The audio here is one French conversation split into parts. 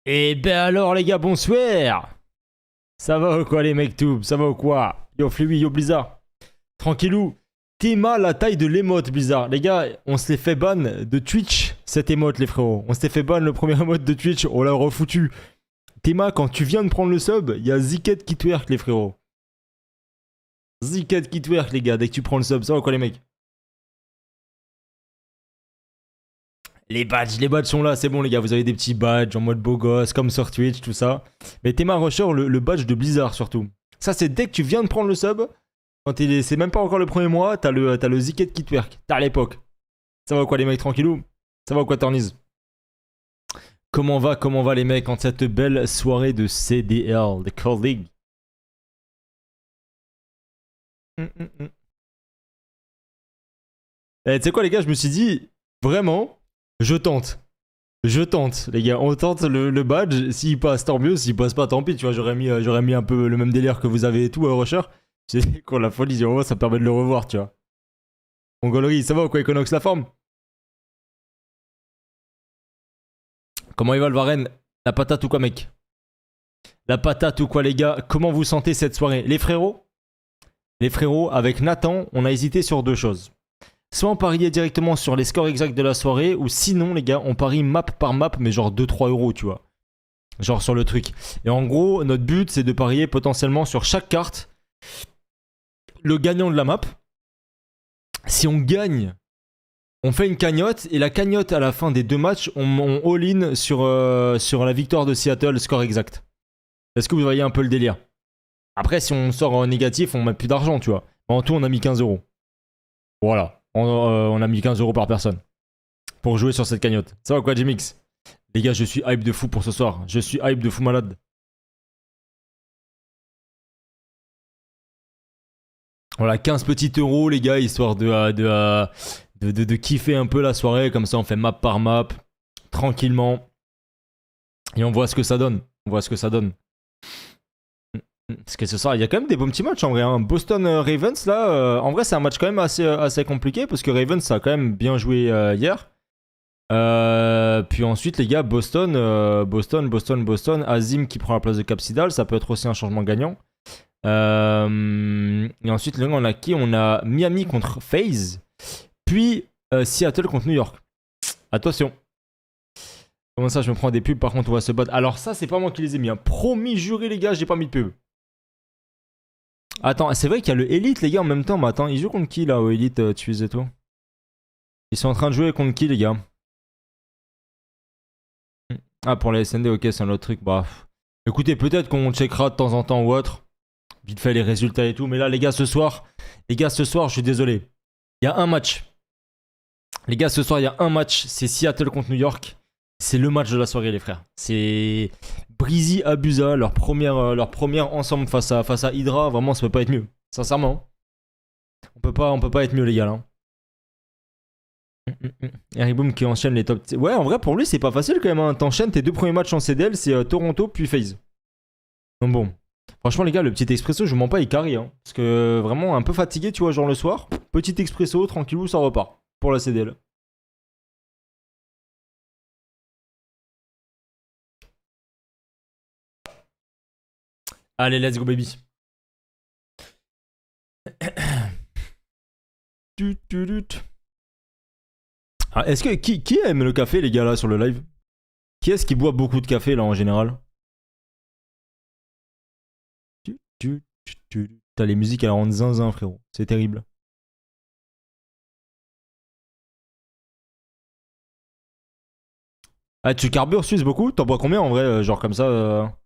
Eh ben alors les gars, bonsoir. Ça va ou quoi les mecs tubes? Ça va ou quoi? Yo Fluid, yo Blizzard. Tranquillou. T'es mal la taille de l'émote Blizzard. Les gars, on se l'est fait ban de Twitch, cette émote les frérots. On s'était fait ban le premier emote de Twitch, on l'a refoutu. Théma, quand tu viens de prendre le sub, il y a zeeked qui twerk les frérots. Zeeked qui twerk les gars, dès que tu prends le sub, ça va ou quoi les mecs? Les badges sont là, c'est bon les gars, vous avez des petits badges en mode beau gosse, comme sur Twitch, tout ça. Mais Théma Rusher, le badge de Blizzard surtout. Ça c'est dès que tu viens de prendre le sub, quand c'est même pas encore le premier mois, t'as le zeeked qui twerk. T'as à l'époque. Ça va quoi les mecs, tranquillou? Ça va quoi Torniz? Comment va les mecs en cette belle soirée de CDL, de Call League? Tu sais quoi les gars, je me suis dit, vraiment, je tente. Je tente, les gars. On tente le badge. S'il passe, tant mieux. S'il passe pas, tant pis. Tu vois, j'aurais mis un peu le même délire que vous avez et tout, Rusher. C'est quoi la folie, ça permet de le revoir, tu vois. Mongolerie, ça va ou quoi, Econox la forme? Comment il va le Varenne? La patate ou quoi, mec? La patate ou quoi, les gars? Comment vous sentez cette soirée? Les frérots, avec Nathan, on a hésité sur deux choses. Soit on pariait directement sur les scores exacts de la soirée, ou sinon, les gars, on parie map par map, mais genre 2-3 euros, tu vois. Genre sur le truc. Et en gros, notre but, c'est de parier potentiellement sur chaque carte le gagnant de la map. Si on gagne, on fait une cagnotte, et la cagnotte à la fin des deux matchs, on all-in sur la victoire de Seattle, score exact. Est-ce que vous voyez un peu le délire? Après, si on sort en négatif, on met plus d'argent, tu vois. En tout, on a mis 15 euros. Voilà. On a mis 15 euros par personne pour jouer sur cette cagnotte. Ça va quoi, Jmix? Les gars, je suis hype de fou pour ce soir. Je suis hype de fou malade. Voilà, 15 petits euros, les gars, histoire de kiffer un peu la soirée. Comme ça, on fait map par map, tranquillement. Et on voit ce que ça donne. Parce que ce soir, il y a quand même des bons petits matchs en vrai. Hein. Boston-Ravens, là, en vrai, c'est un match quand même assez compliqué. Parce que Ravens, ça a quand même bien joué hier. Puis ensuite, les gars, Boston, Azim qui prend la place de Capsidal, ça peut être aussi un changement gagnant. Et ensuite, les gars, on a qui? On a Miami contre FaZe, puis Seattle contre New York. Attention. Comment ça, je me prends des pubs, par contre, on va se battre. Alors, ça, c'est pas moi qui les ai mis. Hein. Promis, juré, les gars, j'ai pas mis de pub. Attends, c'est vrai qu'il y a le Elite, les gars, en même temps. Mais attends, ils jouent contre qui là, au Elite, tu faisais tout? Ils sont en train de jouer contre qui, les gars? Ah, pour les SND, ok, c'est un autre truc. Bah, écoutez, peut-être qu'on checkera de temps en temps ou autre. Vite fait les résultats et tout. Mais là, les gars, ce soir, je suis désolé. Il y a un match. Les gars, ce soir, il y a un match. C'est Seattle contre New York. C'est le match de la soirée, les frères. C'est Breezy Abusa, leur première ensemble face à Hydra. Vraiment, ça peut pas être mieux. Sincèrement. On peut pas être mieux, les gars. Là. Harry Boom qui enchaîne les top. Ouais, en vrai, pour lui, c'est pas facile quand même. Hein. T'enchaînes tes deux premiers matchs en CDL, c'est Toronto puis FaZe. Donc bon. Franchement, les gars, le petit expresso, je vous mens pas, il carry. Hein. Parce que vraiment, un peu fatigué, tu vois, genre le soir. Petit expresso, tranquillou, ça repart. Pour la CDL. Allez, let's go, baby. Ah, est-ce que qui aime le café, les gars, là, sur le live? Qui est-ce qui boit beaucoup de café, là, en général? T'as les musiques, elles rendent zinzin, frérot. C'est terrible. Ah, tu carbures Suisse beaucoup? T'en bois combien en vrai? Genre comme ça.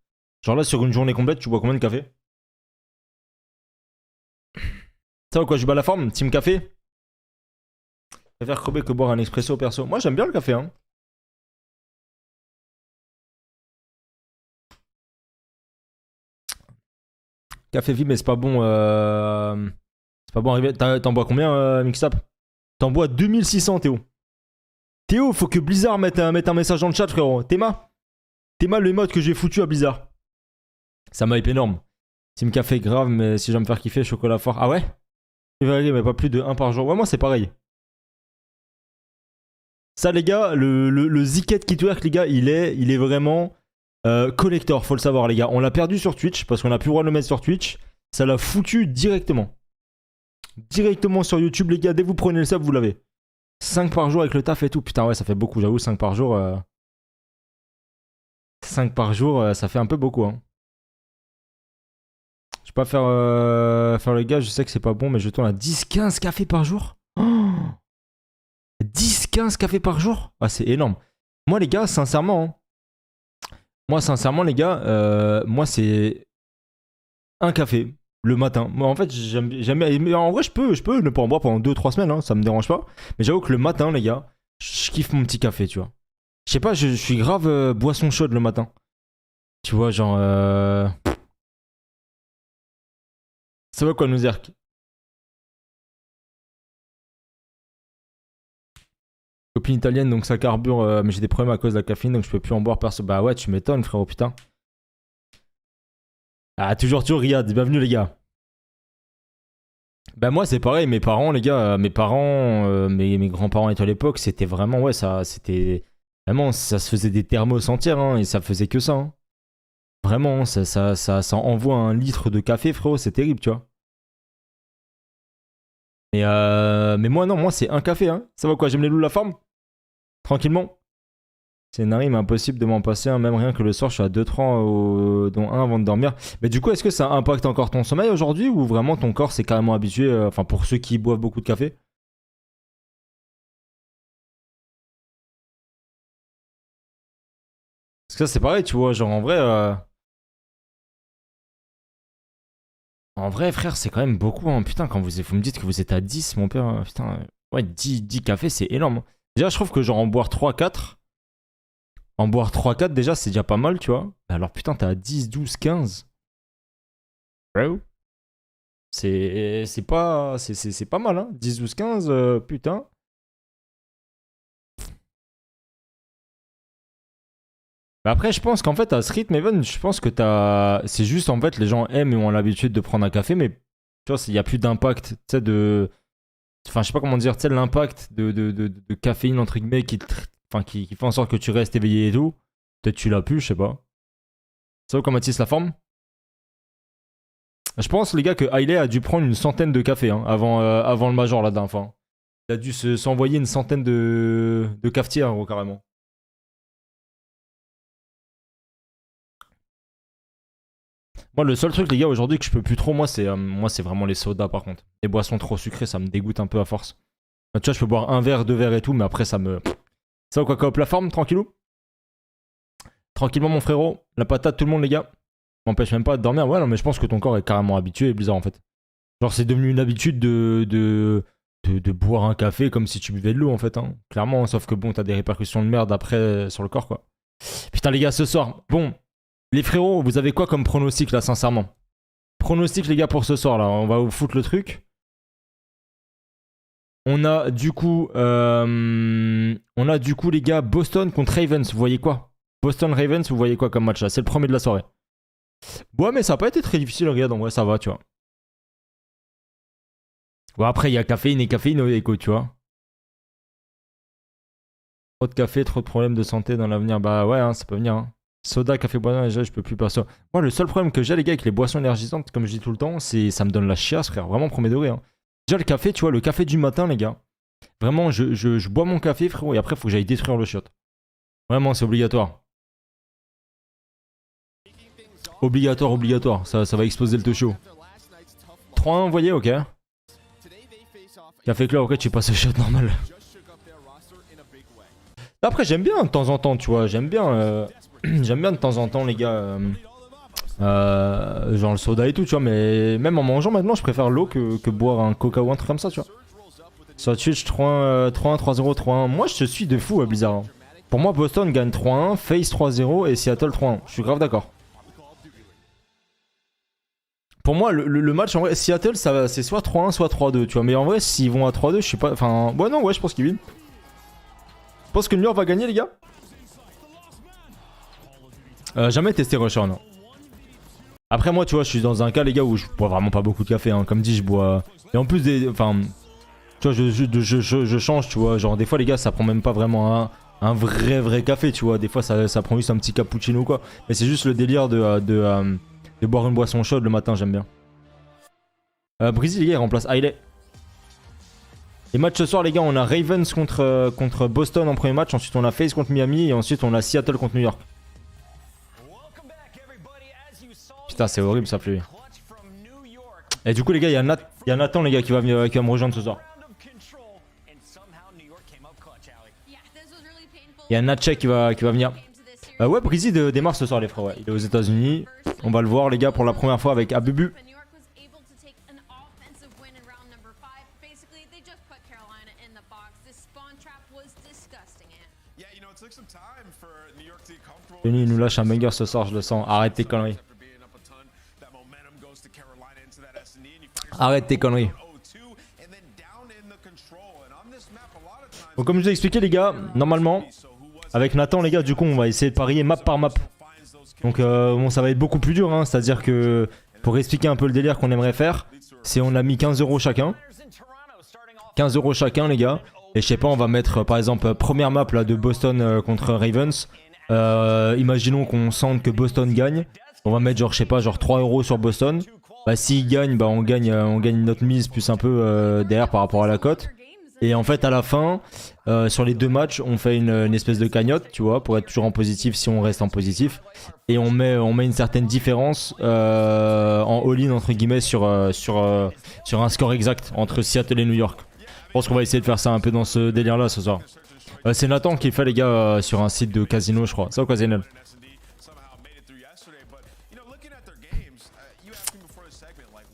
Genre là, sur une journée complète, tu bois combien de café? Ça va quoi, je bats la forme? Team café? Je préfère crever que boire un expresso perso. Moi, j'aime bien le café, hein. Café vide, mais c'est pas bon. C'est pas bon arriver. T'en bois combien, Mixtap? T'en bois 2600, Théo. Théo, faut que Blizzard mette un message dans le chat, frérot. Théma, le mode que j'ai foutu à Blizzard. Ça m'a hype énorme. Team café, grave, mais si j'aime me faire kiffer, chocolat fort. Ah ouais? Mais pas plus de 1 par jour. Ouais, moi, c'est pareil. Ça, les gars, le zeeked qui twerk, les gars, il est vraiment Collector, faut le savoir les gars. On l'a perdu sur Twitch parce qu'on a plus le droit de le mettre sur Twitch. Ça l'a foutu directement. Directement sur YouTube les gars. Dès que vous prenez le sub, vous l'avez. 5 par jour avec le taf et tout. Putain ouais, ça fait beaucoup, j'avoue, 5 par jour. 5 par jour, ça fait un peu beaucoup. Hein. Je vais pas faire le gars, je sais que c'est pas bon, mais je tourne à 10-15 cafés par jour. Oh 10-15 cafés par jour. Ah, c'est énorme. Moi, les gars, sincèrement, hein, moi, sincèrement, les gars, moi, c'est un café le matin. Moi, en fait, j'aime. En vrai, je peux ne pas en boire pendant 2-3 semaines, hein, ça me dérange pas. Mais j'avoue que le matin, les gars, je kiffe mon petit café, tu vois. Je sais pas, je suis grave boisson chaude le matin. Tu vois, genre. Ça va quoi, nous Zerk? Copine italienne, donc ça carbure, mais j'ai des problèmes à cause de la caféine, donc je peux plus en boire perso. Bah ouais, tu m'étonnes, frérot, putain. Ah, toujours Riyad, bienvenue les gars. Bah moi c'est pareil, mes parents les gars, mes grands-parents et tout à l'époque, c'était vraiment, ouais, c'était vraiment, ça se faisait des thermos entières, hein, et ça faisait que ça. Hein. Vraiment, ça envoie un litre de café, frérot, c'est terrible, tu vois. Mais moi non, moi c'est un café, hein. Ça va quoi, j'aime les loups la forme? Tranquillement. C'est une rime impossible de m'en passer, hein. Même rien que le soir, je suis à 2-3, dont un avant de dormir. Mais du coup, est-ce que ça impacte encore ton sommeil aujourd'hui ou vraiment ton corps s'est carrément habitué, enfin pour ceux qui boivent beaucoup de café? Parce que ça c'est pareil, tu vois, genre en vrai frère, c'est quand même beaucoup, hein. Putain, quand vous me dites que vous êtes à 10, mon père, putain, ouais, 10 cafés, c'est énorme. Hein. Déjà, je trouve que genre en boire 3-4, déjà, c'est déjà pas mal, tu vois. Alors putain, t'es à 10, 12, 15. Bro. C'est pas mal, hein. 10, 12, 15, putain. Mais après, je pense qu'en fait, à ce rythme, Evan, je pense que t'as. C'est juste, en fait, les gens aiment et ont l'habitude de prendre un café, mais tu vois, il n'y a plus d'impact, tu sais, de. Enfin, je sais pas comment dire, tu sais, l'impact de caféine, entre guillemets, enfin, qui fait en sorte que tu restes éveillé et tout. Peut-être tu l'as plus, je sais pas. Ça va comment Mathis la forme? Je pense, les gars, que Hailey a dû prendre une centaine de cafés hein, avant le Major, la dernière fois. Il a dû s'envoyer une centaine de cafetières, gros, carrément. Moi, le seul truc, les gars, aujourd'hui que je peux plus trop, moi, c'est vraiment les sodas, par contre. Les boissons trop sucrées, ça me dégoûte un peu à force. Tu vois, je peux boire un verre, 2 verres et tout, mais après, ça me. Ça va quoi, coop la forme, tranquillou? Tranquillement, mon frérot. La patate, tout le monde, les gars. M'empêche même pas de dormir. Ouais, non, mais je pense que ton corps est carrément habitué, bizarre, en fait. Genre, c'est devenu une habitude de boire un café comme si tu buvais de l'eau, en fait. Hein. Clairement, sauf que bon, t'as des répercussions de merde après sur le corps, quoi. Putain, les gars, ce soir. Bon, les frérots, vous avez quoi comme pronostic, là, sincèrement? Pronostic, les gars, pour ce soir, là. On va vous foutre le truc. On a du coup, les gars, Boston contre Ravens. Vous voyez quoi? Boston Ravens, vous voyez quoi comme match là? C'est le premier de la soirée. Ouais, mais ça n'a pas été très difficile, regarde, en vrai, ça va, tu vois. Bon, après, il y a caféine et caféine, écho, tu vois. Trop de café, trop de problèmes de santé dans l'avenir. Bah ouais, hein, ça peut venir. Hein. Soda, café, boisson, déjà, je peux plus passer. Moi, le seul problème que j'ai, les gars, avec les boissons énergisantes, comme je dis tout le temps, c'est ça me donne la chiasse, frère. Vraiment, premier degré. Hein. Déjà, le café, tu vois, le café du matin, les gars. Vraiment, je bois mon café, frérot, et après, il faut que j'aille détruire le shot. Vraiment, c'est obligatoire. Obligatoire. Ça va exploser le show. 3-1, vous voyez, ok. Café Club, après, tu passes au shot normal. Après, j'aime bien de temps en temps, tu vois. J'aime bien de temps en temps, les gars. Genre le soda et tout, tu vois. Mais même en mangeant maintenant, je préfère l'eau que boire un coca ou un truc comme ça, tu vois. Sur Twitch, 3-1, 3-0, 3-1. Moi, je te suis de fou, Blizzard. Hein. Pour moi, Boston gagne 3-1, Face 3-0 et Seattle 3-1. Je suis grave d'accord. Pour moi, le match, en vrai, Seattle, c'est soit 3-1, soit 3-2, tu vois. Mais en vrai, s'ils vont à 3-2, je suis pas. Enfin, ouais, non, ouais, je pense qu'ils win. Je pense que New York va gagner, les gars. Jamais testé Rusher, non. Après, moi, tu vois, je suis dans un cas, les gars, où je bois vraiment pas beaucoup de café. Hein. Comme dit, je bois. Et en plus, enfin. Tu vois, je change, tu vois. Genre, des fois, les gars, ça prend même pas vraiment un vrai café, tu vois. Des fois, ça prend juste un petit cappuccino ou quoi. Mais c'est juste le délire de boire une boisson chaude le matin, j'aime bien. Breezy, les gars, il remplace Hailey. Les matchs ce soir, les gars, on a Ravens contre Boston en premier match. Ensuite, on a FaZe contre Miami. Et ensuite, on a Seattle contre New York. Putain, c'est horrible ça, pluie. Et du coup, les gars, il y a Nathan, les gars, qui va me rejoindre ce soir. Il y a Natchez qui va venir. Ouais, Breezy démarre ce soir, les frères. Ouais. Il est aux États-Unis. On va le voir, les gars, pour la première fois avec Abubu. Denis nous lâche un banger ce soir, je le sens. Arrête tes conneries. Arrête tes conneries. Bon, comme je vous ai expliqué, les gars, normalement, avec Nathan, les gars, du coup, on va essayer de parier map par map. Donc, bon, ça va être beaucoup plus dur, hein. C'est-à-dire que, pour expliquer un peu le délire qu'on aimerait faire, c'est on a mis 15 € chacun. 15 € chacun, les gars. Et je sais pas, on va mettre, par exemple, première map là, de Boston contre Ravens. Imaginons qu'on sente que Boston gagne. On va mettre genre, je sais pas, genre 3 € sur Boston. Bah, s'il gagne, bah, on gagne notre mise plus un peu derrière par rapport à la cote. Et en fait, à la fin, sur les deux matchs, on fait une espèce de cagnotte, tu vois, pour être toujours en positif si on reste en positif. Et on met une certaine différence en all-in, entre guillemets, sur un score exact entre Seattle et New York. Je pense qu'on va essayer de faire ça un peu dans ce délire-là ce soir. C'est Nathan qui fait, les gars, sur un site de casino, je crois. Ça occasionnel.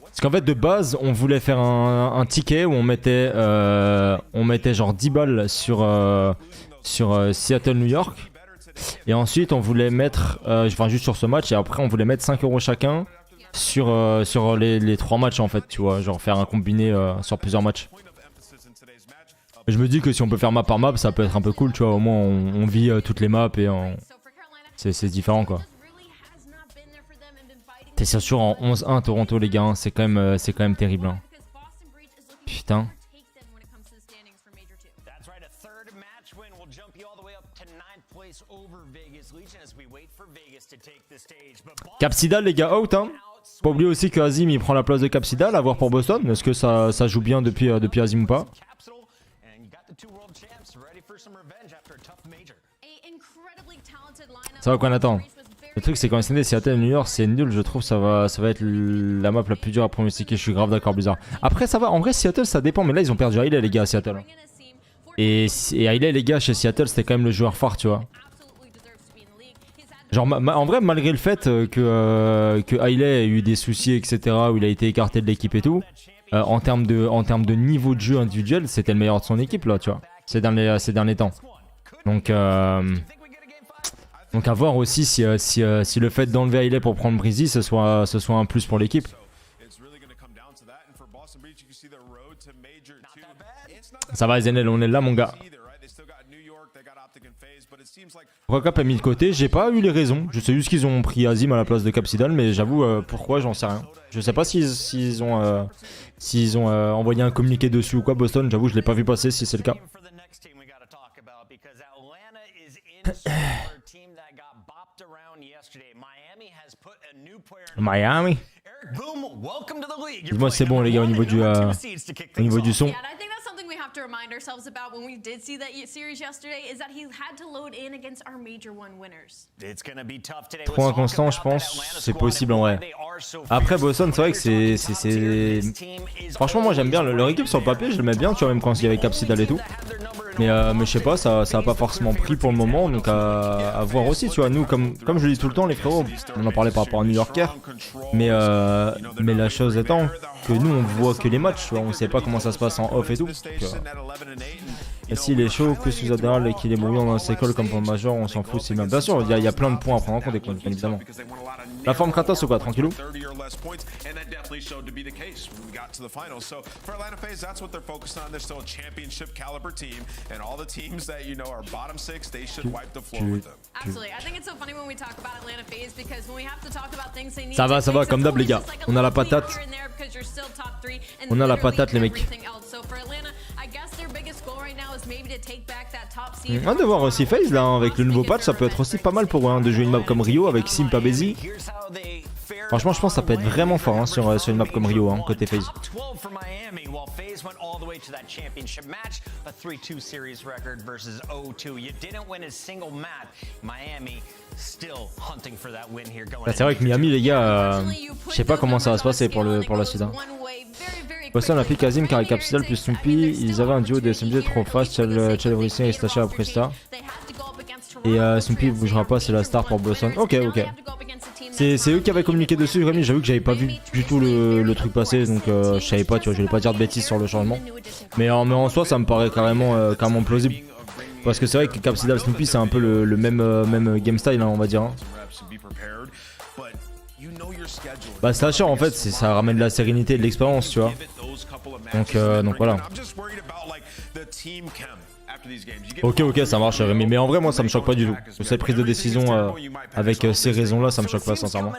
Parce qu'en fait, de base, on voulait faire un ticket où on mettait genre 10 balles sur Seattle, New York. Et ensuite, on voulait mettre, enfin juste sur ce match, et après, on voulait mettre 5 € chacun sur les 3 matchs, en fait, tu vois. Genre faire un combiné sur plusieurs matchs. Et je me dis que si on peut faire map par map, ça peut être un peu cool, tu vois. Au moins, on vit toutes les maps et c'est différent, quoi. C'est sûr en 11-1 Toronto, les gars, hein. C'est quand même terrible, hein. Putain. Capsidal, les gars, out, hein. Pas oublier aussi que Azim il prend la place de Capsidal à voir pour Boston. Est-ce que ça joue bien depuis Azim ou pas? Ça va quoi, Nathan? Le truc c'est quand SND Seattle et New York c'est nul, je trouve ça va être la map la plus dure à pronostiquer, je suis grave d'accord, bizarre. Après ça va, en vrai Seattle ça dépend, mais là ils ont perdu Hailey, les gars, à Seattle. Et Hailey, les gars, chez Seattle c'était quand même le joueur phare, tu vois. Genre en vrai, malgré le fait que Hailey ait eu des soucis, etc., où il a été écarté de l'équipe et tout, en termes de niveau de jeu individuel, c'était le meilleur de son équipe là, tu vois, ces derniers temps. Donc à voir aussi si le fait d'enlever Hailey pour prendre Breezy, ce soit un plus pour l'équipe. Ça va, Zenel, on est là, mon gars. Pourquoi Cap a mis de côté? J'ai pas eu les raisons. Je sais juste qu'ils ont pris Azim à la place de Capsidal, mais j'avoue, pourquoi, j'en sais rien. Je sais pas s'ils ont envoyé un communiqué dessus ou quoi, Boston. J'avoue, je l'ai pas vu passer si c'est le cas. Miami. Dis-moi c'est bon, les gars, au niveau du son. To remind ourselves about when we did see that series yesterday is that he had to load in against our major one winners. It's going to be tough today. Trop inconstant, je pense, c'est possible en vrai. Après Boston, c'est vrai que c'est franchement, moi j'aime bien leur équipe sur le papier, je l'aimais bien, tu vois, même quand il y avait Capsidal et tout. Mais je sais pas, ça a pas forcément pris pour le moment, donc à voir aussi, tu vois. Nous, comme je le dis tout le temps, les frérots, on en parlait par rapport à New Yorker, mais la chose étant que nous on voit que les matchs, tu vois, on sait pas comment ça se passe en off et tout. Et s'il est chaud, que sous Adresse et qu'il est brouillon dans ses calls comme pour le major, on s'en fout, c'est même. Bien sûr, il y a plein de points à prendre en compte, bien évidemment. La forme Kratos ou quoi, tranquillou? Ça va, comme d'hab, les gars. On a la patate. On a la patate les mecs. On va devoir aussi FaZe là, hein, avec le nouveau patch, ça peut être aussi pas mal pour eux hein, de jouer une map comme Rio avec Sim pas Bézi. Franchement, je pense que ça peut être vraiment fort hein, sur une map comme Rio, hein, côté FaZe. C'est vrai que Miami, les gars, je sais pas comment ça va se passer pour la suite. Hein. Boston a piqué Kazim car avec Capsidal plus Snoopy, ils avaient un duo de SMG trop fast, Chad Everything et Stasha après ça. Et Snoopy bougera pas, c'est la star pour Boston. Ok. C'est eux qui avaient communiqué dessus, Rémi. J'avoue que j'avais pas vu du tout le truc passer, donc je savais pas, tu vois, je voulais pas dire de bêtises sur le changement. Mais en soi, ça me paraît carrément plausible. Parce que c'est vrai que Capsidal Snoopy, c'est un peu le même game style, hein, on va dire. Hein. Bah Slasher en fait ça ramène de la sérénité et de l'expérience tu vois. Donc voilà. Ok ça marche Rémi, mais en vrai moi ça me choque pas du tout. Cette prise de décision avec ces raisons là ça me choque pas sincèrement.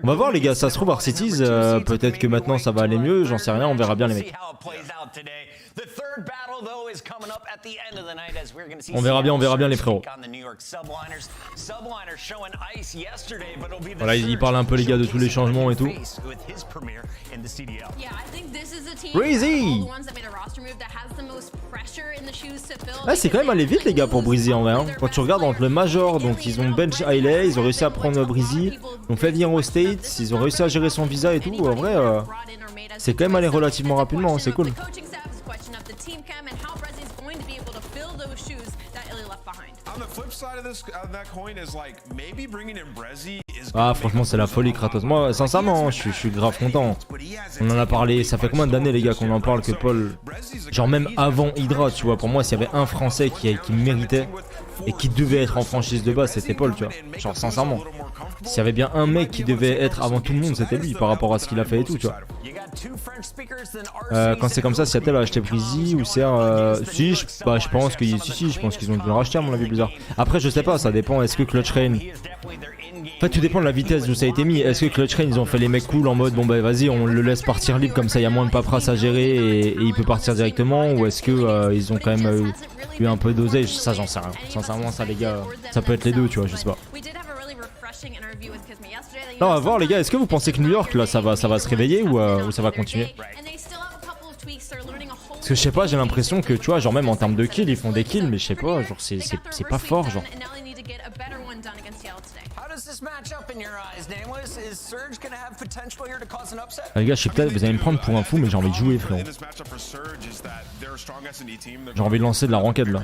On va voir les gars, ça se trouve Art Cities, peut-être que maintenant ça va aller mieux, j'en sais rien, on verra bien les mecs. On verra bien les frérots. Voilà, il parle un peu les gars de tous les changements et tout. Breezy! Là c'est quand même allé vite les gars pour Breezy en vrai hein. Quand tu regardes entre le Major, donc ils ont bench Hailey, ils ont réussi à prendre Breezy, ils ont fait venir aux States, ils ont réussi à gérer son visa et tout, en vrai c'est quand même allé relativement rapidement, c'est cool. Ah franchement c'est la folie Kratos. Moi sincèrement je suis grave content. On en a parlé, ça fait combien d'années les gars qu'on en parle que Paul, genre même avant Hydra tu vois, pour moi s'il y avait un français qui méritait et qui devait être en franchise de base c'était Paul tu vois. Genre sincèrement, s'il y avait bien un mec qui devait être avant tout le monde c'était lui par rapport à ce qu'il a fait et tout tu vois. Quand c'est comme ça, Seattle a acheté Breezy ou c'est si je pense qu'ils ont dû le racheter à mon avis bizarre. Après je sais pas, ça dépend, est-ce que Clutch Rain, en fait tout dépend de la vitesse où ça a été mis. Est-ce que Clutch Rain ils ont fait les mecs cool en mode bon bah vas-y on le laisse partir libre comme ça il y a moins de paperasse à gérer et il peut partir directement, ou est-ce que ils ont quand même eu un peu d'oseille, ça j'en sais rien. Sincèrement ça les gars, ça peut être les deux tu vois, je sais pas. Non, on va voir les gars, est-ce que vous pensez que New York là ça va se réveiller ou ça va continuer? Parce que je sais pas, j'ai l'impression que tu vois, genre même en termes de kills, ils font des kills, mais je sais pas, genre c'est pas fort genre. Ah, les gars, je sais peut-être, vous allez me prendre pour un fou, mais j'ai envie de jouer frérot. J'ai envie de lancer de la ranked là.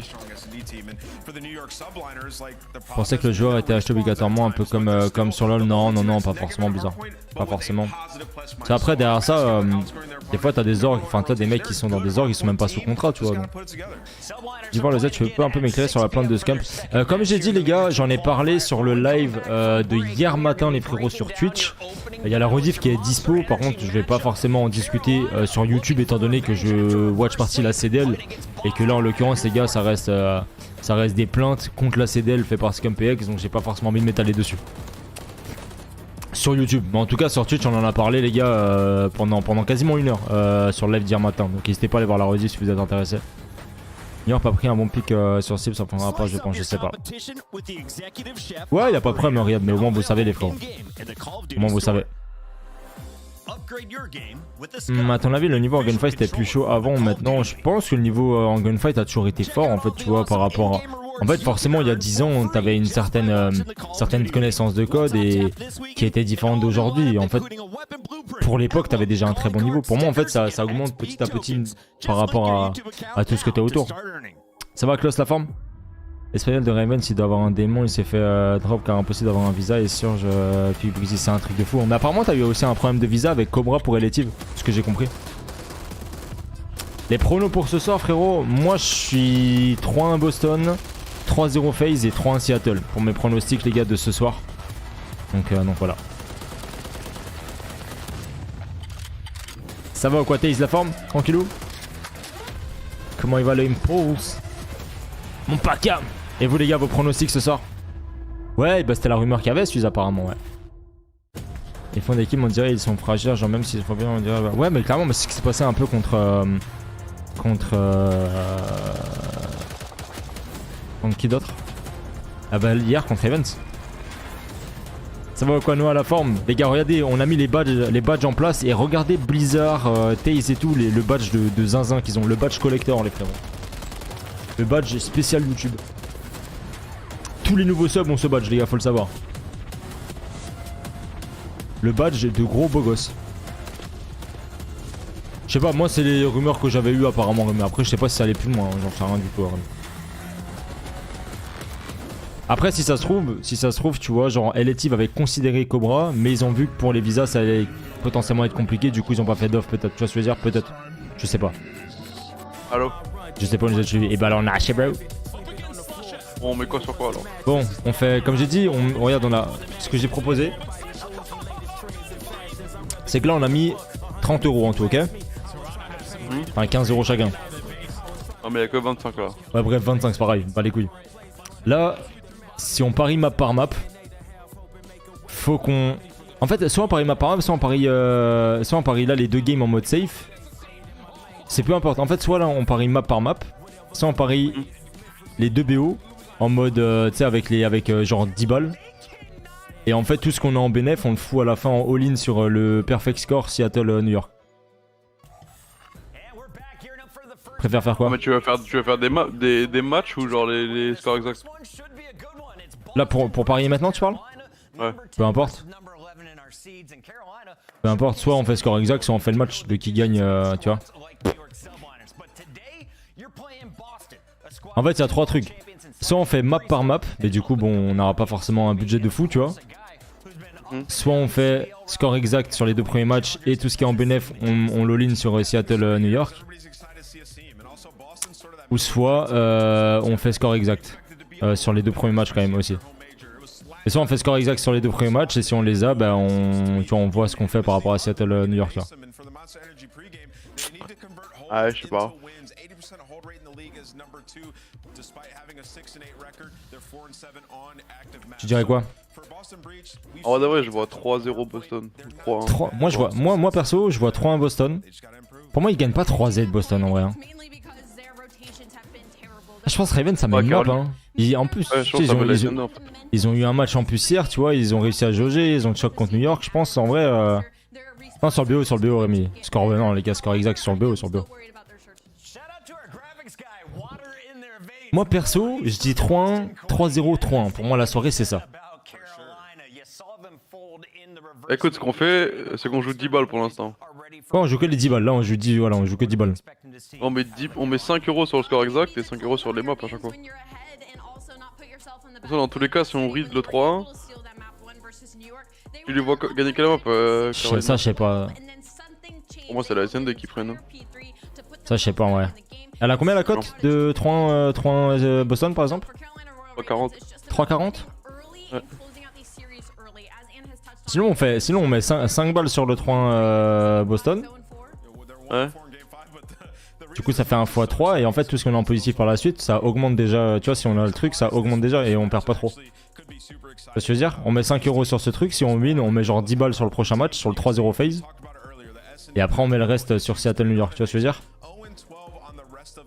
Je pensais que le joueur était acheté obligatoirement un peu comme sur LoL. Non, pas forcément, bizarre. Pas forcément. C'est après derrière ça, des fois t'as des orgs, enfin t'as des mecs qui sont dans des orgs, ils sont même pas sous contrat tu vois. Dis-moi le Z, tu peux un peu m'éclairer sur la plainte de Scump. Comme j'ai dit les gars, j'en ai parlé sur le live de hier matin les frérots sur Twitch. Il y a la rediff qui est dispo, par contre je vais pas forcément en discuter sur YouTube étant donné que je watch partie la CDL et que là en l'occurrence les gars ça reste des plaintes contre la CDL fait par ScumpX, donc j'ai pas forcément envie de m'étaler dessus. Sur YouTube, mais en tout cas sur Twitch on en a parlé les gars pendant quasiment une heure sur le live d'hier matin, donc n'hésitez pas à aller voir la rediff si vous êtes intéressé. New York pas pris un bon pic sur cible, ça prendra pas je pense, je sais pas. Ouais y a pas de problème Riyad, mais au moins vous savez les frères. Au moins vous savez. À ton avis le niveau en gunfight était plus chaud avant, maintenant je pense que le niveau en gunfight a toujours été fort en fait tu vois par rapport à... En fait forcément il y a 10 ans t'avais une certaine connaissance de code et qui était différente d'aujourd'hui. En fait pour l'époque t'avais déjà un très bon niveau. Pour moi en fait ça augmente petit à petit par rapport à tout ce que t'as autour. Ça va Klaus la forme? L'espagnol de Raven s'il doit avoir un démon il s'est fait drop car impossible d'avoir un visa et Surge puis Breezy c'est un truc de fou. Mais apparemment t'as eu aussi un problème de visa avec Cobra pour Relative, ce que j'ai compris. Les pronos pour ce soir frérot, moi je suis 3-1 Boston, 3-0 FaZe et 3-1 Seattle pour mes pronostics les gars de ce soir. Donc voilà. Ça va ou quoi Taze la forme? Tranquillou? Comment il va le Impulse? Mon paca. Et vous les gars vos pronostics ce soir? Ouais bah c'était la rumeur qu'il y avait Suisse apparemment ouais. Ils font des kills, on dirait ils sont fragiles, genre même s'ils font bien, on dirait. Bah... Ouais, mais clairement, c'est ce qui s'est passé un peu contre. Contre qui d'autre? Ah bah hier contre Evans. Ça va quoi, nous à la forme? Les gars, regardez, on a mis les badges en place et regardez Blizzard, Taze et tout, le badge de zinzin qu'ils ont, le badge collector les frérots. Le badge spécial YouTube. Tous les nouveaux subs ont ce badge les gars, faut le savoir. Le badge de gros beau gosse. Je sais pas, moi c'est les rumeurs que j'avais eu apparemment, mais après je sais pas si ça allait plus loin, j'en sais rien du tout. Après si ça se trouve, tu vois, genre Atletec avait considéré Cobra, mais ils ont vu que pour les visas ça allait potentiellement être compliqué, du coup ils ont pas fait d'offre peut-être, tu vois ce que je veux dire, peut-être, je sais pas. Allô? Je sais pas, on nous a suivis, et bah alors on a haché bro. Bon, on met quoi sur quoi alors? Bon, on fait, comme j'ai dit, regarde, on a, ce que j'ai proposé, c'est que là on a mis 30 € en tout, ok? Enfin 15 € chacun. Non mais y'a que 25 là. Ouais bref 25 c'est pareil, pas les couilles. Là, si on parie map par map, faut qu'on... En fait soit on parie map par map, soit on parie là les deux games en mode safe. C'est peu importe, en fait soit là on parie map par map, soit on parie les deux BO en mode, tu sais avec genre 10 balles. Et en fait tout ce qu'on a en bénéf on le fout à la fin en all-in sur le perfect score Seattle New York. Préfère faire quoi? Mais tu vas faire des matchs ou genre les scores exacts? Là pour parier maintenant tu parles? Ouais. Peu importe. Peu importe, soit on fait score exact, soit on fait le match de qui gagne, tu vois. En fait il y a trois trucs. Soit on fait map par map, mais du coup bon on n'aura pas forcément un budget de fou tu vois. Soit on fait score exact sur les deux premiers matchs et tout ce qui est en bénéf on l'all-in sur Seattle New York. Ou soit on fait score exact sur les deux premiers matchs quand même aussi. Et soit on fait score exact sur les deux premiers matchs et si on les a, bah tu vois, on voit ce qu'on fait par rapport à Seattle New York là. Ah ouais, je sais pas. Tu dirais quoi? En vrai, je vois 3-0 Boston. 3-1. Moi perso, je vois 3-1 Boston. Pour moi, ils gagnent pas 3Z Boston en vrai. Hein. Je pense Raven ça met une map hein. En plus, ouais, ils ont eu un match en plus hier, tu vois, ils ont réussi à jauger, ils ont choc contre New York, je pense en vrai. Non, sur le BO Rémi. Score, non les gars, score exact sur le BO. Moi perso, je dis 3-1, 3-0, 3-1. Pour moi la soirée c'est ça. Écoute, ce qu'on fait, c'est qu'on joue 10 balles pour l'instant. Ouais, on joue que les 10 balles, là on joue que 10 balles. On met 5 € sur le score exact et 5 € sur les maps à chaque fois. Dans tous les cas, si on read le 3-1, tu les vois gagner quelle map ça je sais pas. Pour moi c'est la SND qui prennent. Ça je sais pas en vrai. Elle a combien la cote de 3-1 Boston par exemple? 3-40. 3-40? Ouais. Sinon on met 5 balles sur le 3-1 Boston. Ouais. Du coup ça fait 1 x 3 et en fait tout ce qu'on a en positif par la suite ça augmente déjà, tu vois si on a le truc ça augmente déjà et on perd pas trop. Tu vois ce que je veux dire? On met 5 € sur ce truc, si on win on met genre 10 balles sur le prochain match, sur le 3-0 phase. Et après on met le reste sur Seattle New York, tu vois ce que je veux dire?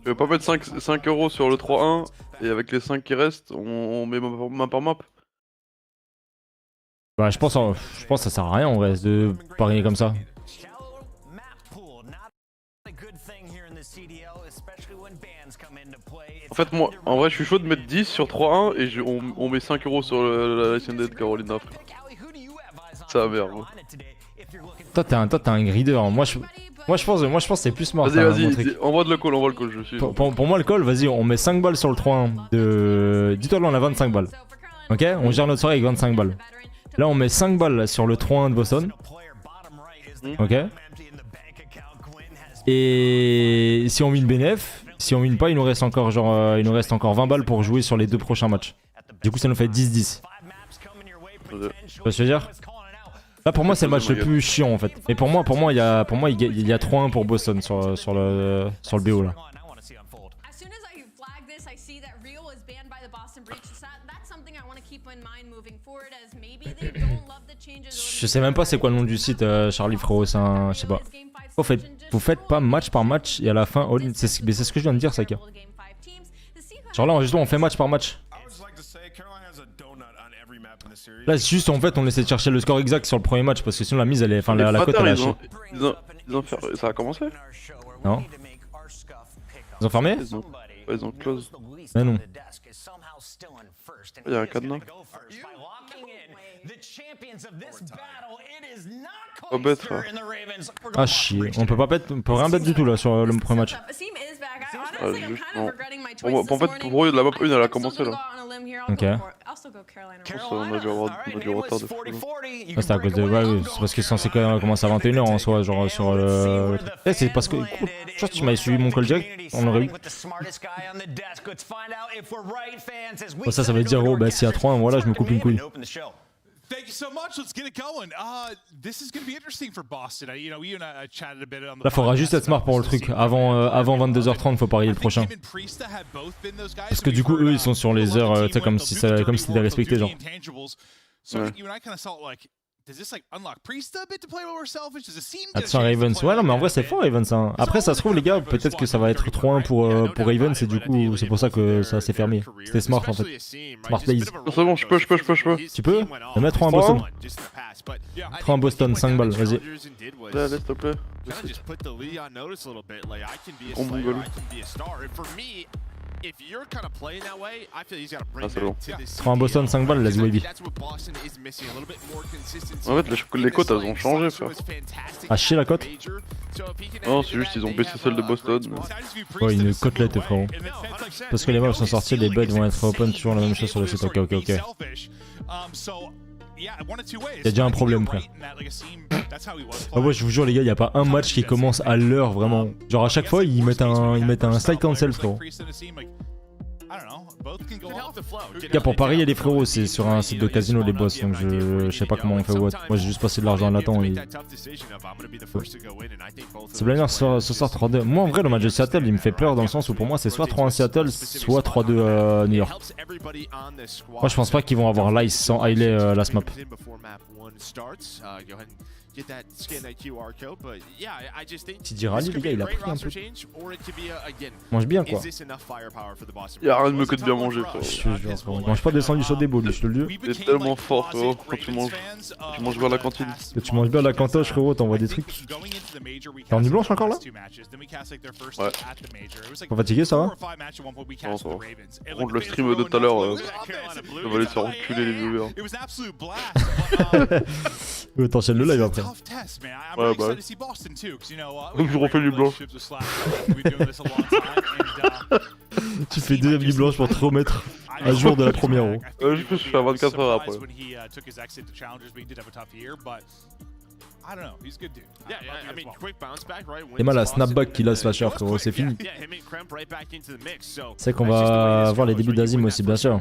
Tu veux pas mettre 5 € sur le 3-1 et avec les 5 qui restent on met map par map? Bah je pense que ça sert à rien en vrai de parier comme ça. En fait moi, en vrai je suis chaud de mettre 10 sur 3-1 et on met 5 € sur la SND de Carolina frère. Ça merde. Toi t'es un grider, moi je pense que c'est plus smart. Vas-y, envoie le call, je suis. Pour moi le call, vas-y on met 5 balles sur le 3-1 de... Dis-toi là on a 25 balles. Ok, on gère notre soirée avec 25 balles. Là on met 5 balles sur le 3-1 de Boston. Ok. Et si on win bénéf, si on win pas il nous reste encore genre il nous reste encore 20 balles pour jouer sur les deux prochains matchs. Du coup ça nous fait 10-10. Tu vois ce que je veux dire? Là pour moi c'est le match le plus chiant en fait. Mais pour moi il y a 3-1 pour Boston sur le BO là. Je sais même pas c'est quoi le nom du site, Charlie frérot, c'est un... je sais pas. Vous faites pas match par match et à la fin, mais c'est ce que je viens de dire, Saka. Genre là, justement, on fait match par match. Là, c'est juste en fait, on essaie de chercher le score exact sur le premier match parce que sinon la mise, elle est, enfin la cote elle est hachée. Ça a commencé? Non. Ils ont fermé? Ils ont close. Mais non. Il y a un cadenas. Pas bête, frère. Ah chier, on peut rien bet du tout là sur le premier match. Ah, juste, non. En fait, pour eux, la map 1 elle a commencé là. Ok. Je pense qu'on a dû avoir du retard de fou. Ah, c'est à cause de... Ouais, oui, c'est parce que c'est censé quand même commencer à 21h en soi, genre sur le... Eh, c'est parce que... Je pense que tu m'avais suivi mon call direct, on aurait eu... Bon, ça veut dire, oh, bah s'il y a 3-1, voilà, je me coupe une couille. Thank you so much. Let's get it going. This is going to be interesting for Boston. You and I chatted a bit on the. Là, faudra juste être smart pour le truc. Avant 22h30, faut parier le prochain. Parce que du coup, eux, ils sont sur les heures, tu sais, comme si c'était respecté, genre. Ouais. Attention Ravens, ouais non mais en vrai c'est fort Ravens hein. Après ça se trouve les gars, peut-être que ça va être 3-1 pour Ravens et du coup c'est pour ça que ça s'est fermé. C'était smart en fait. Smart plays. C'est bon, je peux. Tu peux? On met 3-1 Boston. 3-1 Boston, 5 balles, vas-y. Allez, s'il te plaît. On bougle. Ah c'est bon. 3-1 Boston, 5 balles, let's go baby. En fait les cotes elles ont changé frère. Ah chier la cote? Non c'est juste ils ont baissé celle de Boston. Ouais une côtelette frérot. Parce que les mobs sont sortis, les bets vont être open, toujours la même chose sur le site, ok. Y'a déjà un problème frère. Ah ouais je vous jure les gars, y'a pas un match qui commence à l'heure vraiment. Genre à chaque fois ils mettent un slide cancel frérot. Gars pour parier les frérots c'est sur un site de casino les boss donc je sais pas comment on fait what. Moi j'ai juste passé de l'argent là-dedans et... C'est Bliner ce soir 3-2. Moi en vrai le match de Seattle il me fait peur dans le sens où pour moi c'est soit 3-1 Seattle soit 3-2 New York. Moi je pense pas qu'ils vont avoir l'ice sans highlight last map. Petit rallye les gars il a pris un peu. Mange bien quoi. Y'a rien de mieux que de bien manger frérot. Il mange pas des sandwichs au débo lui je te le dis. C'est tellement fort frérot quand tu manges bien à la cantine. Que tu manges bien à la cantoche frérot, t'envoies des trucs. T'es en nuit blanche encore là? Ouais. Pas fatigué ça va? Non ça va. Par contre le stream de tout à l'heure ça va aller se faire enculer les viewers. T'enchaînes le live après. Ouais bah. Donc je refais du blanche. Tu fais deuxième nuit blanche pour te remettre à jour de la première eau. Je fais à 24 heures après. C'est mal à snapback qu'il a slasher frérot, c'est fini. C'est qu'on va voir les débuts d'Azim aussi bien sûr.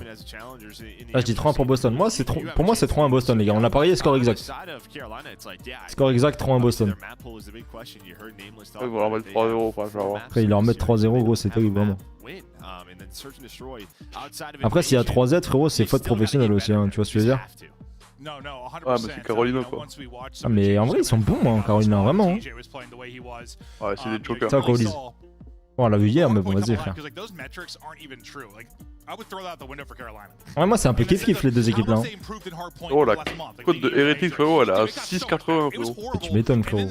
Là je dis 3-1 pour Boston. Pour moi c'est 3-1 Boston les gars, on a parié score exact. Score exact 3-1 Boston. Ils vont leur mettre 3-0 quoi, je vais voir. Après ils leur mettent 3-0 gros c'est terrible vraiment. Après s'il y a 3Z frérot c'est faute professionnelle aussi hein, tu vois ce que je veux dire. Ah mais c'est Carolina quoi. Ah mais en vrai ils sont bons hein, Carolina vraiment hein. Ouais c'est des jokers. Ça quoi Olise. Bon on l'a vu hier mais bon vas-y frère. Ouais moi c'est un peu kiff les deux équipes là. Oh la cote de Hérétique frérot elle est à 6,80 frérot. Tu m'étonnes frérot.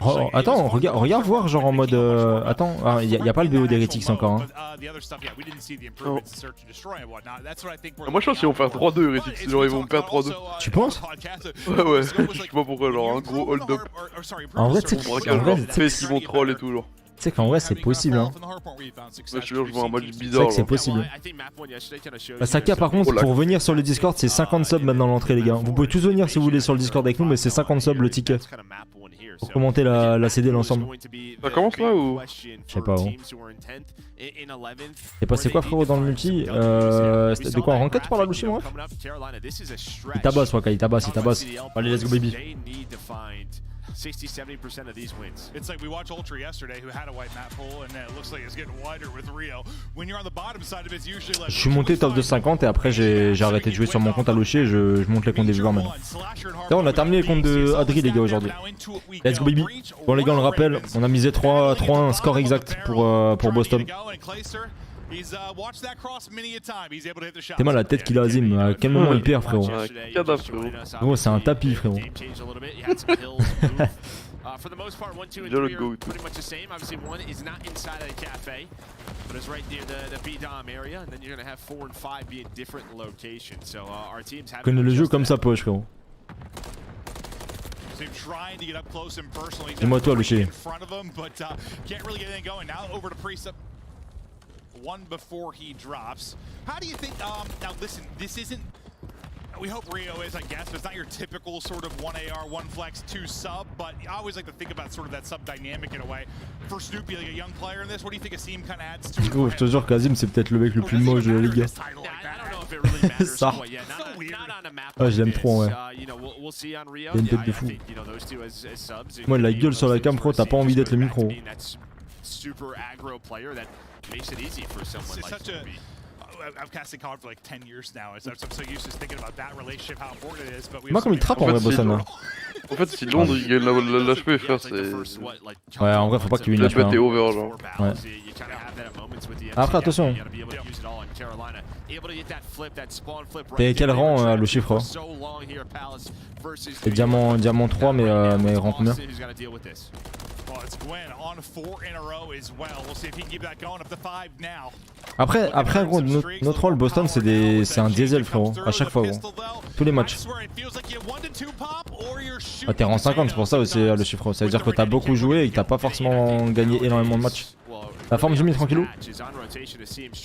Oh, attends regarde voir genre en mode attends, y a pas le BO d'Hérétique encore hein. Moi je pense qu'ils vont faire 3-2 Hérétique, genre ils vont perdre 3-2. Tu penses? Ouais je sais pas pourquoi genre un gros hold up. En vrai tu sais qu'ils vont troll et tout genre. Tu sais qu'en vrai c'est possible hein. Je te jure je vois un match bizarre. C'est possible. Saka par contre pour venir sur le Discord c'est 50 subs maintenant l'entrée les gars. Vous pouvez tous venir si vous voulez sur le Discord avec nous mais c'est 50 subs le ticket. Pour commenter la CD l'ensemble. Ça commence là ou? Je sais pas où. Et passé quoi frérot dans le multi de quoi en ranked tu parles là chez moi? Il tabasse Waka, il tabasse. Allez let's go baby. 60-70% of these wins. It's like we watched Ultra yesterday who had a white map pool and it looks like it's getting wider with Rio. When you're on the bottom side of it, it's usually like. Je suis monté top de 50 et après j'ai arrêté de jouer sur mon compte à locher, je monte les comptes des viewers maintenant. Là on a terminé les comptes de Adresse les gars aujourd'hui. Let's go baby. Bon les gars on le rappelle, on a misé 3-1 score exact pour Boston. T'es mal la tête qu'il a Azim, à quel moment il perd frérot? Cadavre frérot. Gros c'est un tapis frérot. For the most part, 1, 2, and You're 3 a are goat. pretty much the same. Obviously, 1 is not inside of the cafe, but it's right near the B-Dom area, and then you're going to have 4 and 5 be in different locations. So our teams have. Connais le jeu comme sa poche frérot. Dis-moi toi le chez. One before he drops. How do you think? Now listen, this isn't. We hope Rio is, I guess, but it's not your typical sort of 1 AR, 1 flex, 2 sub. But I always like to think about sort of that sub dynamic in a way. For Snoopy, like a young player in this, what do you think Asim kind of adds to it? Gros je te jure qu'Azim c'est peut-être le mec le plus moche de la ligue. Ça. Ah je l'aime trop ouais. Il a une tête de fou. Moi la gueule sur la cam pro t'as pas envie d'être le micro. Super aggro player that makes it easy for someone like Snoopy. I've casted COD for like 10 years now. I'm so used to thinking about that relationship, how important it is. But we. Moi comme il trappe en vrai Boston. En fait si Londres il gagne l'HP frère c'est. Ouais en vrai faut pas qu'il vienne l'HP. T'es over genre. Ouais. Après attention. T'es quel rang le chiffre? T'es diamant 3 mais rang combien? Après gros notre rôle Boston c'est un diesel frérot à chaque fois gros. Tous les matchs. Ah, t'es rang 50 c'est pour ça aussi le chiffre. Ça veut dire que t'as beaucoup joué et que t'as pas forcément gagné énormément de matchs. La forme Jimmy tranquillou.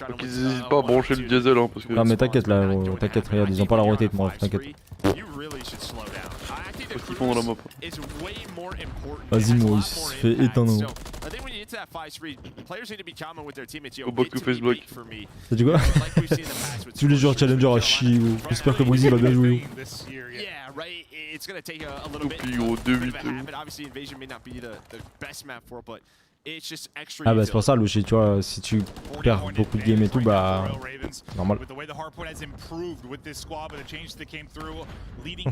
Donc ils hésitent pas à brancher le diesel hein parce que. Non mais t'inquiète là t'inquiète regarde ils ont pas la rotate moi t'inquiète. Parce qu'ils font dans la map. Vas-y moi il se fait éteindre. Au bot to face block. T'as dit quoi? Tous les joueurs challenger à chier gros. J'espère que Breezy va bien jouer. Puis gros 2-8. Ah bah c'est pour ça Louchi tu vois si tu perds beaucoup de games et tout bah normal.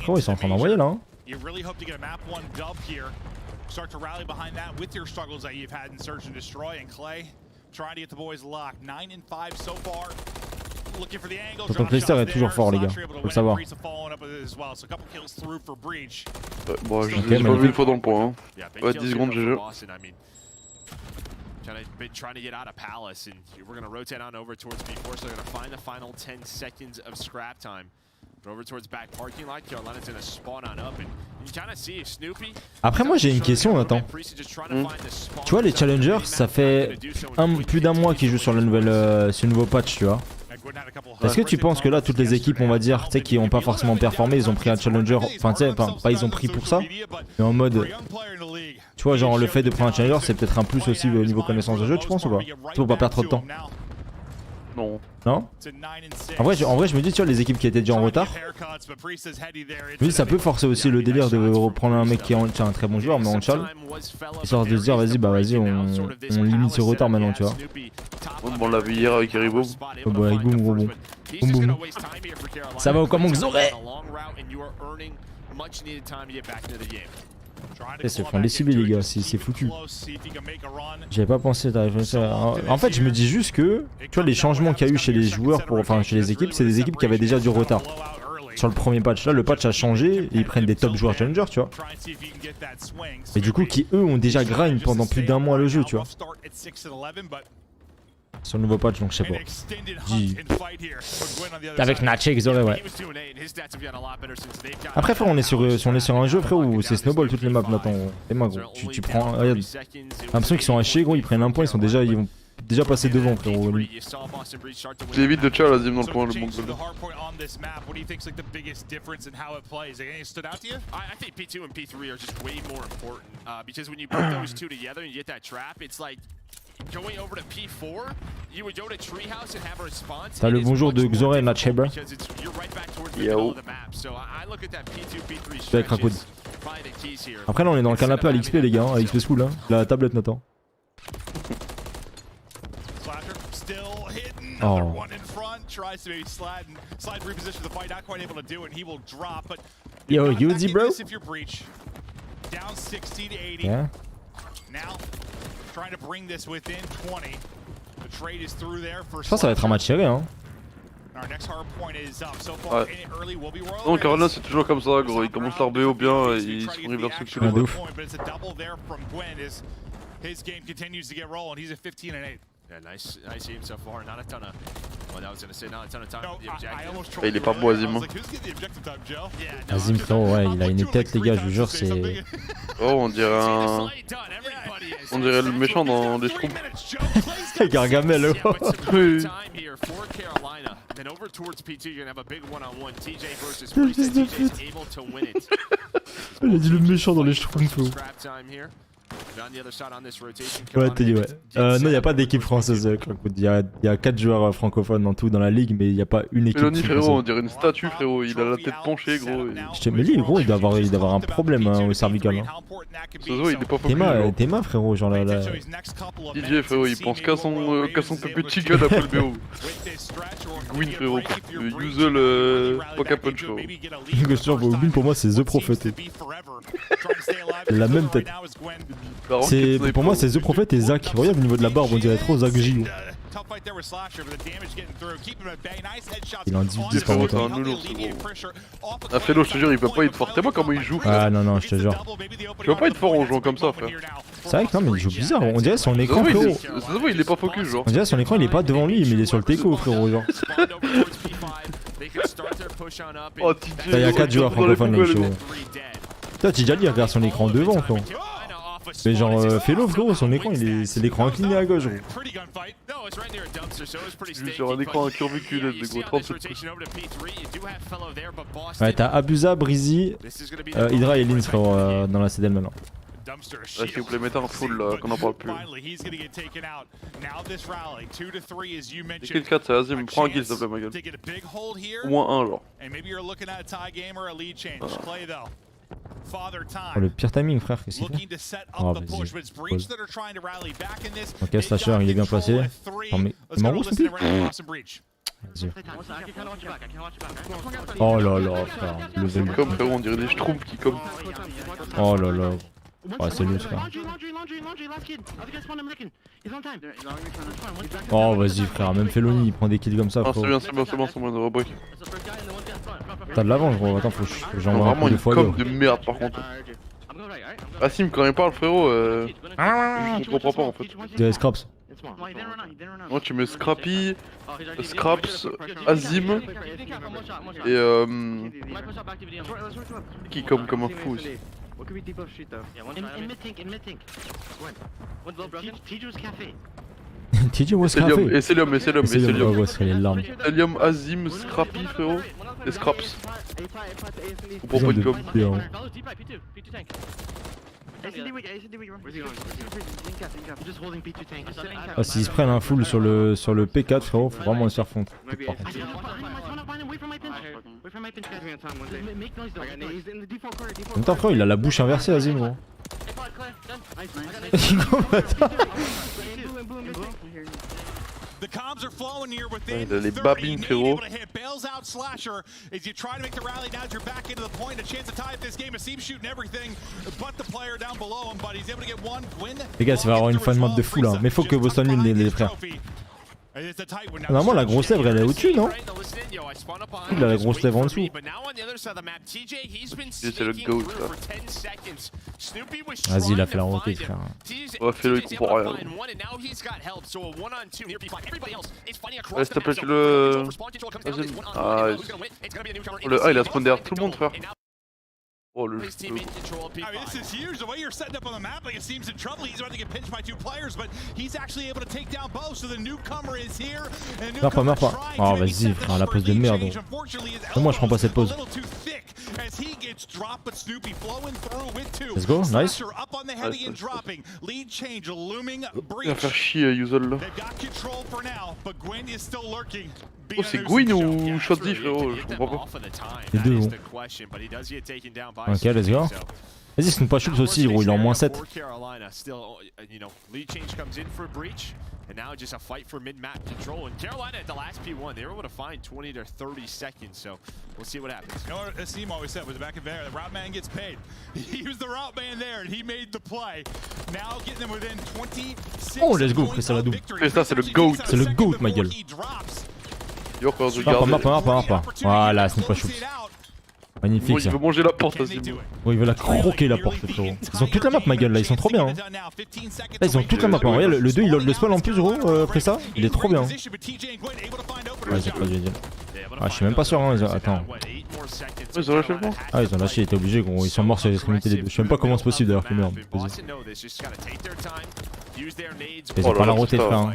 Oh ils sont en train d'envoyer là hein. Tonton Clayster est toujours fort les gars, faut le savoir. Bon j'ai pas vu une fois dans le point hein. Ouais 10 secondes GG. Trying to get out of Palace, and we're going to rotate on over towards B4, so they're going to find the final 10 seconds of scrap time. Over towards back parking lot, Carolina's going to spawn on up, and you kind of see Snoopy. Après moi j'ai une question Nathan. Tu vois les challengers ça fait plus d'un mois qu'ils jouent sur le nouveau patch tu vois. Est-ce que tu penses que là toutes les équipes on va dire tu sais qui ont pas forcément performé ils ont pris un challenger, enfin tu sais pas ils ont pris pour ça mais en mode tu vois genre le fait de prendre un challenger c'est peut-être un plus aussi au niveau connaissance de jeu tu penses ou pas? Pour pas perdre trop de temps. Non. Non? En vrai je me dis tu vois les équipes qui étaient déjà en retard je me dis ça peut forcer aussi le délire de reprendre un mec qui est un très bon joueur mais en chal histoire de se dire vas-y on limite ce retard maintenant tu vois. Bon on l'a vu hier avec Eriboum. Oh bah Eriboum gros bon. Boum boum. Ça va ou comment que Zoré? Ils se font les cibler les gars, c'est foutu. J'avais pas pensé d'arriver ça. En fait je me dis juste que tu vois les changements qu'il y a eu chez les joueurs, enfin chez les équipes, c'est des équipes qui avaient déjà du retard. Sur le premier patch, là le patch a changé et ils prennent des top joueurs challenger tu vois. Et du coup qui eux ont déjà grind pendant plus d'un mois le jeu tu vois. Sur le nouveau patch donc je sais pas. Avec Natchek Zoré ouais. Après frère on est sur un jeu frère où c'est snowball toutes les maps maintenant. Et moi gros tu prends regarde. J'ai l'impression qu'ils sont hachés gros ils prennent un point ils vont déjà passer devant frérot. J'évite de chal Azim dans le point le monde. I think P2 and P3 are just way more important because when you put those two together and you get that trap, it's like going over to P4, you would go to Treehouse and have a response. T'as le bonjour de Xoré et Natcheba. You're right back towards the middle of the map. So I look at that P2 P3 stretch. Après là on est dans le canapé à l'XP les gars, à l'XP school hein. La tablette Nathan. Oh. Yo, Yuzi bro. Yeah. Je pense que ça va être un match serré hein. Ouais. Non, Carolina c'est toujours comme ça gros, ils commencent leur BO bien et ils sont reverse tous les ouf. Yeah, nice aim so far. Not a ton of. Well, I was gonna say not a ton of time for the objective. Il est pas beau Azim. Azim frérot ouais il a une tête les gars je vous jure c'est... Oh on dirait un... On dirait le méchant dans les Schtroumpfs. Gargamel oh. Oui. Then over towards P2, you're gonna have a big one-on-one. TJ versus Priest. TJ's able to win it. Il a dit le méchant dans les Schtroumpfs. Ouais, t'as dit ouais. Non, y'a pas d'équipe française. Il y a 4 joueurs francophones en tout dans la ligue, mais il y a pas une équipe. Mélanie frérot, on dirait une statue frérot. Il a la tête penchée gros. Mais lui gros, il doit avoir un problème hein, au cervical. Hein. Ce il est pas focus. Tes mains frérot, genre là. DJ frérot, il pense qu'à son pépé chicken après le BO. Gwyn frérot, usual poker punch frérot. Gwyn pour moi c'est The Prophet. La même tête. Pour moi c'est The Prophet et Zach. Regarde au niveau de la barbe on dirait trop Zach J. Il a un 18-10 par contre. Un fellow je te jure il peut pas être fort. T'es moi comment il joue frère. Ah non je te jure. Tu peux pas être fort en jouant comme ça frère. C'est vrai que non mais il joue bizarre. On dirait son écran frérot. Il est pas focus genre. On dirait son écran il est pas devant lui mais il est sur le teco frérot genre. Oh TJ. Il y a 4 joueurs francophones là chaud. Toi TJ il regarde son écran devant frérot. Mais genre Fellow frérot son écran c'est l'écran incliné à gauche gros. Sur un écran incurvé QLED de gros 37 pouces. Ouais t'as Abusa, Breezy, Hydra et Lins frérot dans la CDL maintenant. Là s'il vous plaît mettez un full là qu'on en parle plus. Et kill 4 c'est Azim, prends un kill s'il te plaît ma gueule. Au moins un genre. Oh le pire timing frère, qu'est-ce qu'il fait? Oh vas-y, pause. Ok Slasher il est bien placé. Attends mais il m'en roule ce Vas-y. Oh là là frère, le C'est comme frérot on dirait des Schtroumpfs qui comme. Oh là là. Ouais c'est loose frère. Oh vas-y frère, même Felony il prend des kills comme ça frérot. Ah c'est bien, c'est bon, on va break. T'as de l'avance gros, attends faut que j'envoie un coup de fois. Vraiment une com de merde par contre. Assim quand il parle frérot, je comprends pas en fait. Des Scraps. Moi tu mets Scrappy, Scraps, Azim et qui comme un fou aussi. TJ was café. Et Célium, ouais, c'est les larmes. Célium, Azim, Scrappy frérot, et Scraps. On prend pas de com. Ah, s'ils se prennent un full sur le P4 frérot, faut vraiment se faire fondre. Par contre. En même temps frérot il a la bouche inversée Azim gros. Il a les babines frérot. Les gars ça va avoir une fan map de fou là, mais faut que Boston win les frères. Normalement la grosse lèvre elle est au-dessus non? Il a la grosse lèvre en dessous. C'est le GOAT là. Vas-y il a fait la roquette frère. Ouais Fellow il comprend rien. Ouais s'il te plaît tu le... Ah il a spawn derrière tout le monde frère. Oh le jeu. Meurs pas. Oh vas-y frère, la pause de merde. Non, moi je prends pas cette pause. Let's go, nice. Il va faire chier Yuzol là. Oh, c'est Gwyn ou Shotzi, frérot, je comprends pas. Les deux, bon. Ok, let's go. Vas-y, c'est une pas choups aussi, gros, il est en moins 7. And now just a fight for mid-map control. And Carolina at the last P1, they were able to find 20 to 30 seconds. So we'll see what happens. You know what Asim always said was back in there, the route man gets paid. He was the route man there, and he made the play. Now getting them within 26 Oh, let's go, c'est la double. Et ça, c'est le GOAT. C'est le GOAT, ma gueule. Yo, quand je Pas regarde. Voilà, c'est une pas choups. Magnifique ça. Il veut manger la porte, Asim. Oh, il veut la croquer la porte, frérot. Ils ont toute la map, ma gueule, là, ils sont trop bien. Hein. Là, ils ont toute la map. Hein. Regarde, le 2, il load le spawn en plus, gros, après ça. Il est trop bien. Ouais, j'ai pas dû dire. Ah, je suis même pas sûr, hein. Attends. Ils ont lâché le point. Ah, ils ont lâché, ils étaient obligés, gros. Ils sont morts sur l'extrémité des deux. Je sais même pas comment c'est possible d'ailleurs, que merde. Ils ont pas la roté, frère. Hein.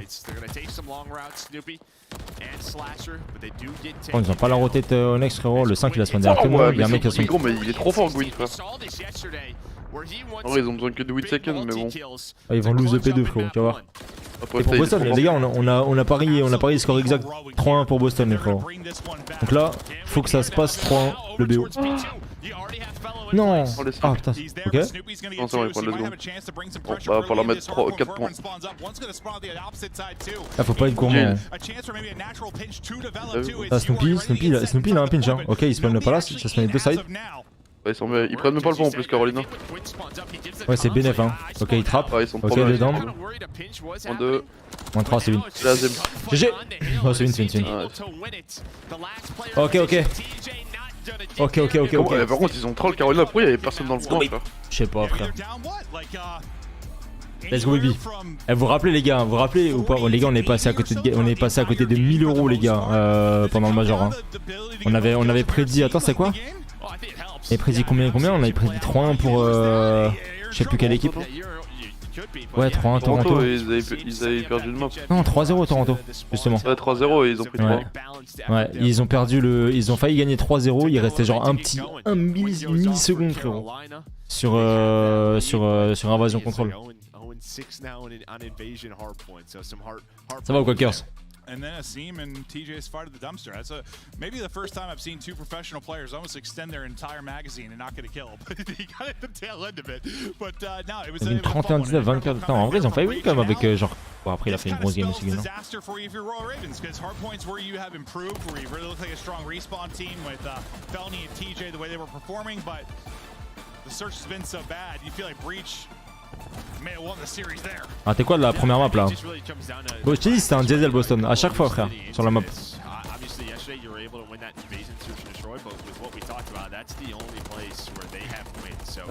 Oh, ils ont pas la roté de Onyx, frérot. Le 5 il a spawn derrière tout le monde. Il y a un mec qui a spawn. Gros, mais il est trop fort, Gwyn, frère. En vrai, ils ont besoin que de 8 seconds, mais bon. Ah, ils vont lose le P2, frérot, tu vas voir. Après, Et pour Boston, les gars, on a parié score exact 3-1 pour Boston, les frérot. Donc là, faut que ça se passe 3-1 le BO. Non. Ah putain, ok. Non, c'est bon, ils prennent le second. Bon, bah, faut leur mettre 4 points. Ah, faut pas être gourmand. Ah, Snoopy, il a un pinch, hein. Ok, il spawn le palace, ça spawn les deux sides. Ouais, ils prennent même pas le point en plus, Carolina. Ouais, c'est bénéf, hein. Ok, il trappe. Ouais, ils sont ok, trop dedans. En 2. Moins 3, c'est win. C'est la deuxième. GG. Oh, c'est win. Ok. Ouais, par contre, ils ont troll Carolina. Pourquoi il y avait personne dans le point, frère? Je sais pas, frère. Let's go, baby. Eh, vous vous rappelez, les gars, ou pas? Les gars, on est passé à côté de 1000 €, les gars, pendant le major. Hein. On avait prédit. Attends, c'est quoi? On avait prédit combien? On avait prédit 3-1 pour. Je sais plus quelle équipe. Ouais, 3-1 Toronto. Ils avaient perdu le map. Non, 3-0 Toronto, justement. Ouais, 3-0 et ils ont pris 3. Ouais, ils ont perdu le. Ils ont failli gagner 3-0. Il restait genre une milliseconde, frérot. Sur Invasion Control. Ça va ou quoi, Kers? And then Asim and TJ's fight at the dumpster. That's maybe the first time I've seen two professional players almost extend their entire magazine and not get a kill. But he got at the tail end of it. But no, it was une 31-19, 24. Putain, en vrai, ils ont failli win quand même avec genre. Bon, après, il a fait une grosse game aussi, non? Disaster for you if you're Royal Ravens, because hardpoints where you have improved, where you really look like a strong respawn team with Felny and TJ the way they were performing, but the search has been so bad. You feel like Breach. Ah, t'es quoi de la première map là? Bon, je t'ai dit c'était un diesel Boston à chaque fois, frère, sur la map. Ah,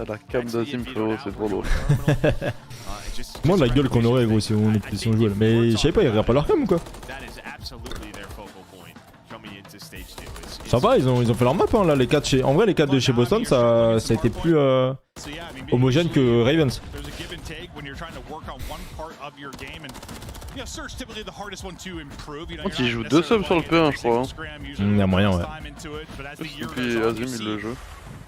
la cam d'Azim, frérot, c'est trop drôle. Moi, la gueule qu'on aurait, gros, si on jouait. Mais je savais pas, ils regardent pas leur cam ou quoi? Ça va, ils ont fait leur map, hein, là, les 4 chez. En vrai, les 4 de chez Boston, ça a été plus homogène que Ravens. Donc il joue 2 subs sur le P1, je crois. Hein. Il y a moyen, ouais. Et puis Azim, il le joue.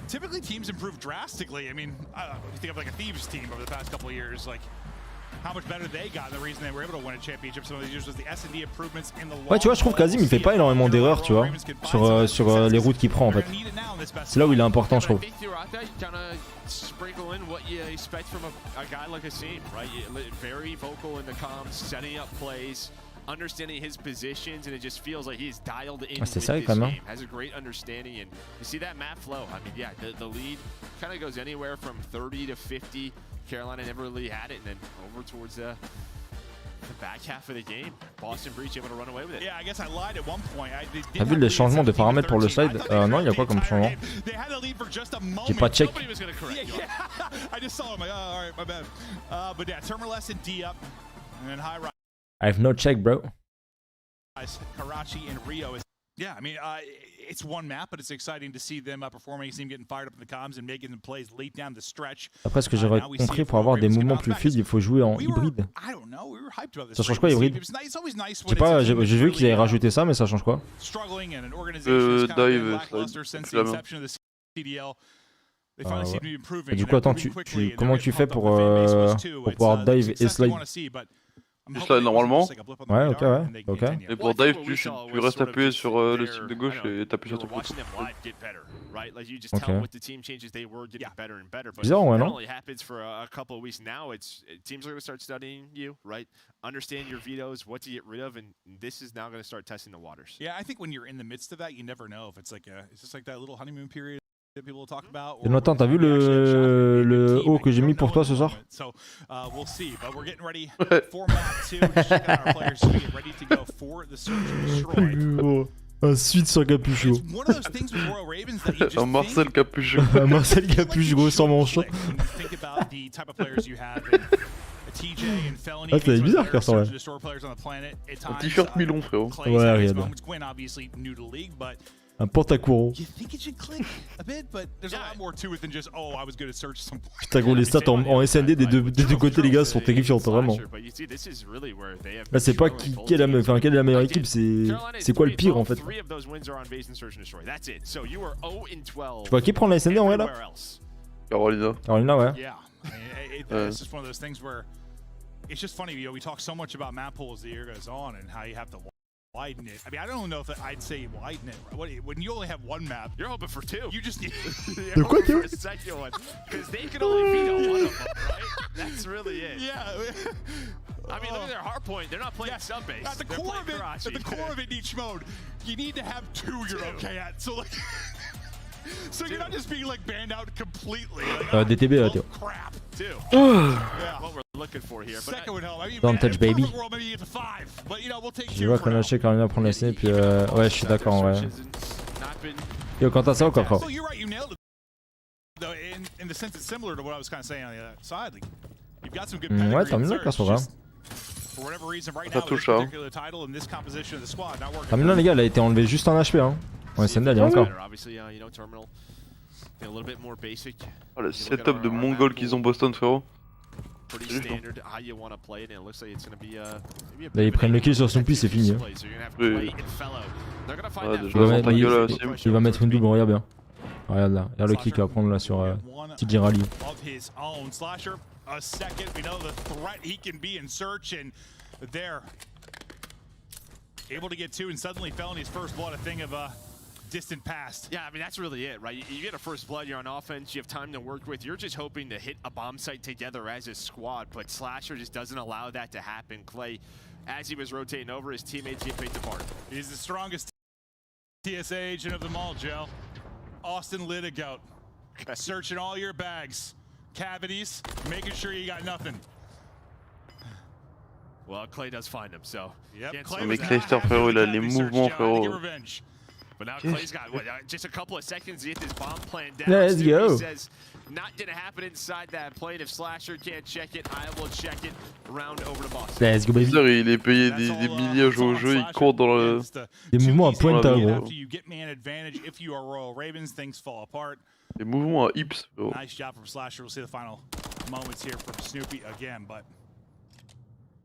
Typically teams improve drastically. I mean, you think of like a Thieves team over the past couple of years, like how much better they got, and the reason they were able to win a championship some of these years was the S&D improvements in the long. Ouais, tu vois, je trouve qu'Azim il fait pas énormément d'erreurs, tu vois, sur les routes qu'il prend en fait. C'est là où il est important, je trouve. Understanding his positions, and it just feels like he's dialed in c'est with ça, this quand même. game. Has a great understanding, and you see that map flow. I mean, yeah, the lead kind of goes anywhere from 30 to 50. Carolina never really had it, and then over towards the back half of the game, Boston Breach able to run away with it. Yeah, I guess I lied at one point. T'as vu les changements de paramètres pour le side? Non, il y a quoi comme changement? J'ai pas check. I just saw him. Like, oh, all right, my bad. But yeah, Termerless and D up, and then high rise. I have no check, bro. Karachi and Rio is. Yeah, I mean, it's one map, but it's exciting to see them performing, see them getting fired up in the comms and making the plays late down the stretch. Après, ce que j'aurais compris, pour avoir des mouvements plus fluides, il faut jouer en hybride. Ça change quoi, hybride? Je sais pas, j'ai vu qu'ils avaient rajouté ça, mais ça change quoi? Dive, Et du coup, attends, comment tu fais pour pouvoir dive et slide? Juste là, normalement. Ouais, ok, ouais, ok. Et pour dive, tu restes appuyé sur le stick de gauche et t'appuies sur ton bouton. Bizarre, ouais, non? Understand your vetoes, what to get rid of, and this is now going to start testing the waters. Yeah, I think when you're in the midst of that, you never know if it's like it's just like that little honeymoon period that people talk about. Jonathan, t'as vu le haut que j'ai mis pour toi ce soir? So we'll see, but we're getting ready for map 2. Just check out our players to get ready to go for the search and destroy. Un suite sur capuchon. It's one of those things with Royal Ravens that you just Un Marcel Capuchon. Un Marcel Capuchon sans manchon. Think about the type of players you have. TJ and Felony. Ah, c'est bizarre qu'il ressemble. Un t-shirt Milon, frérot. Ouais, regarde. Un pantacourant. Putain gros, les stats en SND des deux côtés les gars sont terrifiantes vraiment. Là c'est pas quelle est la meilleure équipe, c'est quoi le pire en fait. Tu vois qui prend la SND en vrai là? Carolina. Carolina, ouais. It's just funny, you know, we talk so much about map pools as the year goes on and how you have to widen it. I mean, I don't know if I'd say widen it. When you only have one map, you're hoping for two. You just need De quoi tu? a second one because they can only veto one of them, right? That's really it. Yeah. I mean, look at their hard point. They're not playing sub base. At the core of it, in each mode, you need to have two you're okay at. So like. So you're not just being like banned out completely. Like, DTB là, Théo. Crap, too. What we're looking for here. Second would help. I mean, Don't touch baby. World, maybe it's a 5, but you know, we'll take Je vois qu'on a chez Carolina prendre la SND puis ouais, je suis d'accord ouais. Yo, Quentin, ça va quoi, frère? Well, you're right, you nailed it. Though in the sense it's similar to what I was kind of saying on the other side. Like, you've got some good pedigree. Ouais, termine là, perso, vrai. For whatever reason, right now, this particular title and this composition of the squad not working. Termine là, les gars, elle a été enlevée juste en HP, hein. Ouais, SND, elle y est encore. Oh, le setup de mongol qu'ils ont Boston, frérot. Là, ils prennent le kill sur Snoopy, c'est fini. Hein. Oui. Ah, Il va mettre une double, regarde bien. Regarde là, regarde le kick qu'il va prendre là sur TJ Rally. Able to get two, and suddenly Felony's first blood, a thing of distant past. Yeah, I mean, that's really it, right? You get a first blood, you're on offense, you have time to work with. You're just hoping to hit a bomb site together as a squad, but Slasher just doesn't allow that to happen. Clay, as he was rotating over, his teammates get picked apart. He's the strongest TSA agent of them all, Joe. Austin Lidigout. Searching all your bags, cavities, making sure you got nothing. Well, Clay does find him, so. Yep. Mais Clayster, frérot, il a les mouvements, frérot. But now Clay's got what, just a couple of seconds to get this bomb plan down. Let's go. Says, not gonna happen inside that plane. If Slasher can't check it, I will check it. Round over to boss. Let's go, baby. Il est payé des milliers à jouer au jeu, il court dans le. Des mouvements à pointe à gros. Des mouvements à hips, frérot. Nice job from Slasher. We'll see the final moments here from Snoopy again, but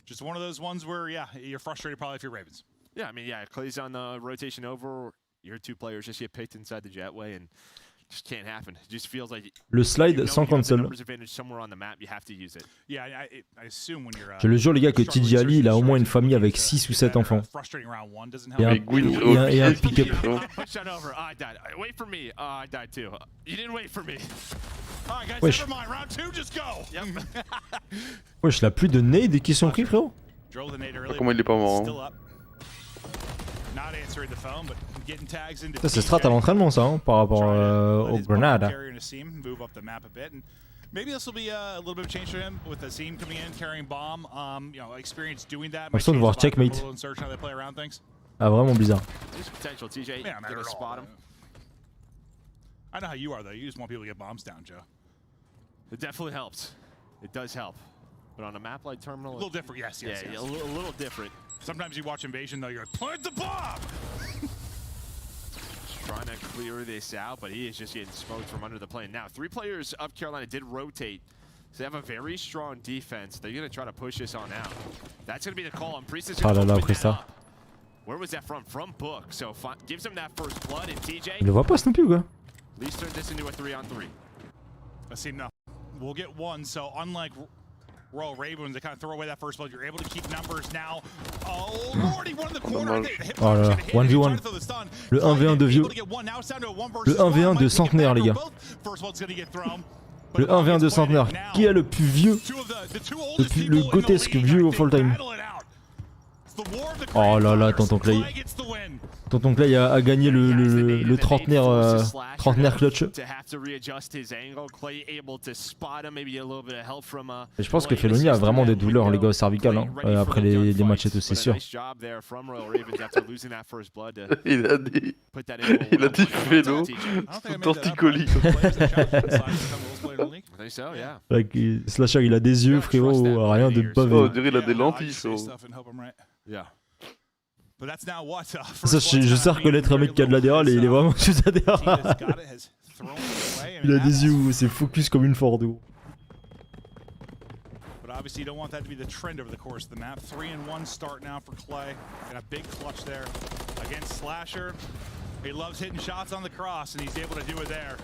just one of those ones where, yeah, you're frustrated probably if you're Ravens. Yeah, I mean, yeah, Clay's on the rotation over. Your two players just get picked inside the jetway and just can't happen. It just feels like le slide sans cancel. Je le jure les gars que TJ Ali il a au moins une famille avec 6 ou 7 enfants. Et un pick-up. Wesh. Wesh, la pluie de nades qui sont pris frérot. Comment il est pas mort hein. Ça c'est strat à l'entraînement ça hein, par rapport au Grenade. Maybe this will be a little bit of change for him with Azim coming in, carrying bomb. You know, experience doing that. L'impression de voir checkmate. Ah vraiment bizarre. I know how you are though. You just want people to get bombs down, Joe. It definitely helps. It does help. But on a map like Terminal, a little different. Yes. A little different. Sometimes you watch Invasion though, you're like, plant the bomb! Trying to clear this out, but he is just getting smoked from under the plane. Now, 3 players of Carolina did rotate, so they have a very strong defense. They're going to try to push this on out. That's going to be the call on Priest. Is going to open that up. Where was that from? From Book. So gives him that first blood, and TJ. Il le voit pas Snoopy ou quoi? At least turn this into a 3-on-3. Let's see, no. We'll get one, so unlike Royal Ravens, they kind of throw away that first blood. You're able to keep numbers now. Oh Lord, he won the corner. Oh là là, 1v1. Le 1v1 de vieux. Le 1v1 de centenaire, les gars. Le 1v1 de centenaire. Qui est le plus vieux, le grotesque vieux au full time? Oh là là, Tonton Clay. Tonton Clay a gagné le trentenaire clutch. Et je pense que Felony a vraiment des douleurs, les gars, cervicales, hein, après les matchs et tout, c'est sûr. Il a dit Félo, tout torticolis. Slasher, il a des yeux, frérot, rien de Oh, on bavé. dirait il a des lentilles, frérot. Ça, je sais reconnaître un mec qui a de l'ADR et il est vraiment sous ADR. Il a des yeux où c'est focus comme une Ford. But obviously you don't want that to be the trend over the course of the map. 3-1 start now for Clay. And a big clutch there against Slasher. He loves hitting shots on the cross and he's able to do it there.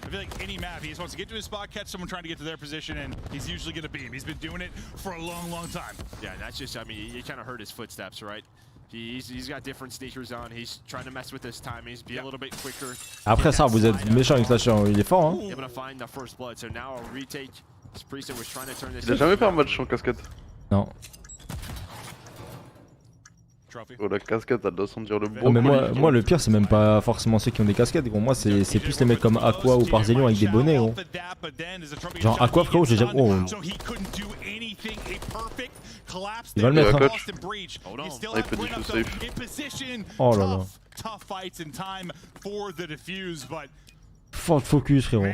I feel like any map, he just wants to get to his spot, catch someone trying to get to their position, and he's usually going to beam. He's been doing it for a long, long time. Yeah, and that's just, I mean, you kind of heard his footsteps, right? He's got different sneakers on. He's trying to mess with his timing, be a little bit quicker. Après ça, vous êtes méchant avec Slasher, il est fort, hein. Able to find the first blood. So now a retake. Priest was trying to turn this. Il a jamais fait un match en casquette. Non. Oh, la casquette, elle doit sentir le bon. Oh, mais moi, le pire, c'est même pas forcément ceux qui ont des casquettes, gros. Moi, c'est plus les mecs comme Aqua ou Parzelion avec des bonnets, gros. Genre Aqua, frérot, j'ai jamais. Oh. Il va le mettre, hein. Ah, il peut diffuse safe. Oh là là. Fort focus, frérot.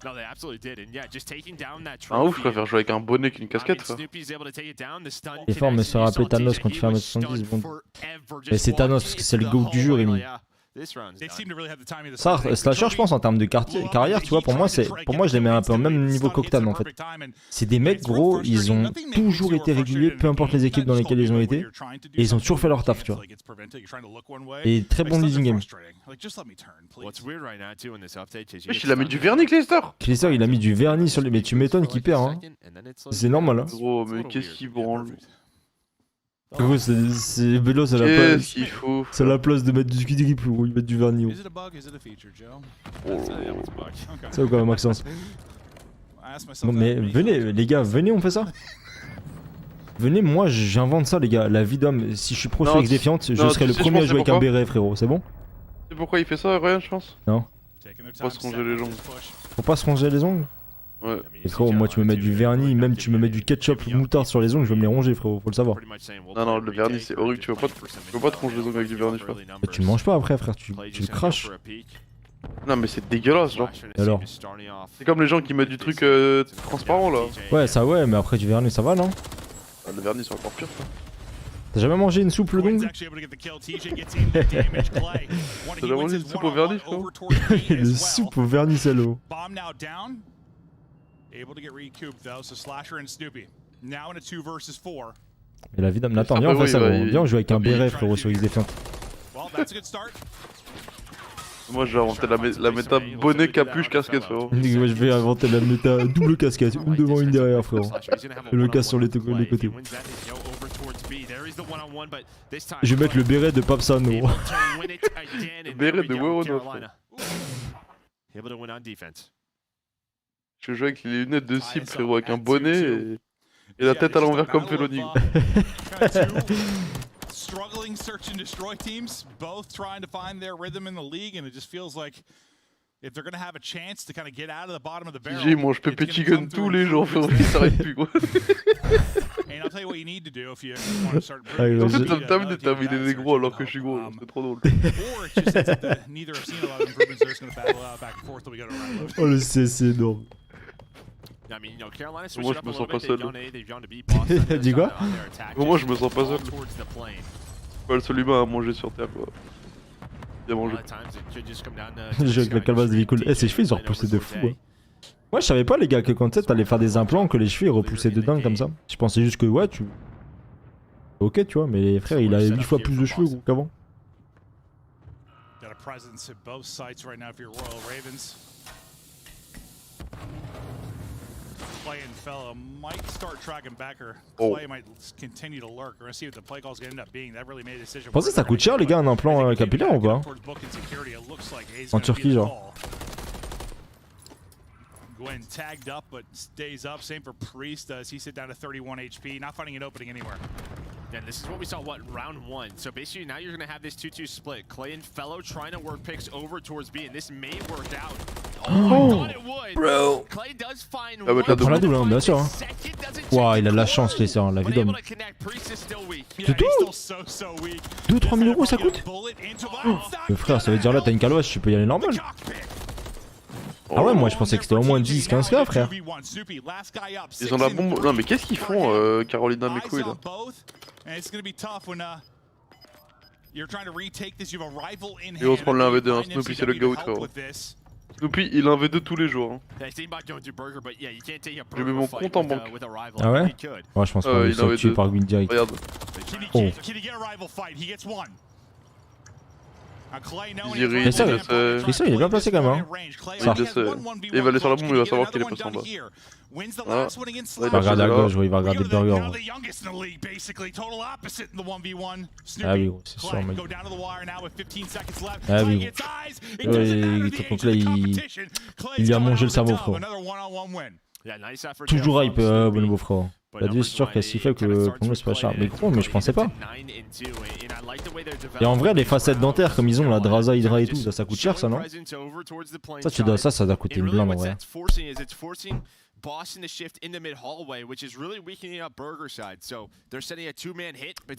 No, they absolutely did, and yeah, just taking down that Ah ouf, je préfère jouer avec un bonnet qu'une casquette, frère. Il est fort, mais se rappeler Thanos quand tu fais 1m70, bon. Mais c'est Thanos parce que c'est le GOAT du jeu, Rémi. Ça, Slasher, je pense, en termes de carrière, tu vois, pour moi, je les mets un peu au même niveau qu'Octane, en fait. C'est des mecs, gros, ils ont toujours été réguliers, peu importe les équipes dans lesquelles ils ont été, et ils ont toujours fait leur taf, tu vois. Et très bon leading game. Wesh, il a mis du vernis, Clayster. Clayster, il a mis du vernis sur les... Mais tu m'étonnes qu'il perd, hein. C'est normal, hein. Gros, mais qu'est-ce qu'il branle? Gros, c'est Bélo, c'est la place de mettre du grip ou ils mettent du vernis. Ça ou quoi, Maxence? Bon, mais venez, les gars, venez, on fait ça. Venez, moi j'invente ça, les gars. La vie d'homme, si je suis pro X défiante, je serai le premier à jouer avec un béret, frérot, c'est bon? C'est pourquoi il fait ça, Ryan, je pense? Non. Faut pas se ronger les ongles. Faut pas se ronger les ongles? Ouais. Et frérot, moi tu me mets du vernis, même tu me mets du ketchup ou moutarde sur les ongles, je vais me les ronger, frérot, faut le savoir. Non, le vernis c'est horrible, tu peux pas te ronger les ongles avec du vernis, frère. Mais tu le manges pas après, frère, tu le craches. Non, mais c'est dégueulasse, genre. Alors? C'est comme les gens qui mettent du truc transparent là. Ouais, ça ouais, mais après du vernis, ça va, non? Ah, le vernis c'est encore pire, ça. T'as jamais mangé une soupe le d'ongle? T'as jamais mangé une soupe au vernis, frérot? Une soupe au vernis, salaud. Mais la vie d'homme, attends, viens on fait ça, gros. Viens on joue avec un béret, frérot, sur X défiante. Moi je vais inventer la méta bonnet capuche casquette, frérot. Moi je vais inventer la méta double casquette, une devant une derrière, frérot. Je me casse sur les côtés. Je vais mettre le béret de Papsano. Le béret de Werono. Je joue avec les lunettes de cible, frérot, avec un bonnet et la tête à l'envers comme Felony. Struggling search and destroy teams, both trying to find their rhythm in the league, and it just feels like if they're going to have a chance to kind of get out of the bottom of the barrel. J'ai mange Peppetit Gun tous les jours, frérot, il s'arrête plus, quoi. And I'll tell you what you need to do if you want to start. En fait, ça me termine de terminer les gros alors que je suis gros, c'est trop drôle. Or it's just that neither have seen a lot of improvements. They're just going to battle out back and forth till we go to round load. Oh le c'est énorme. Moi je me sens pas seul. Dis quoi? Moi je me sens pas seul. Pas le seul humain à manger sur terre, quoi. Bien mangé. Je joue avec la calebasse de vie cool. Eh, ses cheveux ils ont repoussé de fou, hein. Moi je savais pas, les gars, que quand t'allais faire des implants, que les cheveux ils repoussaient de dingue comme ça. Je pensais juste que ouais, tu. Ok, tu vois, mais frère, il a 8 fois plus de cheveux, gros, qu'avant. Vous pensez que ça coûte cher les gars un implant capillaire ou pas? En Turquie genre. Gwen tagged up but stays up. Same for Priest as he sit down to 31 HP, not finding an opening anywhere. And this is what we saw, round 1. So basically now you're going to have this 2-2 split. Clay and Fellow trying to work picks over towards B, and this may work out. Oh, I thought it would. Bro. Clay does find Ah ouais, Il prend la double, hein, bien sûr. Hein. Waouh, il a de la chance, les sœurs, la vie d'homme. C'est tout 2-3 000 euros ça coûte? Oh, mais frère, ça veut dire là, t'as une caloche, tu peux y aller normal. Ah ouais, moi je pensais que c'était au moins 10-15K, frère. Ils ont la bombe. Non, mais qu'est-ce qu'ils font, Carolina, mes couilles là? Et on se prend le 1v2, hein. Snoopy c'est le GOAT, frérot. Snoopy il 1v2 tous les jours. Hein. J'ai mis mon compte en banque. Ah ouais? Ouais, je pense pas, il s'est tué par Gwyn direct. Regarde. Oh. Christian, il est bien placé quand même. Hein. Il va aller sur la bombe, il va savoir qu'il est passé en bas. Ah. Il va regarder à gauche, il va regarder le burger. Ah oui, c'est sûr, mec. Ah oui. Donc là, il lui a mangé le cerveau, frérot. Toujours hype, bon nouveau frérot. La vie c'est sûr qu'elle est si faible que pour nous c'est pas cher. Mais gros, mais je pensais pas. Et en vrai, les facettes dentaires comme ils ont, la Draza, Hydra et tout, ça coûte cher ça, non? Ça, tu dois, ça doit coûter une blinde en vrai.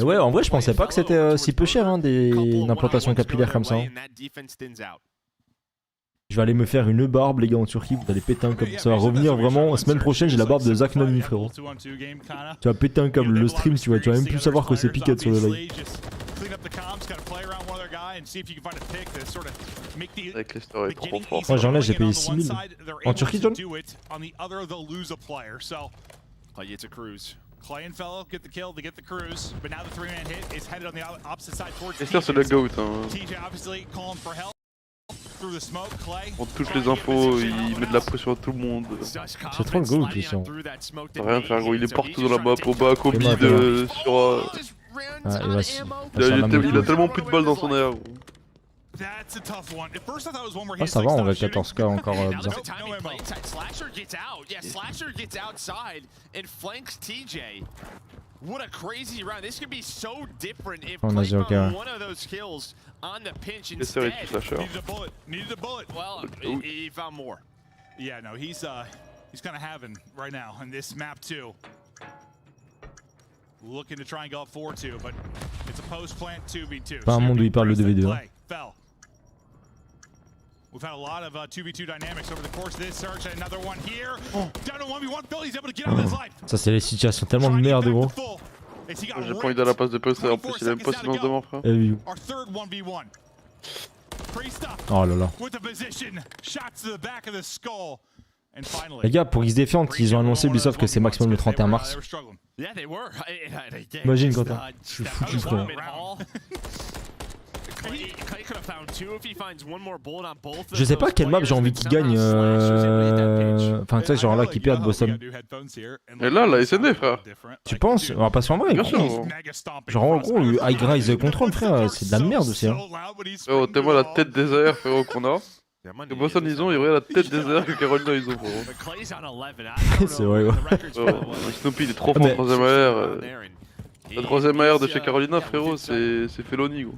Ouais, en vrai, je pensais pas que c'était si peu cher, hein, une implantation capillaire comme ça. Hein. Je vais aller me faire une barbe, les gars, en Turquie. Vous allez péter un câble. Ça va revenir vraiment. La semaine prochaine, j'ai la barbe de Zach Nami, frérot. Tu vas péter un câble. Le stream, tu vas même plus savoir que c'est Piquet sur le live. Avec les stories trop fort. Moi, j'en ai, j'ai payé 6000. En Turquie, John? Et ça, c'est le GOAT. Hein. On touche les infos, il met de la pression à tout le monde. C'est trop le goal, Christian. Ça va rien faire, gros, il est partout dans la map, au bas, au mid, sur... Ah, il a tellement plus de balles dans son air. Ah, ça va, on va 14K encore bizarre. What a crazy round. This could be so different if On a Clay okay. found one of those kills on the pinch instead. Needed a bullet. Well, he found more. Yeah, no, he's kind of having right now on this map too. Looking to try and go up 4-2, but it's a post plant 2v2. Pas un monde où il parle le 2v2. Hein. We've had a lot of 2v2 dynamics over the course of this search. Another one here. Down to 1v1. Billy's able to get out of his life. Ça, c'est les situations tellement de merde, gros. J'ai pas envie d'aller à la passe de poste, en plus il a même pas silence devant, frère. Oh là là. Les gars, pour qu'ils se défendent, ils ont annoncé Ubisoft que c'est maximum le 31 mars. Imagine quand je suis foutu, frère. Je sais pas quelle map j'ai envie qu'il gagne. Enfin, tu sais, genre là, qui perd Boston. Et là, la SND, frère. Tu penses? On va pas se faire vrai. Bien sûr. Genre, en gros, le High Rise Control, frère, c'est de la merde aussi. Hein. Oh, t'es-moi la tête des airs, frérot, qu'on a. Que Boston, ils ont, il y aurait la tête des airs que Carolina, ils ont, frérot. C'est vrai, ouais. Snoopy, il est trop fort en troisième AR. La troisième AR de chez Carolina, frérot, c'est Felony, gros.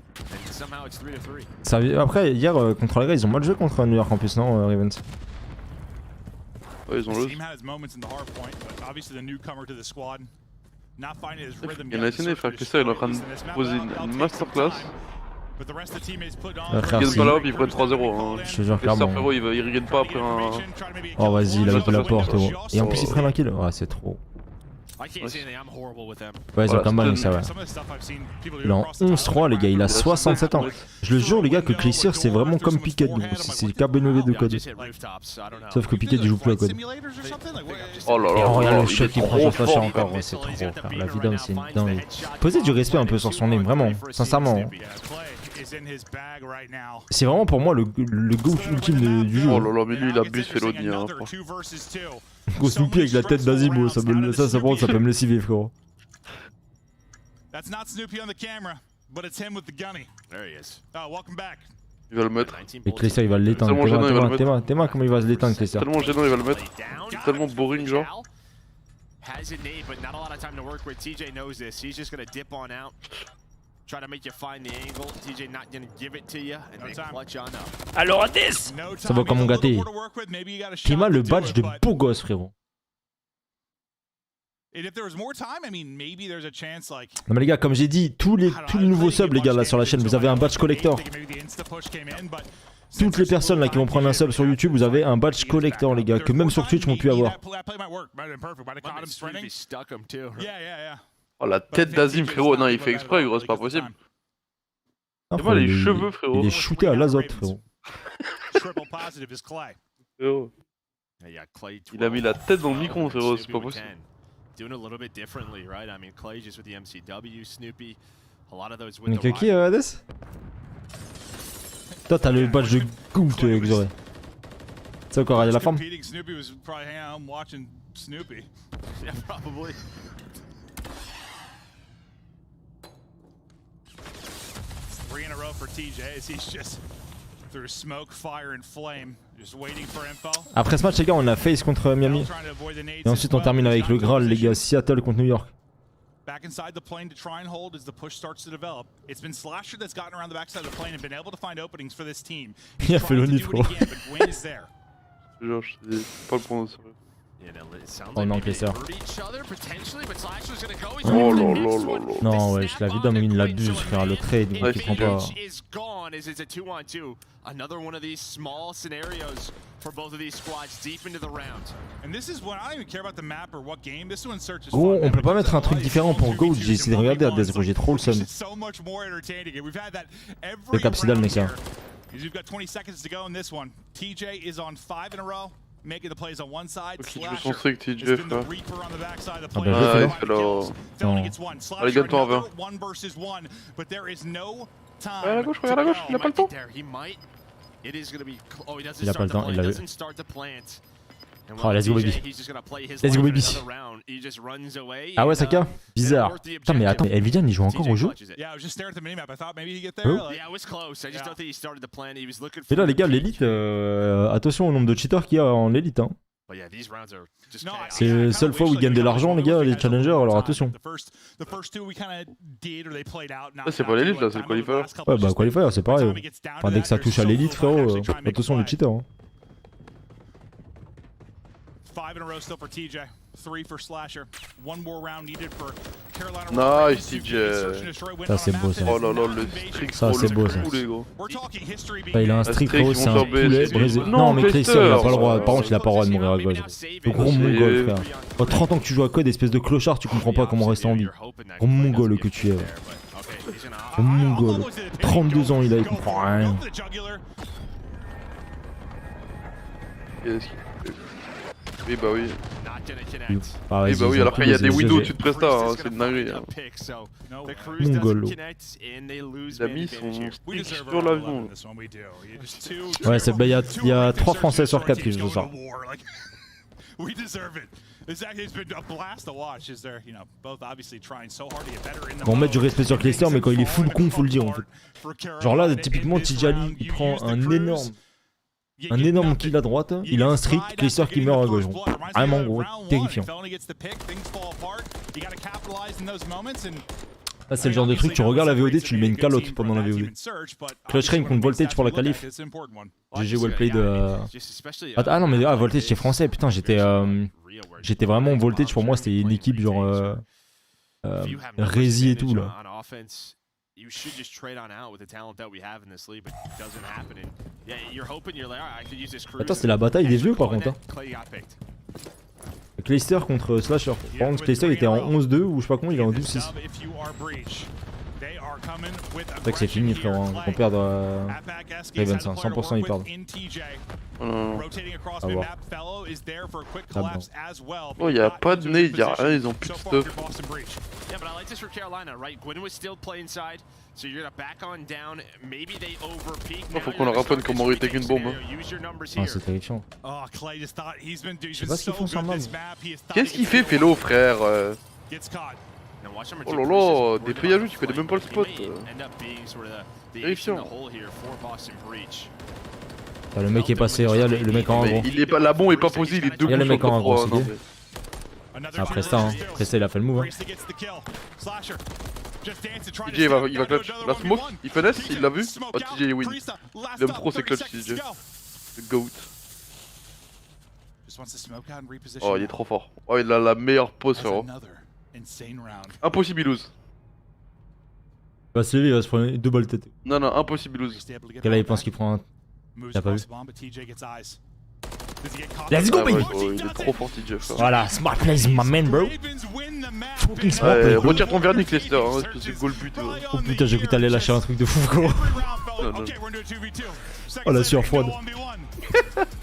Ça, après, hier, contre les gars, ils ont mal joué contre New York en plus, non, Ravens? Ouais, ils ont le. Il y en a essayé, frère, que ça, il est en train de poser une masterclass. Ils gagnent pas là, puis ils prennent 3-0. Hein. Je te jure, clairement. Frérot, il regagne pas après un. Oh, vas-y, il avait pas la porte, gros. Et en plus, ils prennent un kill. Ouais, c'est trop. Ouais, ils ont quand même ça, ouais. Il est en 11-3, les gars, il a 67 ans. Je le jure, les gars, que Cleaser, c'est vraiment comme Piquet. C'est KBNV de code. Sauf que Piquet, il joue plus à code. Oh là Et là, regarde le shot il qui prend sur flash encore. Ouais, c'est trop, frère. La vie d'homme, c'est une dingue. Posez du respect un peu sur son name, vraiment. Sincèrement. C'est vraiment pour moi le GOAT ultime du jeu. Oh là là, mais lui il abuse Felony. Hein, Gros Snoopy avec la tête d'Azimo, ça peut me lessiver, frérot. That's not Snoopy on the camera, but it's him with the gunny. There he is. Oh, welcome back. Il va le mettre. Et Clayster il va l'éteindre. T'es mal comment il va se l'éteindre, Clayster. Tellement gênant, il va le mettre. C'est tellement boring, genre. Has a nade, but not a lot of time to work with. TJ knows this. He's just gonna dip on out. Try to make you find the angle. TJ not gonna give it to you, and then clutch on up. Alors Adresse, ça va comme mon gâté. Climat le badge de beau gosse, frérot. Non mais les gars, comme j'ai dit, tous les nouveaux subs les gars là sur la chaîne, vous avez un badge collector. Toutes les personnes là qui vont prendre un sub sur YouTube, vous avez un badge collector les gars, que même sur Twitch m'ont pu avoir. Oh la tête d'Azim frérot, non il fait exprès gros, c'est pas possible. C'est moi les cheveux frérot. Il est shooté à l'azote frérot. Frérot. Il a mis la tête dans le micro frérot, c'est pas possible. Mais que qui Adresse? Toi t'as le badge de GOAT Xoré. C'est encore la forme. Après ce match les gars on a face contre Miami. Et ensuite on termine avec le Graal les gars, Seattle contre New York. Back inside the plane to try and hold as the push starts to develop. It's been Slasher that's gotten around the backside of the plane and been able to find openings for this team. Il a fait le nid frérot. Genre je sais pas le prendre sérieux. Oh non Clayster. Oh là là là là. Non ouais, la vie d'homme il l'abuse frère, le trade il prend pas. Another one of these small scenarios for both of these squads deep into the round. And this is when I don't even care about the map or what game. This one search is Gros, on peut pas mettre un truc différent pour GOAT, j'ai essayé de regarder Adresse, gros, j'ai trop le seum. Le capsidal mec là. You've got 20 seconds to go in this one. TJ is on 5 in a row. Making the plays on one side. Ok, je me sens que TJ frère. Ah bah je fais alors. Allez gagne-toi en 20. Regarde à gauche, regarde à gauche, il a pas le temps. Il a pas le temps, il l'a vu. Oh let's go baby. Let's go baby. Ah ouais Saka? Bizarre. Putain mais attends, Elvidian il joue encore au jeu? Et là les gars l'élite, attention au nombre de cheaters qu'il y a en élite hein. C'est la seule fois où ils gagnent de l'argent les gars, les challengers, alors attention. Ça c'est pas l'élite là, c'est le qualifier. Ouais bah qualifier c'est pareil. Enfin dès que ça touche à l'élite frérot, attention les cheaters hein. 5 in a row still for TJ. 3 for Slasher. One more round needed for Carolina. Nice TJ. Ça c'est beau ça. Oh là là le streak. Ça c'est beau ça. Bah, il a un streak gros, c'est un poulet brisé. Non mais Clayster il a pas le droit. Par contre il a pas le droit de mourir à gauche. Le gros mongol frère. Oh, 30 ans que tu joues à code, espèce de clochard, tu comprends pas comment rester en vie. Gros mongol que tu es. Gros mongol. 32 ans il a, il comprend rien. Oui bah oui. Ah, oui bah oui, alors qu'il y a des windows au-dessus de Presta, hein, c'est une dinguerie. Hein. Mongolo. Il a mis son stick sur l'avion. Ouais, il y a 3 Français sur 4 qui jouent ça. Bon, on met du respect sur Clayster, mais quand il est full con, faut le dire en fait. Genre là, typiquement, Tijali, il prend un énorme kill à droite, il a un streak, Clayster qui meurt à gauche. Vraiment gros, terrifiant. Là c'est le genre de truc, tu regardes la VOD, tu lui mets une calotte pendant la VOD. Clutch Rain contre Voltage pour la qualif. GG wellplay de... Ah non mais Voltage c'est français, putain j'étais vraiment Voltage, pour moi c'était une équipe genre... Resi et tout là. You should just trade on out with the talent that we have in this league, but it doesn't happen. And yeah, you're hoping you're like, I could use this crew. Attends, c'est la bataille des vieux par contre. Hein. Clayster contre Slasher. Par contre, Clayster il était en 11-2 ou je sais pas comment, il est en 12-6. C'est vrai que c'est fini, frérot. On perd Ravens, 100% ils perdent. À voir. Ah bon. Oh, y'a pas de nez, y'a rien, ils ont plus de stuff. Yeah, but I like this for Carolina, right? Gwyn was still play inside, so you're gonna back on down. Maybe they overpeak. Faut qu'on leur apprenne comment retake une bombe. Ah, c'est terrifiant. Je sais pas ce qu'ils font sur le map. Qu'est-ce qu'il fait, Fellow, frère? Oh là là, des priages, tu connais même pas le spot. Terrifiant. Ah, le mec est passé, regarde le mec en gros. Il est pas, la bombe est pas posée, il est debout. Regarde le mec en gros, non, après ça, hein. Après ça, il a fait le move. Hein. TJ il va clutch. La smoke, il finesse, il l'a vu. Oh, TJ win. Il aime trop ses clutch, TJ. Le GOAT. Oh, il est trop fort. Oh, il a la meilleure pose, frérot. Impossible, il lose. Il va se lever, il va se prendre 2 balles de tête. Non, non, impossible, il lose. Et là, il pense qu'il prend un. T'as pas vu? Let's go, baby! Oh, il est trop fort, TJ, frère. Voilà, smart plays, my man, bro. Fucking smart play, bro. Retire ton verdict, Lester, hein, espèce de goal but. Oh putain, j'ai cru que t'allais lâcher un truc de fou, gros. Non, non. Oh la sueur froide.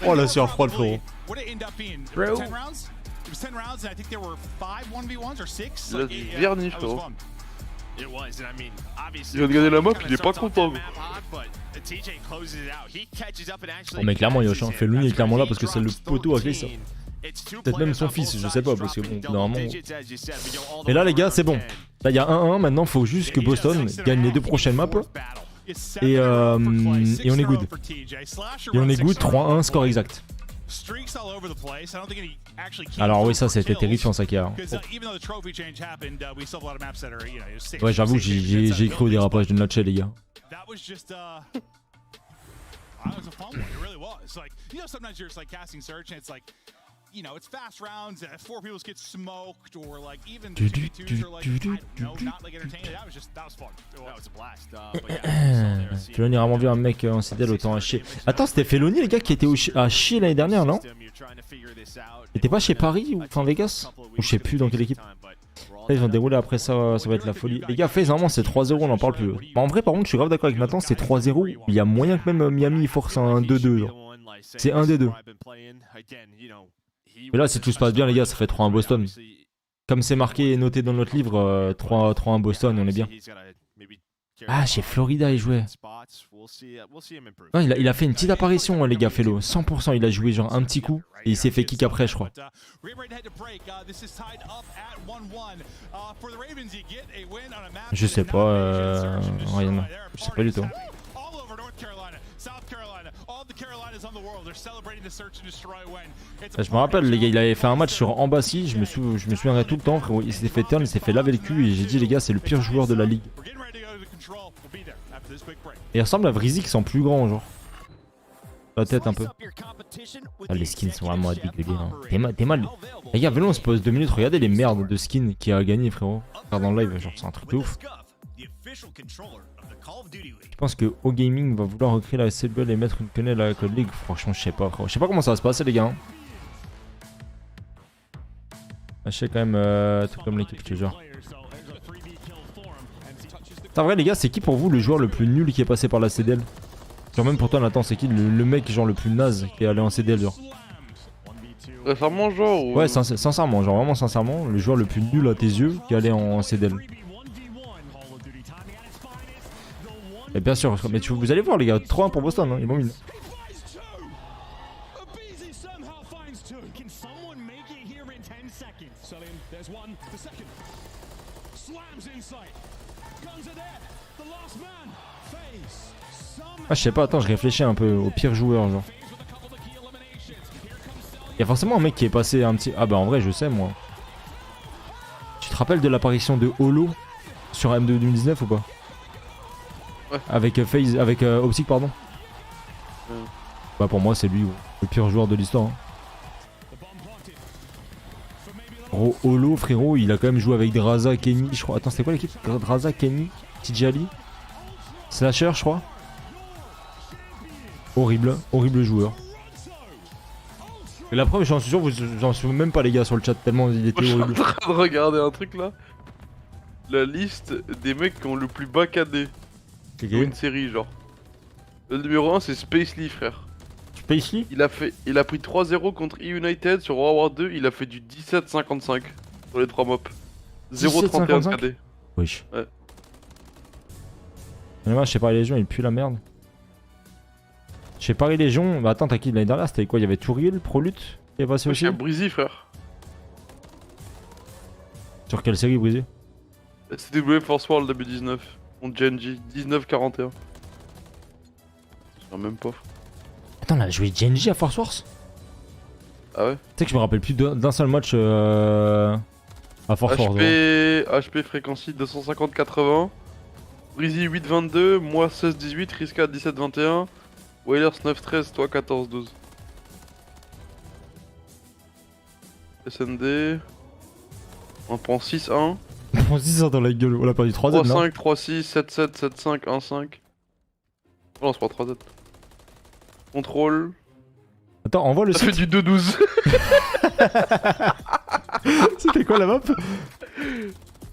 Oh la sueur froide, frérot. Bro. Il a du vernis, frérot. Il vient de gagner la map, il est pas content. Oh mais clairement Yosh, hein, Fellow est clairement là parce que c'est le poteau à clé ça. Peut-être même son fils, je sais pas, parce que bon, normalement... Et là les gars, c'est bon. Là il y a 1-1, maintenant faut juste que Boston gagne les 2 prochaines maps. Et on est good. Et on est good, 3-1, score exact. Alors oui, ça c'était terrifiant ça qu'il y a. Ouais, j'avoue, j'ai cru au dérapage de notre chez les gars. You know, it's fast rounds, 4 people get smoked, or like even 2 twos are like, I don't know, not like entertaining. That was fun. That was a blast. Felony a vraiment vu un mec en CDL autant à chier. Attends, c'était Felony les gars qui était à chier l'année dernière, non? Il était pas chez Paris ou enfin Vegas? Ou je sais plus dans quelle équipe. Là, ils vont dérouler après ça, ça va être la folie. Les gars, FaZe normalement c'est 3-0, on en parle plus. Bah, en vrai, par contre, je suis grave d'accord avec Nathan, c'est 3-0. Il y a moyen que même Miami force un 2-2. C'est un des deux. Mais là, si tout se passe bien, les gars, ça fait 3-1 Boston. Comme c'est marqué et noté dans notre livre, 3-1 Boston, on est bien. Ah, chez Florida, il jouait. Non, il a fait une petite apparition, les gars, Fellow. 100%, il a joué genre un petit coup et il s'est fait kick après, je crois. Je sais pas, rien. Je sais pas du tout. Je me rappelle les gars, il avait fait un match sur Embassy, je me souviendrai tout le temps frérot, il s'est fait turn, il s'est fait laver le cul et j'ai dit les gars c'est le pire joueur de la ligue. Et il ressemble à Vrizik sans plus grand genre. La tête un peu. Ah, les skins sont vraiment à dégueuler hein. T'es mal. Les gars venons on se pose 2 minutes, regardez les merdes de skins qui a gagné frérot. Regarde dans le live, genre c'est un truc de ouf. Je pense que O Gaming va vouloir recréer la CBL et mettre une quenelle à la Code League. Franchement, je sais pas, frérot. Je sais pas comment ça va se passer, les gars. Hein. Je sais quand même tout comme l'équipe, je te jure. C'est vrai, les gars, c'est qui pour vous le joueur le plus nul qui est passé par la CDL? Genre, même pour toi, Nathan, c'est qui le mec, genre, le plus naze qui est allé en CDL, genre? Récemment, genre ou... Ouais, sincèrement, genre, vraiment sincèrement, le joueur le plus nul à tes yeux qui est allé en CDL. Et bien sûr, mais vous allez voir les gars, 3-1 pour Boston, hein, ils vont mine. Ah je sais pas, attends, je réfléchis un peu au pire joueur genre. Il y a forcément un mec qui est passé un petit... Ah bah en vrai je sais moi. Tu te rappelles de l'apparition de Holo sur M2 2019 ou pas? Ouais. Avec FaZe, avec Optic pardon. Bah pour moi c'est lui le pire joueur de l'histoire. Hein. Holo frérot, il a quand même joué avec Draza, Kenny, je crois. Attends c'était quoi l'équipe? Draza, Kenny, Tijali, Slasher je crois. Horrible, horrible joueur. Et la preuve j'en suis sûr, j'en suis même pas les gars sur le chat tellement il était horrible. Je suis en train de regarder un truc là. la liste des mecs qui ont le plus bas KD Ok. dans une série, genre. Le numéro 1, c'est Space Lee, frère. Space Lee? Il a pris 3-0 contre E-United sur World War 2, il a fait du 17,55 sur les 3 mops. 0,31 de KD. Wesh. Ouais. Mais moi, chez Paris Légion, il pue la merde. Chez Paris Légion, bah attends, t'as qui l'année dernière? C'était quoi? Il y avait Touril, Prolut qui est passé aussi? Wesh, y'a Breezy, frère. Sur quelle série, Brisé? CW Force World début 19. Contre Genji, 19-41. Je sais même pas. Attends, on a joué Genji à Force Wars? Ah ouais? Tu sais que je me rappelle plus d'un seul match à Force Wars. HP Frequency 250-80. Breezy 8-22, moi 16-18, Riska 17-21. Whalers 9-13, toi 14-12. SND. On prend 6-1. On se dit ça dans la gueule, on a perdu 3Z là. 3-5, 3-6, 7-7, 7-5, 1-5. Oh non, c'est pas 3-Z. Contrôle. Attends, envoie le Ça fait site. du 2-12. C'était quoi la map?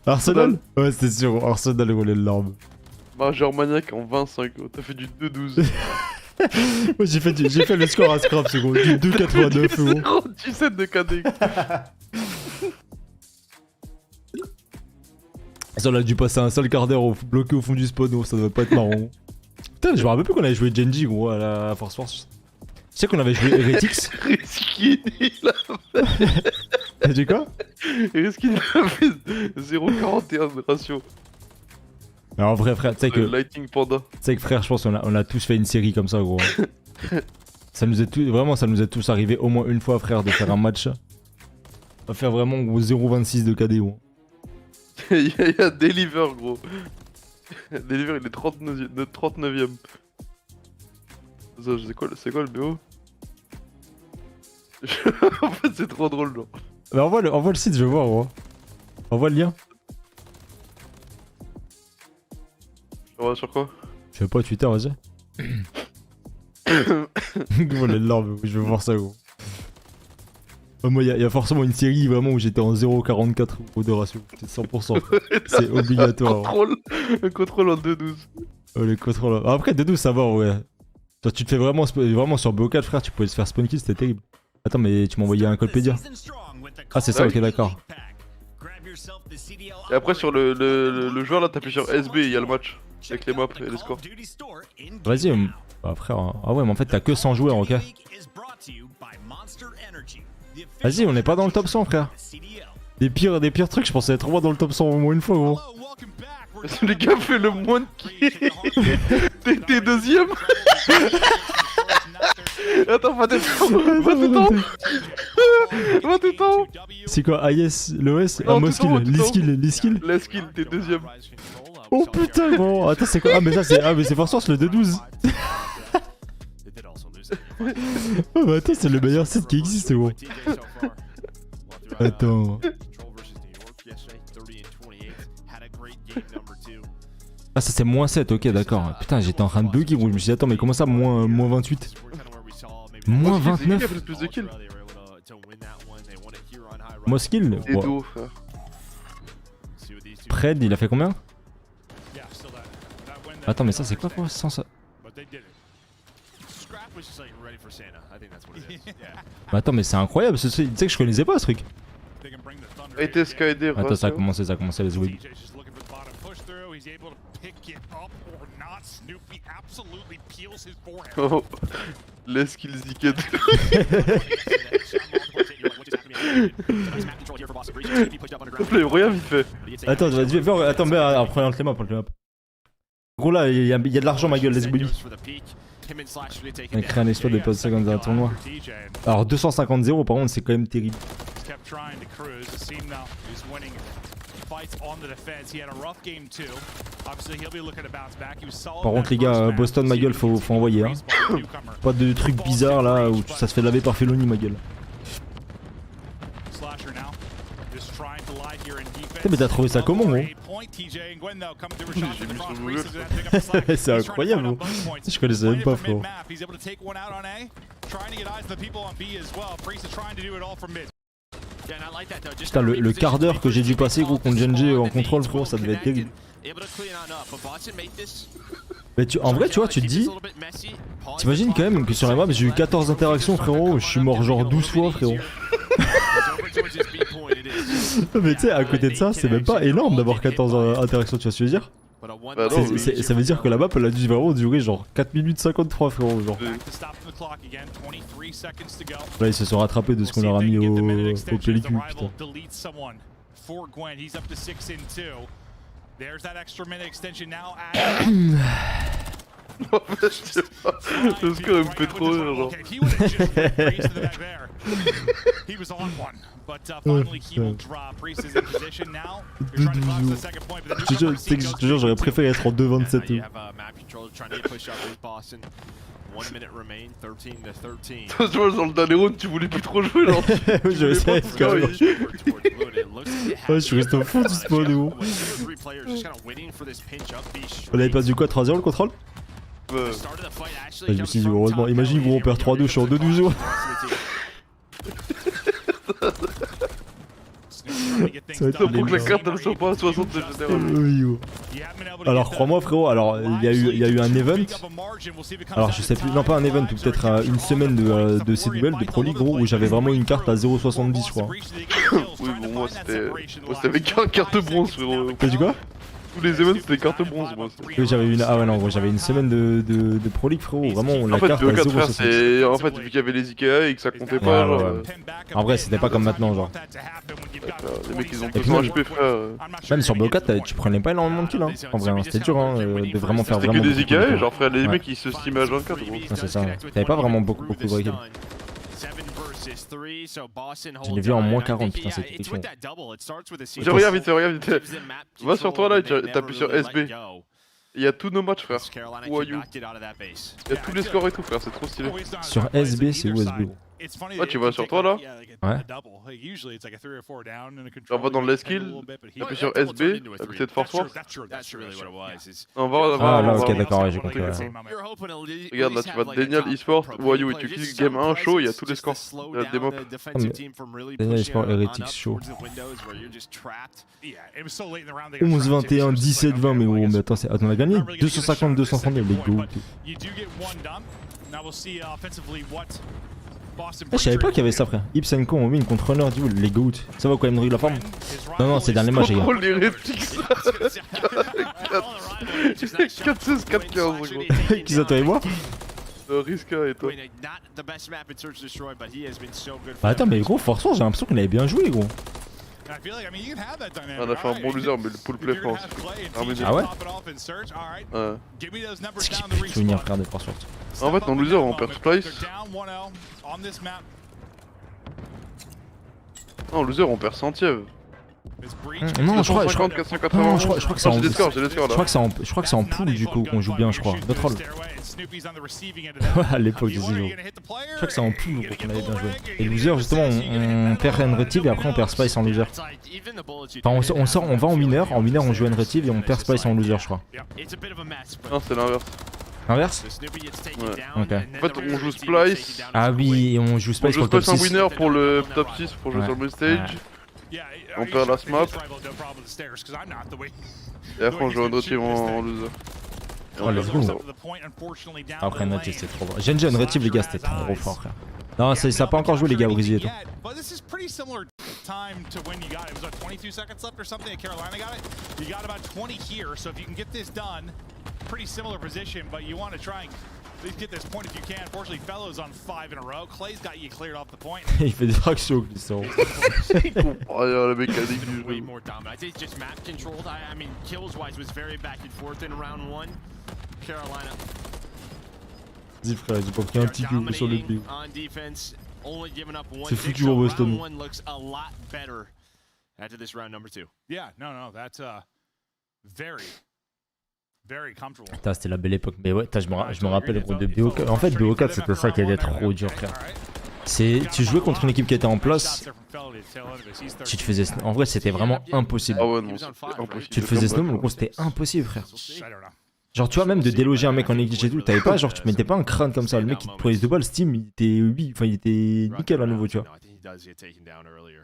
Arsenal? Ouais, c'était sûr, Arsenal roulait le larme. Major Maniac en 25, gros. T'as fait du 2-12. Moi j'ai fait le score à scrap, c'est gros. Du 2,89 gros. 17 de KD. Ça, on a dû passer un seul quart d'heure bloqué au fond du spawn, gros, ça devait pas être marrant. Putain, je me rappelle plus qu'on avait joué Genji, gros, à la Force Wars. Tu sais qu'on avait joué Heretics? Risky, il a T'as dit quoi? Risky, il a fait 0,41 de ratio. Mais en vrai, frère, tu sais que. Lighting Panda. Tu sais que, frère, je pense qu'on a tous fait une série comme ça, gros. Ça nous est vraiment, ça nous est tous arrivé au moins une fois, frère, de faire un match. On va faire vraiment, gros, 0,26 de KD, gros. Il y a Deliver, gros. Deliver, il est 39ème. C'est quoi le BO? En fait, c'est trop drôle, genre. Mais envoie le site, je veux voir, gros. Envoie le lien. Sur quoi? Je sais pas, Twitter, vas-y. Gros, les larmes, je veux voir ça, gros. Moi, y a forcément une série vraiment où j'étais en 0,44 gros de ratio. C'est 100%. C'est obligatoire. Un contrôle en 2,12. Oh, les contrôles. Après, 2,12, ça va, ouais. Toi, tu te fais vraiment sur BO4, frère, tu pouvais se faire spawn kill, c'était terrible. Attends, mais tu m'as envoyé un code Pédia. Ah, c'est ça, ok, d'accord. Et après, sur le joueur, là, t'appuies sur SB, il y a le match. Avec les maps et les scores. Vas-y, bah, frère. Ah ouais, mais en fait, t'as que 100 joueurs, ok. Vas-y, on est pas dans le top 100, frère. Des pires trucs, je pensais être au moins dans le top 100 au moins une fois, gros. Le gars fait le moins de kills. T'es deuxième. Attends, va tout temps. C'est quoi, IS, l'OS? Non, Ah, Moskill, Liskill. La skill, t'es deuxième. Oh putain, gros. Attends, c'est quoi? Ah, mais ça, c'est Force Wars, le 2-12. Oh, bah attends, c'est le meilleur site qui existe, gros. Attends. Ah, ça c'est moins 7, ok, d'accord. Putain, j'étais en train de bugger, gros. Je me suis dit, attends, mais comment ça, moins 28? Moins 29? Plus de kills. Moskill? Et dos, frère. Pred, il a fait combien? Attends, mais ça c'est quoi, sans ça? Bah attends, mais c'est incroyable, tu sais que je connaissais pas ce truc. Attends, ça a commencé les jouer. Oh, laisse qu'il zeeked. Regarde vite fait. Attends, vas-y, attends, mais après, on te les maps. Gros, là, il y a de l'argent, ma gueule, let's go. On a créé un exploit de passer comme dans un tournoi. Alors 250-0 par contre c'est quand même terrible. Par contre les gars, Boston ma gueule faut envoyer hein. Pas de trucs bizarres là où ça se fait laver par Felony ma gueule. Mais t'as trouvé ça comment gros? C'est incroyable gros. Je connaissais même pas frérot. Putain, le quart d'heure que j'ai dû passer gros contre Genji en contrôle, frérot, ça devait être terrible. Mais en vrai, tu vois, tu te dis, t'imagines quand même que sur la map j'ai eu 14 interactions, frérot, je suis mort genre 12 fois, frérot. Mais tu sais, à côté de ça, c'est même pas énorme d'avoir 14 interactions, tu vois ce que je veux dire? Bah non, Ça veut dire que la map elle a dû vraiment durer genre 4 minutes 53, frérot, genre. Là ils se sont rattrapés de ce qu'on leur a mis au pellicule, putain. Je sais pas, le score me fait trop rire, genre. Je te jure, j'aurais préféré être en 2-27. Tu vois, dans le dernier round, tu voulais plus trop jouer, genre. Je sais, carrément. Ouais, je suis resté au fond du spawn, gros. On avait perdu quoi, 3-0 le contrôle? Je me suis dit, heureusement, imagine gros, on perd 3-2, je suis en 2-12 jours. Ça va être pour que la carte elle soit pas à 60 de général. Oui, gros. Alors crois-moi frérot, alors il y a eu un event. Alors je sais plus, non pas un event, ou peut-être une semaine de CWL, de Pro League gros, où j'avais vraiment une carte à 0,70 je crois. Oui bon moi c'était avec un carte bronze frérot. T'as dit quoi? Tous les events c'était carte bronze moi. Oui j'avais une, ah ouais non gros, j'avais une semaine de Pro League frérot, vraiment la carte à 0,70. C'est en fait vu qu'il y avait les Ikea et que ça comptait pas genre. En vrai c'était pas comme maintenant genre. Les mecs ils ont 200 HP frère. Même sur BO4 tu prenais pas énormément de kills hein. En vrai c'était dur hein, de vraiment faire vraiment. C'était que des Ikea genre frère les mecs ils se stimaient à 24 gros. C'est ça, t'avais pas vraiment beaucoup de kills. Je l'ai vu en moins 40, putain, c'est quelque chose. Regarde vite. Va sur toi là et t'appuies sur SB. Il y a tous nos matchs frère. Who are you? Il y a tous les scores et tout frère, c'est trop stylé. Sur SB, c'est où SB? Ouais, tu vas sur toi là. Ouais. On va dans les skills, t'appuies sur SB, à côté de Force Wars. On va. Ah là, ok, d'accord, ouais, j'ai compris. Ouais. Regarde là, tu vas Daniel eSport, Wayu et tu cliques Game 1 Show, il y a tous les scores. Il y a des mobs. Daniel eSport, Heretics Show. 11-21, 17-20, mais gros, mais attends, on a gagné 250-230, les go. Je savais pas qu'il y avait ça frère. Ips & Co on win contre Runner du les goats. Ça va quoi Emmerich la forme? Non c'est dernier match les gars. Contrôle les répliques 4-16, 4-15 gros. Qui ça toi et moi? Riska et toi. Bah attends mais gros forcément j'ai l'impression qu'on avait bien joué gros. On a fait un bon loser mais le pool play France. Ah ouais? Ouais. C'est qui peut souvenir frère des forces. En fait en loser on perd Splice. Non en loser on perd Santiev. Non je crois 480. je crois que c'est en j'ai des scores là. Je crois que c'est en pool du coup qu'on joue bien je crois. Notre rôle. Ouais à l'époque des jours. Je crois que c'est en pool qu'on avait bien joué. Et loser justement on perd N-Retive et après on perd Spice en loser. Enfin on va en mineur on joue N-Retive et on perd Spice en loser je crois. Non c'est l'inverse. Inverse? Ouais. Ok. En fait on joue Splice. Ah oui on joue Spice pour le top 6. On joue Spice en winner pour le top 6 pour jouer sur le stage. On perd la map. Et après on joue N-Retive en loser. Oh let's go. Après N-Retive c'était trop fort. Genji N-Retive les gars c'était trop fort frère. Non ça a pas encore joué les gars Brésil et tout. Time to when you got it. It was about 22 seconds left or something, and Carolina got it. You got about 20 here, so if you can get this done, pretty similar position, but you want to try and at least get this point if you can. Fortunately, Fellow's on 5 in a row. Clay's got you cleared off the point. Il fait des fractions glissants. Oh la mécanique du Way jeu. more dominant. I think just map controlled. I mean, kills wise was very back and forth in round 1. Carolina. Vas-y frère, j'ai pas pris un petit coup sur le pied. C'est foutu pour Boston. Yeah, no, that's very comfortable. Putain, c'était la belle époque. Mais ouais, je me rappelle gros de BO4. En fait, BO4 c'était ça qui était trop dur, frère. Tu jouais contre une équipe qui était en place. Tu te faisais. En vrai, c'était vraiment impossible. Ah ouais, non, c'était impossible. Tu te faisais snow, donc c'était impossible, frère. Genre, tu vois, même de déloger un mec en négligé et tout, t'avais pas, genre, tu mettais pas un crâne comme ça. Le mec qui te prenait 2 balles, Steam, il était 8, enfin, il était nickel à nouveau, tu vois.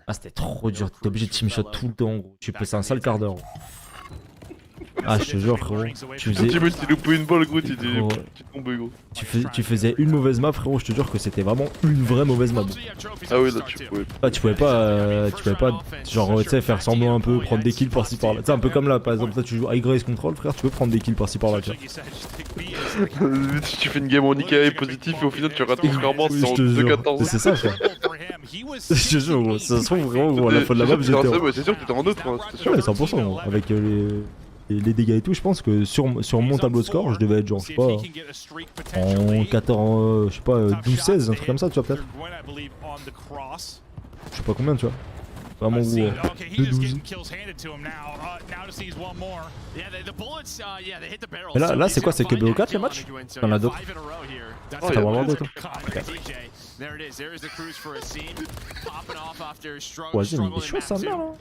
Ah, c'était trop dur, t'étais obligé de team shot tout le temps, gros. Tu passais un sale quart d'heure. Ah, je te jure, frérot. Tu faisais. Tu loupé une balle, gros, tu tombé, gros. Tu faisais une mauvaise map, frérot, je te jure que c'était vraiment une vraie mauvaise map. Ah oui, là, tu pouvais. Ah, tu pouvais pas, genre, tu sais, faire semblant un peu, prendre des kills par-ci par-là. Tu sais, un peu comme là, par exemple, toi, tu joues High Control, frère, tu peux prendre des kills par-ci par-là, tu vois. Tu fais une game en IKEA positif et au final, tu rates ton scoreboard, Oui, c'est en je te jure. 2-14. C'est ça, frère. Je te jure, gros, ça se trouve vraiment, gros, à la fin de la map, j'étais. C'est sûr que t'étais en neutre, hein, c'est sûr. Ouais, 100%, gros. Avec les dégâts et tout, je pense que sur mon tableau de score, je devais être genre, je sais pas, en 14, je sais pas, 12-16, un truc comme ça, tu vois, peut-être. Je sais pas combien, tu vois. Vraiment gros, 2-12. Mais là c'est quoi, c'est que BO4 les matchs? Y'en a d'autres? T'as vraiment d'autres? Ouais, mais il est chaud ça, merde, hein.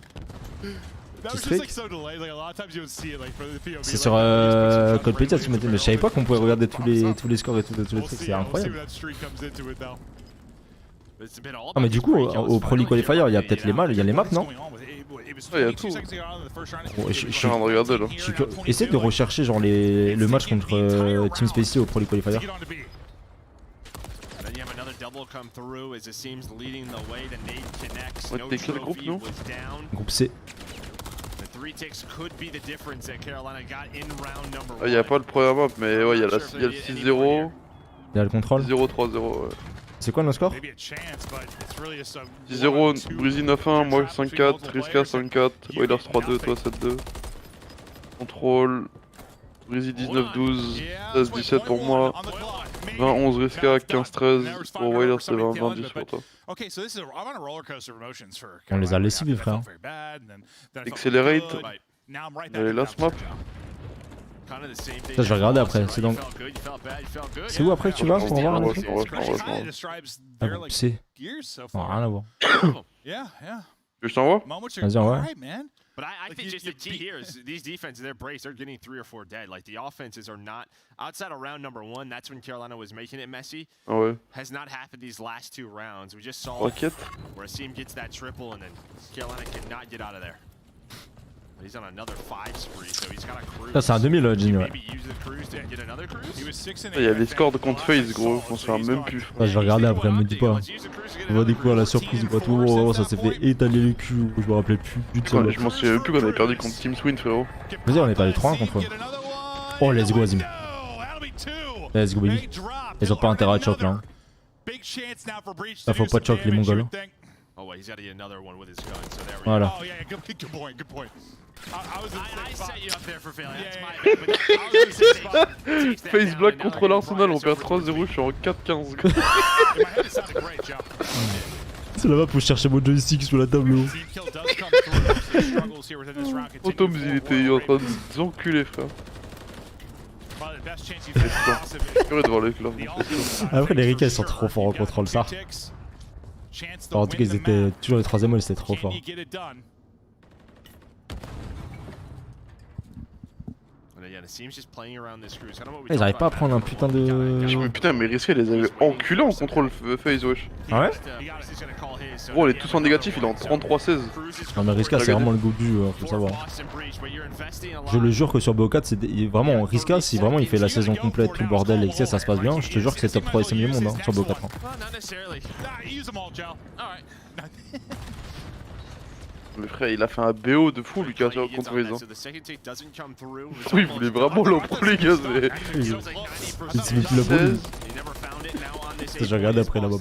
C'est sur Code Petit, tu m'étais, mais je savais pas qu'on pouvait regarder tous les scores et tous les trucs, c'est incroyable. Ah mais du coup au Pro League Qualifier il y a peut-être les maps, non? Ouais, y a tout. Bon, Je suis en train de regarder là. Essaye de rechercher genre le match contre Team Spacey au Pro League Qualifier. Ouais, t'es quel groupe, nous? Groupe C. Ah, y a pas le premier map, mais ouais, y a le 6-0. Il y a le contrôle. 0-3-0, ouais. C'est quoi nos scores? 10-0, Breezy 9-1, moi 5-4, Riska 5-4, Whalers 3-2, toi 7-2. Contrôle, Breezy 19-12, 16-17 pour moi, 20-11 Riska, 15-13 pour Whalers, c'est 20-10 pour toi. On les a lessivés, frère. Accelerate, les last map. Ça, je vais regarder après. C'est donc. C'est où après que tu vas pour voir? Ah, groupe C. Non, rien à voir. Je t'envoie? Vas-y, envoie. But I think just the key here is these defenses, they're braced, they're getting 3 or 4 dead. Like the offenses are not outside of round number 1. That's when Carolina was making it messy. Ah ouais. Has not happened these last 2 rounds. We just saw where Asim gets that triple and then Carolina cannot get out of there. He's on another 5 spree, so he's got a cruise. Ça c'est un 2000 Gini, ouais. Il y a les scores de contre face, gros, on se fait même plus. Ouais, je vais regarder après, me dis pas. On va découvrir la surprise ou pas tout. Oh, ça s'est fait étaler le cul, je me rappelais plus du tout. Je m'en souviens plus qu'on avait perdu contre Team Swin, frérot. Vas-y, on est perdu 3-1 contre eux. Oh, let's go, Azim. Let's go, baby. Ils ont pas intérêt à choc là. Hein. Là, faut pas choc les mongols. Voilà. Face Black contre l'Arsenal, on perd 3-0, je suis en 4-15. C'est là-bas pour chercher mon joystick sous la table. Oh, Tom, il était en train de s'enculer, frère. Purée devant les clubs. Après, les Ricains sont trop forts en contrôle, ça. Enfin, en tout cas, ils étaient toujours les 3ème mots, ils étaient trop forts. Ils arrivent pas à prendre un putain de. Putain, mais Risqué les avait enculés en contrôle phase, wesh. Ah ouais? Gros, on est tous en négatif, il est en 33-16. Non, mais Riska, c'est vraiment le goût du jeu, faut savoir. Je le jure que sur BO4, c'est vraiment Riska, si vraiment il fait la saison complète, tout le bordel et que ça se passe bien, je te jure que c'est top 3 SM du monde hein, sur BO4. Hein. Mais frère, il a fait un BO de fou, Lucas, contre les gens. Oui, il voulait vraiment l'empro, les gars. Il se met plus la boule. J'ai regardé après là-bas.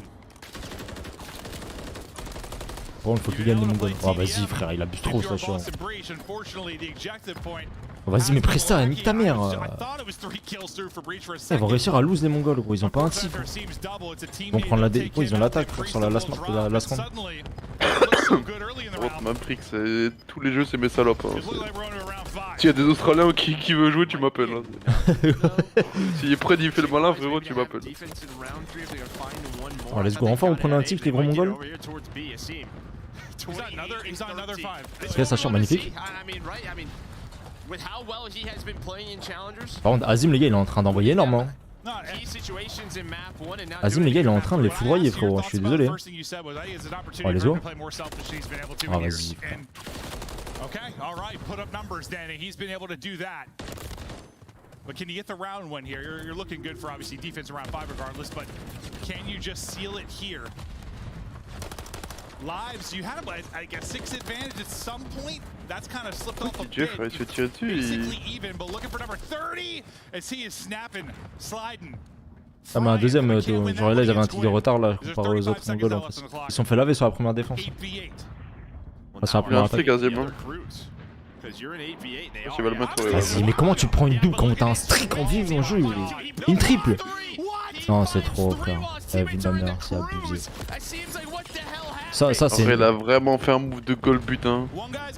Bon, il faut qu'il gagne les mongols. Oh, vas-y, frère, il abuse trop, ça chiant. Oh, vas-y, mais Presta, nique ta mère. Ils vont réussir à lose les mongols, gros. Ils ont pas un tic. Ils vont prendre la dé. Oh, ils ont l'attaque sur la last round. Gros, t'as même pris que tous les jeux, c'est mes salopes. Hein. S'il y a des Australiens qui veulent jouer, tu m'appelles. Hein. S'il est prêt d'y faire le malin, frérot, tu m'appelles. Oh, let's go. Enfin, on prend un tic, les gros mongols. Ok, ça chante magnifique. with how well he has been playing in challengers. Par contre, Azim, les gars, il est en train d'envoyer énorme. Hein. Key situations in map 1 and now Azim, les gars, il est en train de les foudroyer, frérot. Je suis désolé. Oh, les os. Ah, vas-y. Okay, all right, put up numbers then, and he's been able to do that. But can you get the round one here? You're looking good for obviously defense around 5 regardless, but can you just seal it here? Lives, you had like a 6 advantage at some point. That's kind of slipped off a bit. Jeff, il se fait tirer dessus. Basically even, but looking for number 30 as he is snapping, sliding. Ah mais un deuxième, genre là ils avaient un tic de retard là comparé aux autres mongols en fait. Ils se sont fait laver sur la première défense. Ah, sur la première attaque. Vas-y, mais comment tu prends une double quand t'as un streak en vive en jeu? Une triple. Non, c'est trop frère. La vie de ma mère, c'est abusé. Ça c'est... Il a vraiment fait un move de goal putain.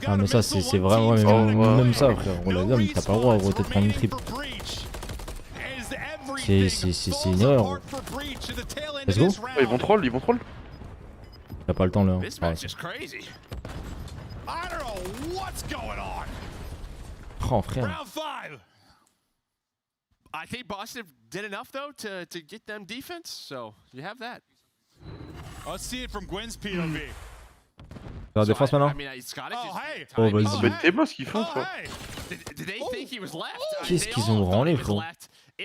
Ah mais ça c'est vraiment... Ouais, même ça frère, on l'a dit, mais t'as pas le droit gros de prendre une triple. C'est une erreur. Let's go. Oh, ils vont troll. T'as pas le temps là. Hein. Oh frère. I think Boston did enough though to get them defense, so you have that. Let's see it from Gwen's POV. La défense maintenant. Oh vas-y. Mais t'es moi ce qu'ils font quoi. Qu'est-ce qu'ils ont branlé frérot. Je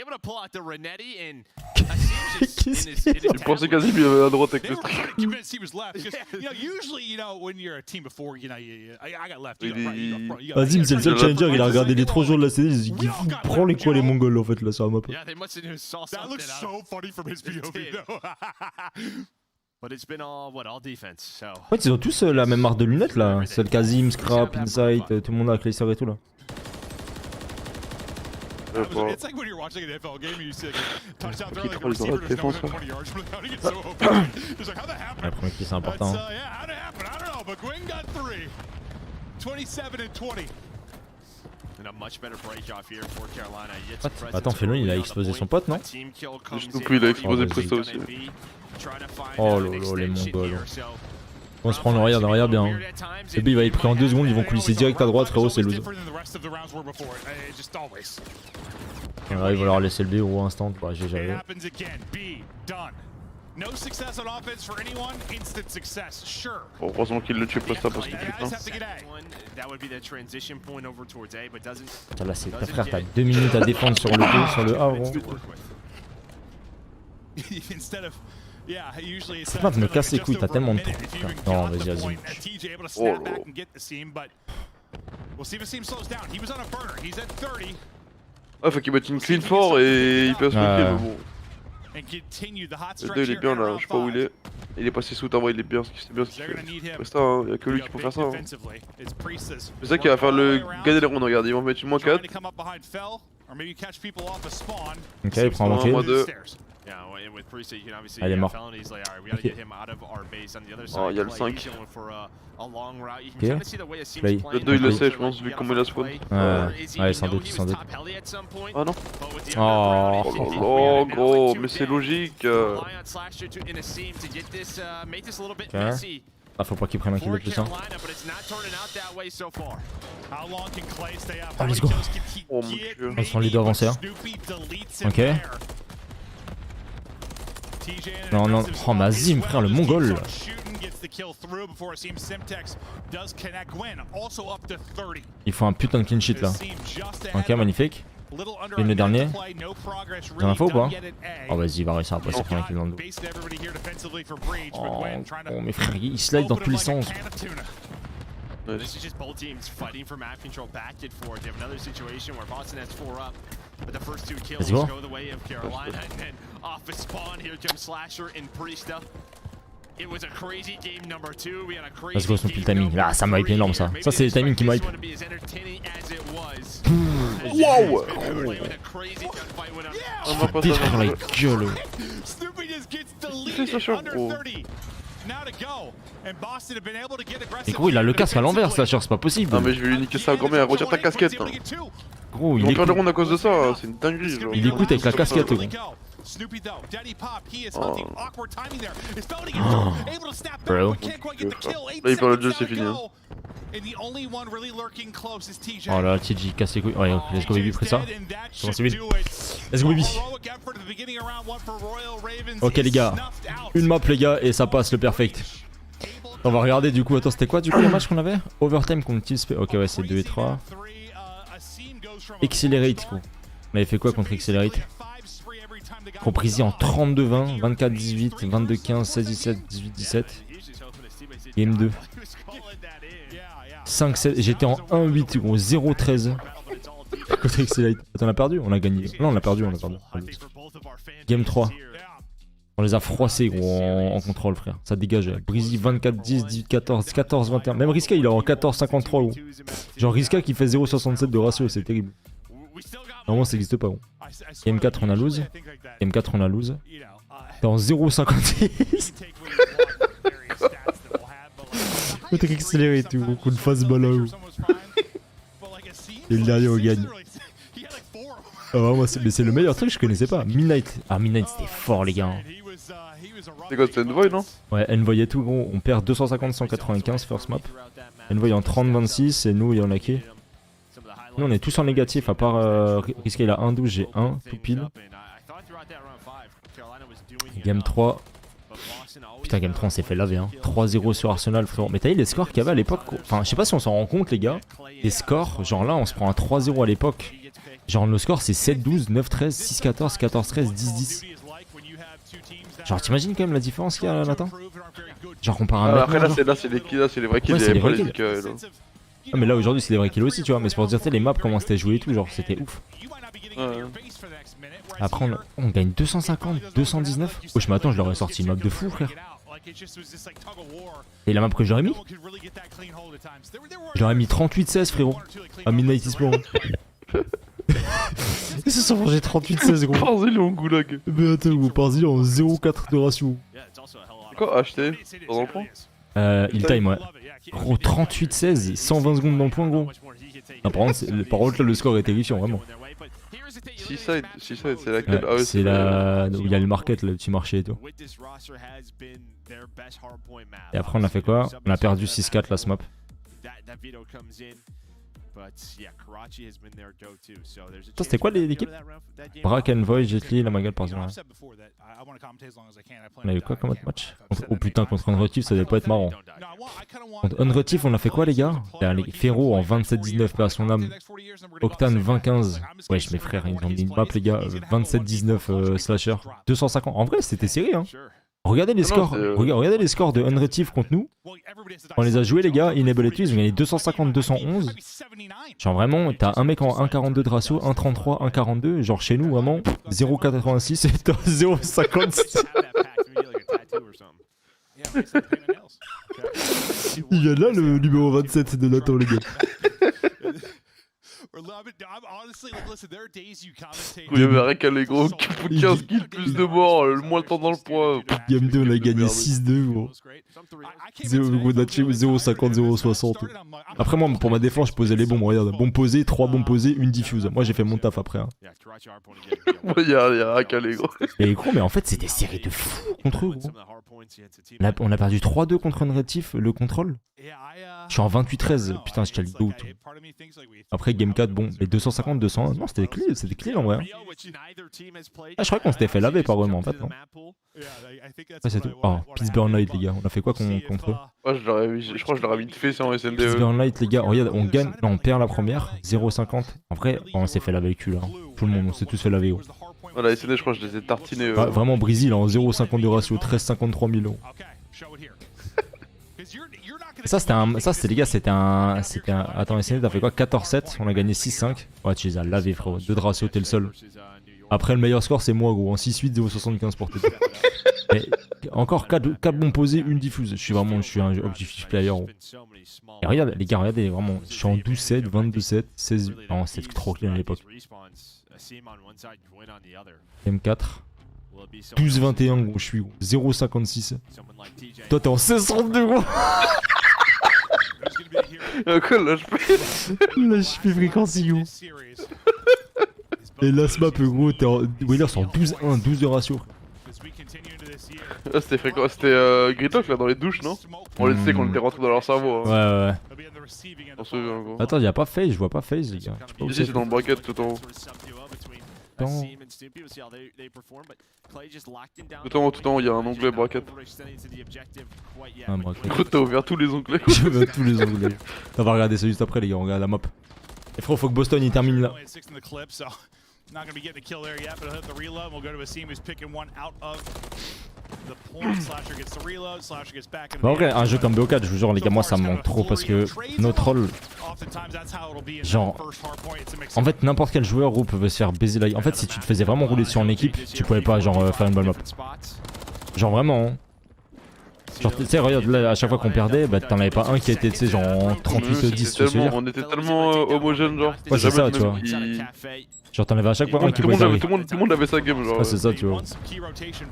pensais quasi qu'il avait à droite avec le streak. Vas-y, c'est le seul challenger, il a regardé les 3 jours de la CD, il prend les quoi les mongols en fait là sur la map. En fait ils ont tous la même marque de lunettes là, celle Kazim, Scrap, Insight, tout le monde a Clayser et tout là. It's like when you're watching an NFL game and you see like a touchdown throw, like the receiver doesn't know within 20 yards from the counting it so open. It's like, how that happened? Le premier kill c'est important. Yeah, how that happened? I don't know, but Gwen got 3. 27 and 20. And a much better break off here for Carolina. Attends, Felon il a explosé son pote non? Donc il a explosé Presta aussi. Oh lolo les mongols. On se prend l'arrière bien. Hein. Le B il va être pris en 2 secondes, ils vont coulisser direct à droite frérot, c'est loose. Il va leur laisser le B au instant, bah j'ai jamais. Bon, heureusement qu'il le tue Presta parce que putain. Là c'est ta frère, t'as 2 minutes à défendre sur le B, sur le A gros. C'est pas de me casser les couilles, t'as tellement de trucs. Non, vas-y. Oh ah, faut qu'il mette une clean fort et il peut se monter mais bon. Le 2 il est bien là, je sais pas où il est. Il est passé sous ta voix, il est bien, c'est bien ce qu'il fait. Reste hein, y'a que lui qui peut faire ça. Hein. C'est ça qui va faire le gagner les rounds, regarde, ils vont mettre une -4. Ok, il prend un manqué. Elle est morte. Okay. Oh, il y a le 5. Okay. Play. Le 2 il le sait, je pense, vu comment il a spawn. Ouais, sans doute. Ah non. Oh gros, mais c'est logique. Okay. Ah, faut pas qu'il prenne un kill de plus hein. Oh, let's go. Oh mon dieu. Ils sont les deux avancés hein. Ok. Non, oh ma Zim frère, le mongol. Il faut un putain de clean sheet là. Ok, magnifique. Et le dernier. T'as l'info ou pas? Oh vas-y, il va réussir à passer prendre un kill dans le dos. Oh mes frères, il slide dans tous les sens. This is just both teams fighting for map control back and forth. You have another situation where Boston has 4 up, but the first 2 kills go the way of Carolina. And then off a spawn, here comes Slasher and Priesta. It was a crazy game number 2. We had a crazy Let's go, son pull timing. Là, ça m'a hype énorme ça. Ça, c'est les timings qui m'hype. Wow! Détruire la gueule. Il fait ça sur gros. Et gros, il a le casque à l'envers, Slasher, c'est pas possible. Non mais je vais lui niquer ça, grand-mère, retire ta casquette. Hein. Gros, ils vont perdre le round à cause de ça, c'est une dinguerie. Genre. Il écoute avec la casquette, gros. Snoopy though, Daddy Pop, he is hunting. Awkward timing there. Is Feldy able to snap back, Bro. but can't quite get the kill. 8 Là, il parle de jeu, seconds c'est down fini. to go. And the only one really lurking close is TJ. Oh là, TJ casse les couilles. Ouais, let's go baby, pris ça. And that Comment should c'est vite. do it. Let's go baby. Heroic effort at the beginning of round 1 for Royal Ravens Ok is les gars, snuffed out. une map les gars et ça passe le perfect. On va regarder du coup, attends c'était quoi du coup les matchs qu'on avait? Overtime contre Team Space. Ok ouais c'est 2 et 3. Accelerate quoi. On avait fait quoi contre Accelerate? Contre Easy en 32-20, 24-18, 22-15, 16-17, 18-17. Game 2. 5-7, j'étais en 1-8 gros, 0-13. Contre Accelerate. Attends on a perdu? On a gagné. Non on a perdu, on a perdu. Game 3. On les a froissés gros en contrôle frère, ça dégageait. Breezy 24-10, 18-14, 14-21. Même Riska il est en 14-53 gros. Genre Riska qui fait 0,67 de ratio, c'est terrible. Normalement ça existe pas gros. Game 4 on a lose. Game 4 on a lose. T'es en 0,56. T'es accéléré et tout, gros, coup de face balle là-haut. Et le dernier on gagne. Ah vraiment c'est le meilleur truc que je connaissais pas. Midnight. Ah Midnight c'était fort les gars. C'est quoi, c'est Envoy, non? Ouais, Envoy et tout gros, on perd 250-195 first map. Envoy en 30-26 et nous il y en a qui? Nous on est tous en négatif à part Risky il a 1-12, j'ai 1 tout pile. Game 3. Putain Game 3 on s'est fait laver hein. 3-0 sur Arsenal frérot. Mais t'as vu les scores qu'il y avait à l'époque? Enfin je sais pas si on s'en rend compte les gars. Les scores, genre là on se prend un 3-0 à l'époque. Genre nos scores c'est 7-12, 9-13, 6-14, 14-13, 10-10. Genre t'imagines quand même la différence qu'il y a là Nathan? Genre comparé à Après là c'est les kills, là c'est les vrais kills, Ouais, il y c'est avait les pas vrais les kills. kills là. Ah mais là aujourd'hui c'est des vrais kills aussi tu vois, mais c'est pour dire tu sais les maps comment c'était joué et tout, genre c'était ouf. Ouais. Après on gagne 250, 219. Oh je m'attends je leur ai sorti une map de fou frère. Et la map que j'aurais mis? J'aurais mis 38-16 frérot. À Midnight Esport. Ils se sont mangés 38-16 gros. Parzi en goulag. Mais attends gros, Parzi en 0,4 de ratio. Quoi, acheter? Dans le point? Il time ouais. Gros 38-16, 120 secondes dans le point gros. Non, par contre là le score est terrifiant vraiment. Seaside, c'est laquelle? Ah ouais, c'est là où il y a le market, le petit marché et tout. Et après on a fait quoi? On a perdu 6-4 la map. Toi c'était quoi l'équipe? Brack, Envoy, Jetly, la Magal par exemple. On a eu quoi comme autre match? Oh putain contre Unretif ça devait pas être marrant. Contre Unretif on a fait quoi les gars? Les Ferro en 27-19 paix à son âme. Octane 20-15. Wesh mes frères ils ont mis une map les gars. 27-19 slasher. 250. En vrai c'était serré hein. Regardez les scores, regardez les scores de Unretif contre nous. On les a joués les gars, Enable et tout, ils ont gagné 250-211. Genre vraiment, t'as un mec en 1,42 de ratio, 1,33, 1,42. Genre chez nous vraiment, 0,86 et t'as 0,56. Il y a là le numéro 27 de Nathan les gars. Il y avait un rec à les gros qui fout 15 kills plus de morts, le moins le temps dans le point. Game 2 on a gagné 6-2 gros. 0,50, 0,60. Après moi pour ma défense je posais les bombes, regarde. Bombe posée, 3 bombes posées, une diffuse. Moi j'ai fait mon taf après hein. Il y a un rec à les gros. Et gros mais en fait c'était serré de fou contre eux gros. On a perdu 3-2 contre Unretif, le contrôle. Je suis en 28-13, putain je t'ai tout. Après game 4 bon, mais 250, 200, non c'était clean en vrai. Ah je crois qu'on s'était fait laver par eux en fait non. Ouais c'est tout. Oh, Pittsburgh Light les gars, on a fait quoi contre eux? Ouais, je crois que je leur ai vite fait ça en SNDE. Pittsburgh Light les gars, regarde on gagne, non on perd la première, 0,50. En vrai on s'est fait laver le cul là, tout le monde on s'est tous fait laver gros. Voilà, SND je crois que je les ai tartinés. Ouais, vraiment Brésil en 0,50 de ratio, 13,53 000 euros. Ça c'était les gars, c'était un... Attends, SND t'as fait quoi? 14-7, on a gagné 6-5. Ouais tu les as lavés frérot, 2 de ratio t'es le seul. Après le meilleur score c'est moi gros, en 6-8, 0,75 pour t'aider. Mais encore 4 bons posés, une diffuse. Je suis un objectif player gros. Et regarde les gars, regardez vraiment, je suis en 12-7, 22-7, 16... Non c'était trop clean à l'époque. M4. 12-21 gros, je suis gros. 0,56. Toi t'es en 16-32 gros. Quoi, là je fais Là je fais fréquency gros. Et là, ce map, gros, t'es en. Wheeler, c'est en 12-1, 12 de ratio. C'était fréquent, c'était Gridlock là dans les douches, non? On les sait qu'on était rentré dans leur cerveau. Ouais, Hein. ouais, ouais. On se souvient, gros. Attends, y'a pas phase, je vois pas phase, les gars. Je sais pas où Ici, c'est dans le bracket tout en haut. Attends. Tout en haut, il y a un onglet bracket. Ah, bracket. Gros, t'as ouvert tous les onglets. Je veux tous les onglets. On va regarder ça juste après, les gars, on regarde la map. Et frérot, faut que Boston il termine là. Not gonna be getting the kill there yet, but he'll hit the reload. We'll go to Asim who's picking one out of the point. Slasher gets the reload. Slasher gets back in the En vrai, un jeu comme BO4, je vous jure, les gars, moi ça me manque trop parce que notre rôle. Genre. En fait, n'importe quel joueur gros peut se faire baiser la. En fait, si tu te faisais vraiment rouler dessus en équipe, tu pouvais pas genre faire une bonne map. Genre vraiment. Hein. Genre, tu sais, regarde là, à chaque fois qu'on perdait, bah t'en avais pas un qui était, tu sais, genre en 38-10, tu sais. On était tellement homogène, genre. Ouais, c'est ça, tu vois. Genre, t'en avais à chaque fois un qui pouvait arriver. Tout le monde avait sa game, genre. Ouais, c'est ça, tu vois.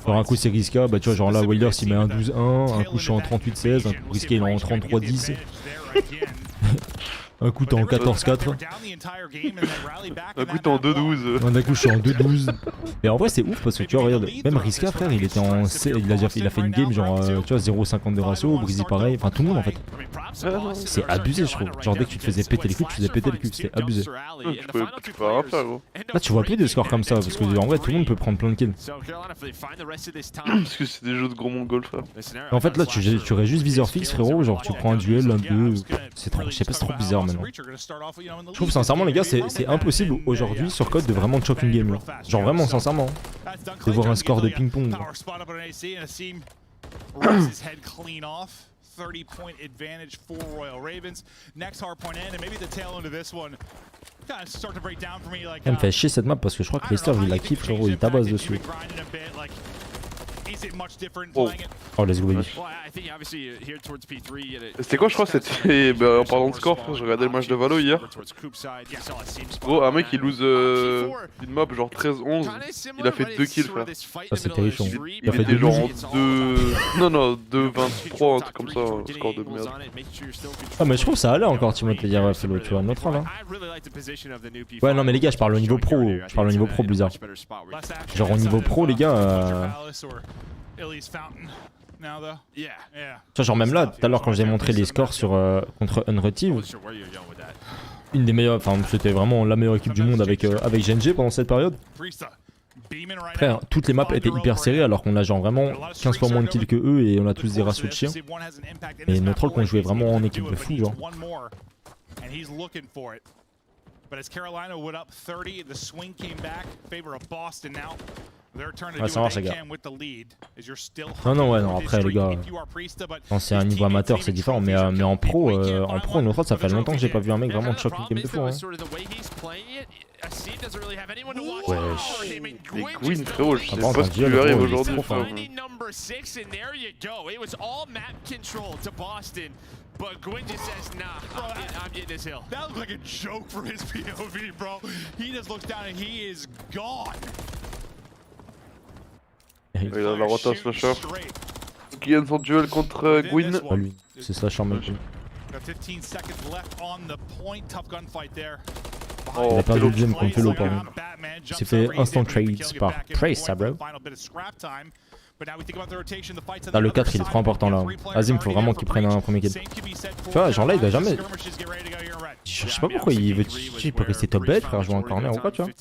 Genre, un coup c'est Riska, bah tu vois, genre là, Wheeler s'il met un 12-1, un coup je suis en 38-16, un coup Riska il est en 33-10. Un coup t'es en 14-4. Un coup t'es en 2-12. Un coup je suis en 2-12. Et en vrai c'est ouf parce que tu vois, regarde, même Riska frère il était en C, il a fait une game genre tu vois 0,50 de ratio, Breezy pareil, enfin tout le monde en fait. C'est abusé je trouve. Genre dès que tu te faisais péter les coups, tu faisais péter les coups, c'était abusé. Tu peux rien faire gros. Là tu vois plus de scores comme ça parce que en vrai tout le monde peut prendre plein de kills. Parce que c'est des jeux de gros mongols frère. En fait là tu aurais juste viseur fixe frérot, genre tu prends un duel, un 2, c'est trop, je sais pas, c'est trop bizarre maintenant. Je trouve sincèrement les gars c'est impossible aujourd'hui sur code de vraiment choke une game là. Genre vraiment sincèrement. De voir un score de ping pong. 30-point advantage for Royal Ravens. Next hard point end, and maybe the tail end of this one kind of start to break down for me. Like, elle me fait chier cette map parce que je crois que Lester il la kiffe frérot, il tabasse dessus. Oh let's go baby. C'était quoi je crois c'était en parlant de score frère, je regardais le match de Valo hier. Gros un mec il lose une map genre 13-11, il a fait 2 kills frère. Ça c'est terrifiant. Il a fait genre en 2... Non 2-23 un truc comme ça, un score de merde. Ah mais je trouve ça allait encore Timothée hier Fellow, tu vois notre rôle hein. Ouais non mais les gars je parle au niveau pro, Blizzard. Genre au niveau pro les gars tu vois genre même là tout à l'heure quand j'ai montré les scores sur contre Unretive, une des meilleures, enfin c'était vraiment la meilleure équipe du monde avec GNG pendant cette période. Frère, toutes les maps étaient hyper serrées alors qu'on a genre vraiment 15 fois moins de kills que eux et on a tous des ratios de chiens. Et notre rôle qu'on jouait vraiment en équipe de fou genre. Ouais ça marche les gars. Non ouais non après les gars, quand c'est un niveau amateur c'est différent mais en pro notre rôle ça fait longtemps que j'ai pas vu un mec vraiment choc une game de fou hein. Wesh. Les Gwyn frérot, je sais pas ce qui lui arrive aujourd'hui frère. But Gwyn just says, nah, I'm getting this hill. That looked like a joke from his POV, bro. He just looks down and he is gone. Il a la rota slasher. Qui gagne son duel contre Gwyn. Ah lui, c'est slasher mec. Il a perdu le game contre Fellow par contre. Il s'est fait instant trades par Trace ça bro. Là le 4 il est trop important là. Azim faut vraiment qu'il prenne un premier kill. Tu vois genre là il doit jamais. Je sais pas pourquoi il veut. Il peut rester top bet frère jouer un corner ou quoi tu vois.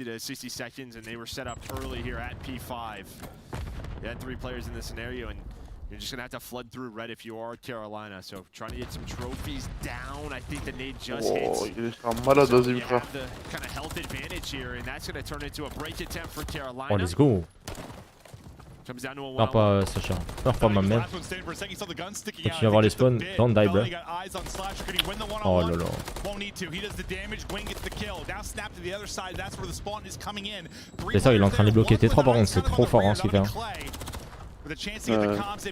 You're just gonna have to flood through red if you are Carolina. So trying to get some trophies down. I think the nade just hits. Il est un malade Azim frère. Kind of health advantage here, and that's gonna turn into a break attempt for Carolina. Oh let's go. Non pas Sacha, non pas ma mère. Continue à voir les spawns, don't die bro. Oh là là. C'est ça il est en train de les bloquer T3 par contre, c'est trop fort hein, ce qu'il fait.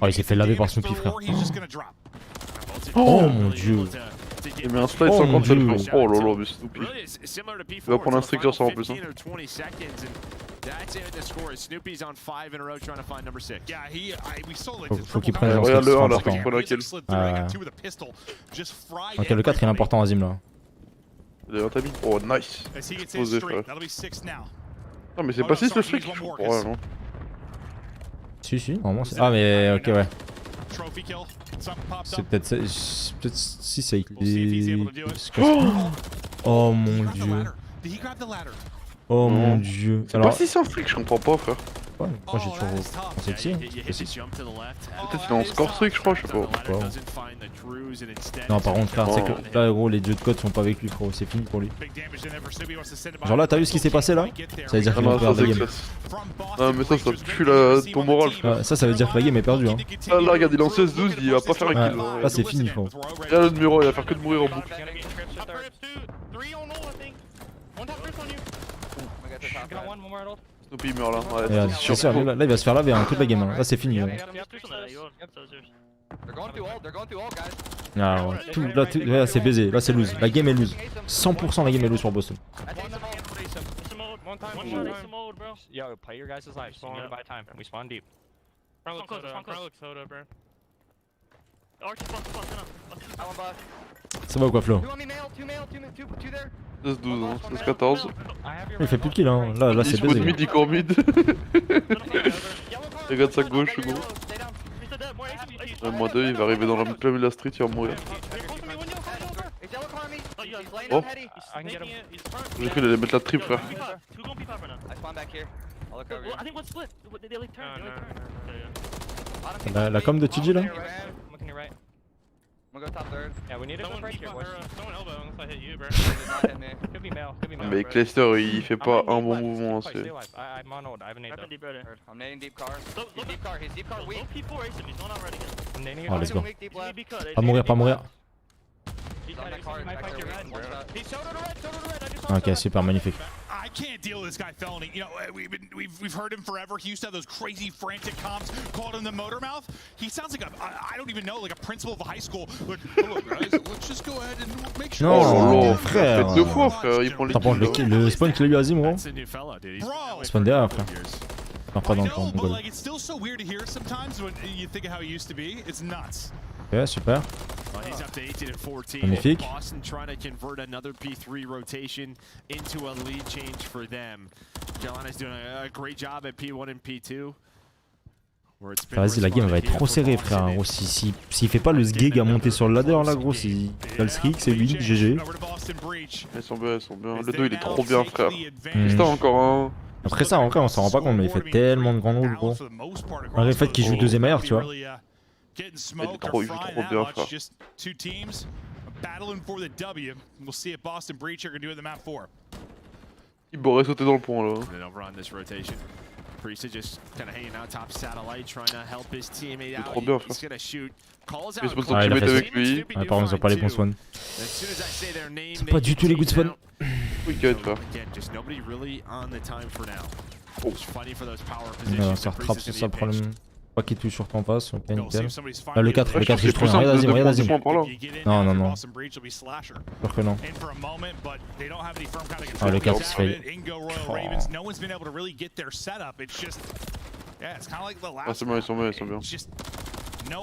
Oh il s'est fait laver par Snoopy frère. Oh mon dieu. Il met un slide 57. Oh là là mais Snoopy. Il va prendre un strict sur ça en plus hein. Faut qu'il prenne un regarde le 1 là, important. faut qu'il prenne un kill. Ok le 4 il est important Azim là. Il est dans ta mine. Oh nice. Posé frère. Non, mais c'est pas 6 le streak. Ouais, non. Si, si, normalement c'est. Ah, mais ok, ouais. C'est peut-être ça. Peut-être si c'est avec les. Oh mon dieu. Oh mon dieu. C'est pas 6 un streak, je comprends pas, frère. Ouais, moi j'ai toujours pensé que si. Peut-être qu'il est en score streak, je crois, je sais pas. Ouais. Non, par contre, frère, c'est que là, gros, les jeux de code sont pas avec lui, frérot. C'est fini pour lui. Genre là, t'as vu ce qui s'est passé là? Ça veut dire Ah qu'il va non, perdre ça la c'est game. classe. Non, mais ça tue ton moral, frère. Ouais, ça veut dire que la game est perdue, hein. Ah, là, regarde, il est en 16-12, il va pas faire un kill. Ouais, là, c'est fini, frérot. Regarde le numéro, il va faire que de mourir en boucle. Snoopy il meurt là. Ouais, Regarde, c'est c'est sûr. sûr, là, il va se faire laver, hein, toute la game. Hein. Là, c'est fini. Hein. Ah, ouais. Là, c'est baisé, là, c'est lose. La game est lose. 100% la game est lose pour Boston. Ça va ou quoi, Flo? 16-12, hein, 16-14. Il fait plus de kill, hein. Là, Il c'est spawn baisé. mid, il court mid. Regarde sa gauche, gros. Moins 2, il va arriver dans la plein milieu de la street, il va mourir. Oh, j'ai cru qu'il allait mettre la trip, frère. La com de TG là? Mais Clayster, il fait pas un bon mouvement, c'est. Oh, let's go. Pas mourir, pas mourir. Ok, super, magnifique. I can't deal with this guy felony. You know, we've heard him forever. He used to have those crazy frantic comps, called him the motor mouth. He sounds like I don't even know, like a principal of a high school. Look, guys, let's just go ahead and make sure. Non, frère. Il fait 2 fois, frère, il prend les T'en penses kills. le spawn qu'il a eu à Zim, gros? Bro, Spawn derrière, frère. Non, pas dans le I camp, know, but goal. like it's still so weird to hear sometimes when you think of how he used to be. It's nuts. Ok, super. He's up to 18 and 14. Magnifique. Boston trying to convert another P3 rotation into a lead change for them. Carolina's doing a great job at P1 and P2. Vas-y, la game va être trop serrée, frère. Gros, s'il fait pas le sgeg à monter sur le ladder là, gros, s'il a le streak, c'est win, GG. Ils sont bien, ils sont bien. Le 2 il est trop bien, frère. Hmm. C'est encore un. Après ça, encore, on s'en rend pas compte, mais il fait tellement de grands rôles, gros. Malgré le fait qu'il joue deuxième MiHR, tu vois. Il joue trop bien, frère. Il pourrait sauter dans le pont là. Priest just kind of hanging out top satellite, trying to help his teammate out. Trop bien, frère. He's gonna shoot. Calls Il se out. pose son Ah, il a teammate fait avec lui. Ouais, par contre, ils ont pas les bons spawns. C'est pas du tout les good spawns. Weekend, frère. Oh. Non, ça retrape, c'est ça le problème. Pas qu'il touche sur ton passe, ok, nickel. Là, le 4, il est trop bien. Regarde Azim, regarde Azim. Non, non, non. Sûr que non. Ah, le 4, il se fait. Ah, c'est bien, ils sont bien, ils sont bien.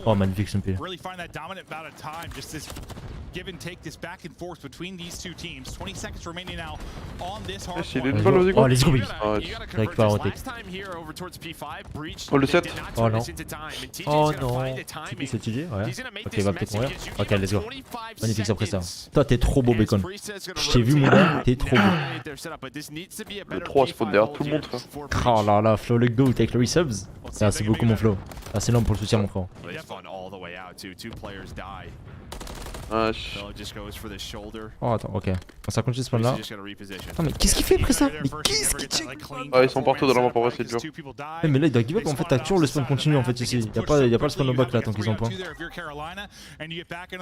Oh, magnifique, ce MP. Give and take this back and forth between these two teams. 20 seconds remaining now on this hard Il est point. une balle, vas-y, Oh, let's go, baby. Ah, Récupère au take. Oh, le 7. Oh non. Oh non. C'est qui, c'est TJ? Ouais. Ok, il va peut-être mourir. Ok, let's go. Magnifique sa presta. Toi, t'es trop beau, Bacon. Je t'ai vu, mon gars, t'es trop beau. Le 3 spawn derrière tout le monde, frère. Oh là là, Flo le go, take le resubs. Ah, c'est beaucoup, mon Flo. Ah, c'est l'homme pour le soutien, mon frère. Ah, Oh, attends, ok. Ça continue ce spawn là. Non, mais qu'est-ce qu'il fait après ça? Mais qu'est-ce qu'il fait? Ah, ils sont partout dans la map, en vrai, c'est dur. Mais là, il doit give up. En fait, t'as toujours le spawn continu en fait ici. Y'a pas le spawn au back là tant qu'ils ont point.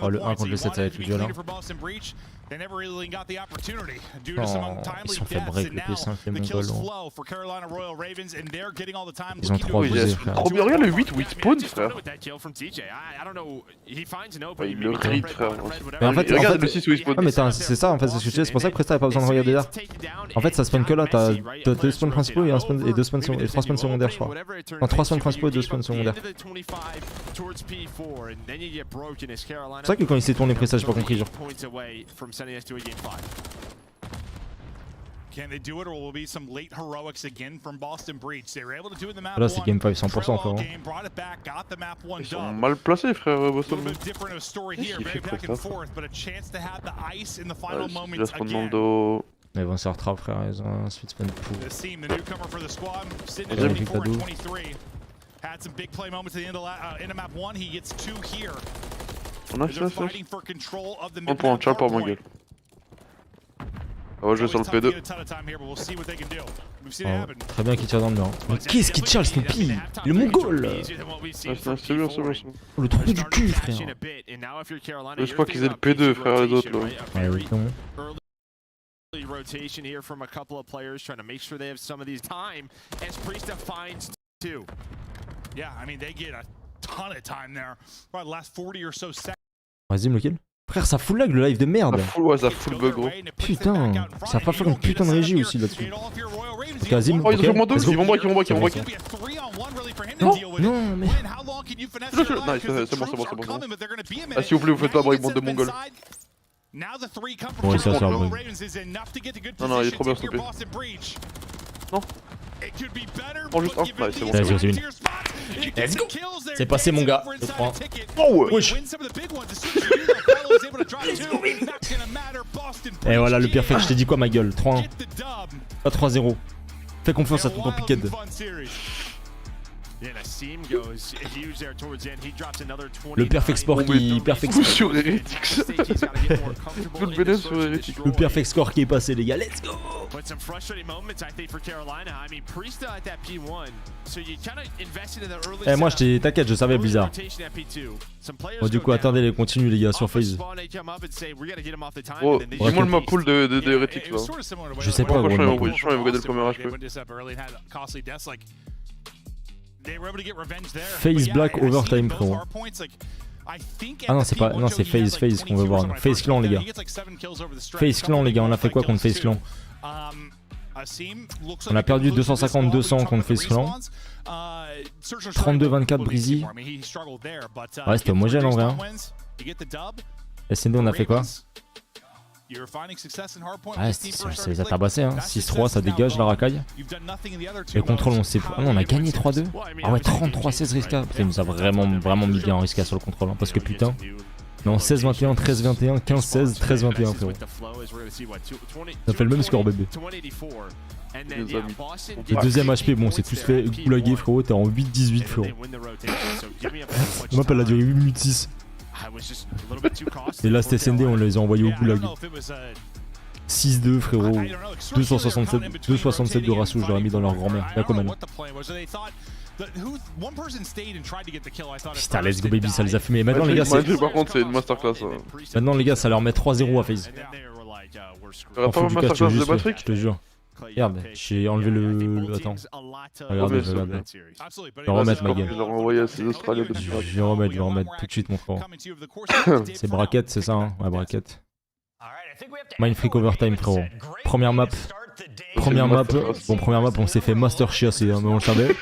Oh, le 1 contre le 7, ça va être violent. Oh, ils sont fait break le P5, les Mongols. Ils ont 3 Il bousés, est frère. trop bien, regarde le 8 où il spawn, frère. Il le read, frère. Mais en fait, Regarde le 6 où il spawn. Ah, mais c'est ça en fait, c'est ce que tu dis. C'est pour ça que Presta a pas besoin de regarder là. En fait, ça spawn que là. T'as 2 spawns principaux et 3 spawns secondaires, je crois. Non, 3 spawns principaux et 2 spawns secondaires. C'est vrai que quand il s'est tourné Presta, j'ai pas compris, genre. Can they do it, or will it be some late heroics again from Boston Breach? They were able to do it in the map. Là, c'est game 5 100%, frérot. Brought it back, got the map one Ils sont dub. mal placés, frère Boston. A little bit different of a story here, very back and forth, but a chance to have the ice in the final Il moments laisse again. Ronaldo. Ils vont se faire trap, frère. Ils ont un sweet spin pour. The seam, the newcomer for the squad, sitting at Yeah, 24 and Cadeau. 23. Had some big play moments at the end of map 1. He gets 2 here. Nice, They're nice, nice. fighting for control of the Un point, mid-map Charles par ma hardpoint. gueule. On va jouer sur le P2. Oh, très bien qu'il tire dans le mur. Mais qu'est-ce qu'il Charles Snoopy? Le mongol. C'est bien, c'est bien, c'est bien. Le trou du cul, frère. Je crois qu'ils aient le P2, frère, les autres là. Ouais, oui, non. Rotation here from a couple of players trying to make sure they have some of these time as Priesta finds 2. Yeah, I mean they get a ton of time there. Probably the last 40 or so seconds. Vas-y, me le kill. Frère, ça fout lag le live de merde. Ça full bug, gros. Putain, ça va pas faire une putain de régie aussi là-dessus. Kazim, Oh, ils ont fait moins 2, let's go. ils vont break, ils vont break, ils vont break. Non, non, mais. Nice, c'est bon, c'est bon, c'est bon. Ah, s'il vous plaît, vous faites pas break, bande de mongols. Ouais, ça, ça va break. Non, non, il est trop bien stoppé. Non. Prends juste un. Nice, c'est bon. Vas-y, c'est une. Let's go. C'est passé, mon gars. Je prends. Oh ouais. Wesh. Et voilà, le pire fait que je t'ai dit quoi, ma gueule. 3-1. Pas 3-0. Fais confiance à ton piqued. Le perfect score qui. Perfect Coup score. sur Heretics. Full BD sur Heretics. Le perfect score qui est passé, les gars. Let's go. But some frustrating moments, I think, for Carolina. I mean, Priesta at that P1, so you kind of invested in the early. Eh, moi, t'inquiète, je savais bizarre. Bon, du coup, attendez les continues, les gars, sur FaZe. Oh, dis-moi le map pool de Heretics là. Je sais pas, Franchement, gros. ils vont regarder le premier HP. FaZe Black Overtime, frérot. Ah non, c'est pas. Non, c'est FaZe qu'on veut voir. FaZe Clan, les gars. FaZe Clan, les gars, on a fait quoi contre FaZe Clan? On a perdu 250-200 contre FaZe Clan. 32-24 Breezy. Ouais, c'était homogène en vrai. Hein. SND, on a fait quoi? Ouais, ça les a tabassés. Hein. 6-3, ça dégage la racaille. Les contrôles, on sait. Ah non, on a gagné 3-2. Ah ouais, 33-16 Riska. Putain, il nous a vraiment mis bien en Riska sur le contrôle. Hein, parce que putain. Non, 16-21, 13-21, 15-16, 13-21, frérot. Ça fait le même score, bébé. Et deuxième HP, bon, c'est tous fait goulaguer, frérot. T'es en 8-18, frérot. La map, elle a duré 8 minutes 6. Et là, c'était SND, on les a envoyés au goulag. 6-2, frérot. 267 de ratio, je leur ai mis dans leur grand-mère. Y'a combien? Putain, let's go baby, ça les a fumés. Maintenant, les gars, c'est. Par contre, c'est une masterclass. Maintenant, les gars, ça leur met 3-0 à FaZe. T'auras pas une masterclass de Patrick? Je te jure. Regarde, j'ai enlevé le. Attends. Regarde, je regarde. Je vais remettre ma gueule. Je vais renvoyer à ces Australiens de Je vais remettre tout de suite, mon frère. C'est bracket, c'est ça, hein? Ouais, bracket. Mind Freak Overtime, frérot. Première map. Première map, on s'est fait master chiasser, hein, mais on le savait.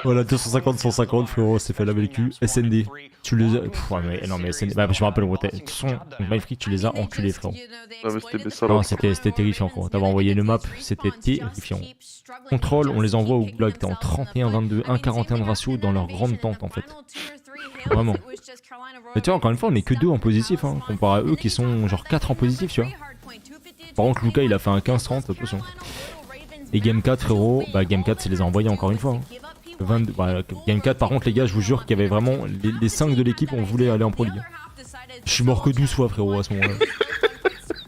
Voilà, 250-150, frérot, c'est fait laver le cul. SND, tu les as. Pff, ouais, mais, non, mais SND, bah, je me rappelle, gros, de toute façon, Mind Freak, tu les as enculés, frérot. Non, mais c'était ça. Non, c'était terrifiant, frérot. T'avais envoyé une map, c'était terrifiant. Contrôle, on les envoie au goulag, t'es en 31-22, 1-41 de ratio dans leur grande tente, en fait. Vraiment. Mais tu vois, encore une fois, on est que 2 en positif, hein, comparé à eux qui sont genre 4 en positif, tu vois. Par contre, Luca, il a fait un 15-30, attention. Et Game 4, frérot, bah Game 4, c'est les a envoyés encore une fois. Hein. 22, bah, Game 4, par contre, les gars, je vous jure qu'il y avait vraiment les 5 de l'équipe, on voulait aller en Pro League. Je suis mort que 12 fois, frérot, à ce moment-là.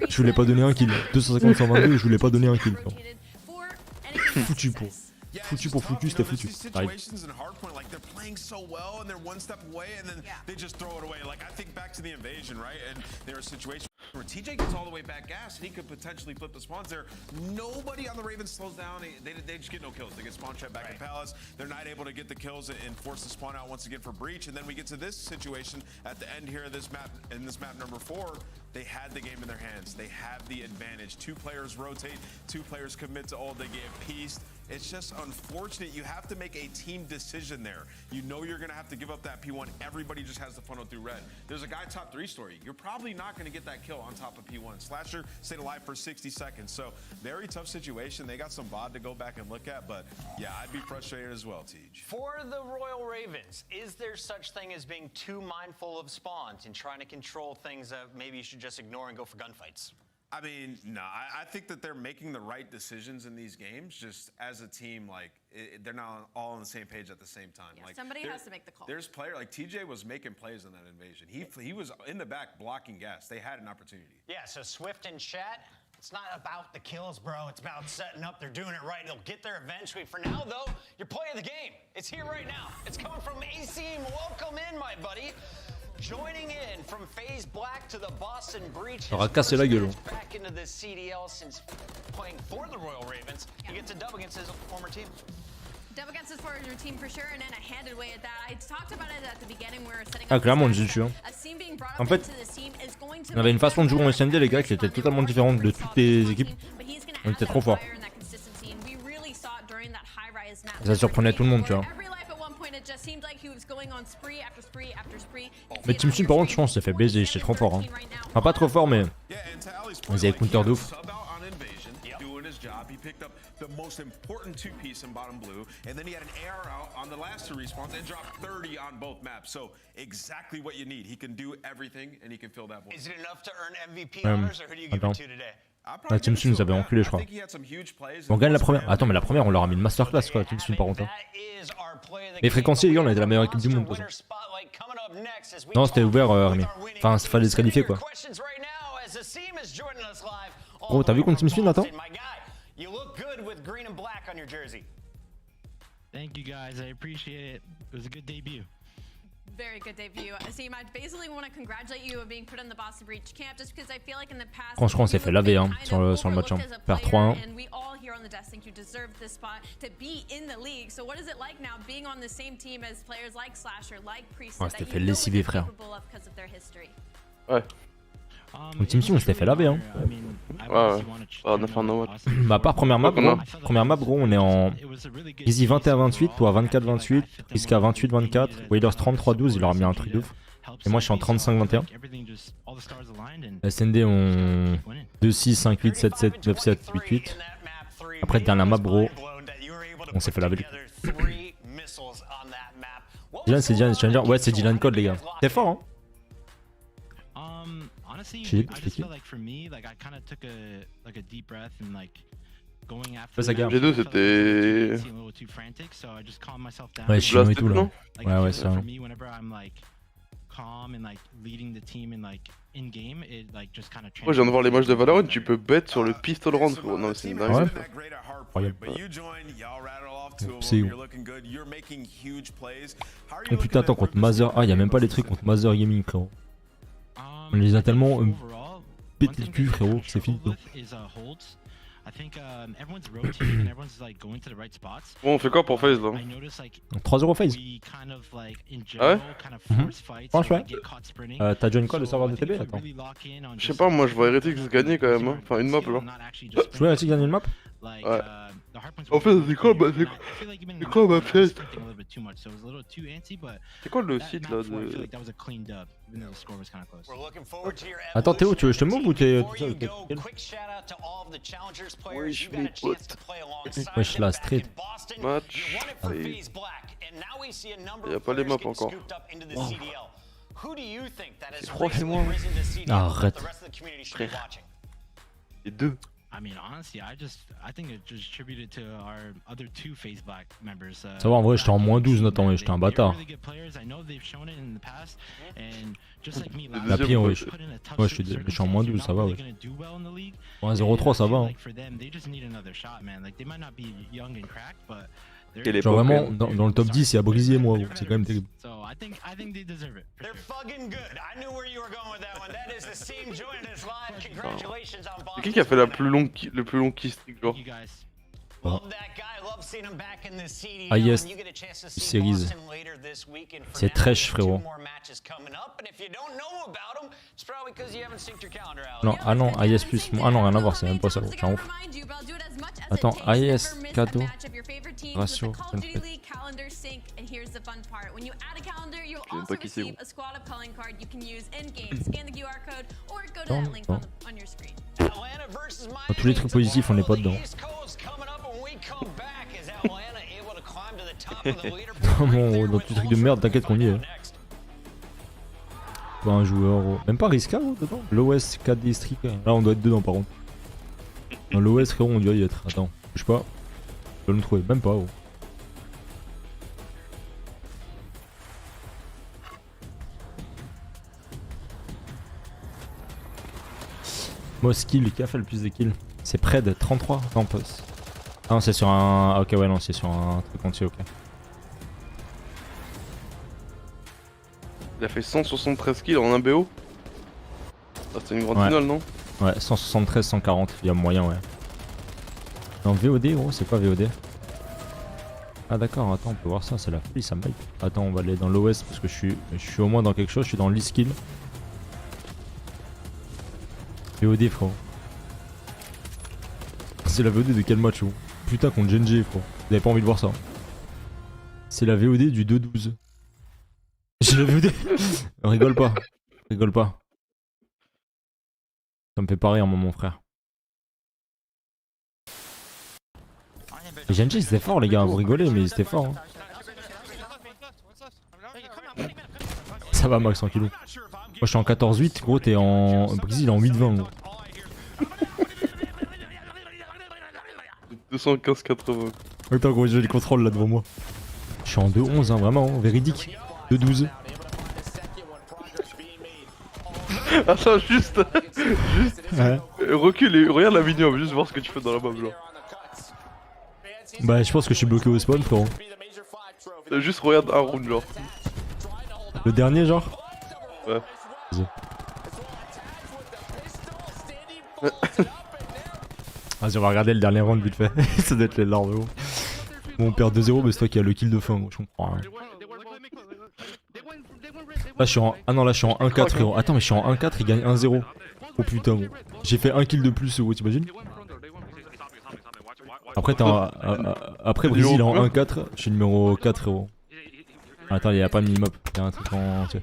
Je voulais pas donner un kill. 250-122, je voulais pas donner un kill. Foutu pour foutu, c'était foutu. Arrive. So well and they're one step away and then they just throw it away. Like I think back to the invasion, right? And there's a situation where TJ gets all the way back gas and he could potentially flip the spawns there. Nobody on the Ravens slows down. They just get no kills. They get spawn trap back in Palace. They're not able to get the kills and force the spawn out once again for Breach. And then we get to this situation at the end here of this map, in this map number 4. They had the game in their hands. They have the advantage. 2 players rotate, 2 players commit to all. They get pieced. It's just unfortunate. You have to make a team decision there. You know you're going to have to give up that P1. Everybody just has to funnel through red. There's a guy top 3 story. You're probably not going to get that kill on top of P1. Slasher stayed alive for 60 seconds. So very tough situation. They got some VOD to go back and look at, but yeah, I'd be frustrated as well, Tej. For the Royal Ravens, is there such thing as being too mindful of spawns and trying to control things that maybe you should just ignore and go for gunfights? I mean, no, I think that they're making the right decisions in these games. Just as a team, like they're not all on the same page at the same time. Yeah, like somebody has to make the call. There's player like TJ was making plays in that invasion. He was in the back blocking gas. They had an opportunity. Yeah, so Swift and Chat, it's not about the kills, bro. It's about setting up. They're doing it right. They'll get there eventually. For now, though, you're playing the game. It's here right now. It's coming from ACM. Welcome in, my buddy. Joining in from FaZe Black to the Boston Breach. Alors, casser la gueule. Back into the CDL since playing for the Royal Ravens. He gets a dub against his former team. Dub against his former team for sure, and then a handed way at that. I talked about it at the beginning. We were setting Ah, clairement, on dit dessus. En fait, on avait une façon de jouer en SND, les gars, qui était totalement différente de toutes les équipes. On était trop forts. Et ça surprenait tout le monde, tu vois. Mais Team Sud, par contre, je pense, s'est fait baiser. J'étais trop fort. Hein. Enfin, pas trop fort, mais ils avaient counter de ouf. He picked up the most important two piece in bottom blue, and then he had an AR out on the last two respawns and dropped 30 on both maps. So exactly what you need. He can do everything, and he can fill that void. Is it enough to earn MVP honors, or who do you give it to today? La Team Sud nous avait enculé, je crois. On gagne la première. Attends, mais la première, on leur a mis une masterclass, quoi, Team Sud, par contre. Hein. Les fréquenciers, les gars, on était la meilleure équipe du monde, de toute façon. Non, c'était ouvert, Rémi. Enfin, il fallait se qualifier, quoi. Gros, t'as vu contre Team Sud, Nathan? You look good with green and black on your jersey. Thank you guys, I appreciate it. It was a good debut. Very good debut. Asim, I basically want to congratulate you on being put in the Boston Breach camp just because I feel like in the past. Franchement, on s'est fait laver hein, sur le match. Hein. Perd 3-1. And we all here on the desk think you deserve this spot to be in the league. So what is it like now being on the same team as players like Slasher, like Priest, ouais, c'était fait lessiver, frère. Ouais. Le Team Sud, on s'était fait laver. Hein. Ouais, on a fait un no watch. Bah, part première map, gros. Première map, gros, on est en Easy 21-28, toi 24-28, Priska 28-24, Wailers 33-12, il leur a mis un truc de ouf. Et moi, je suis en 35-21. SND, on 2-6, 5-8, 7-7, 9-7, 8-8. Après, dernière map, gros, on s'est fait laver. Dylan, c'est Dylan Stranger. Ouais, c'est Dylan Code, les gars. T'es fort, hein. Honestly, I just felt like for me, like I kind of took a deep breath and like going after. Les deux c'était. Ouais, Chino et tout là. Ouais, ouais, c'est vrai. Moi, je viens de voir les matchs de Valorant, tu peux bet sur le pistol round, frérot. Non, c'est une dingue. Ouais. C'est où? Oh putain, attends, contre Mother. Ah, y'a même pas les trucs contre Mother Gaming, frérot. On les a tellement pété le cul, frérot, c'est fini. Bon, on fait quoi pour FaZe là? 3-0 FaZe. Ah ouais? Franchement, ouais. T'as join quoi le serveur de TB? Attends. Je sais pas, moi je vois Heretics gagner quand même, hein. Enfin une map là. Tu vois Heretics gagner une map? Ouais. En fait, c'est quoi ma pièce? C'est quoi le site là de... Attends Théo, tu veux que je te move ou t'es tout seul? Wesh la street. Match. Y'a pas les maps encore. C'est froid chez moi. Arrête. Frère. Les deux. I mean, honestly, I think it just attributed to our other two FaZe Black members. Ça va, en vrai, j'étais en moins 12 notamment, j'étais un bâtard. La pire, ouais, je suis en moins 12, ça va, ouais. Ouais, 0-3, ça va. Hein. Genre vraiment, dans le top 10, il y a Brizzy et moi, c'est quand même terrible. C'est qui a fait le plus long key streak, genre? Highest Series. C'est trash, frérot. Non, ah non, highest plus. Ah non, rien à voir, c'est même pas ça. Tiens, ouf. Attends, highest cadeau. Ratio. J'aime pas qui c'est où. Non, non. Dans tous les trucs positifs, on n'est pas dedans. Non, dans tous les trucs de merde, t'inquiète qu'on y est. Pas un joueur, même pas Riska dedans. L'OS 4 district. Là, on doit être dedans par contre. Dans l'OS, frérot, on doit y être. Attends, je sais pas. Je vais le trouver, même pas. Oh. Most kill, qui a fait le plus de kills? C'est près de 33 campos. Ah non, c'est sur un. Ah, ok, ouais, non, c'est sur un truc entier, ok. Il a fait 173 kills en 1 BO. Ah, c'était une grande finale, non? Ouais, 173, 140, il y a moyen, ouais. En VOD, gros, c'est quoi VOD? Ah d'accord, attends, on peut voir ça, c'est la folie, ça me baille. Attends, on va aller dans l'OS parce que je suis au moins dans quelque chose, je suis dans l'e-skill. VOD, frérot. C'est la VOD de quel match, gros? Putain, contre GNG, frérot. Vous avez pas envie de voir ça? C'est la VOD du 2-12. J'ai la VOD. Rigole pas. Rigole pas. Ça me fait pas rire, moi, mon frère. Les GNG, c'était fort, les gars. Vous rigolez, mais c'était fort. Hein. Ça va, Max, tranquillou. Moi, je suis en 14-8. Gros, t'es en. Brésil, il est en 8-20, gros. 215-80. Attends, gros, j'ai les contrôles là devant moi. Je suis en 2-11, hein, vraiment, hein, véridique. 2-12. Attends, juste. Ouais. Recule et regarde la vidéo, juste voir ce que tu fais dans la map, genre. Bah, je pense que je suis bloqué au spawn, frérot. Juste regarde un round, genre. Le dernier, genre? Ouais. Vas-y, on va regarder le dernier round vite fait. Ça doit être les larmes, gros. Bon, on perd 2-0, mais c'est toi qui as le kill de fin, gros. Je comprends rien. Là, je suis en. Ah non, là, je suis en 1-4, frérot. Attends, mais je suis en 1-4, il gagne 1-0. Oh putain, gros. J'ai fait un kill de plus, gros, t'imagines? Après, après Brésil est en 1-4, je suis numéro 4, frérot. Attends, il y a pas de minimap, il y a un truc en entier.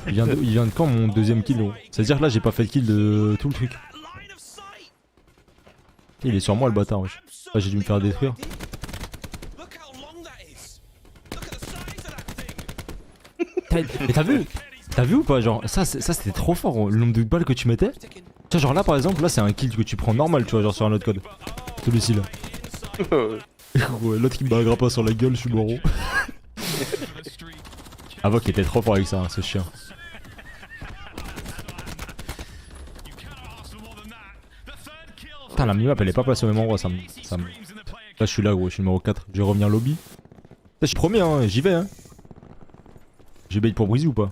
Il vient de quand mon deuxième kill, gros? C'est-à-dire que là, j'ai pas fait le kill de tout le truc. Il est sur moi, le bâtard, wesh. Là, j'ai dû me faire détruire. Mais t'as vu? T'as vu ou pas? Genre, ça c'était trop fort, gros. Le nombre de balles que tu mettais. Tu vois, genre là, par exemple, là, c'est un kill que tu prends normal, tu vois, genre sur un autre code. Celui-ci, là. Ouais, l'autre qui me bat pas sur la gueule, je suis mort. Avoc était trop fort avec ça, hein, ce chien. Putain, la minimap elle est pas placée au même endroit, ça me... Là je suis là, gros, je suis numéro 4. Je vais revenir lobby. Là, je suis premier, hein, j'y vais, hein. J'ai bait pour Breezy ou pas?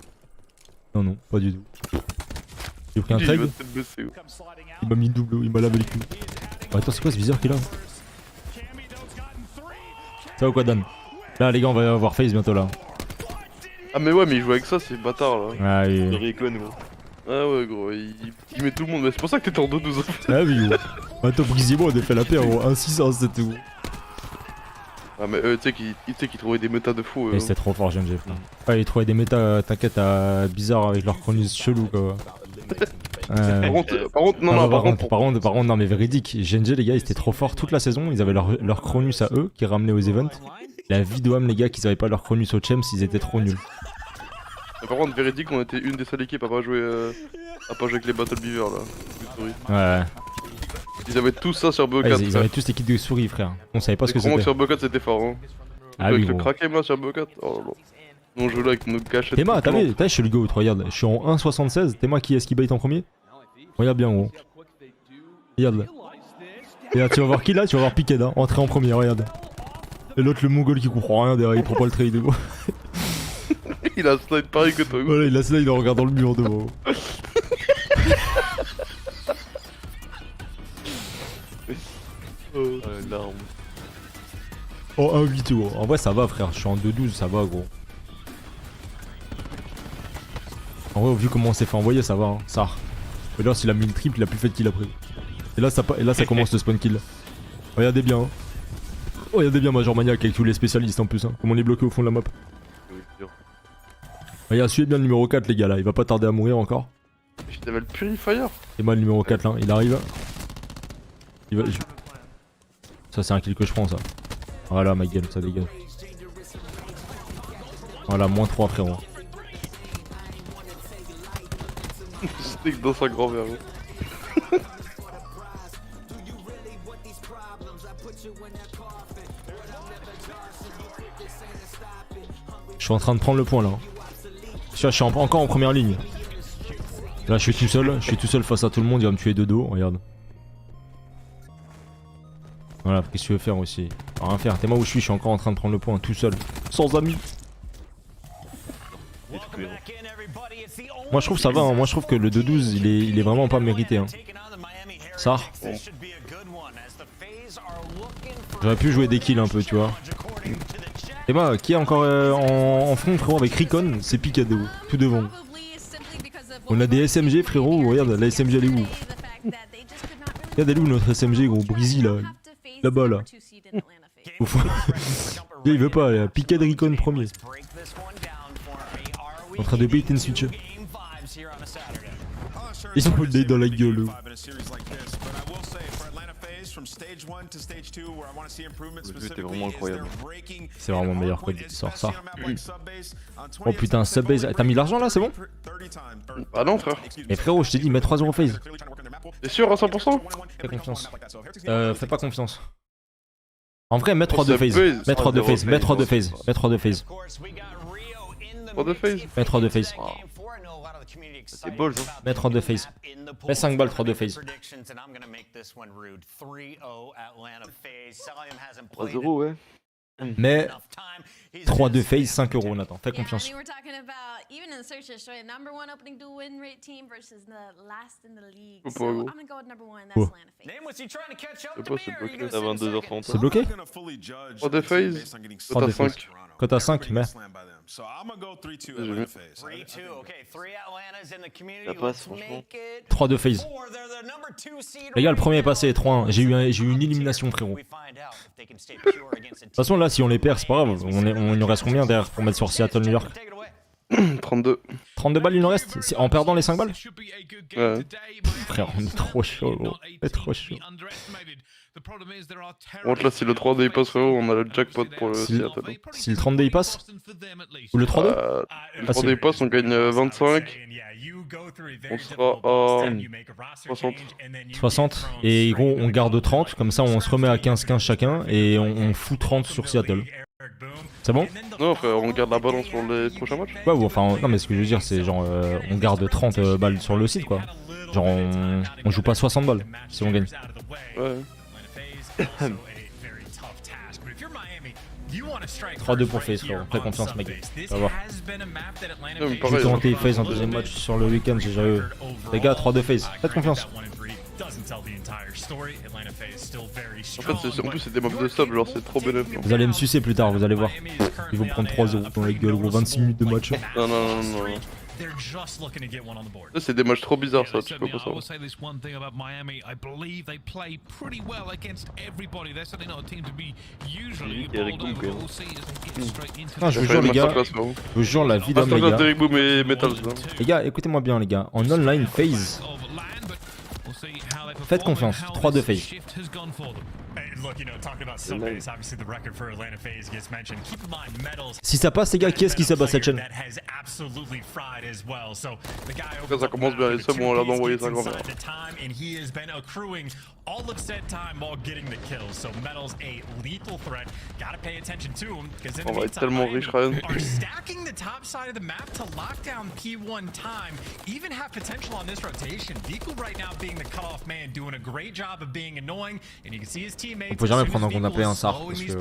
Non, non, pas du tout. J'ai pris un trade. Il m'a mis une double, il m'a lavé les couilles. Oh, attends, c'est quoi ce viseur qu'il a? Ça va ou quoi, Dan? Là, les gars, on va avoir face bientôt là. Ah, mais ouais, mais il joue avec ça, ces bâtards là. Ah, oui. Recon, gros. Ah, ouais, gros, il met tout le monde. Mais c'est pour ça que t'étais en 2-12. Ah, oui, gros. Attends, Breezy et moi, on a fait la paire, gros. 1-6, 1-7, gros. Ah, mais tu sais qu'il trouvait des méta de fou. Et c'était trop fort, GNG, frère. Ah, ils trouvaient des méta, t'inquiète, bizarres avec leurs chronistes chelous, quoi. Par contre, non, mais véridique. GNG, les gars, ils étaient trop forts toute la saison. Ils avaient leur chronus à eux qui ramenaient aux events. La vie d'Oam, les gars, qu'ils avaient pas leur chronus au champs, ils étaient trop nuls. Mais par contre, véridique, on était une des seules équipes à pas jouer avec les Battle Beaver là. Ouais. Ils avaient tous ça sur BO4. Ouais, ils avaient tous l'équipe de souris, frère. On savait pas ce que c'était. Sur BO4 c'était fort, hein. Ah, avec oui, le gros. Kraken là sur BO4. Oh là là. On joue là avec nos gâchettes. Théma, t'as vu? Je suis le go, regarde. Je suis en 1.76. Théma, qui est-ce qui bait en premier? Regarde bien, gros. Regarde. Regarde, tu vas voir qui là? Tu vas voir Piquet là. Entrer en premier, regarde. Et l'autre, le mongol qui comprend rien derrière, il prend pas le trade, gros. Il a slide pareil que toi, gros. Voilà, il a slide en regardant le mur devant. L'arme. Oh, 1-8 gros. En vrai, ça va, frère. Je suis en 2-12, ça va, gros. En vrai, vu comment on s'est fait envoyer, ça va, hein. Ça. Et là, s'il a mis une triple, il a plus fait de kill après. Et là, ça commence le spawn kill. Regardez bien, hein. Regardez bien Major Maniac avec tous les spécialistes en plus, hein. Comme on est bloqué au fond de la map. Regarde, suivez bien le numéro 4, les gars, là. Il va pas tarder à mourir encore. Je t'avais le Purifier. Et moi, le numéro 4, là, il arrive. Ça, c'est un kill que je prends, ça. Voilà, ma gueule, ça dégage. Voilà, moins 3, frérot. Stick dans sa grand-mère. Je suis en train de prendre le point, là. Je suis encore en première ligne. Là, je suis tout seul face à tout le monde, il va me tuer de dos, regarde. Voilà, qu'est-ce que tu veux faire aussi? Rien faire, t'es moi où je suis encore en train de prendre le point, tout seul. Sans amis. Moi je trouve ça va, hein. Moi je trouve que le 2-12 il est vraiment pas mérité, hein. Ça. Bon. J'aurais pu jouer des kills un peu, tu vois. Et bah, qui est encore en front, frérot, avec Recon? C'est Picadou, tout devant. On a des SMG, frérot, regarde, la SMG elle est où? Regarde, elle est où notre SMG, gros? Breezy là. Là-bas, là. Il veut pas, là. Piquet de Recon premier. En train de bait and switch. Ils ont le dans la gueule. Le jeu était vraiment incroyable. C'est vraiment le meilleur code qui sort ça. Oh putain, subbase. T'as mis l'argent là, c'est bon? Ah non, frère. Mais frérot, je t'ai dit, mets 3€ phase. T'es sûr à 100%? Fais confiance. Fais pas confiance. En vrai, mets 3 de phase. Mets 3 de phase. Mets 3 de phase. Mets 3 de phase. 3 de phase. Mets 3 de phase. C'est balls, hein. Mets 3 de phase. Mets 5 balles, 3 de phase. 3 euros, ouais. Mais 3 de phase, 5€, Nathan. Fais confiance. À 22h30. C'est bloqué? 3 de phase. Cote à 5. Cote à 5, mais. Ça passe, franchement. 3 de phase. Les gars, le premier est passé, 3-1. J'ai eu une élimination, frérot. De toute façon, là, si on les perd, c'est pas grave. Il nous reste combien derrière pour mettre sur Seattle, New York? 32. 32 balles, il nous reste? En perdant les 5 balles? Ouais. Frère, on est trop chaud, gros. On est trop chaud. Bon, là, si le 3D il passe, frérot, on a le jackpot pour le Seattle. Si le 32 il passe? Ou le 3-2? Le 3D il passe, on gagne 25. On sera à 60. 60. Et gros, on garde 30. Comme ça, on se remet à 15-15 chacun. Et on fout 30 sur Seattle. C'est bon? Non, frère, on garde la balance pour les prochains matchs. Ouais, ou enfin, non, mais ce que je veux dire, c'est genre, on garde 30 balles sur le site, quoi. Genre, on joue pas 60 balles si on gagne. Ouais. 3-2 pour FaZe, frérot. Fais confiance, mec. Ça va. Ouais, J'ai tenté FaZe en deuxième match sur le week-end, j'ai jamais eu. Les gars, 3-2 FaZe. Faites confiance. En fait, en plus, c'est des mobs de sub, genre, c'est trop bénéfique. Vous allez me sucer plus tard, vous allez voir. Ils vont prendre 3-0 dans les gueules, gros. 26 minutes de match. Non, non, non, non. Là, c'est des matchs trop bizarres, ça, tu peux pas savoir. Non, je vous jure, les gars. Je vous jure, la vie d'homme, les gars. Les gars, écoutez-moi bien, les gars. En online FaZe, faites confiance. 3-2 FaZe. Si ça passe, les gars, qui est-ce qui s'abat cette chaîne? Ça commence bien, les subs ont l'air d'envoyer ça grand-mère. On va être tellement riche, Ryan. On peut jamais prendre en compte un P1 SAR parce que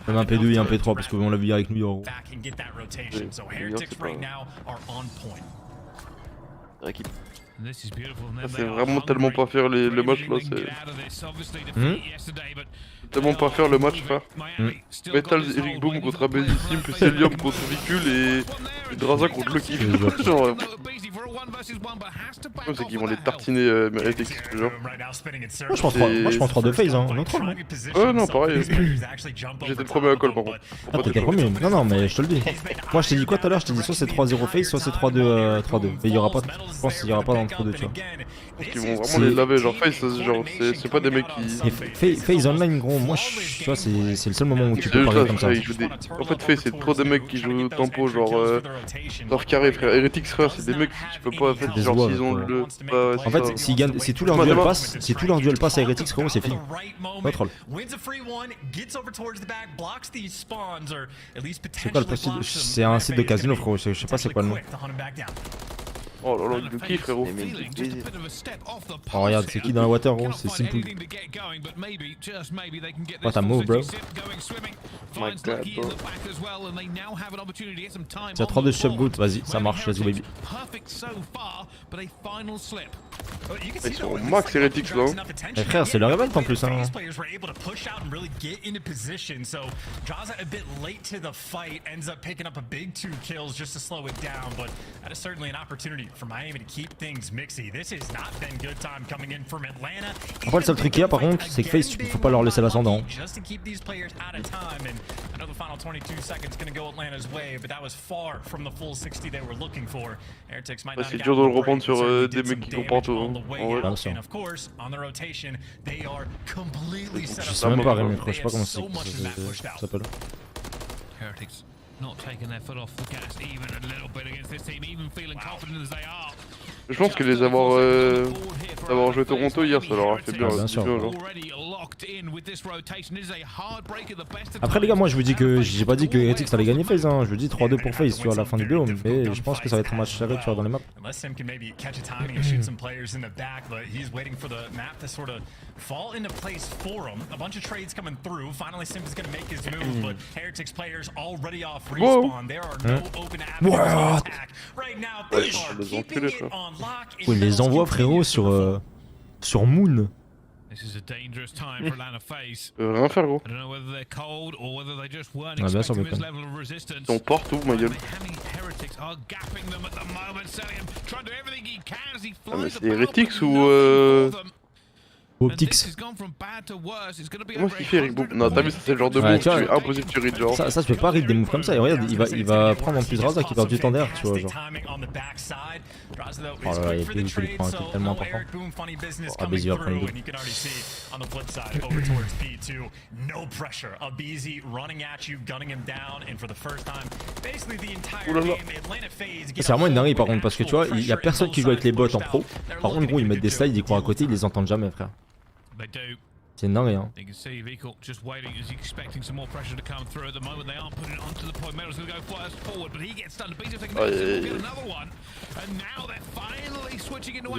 même un P2 et un P3 parce qu'on l'a vu avec New York. Équipe. C'est vraiment tellement pas faire le match là, c'est tellement pas faire le match frère. Metal Eric Boom contre Abézissim plus Helium contre Vicule et Draza contre Lucky. Genre c'est qu'ils vont les tartiner Atletec genre. Moi je prends 3 de phase hein, non troll. Ouais non pareil. J'étais le premier à call par contre. Ah t'étais le premier. Non non mais je te le dis. Moi je t'ai dit quoi tout à l'heure, je t'ai dit soit c'est 3-0 phase, soit c'est 3-2 3-2. Mais il y aura pas, je pense qu'il y aura pas d'entre deux tu vois. Ils vont vraiment les laver, genre Face, genre c'est pas des mecs qui... Phase online gros, moi tu vois c'est le seul moment où tu peux parler comme ça. En fait Face c'est trop des mecs qui jouent au tempo, genre carré frère, Heretics frère c'est des mecs qui tu peux pas en fait, genre s'ils ont le... En fait s'ils gagnent, si tout leur duel passe, si tout leur duel passe à Heretics frérot c'est fini. Pas troll. C'est quoi le post? C'est un site de casino frérot, je sais pas c'est quoi le nom. Oh là là, il nous kiffe frérot. Oh regarde, c'est qui dans la water gros? C'est simple. What a move bro. My god bro. Tu as 3 de chef good, vas-y, ça marche, let's go baby. Ils sont au max Heretics là. Mais frère, c'est leur event en plus hein. Après le seul truc qu'il y a par contre, c'est que Face, faut pas leur laisser l'ascendant. C'est dur de le reprendre sur des mecs qui courent partout. Je sais même pas Rémi, je sais pas comment ça s'appelle. Je pense que les avoir joué Toronto hier ça leur a fait bien. Bien sûr. Après les gars, moi je vous dis que j'ai pas dit que Heretics allait gagner FaZe hein. Je vous dis 3-2 pour FaZe sur la fin du BO, mais je pense que ça va être un match serré tu vois dans les maps. Il les envoie frérot sur Moon. Rien faire gros. Ah bien sûr Bacon. Ils sont partout ma gueule. Ah mais c'est Heretics ou Optics. Comment est-ce qu'il fait Eric Boom? Non t'as vu ça c'est le genre de move, tu es impossible tu read genre. Ça tu peux pas read des moves comme ça et regarde il va prendre en plus Raza qui perd du temps derrière tu vois genre. Oh là là il prend un kill tellement important. Ah Bézi va prendre une double. C'est vraiment une dinguerie par contre parce que tu vois il y a personne qui joue avec les bots en pro. Par contre gros ils mettent des slides, ils courent à côté, ils les entendent jamais frère. C'est dingue hein. C'est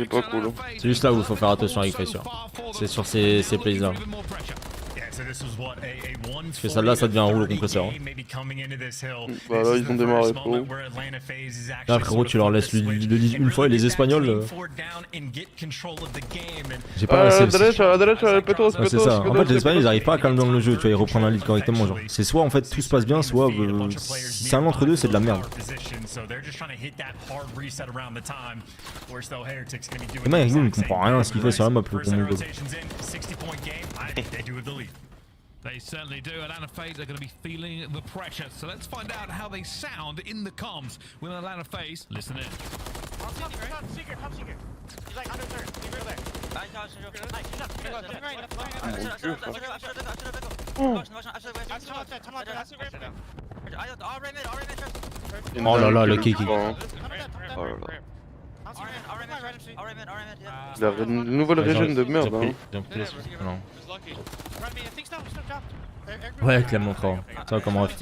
pas cool. C'est juste là où il faut faire attention avec Face. C'est sur ces plays là. Parce que celle-là ça devient un rouleau compresseur. Bah là ils ont démarré frérot. Là frérot tu leur laisses le lead une fois et les Espagnols... J'ai pas... Adresse, c'est ça. En fait les Espagnols ils arrivent pas à calmer dans le jeu, tu vois, ils reprennent un lead correctement genre. C'est soit en fait tout se passe bien, soit si c'est un entre deux c'est de la merde. Et moi il comprend rien à ce qu'il fait sur la map le con Mongol. They certainly do. Atlanta FaZe are going to be feeling the pressure. So let's find out how they sound in the comms with Atlanta FaZe. Listen in. Top secret. He's like under third. He's right there. Oh là là le kick. La nouvelle régène de merde hein. Non. Ouais clairement frère. Ça comment ref.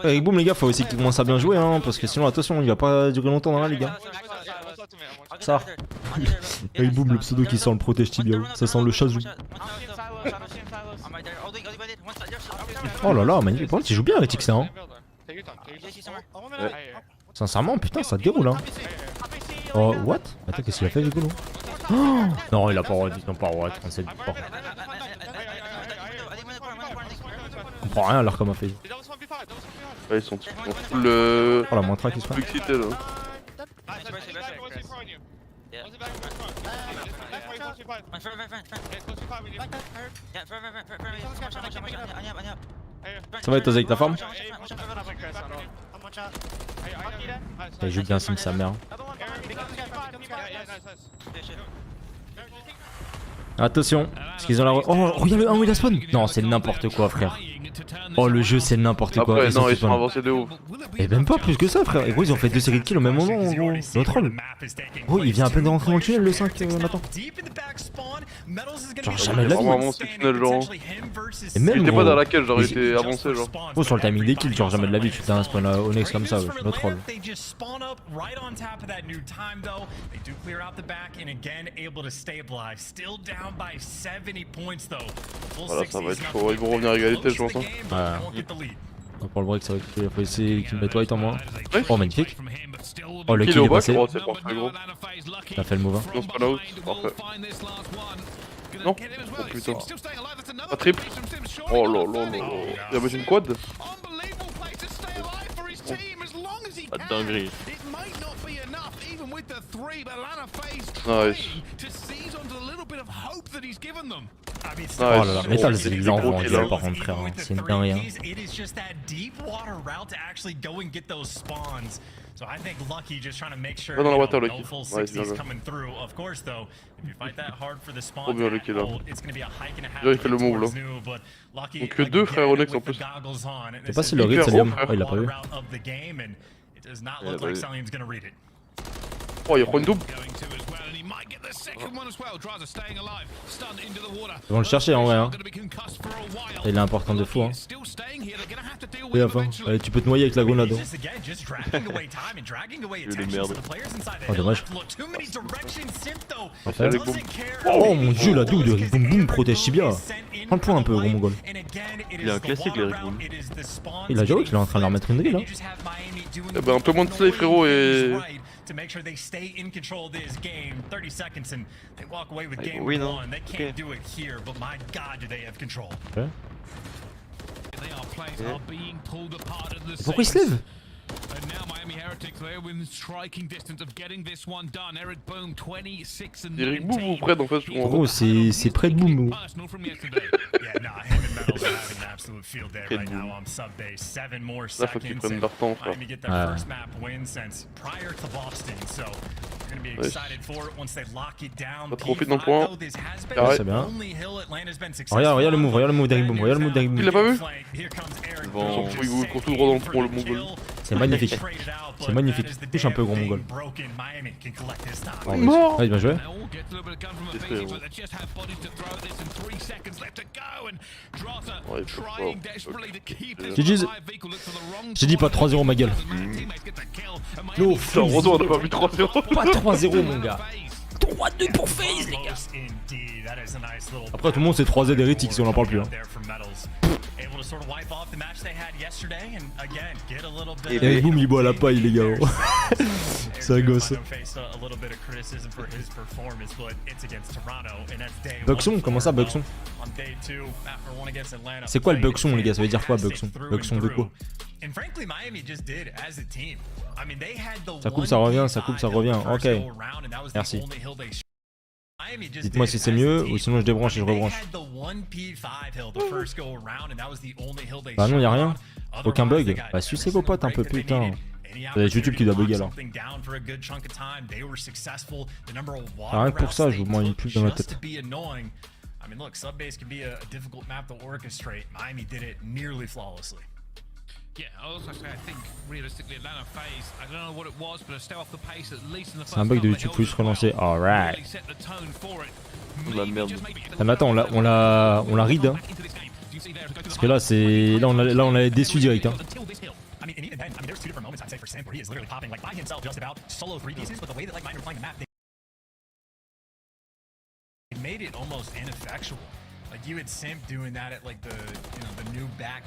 Avec Boom les gars, faut aussi qu'il commence à bien jouer hein, parce que sinon attention il va pas durer longtemps dans la ligue hein. Ça. Avec Boom le pseudo qui sent le protège tibia, ça sent le chazou. Oh là là, magnifique, par contre il joue bien Atletec ça hein. Sincèrement putain ça déroule hein. Oh what? Attends qu'est-ce qu'il a fait du coup là? Oh non il a pas what, ils n'ont pas what, 37 pas. Je comprends rien alors comme a fait. Ouais, ils sont full Oh la moins track qui se fait. excité là. Ça va être avec ta forme? Il joue bien Sim sa mère. Attention, parce qu'ils ont la... Oh regarde le 1 où il a spawn. Non c'est n'importe quoi frère. Oh le jeu c'est n'importe quoi. Après non ils sont avancés de ouf. Et même pas plus que ça frère. Et gros ils ont fait 2 séries de kills au même moment gros. C'est notre troll. Oh il vient à peine de rentrer dans le tunnel le 5 Nathan. Genre jamais de la vie. Vraiment c'est tunnel genre. Et même J'étais gros, pas dans laquelle j'aurais été avancé genre. oh sur le timing des kills genre jamais de la vie tu fais un spawn au next comme ça notre troll. Voilà ça va être chaud, ils vont revenir à égalité je pense hein. Ouais. Pour le break ça va être il faut essayer qu'il mette white en moins. Oh magnifique. Oh le kill est passé. Oh c'est parfait gros. Il a fait le move. On spawn out, parfait. Non. Oh putain. Pas triple. Oh là là là. Il a mis une quad. Pas de dinguerie. Nice. Oh là là, Metal il l'envoie en duel par contre frère, c'est une dinguerie hein. Va dans la water le kill. Ouais c'est bien joué. Trop bien le kill là. Déjà il fait le move là. Donc que 2 frères Onyx en plus. Je sais pas si le read c'est Liam. Oh il l'a pas vu. Oh il prend une double. Ils vont le chercher en vrai hein. Il est important de fou hein. Et enfin, allez tu peux te noyer avec la grenade hein. Oh dommage. Parfait. Oh mon dieu la double de Rick Boom Boom protège si bien. Prends le point un peu gros mongol. Il a un classique les Rick Boom. Il a déjà vu qu'il est en train de leur mettre une drill hein. Eh ben un peu moins de slay frérot et... to make sure they stay in control of this game. 30 seconds and they walk away with game oui, non. one. They can't do it here, but my God, do they have control. Okay. Pourquoi il se lève? And now Miami Heretics there within striking distance of getting this one done. Eric Boom 26 and Eric Boom ou Fred en fait je comprends. Gros c'est près de Boom. personal from yesterday. Yeah, nah, him and Metals are having an absolute field day right now on sub base. 7 more Là faut qu'ils seconds. prennent leur temps frère. Miami get their first map win since prior to Boston, so they're gonna be excited for it once they lock it down. Pas trop vite dans le point. Ouais, c'est bien. Regarde le move d'Eric Boom, regarde le move d'Eric Boom. Il l'a pas vu? Bon, Il court tout droit dans le front le mongol. C'est magnifique. C'est magnifique. Touche un peu gros mongol. Oh, mort. Ouais, bien joué. Ouais, il faut pas. GG's. J'ai dit pas 3-0 ma gueule. No, heureusement on a pas vu 3-0. pas 3-0 mon gars. 3-2 pour FaZe les gars. Après tout le monde c'est 3Z d'Heretics si on en parle plus hein. Et Eric Boom il boit la paille les gars. C'est un gosse. Buxon, comment ça Buxon? C'est quoi le Buxon les gars? Ça veut dire quoi Buxon? Buxon de quoi? Ça coupe, ça revient, ça coupe, ça revient. Ok. Merci. Dites-moi si c'est mieux ou sinon je débranche et je rebranche. Bah non, y'a rien. Aucun bug. Bah sucez vos potes un peu, putain. C'est YouTube qui doit bugger alors. Ah, rien que pour ça, je vous mets une pub dans la tête. I mean, look, Subbase can be a difficult map to orchestrate. Miami did it nearly flawlessly. Yeah, I also say I think realistically Atlanta FaZe, I don't know what it was, but a stay off the pace at least in the first. C'est un bug de YouTube plus relancé. Alright. La merde. Ah mais attends, on l'a read hein. Parce que là, c'est là on a déçu direct. Hein. I mean, and even then, I mean, there's two different moments I'd say for Simp where he is literally popping like by himself just about solo 3 pieces, but the way that like MiHR were playing the map, they made it almost ineffectual. Like you had Simp doing that at like the the new back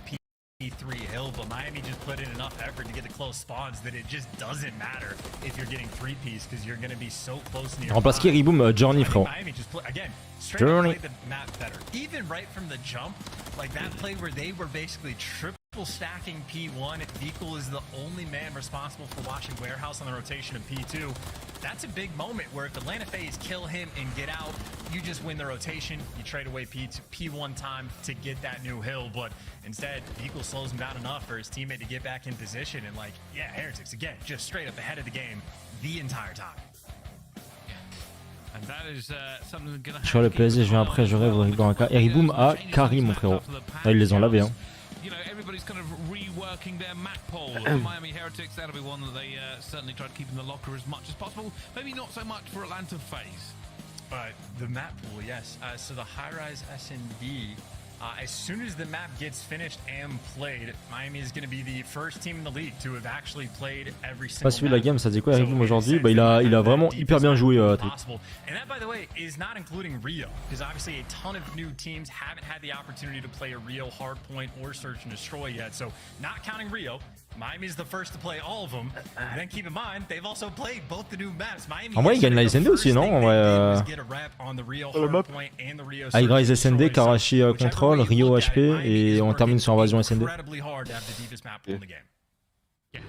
P3 hill, but Miami just put in enough effort to get the close spawns that it just doesn't matter if you're getting 3 piece because you're going to be so close near. Remplace qui Riboum Journey, frérot. Miami just again straight up played the map better. Even right from the jump, like that play where they were basically triple stacking P1, Veekle is the only man responsible for watching Warehouse on the rotation of P2. That's a big moment where if Atlanta FaZe kill him and get out, you just win the rotation, you trade away P1 time to get that new hill, but instead, Veekle slows him down enough for his teammate to get back in position, and like, yeah, Heretics, again, just straight up ahead of the game the entire time. Sur le PSG, je viens après, je rêve Riboum à K. Et Riboum à Kari, mon frérot. Là, ils les ont lavés, hein. You know, everybody's kind of reworking their map pool. Miami Heretics, that'll be one that they certainly try to keep in the locker as much as possible. Maybe not so much for Atlanta FaZe. But the map pool, yes. So the high-rise S&D, as soon as the map gets finished and played, Miami is going to be the first team in the league to have actually played every single Pas suivi la game, ça dit quoi Riboum aujourd'hui? Bah il a vraiment hyper bien joué And that, by the way, is not including Rio, because obviously a ton of new teams haven't had the opportunity to play a Rio hardpoint or search and destroy yet. So not counting Rio, Miami is the first to play all of them. And then keep in mind, they've also played both the new maps. Miami en vrai, il gagne la SND aussi, non? En vrai, High-rise SND, Karachi Control, Rio HP, et on termine sur Invasion SND.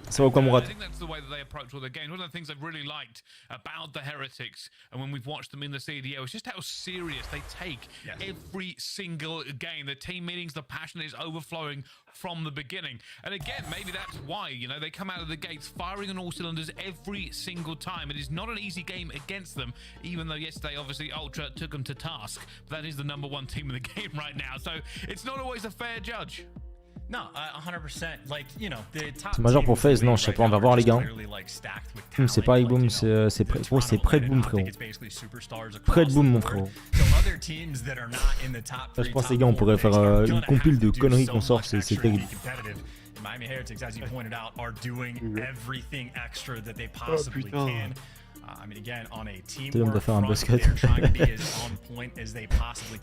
Ça va quoi, Mourad? I think that's the way that they approach all their games. One of the things I've really liked about the Heretics, and when we've watched them in the CDL, is just how serious they take every single game. The team meetings, the passion is overflowing from the beginning. And again, maybe that's why, you know, they come out of the gates firing on all cylinders every single time. It is not an easy game against them, even though yesterday, obviously, Ultra took them to task. But that is the #1 team in the game right now. So it's not always a fair judge. No, 100%. Like, you know, the top c'est majeur pour FaZe, non, je sais pas, on va voir les gars. C'est pas Riboum, c'est près de Boom, frérot. Près de Boom, mon frérot. Là, je pense les gars, on pourrait faire une compile de conneries qu'on sort, c'est terrible. Miami Heretics, as you pointed out, are doing everything extra that they possibly can. I mean, again, on a team de faire un basket.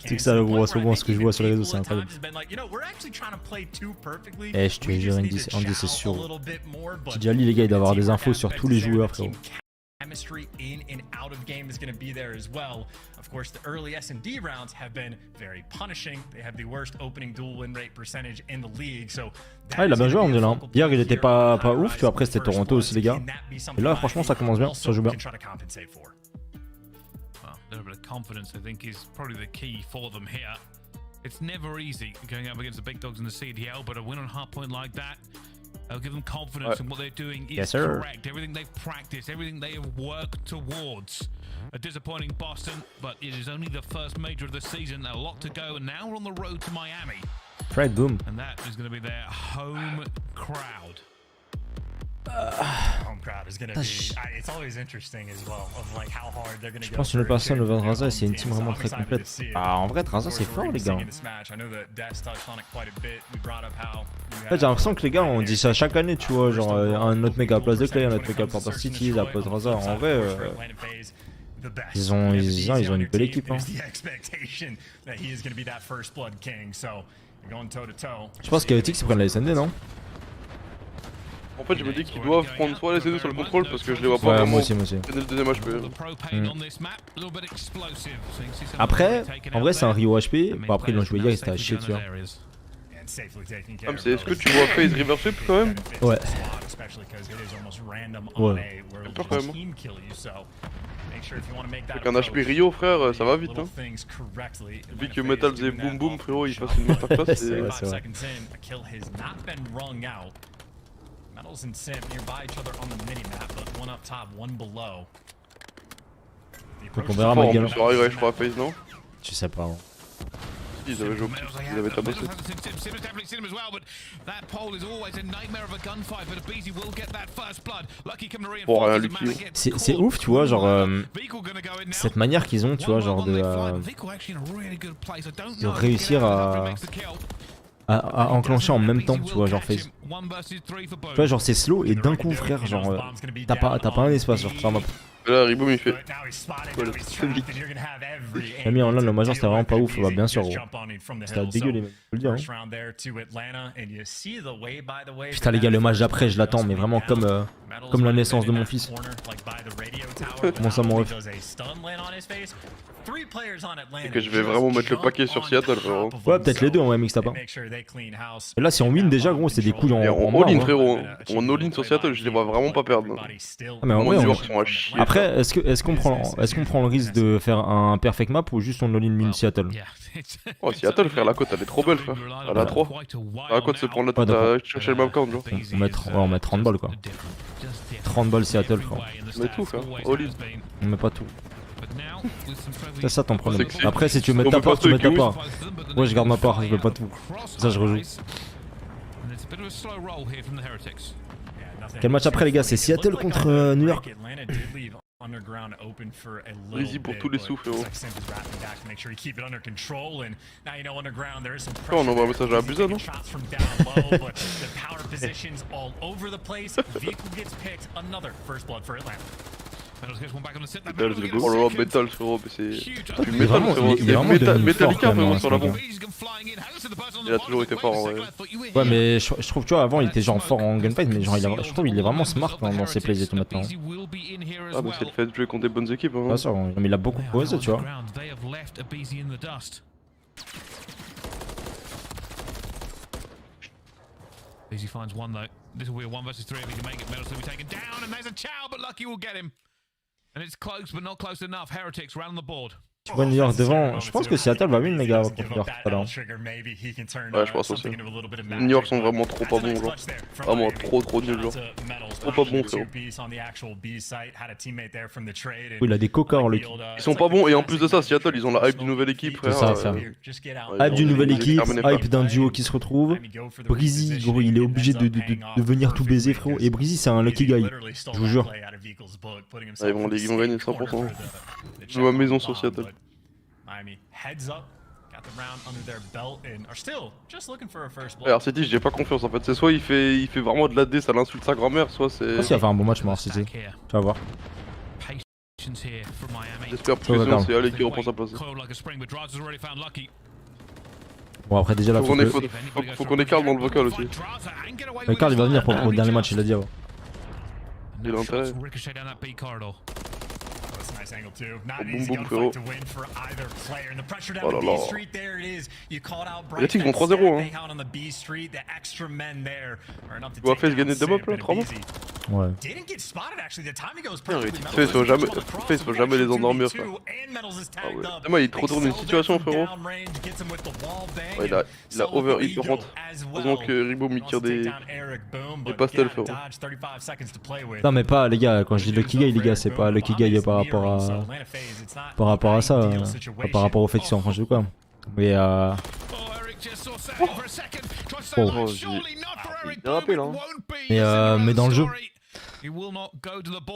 C'est que ça, le gros, ce que je vois sur les réseaux, c'est incroyable. Eh, je te jure, Andy, c'est sûr. Tidjali, les gars, il doit avoir des infos sur tous les joueurs, frérot. Chemistry in and out of game is going to be there as well. Of course, the early S&D rounds have been very punishing. They have the worst opening dual win rate percentage in the league. So ah, il a bien joué, on dit là. Hier, il était pas ouf, tu vois. Après, c'était Toronto aussi, les gars. Et là, franchement, ça commence bien, ça joue bien. Well, a little bit of confidence, I think, is probably the key for them here. It's never easy going up against the big dogs in the CDL, but a win on hardpoint like that, it'll give them confidence in what they're doing is correct. Everything they've practiced, everything they have worked towards. A disappointing Boston, but it is only the first major of the season. A lot to go, and now we're on the road to Miami. Fred Boom. And that is going to be their home crowd. Home crowd is going to be. It's always interesting as well of like how hard they're going to go. Je pense que une personne, le Raza, c'est une team vraiment très complète. Ah, en vrai, Raza, c'est fort, les gars. En fait, j'ai l'impression que les gars, on dit ça chaque année, tu vois, genre un autre mec à la place de Clay, un autre mec à la place de City, à la place de Raza. En vrai, ils ont une belle équipe. Hein. Je pense qu'Atletec, ils prennent la SND, non? En fait, je me dis qu'ils doivent prendre soit les CD sur le contrôle parce que je les vois pas vraiment. Moi aussi. C'est le deuxième HP. Après, en vrai, c'est un Rio HP. Bon, après, ils l'ont joué hier, ils étaient à chier dessus. Hein. Ah, mais est-ce que tu vois FaZe River Sweep quand même? Ouais. Ouais. J'ai peur quand même. Avec un HP Rio, frère, ça va vite. Hein. Vu que Metal faisait boum boum, frérot, il fasse une masterclass. C'est vrai. Metals and Simp nearby each other on the mini-map, but one up top, one below. Donc on verra ma game. Je crois FaZe, non? Je sais pas. Ils avaient joué, ils avaient tabassé. Pour rien lui tuer. C'est ouf, tu vois, genre cette manière qu'ils ont, tu vois, genre de réussir à enclencher en même temps, tu vois, genre FaZe. Tu vois, genre c'est slow et d'un coup, frère, genre t'as pas un espace, genre sur la map. Et là, Riboum il fait. Voilà, c'est vite. J'ai mis en LAN le major, c'était vraiment pas ouf, bah bien sûr, gros. C'était dégueu, les mecs, faut le dire. Hein. Putain, les gars, le match d'après, je l'attends, mais vraiment comme la naissance de mon fils. Comment ça, mon ref? Et que je vais vraiment mettre le paquet sur Seattle, frérot. Ouais, peut-être les deux en MX, t'as pas. Et là, si on win déjà, gros, c'est des couilles en all-in, frérot. On all-in sur Seattle, je les vois vraiment pas perdre. Ah, mais en vrai, après, est-ce qu'on prend le risque de faire un perfect map ou juste on all-in min Seattle? Oh, Seattle, frère, la côte elle est trop belle, frère. Elle a 3. La côte c'est pour la tête à chercher le map count, genre. On met 30 balles, quoi. 30 balles Seattle, frère. On met tout, frère. All-in. On met pas tout. C'est ça ton problème. Sexy. Après, si tu veux mettre ta part, tu mets ta part. Moi, je garde ma part, je veux pas tout. Ça, je rejoue. Quel match après, les gars? C'est Seattle contre New York. Easy pour tous les sous, frérot. On envoie un message à Abusa, non? Oh là là, Metal, frérot, c'est. Tu Metal, frérot. C'est Metallica, frérot, sur la bombe. Il a toujours été fort en vrai. Ouais, mais je trouve, tu vois, avant il était genre fort en gunfight, mais genre je trouve il est vraiment smart dans ses plays et tout maintenant. Ah, bah c'est le fait de jouer contre des bonnes équipes. Hein. Bien sûr, mais il a beaucoup progressé, tu vois. Easy finds one though. This will be a 1 versus 3 if he can make it. Medals to be taken down, and there's a chow, but Lucky will get him. And it's close, but not close enough. Heretics round the board. Tu vois New York devant, je pense que Seattle va win les gars contre New York tout à l'heure. Ouais, je pense aussi. New York sont vraiment trop pas bons, genre. Vraiment trop nuls, genre. Trop pas bons, frérot. Oui, il a des cocards, Lucky. Ils sont pas bons, et en plus de ça, Seattle, ils ont la hype d'une nouvelle équipe, frère. C'est ça, frère. Hype d'une nouvelle équipe, hype d'un duo qui se retrouve. Breezy, gros, il est obligé de venir tout baiser, frérot. Et Breezy, c'est un lucky guy, je vous jure. Ah, ils vont gagner 100%. Je vois maison sur Seattle. Alors City, j'ai pas confiance en fait, c'est soit il fait vraiment de la D, ça l'insulte sa grand-mère, soit c'est... Je pense qu'il va faire un bon match Mars City, tu vas voir. J'espère pression, c'est Ali qui reprend sa place. Bon après déjà là faut qu'on ait Karl dans le vocal aussi. Mais Karl il va venir pour le dernier match, il a dit avant. Il a intérêt. Boum boum frérot. Oh là là. Les Tigres vont 3-0 hein. Tu vois FaZe gagner 2 maps là, 3 maps. Ouais. FaZe faut jamais les endormir frère. Ah ouais. Demain il te retourne une situation frérot. Ouais, il a overhit par contre. Heureusement que Riboum il tire des pastels frérot. Non mais pas les gars, quand je dis Lucky Guy les gars, c'est pas Lucky Guy par rapport à ça, pas par rapport aux faits qui sont en franchise ou quoi. Mais mais dans le jeu,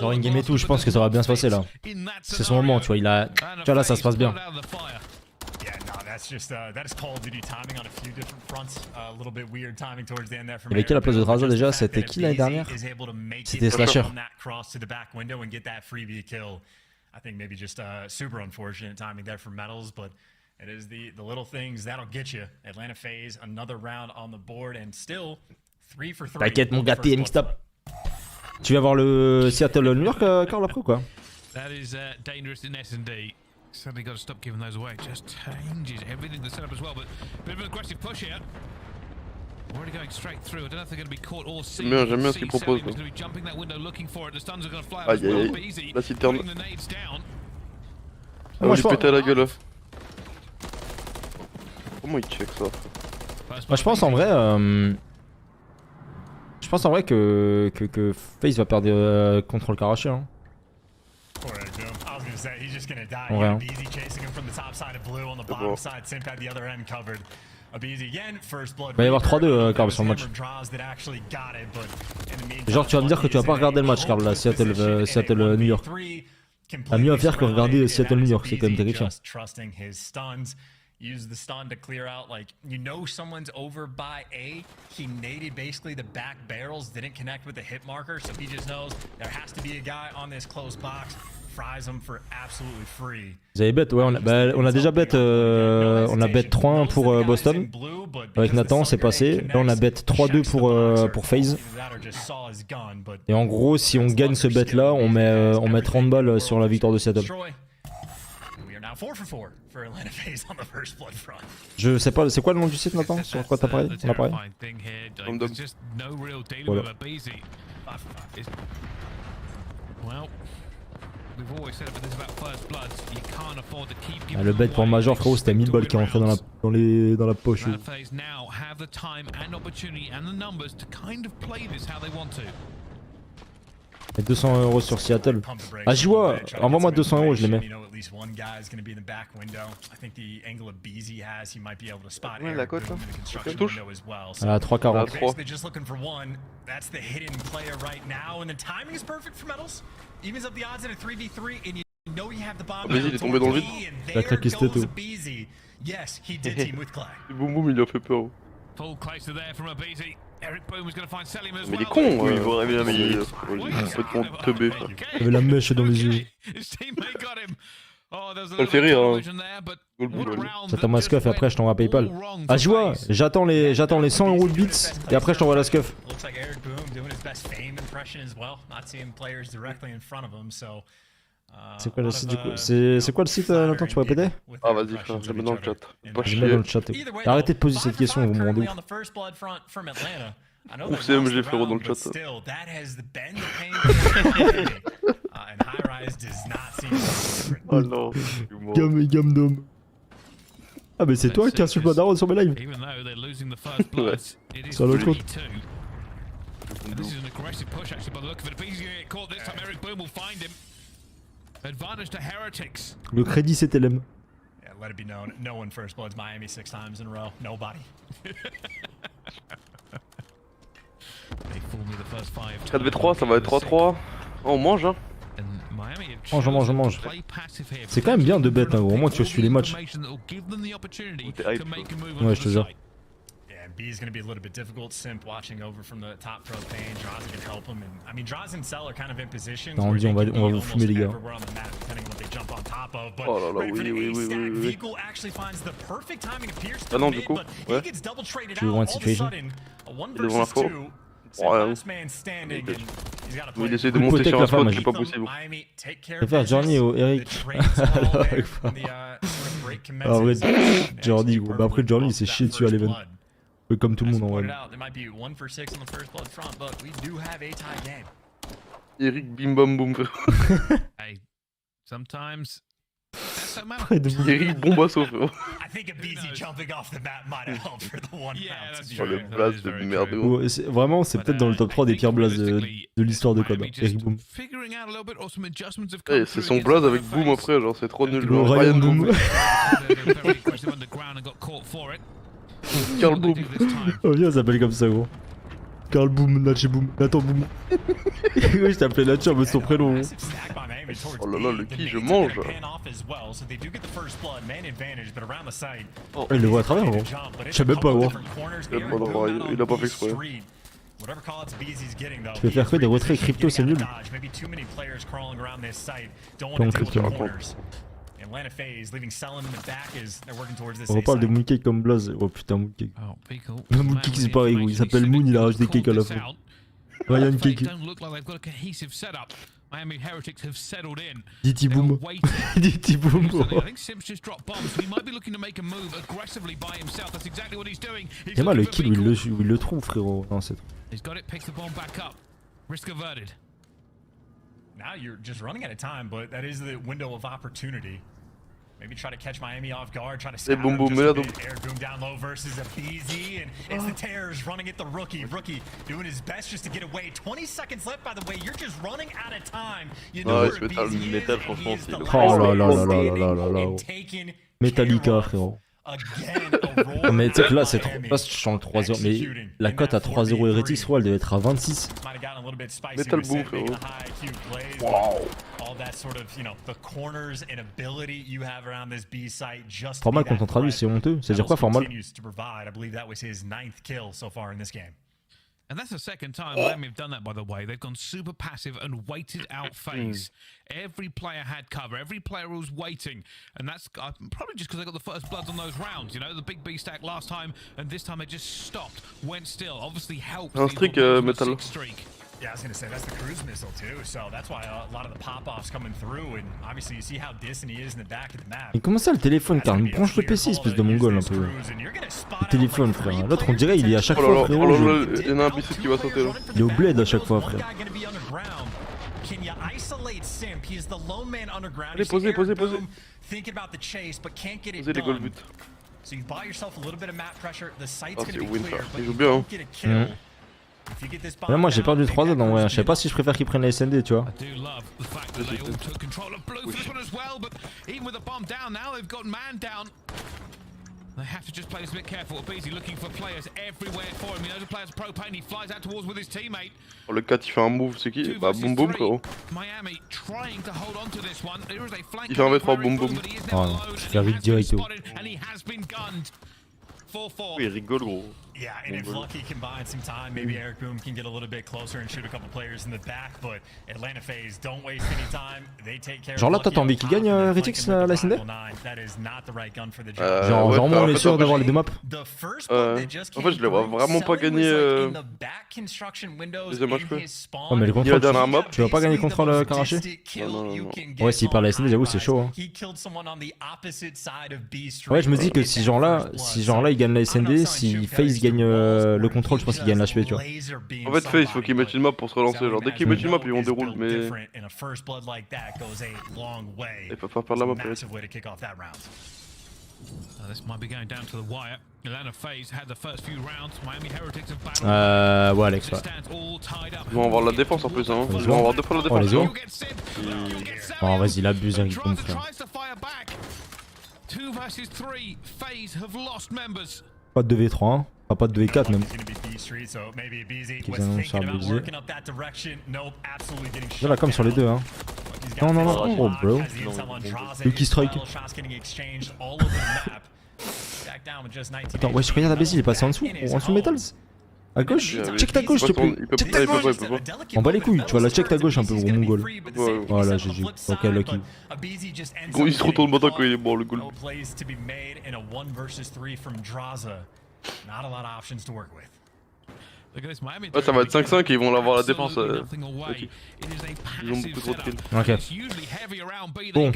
genre in-game et tout, je pense que ça va bien se passer là. C'est son moment, tu vois, tu vois là ça se passe bien. Il avait qui à la place de Draza déjà? C'était qui l'année dernière? C'était Slasher. I think maybe just super unfortunate timing there for Metals, but it is the little things that'll get you. Atlanta FaZe, another round on the board, and still 3 for 3. T'inquiète mon gars, t'es mixed-up. Tu vas voir le Seattle New York, Karl, après ou quoi? That is dangerous in S&D. Suddenly got to stop giving those away. Just changes everything the setup as well, but a bit of an aggressive push here. Already going straight through. I don't know if they're going to be caught or seen. J'aime bien ce qu'il propose. Aïe aïe aïe. La citerne. Ah moi je pété à la gueule. Comment il check ça? Moi je pense en vrai que FaZe va perdre contrôle caraché hein. He's just gonna die. En vrai, hein. Beezy chasing him from the top side of blue on the bottom side. Simp had the other end covered. Beezy again, first blood. Il va y avoir 3-2 Carl sur le match. Genre tu vas me dire que tu vas pas regarder le match Carl là, Seattle New York. T'as mieux à faire que regarder Seattle New York, c'est quand même terrifiant. Use the stun to clear out, like, you know someone's over by A, he naded basically the back barrels, didn't connect with the hit marker, so he just knows there has to be a guy on this close box, fries him for absolutely free. Vous avez bet, ouais, on a déjà bet, on a bet 3-1 pour Boston, avec Nathan, c'est passé, là on a bet 3-2 pour FaZe. Et en gros, si on gagne ce bet là, on met 30 balles sur la victoire de Seattle. Je sais pas, c'est quoi le nom du site Nathan? Sur quoi t'as parlé? On a parlé? Voilà. Ah, le bet pour le Major frérot c'était 1000 balles qui est rentré dans la poche. Et 200 € sur Seattle. Ah j'y vois, envoie-moi 200 €, je les mets. Ouais, la cote là. Je touche. À 3,40. Vas-y, il est tombé dans le vide. Il a claqué cette tête. Boum boum, il lui a fait peur. Mais il est con, il va rêver la meilleure. Il est complètement teubé, frère. Il avait la mèche dans les yeux. Ça le fait rire, hein. J'attends ma scuf et après je t'envoie PayPal. Ah je vois, j'attends les 100 € de bits et après je t'envoie la scuf. C'est quoi le site du coup? C'est quoi le site Nathan, tu peux répéter? Ah vas-y frère, je le mets dans le chat. Pas Je le mets dans le chat. Arrêtez de poser cette question, vous me rendez ouf. Ouf CMG frérot dans le chat. Oh non, Gamme d'homme. Ah mais c'est toi qui insulte ma daronne sur mes lives. Ouais. Sur l'autre compte. Le crédit c'est LM. Yeah, let it be known, no one first bloods Miami 6 times in a row. Nobody. 4v3, ça va être 3-3. Oh, on mange hein. Mange. C'est quand même bien de bet, hein, au moins tu suis les matchs. Ouais, je te jure. B is going to be a little bit difficult. Simp watching over from the top pro pane. Draza can help him, and I mean Draza and Cell are kind of in positions on va vous fumer les gars. Oh là là, oui. Ah non, du coup, ouais. Tu veux une situation? Il est devant l'info. Ouais. Il essaie de monter sur un spot, c'est pas possible. Je vais faire Journey au Eric. Ah ouais, Journey gros. Bah après Journey il s'est chié dessus à l'event. Comme tout le monde en vrai. Eric bim bam boum. Eric bombasso frérot. Oh le blast de merde. Vraiment c'est peut-être dans le top 3 des pires blasts de l'histoire de code. Eric Boom. Eh, c'est son blast avec Boom après, genre c'est trop nul. Ryan Boom. Carl Boom. Oh viens, ça s'appelle comme ça gros. Carl Boom, Natchez Boom, Nathan Boom. Oui, je t'appelais Natchez, mais c'est son prénom. Oh là là, le qui je mange. Oh, il le voit à travers gros. Je sais même pas gros. Il a pas fait exprès. Tu peux faire que des retraits crypto, c'est nul. On reparle de Mooncake comme blaze. Oh putain, Mooncake. Mooncake c'est pareil, il s'appelle Moon, il a rajouté cake à la fin. Ryan Cake. DT Boom. DT Boom. Et moi le kill où il le trouve frérot. Non c'est trop. Now you're just running out of time, but that is the window of opportunity. Maybe try to catch Miami off guard, try to Et scout boum him boum, just mais a là bit. donc. Air boom down low versus a BZ, and it's the Terrors running at the rookie. Rookie doing his best just to get away. 20 seconds left, by the way. You're just running out of time. You know Ouais, where ce métal, BZ is, métal, and he franchement, is c'est the le- last Oh là là man là là standing là là là. and taking Metallica, care of, frérot. again, a roar Mais tu sais que là, at c'est trop. Miami. Là, je sens le 3-0. Mais la cote à 3-0 Heretics, elle devait être à 26. Might have gotten a little bit spicy Metal with boom, Sid making frérot. the high IQ plays. Wow. All that sort of, you know, the corners and ability you have around this B site just to Pas mal be qu'on that t'en traduit, threat. c'est honteux. C'est-à-dire quoi, That Formal? continues to provide. I believe that was his 9th kill so far in this game. And that's the second time Miami have done that, by the way. They've gone super passive and waited out phase. Every player had cover. Every player was waiting. And that's probably just because they got the first bloods on those rounds. You know, the big B stack last time, and this time they just stopped, went still. Obviously helps. Un streak, Metal. Streak. Yeah, I was going to say, that's the cruise missile too. So that's why a lot of the pop-offs coming through. And obviously, you see how distant he is in the back of the map. Mais comment ça le téléphone, car il branche le PC, espèce de mongol un peu. Le téléphone, frère. L'autre, on dirait, il est à chaque Oh là fois, là, frérot. oh là je- là, il y en a un B7 qui va sauter là. Il est au bled à chaque fois, frère. Can you isolate Simp? He's the lone man underground. Allez, posez, posez, posez. Thinking about the chase, but can't get it Posez les goal done. buts. So you buy yourself a little bit of map pressure. The site's Ah, going c'est to be win, clear, ça. but Il you joue bien, don't hein. get a kill. If you get this bomb Là, moi, j'ai down, perdu they 3 got en vrai. Je sais cruise pas si je préfère qu'ils prennent la SND, tu vois. I do love the fact that they all took control of blue for this one as well, but even with the bomb down now, they've got man down. They have to just play this a bit careful. Beezy looking for players everywhere for him. He knows the player's propane. He flies out towards with his teammate. Oh, le 4 il fait un move, c'est qui? Two Bah versus boum boum three. frérot. Miami trying to hold on to this one. There is a flank Il fait un coming V3 from boum Boom, boum. but he is Oh never non, alone, je and fais he vite has been direct. spotted, and he has been gunned. 4-4. Il rigole, gros. Yeah, and if Lucky can buy some time, maybe Eric Boom can get a little bit closer and shoot a couple players in the back. But Atlanta FaZe don't waste any time. They take care Genre là, of toi, Lucky t'as envie on qu'il top, gagne, and they're Heretics, flanking with la the SND? Rival 9. That is not the right gun for the job. Genre, ouais, moi, on en est fait, sûr en d'avoir fait, les deux maps. The first blood En that just fait, came je les vois through, vraiment pas Sully gagner. was like in the back construction windows Deuxième match, in quoi. his spawn. Oh, mais le Il a contrôle, dernière map. tu vas pas gagner le contrôle Karaché? Ouais, s'il perd la SND, j'avoue, c'est chaud. Hein. Ouais, je me dis que si genre là, il gagne la SND, si FaZe gagne le contrôle, je pense qu'il gagne l'HP, tu vois. En fait, FaZe, il faut qu'ils mettent une map pour se relancer. Genre, dès qu'ils mettent une map, ils vont dérouler. Mais ils peuvent pas perdre la map. This might be going down to the wire. Atlanta FaZe had the first few rounds. Miami Heretics have battled. Ouais, Alex, ouais. Ils vont avoir la défense en plus, hein. Ils vont avoir deux fois la Oh, les défense. os. Oh, vas-y, il abuse, Eric Boom, frère. 2 versus 3. FaZe have lost members. Pas de 2v3, hein. Pas de 2v4 même. Qu'ils annoncent sur abusé. Là, comme sur les deux, hein. Non, non, non, oh, bro. Lucky strike. Attends, ouais, je regarde la BZ, il est passé en dessous Metals. À gauche, check ta gauche, s'il te plaît. Check ta gauche. On bat les couilles, tu vois, là, check ta gauche un peu, gros mongol. Voilà, GG. Ok, Lucky. Gros, il se retourne maintenant quand il est mort, le goal. Ouais, ça va être 5-5 et ils vont l'avoir la défense. Okay. Ils ont beaucoup trop de kills. Ok. Bon.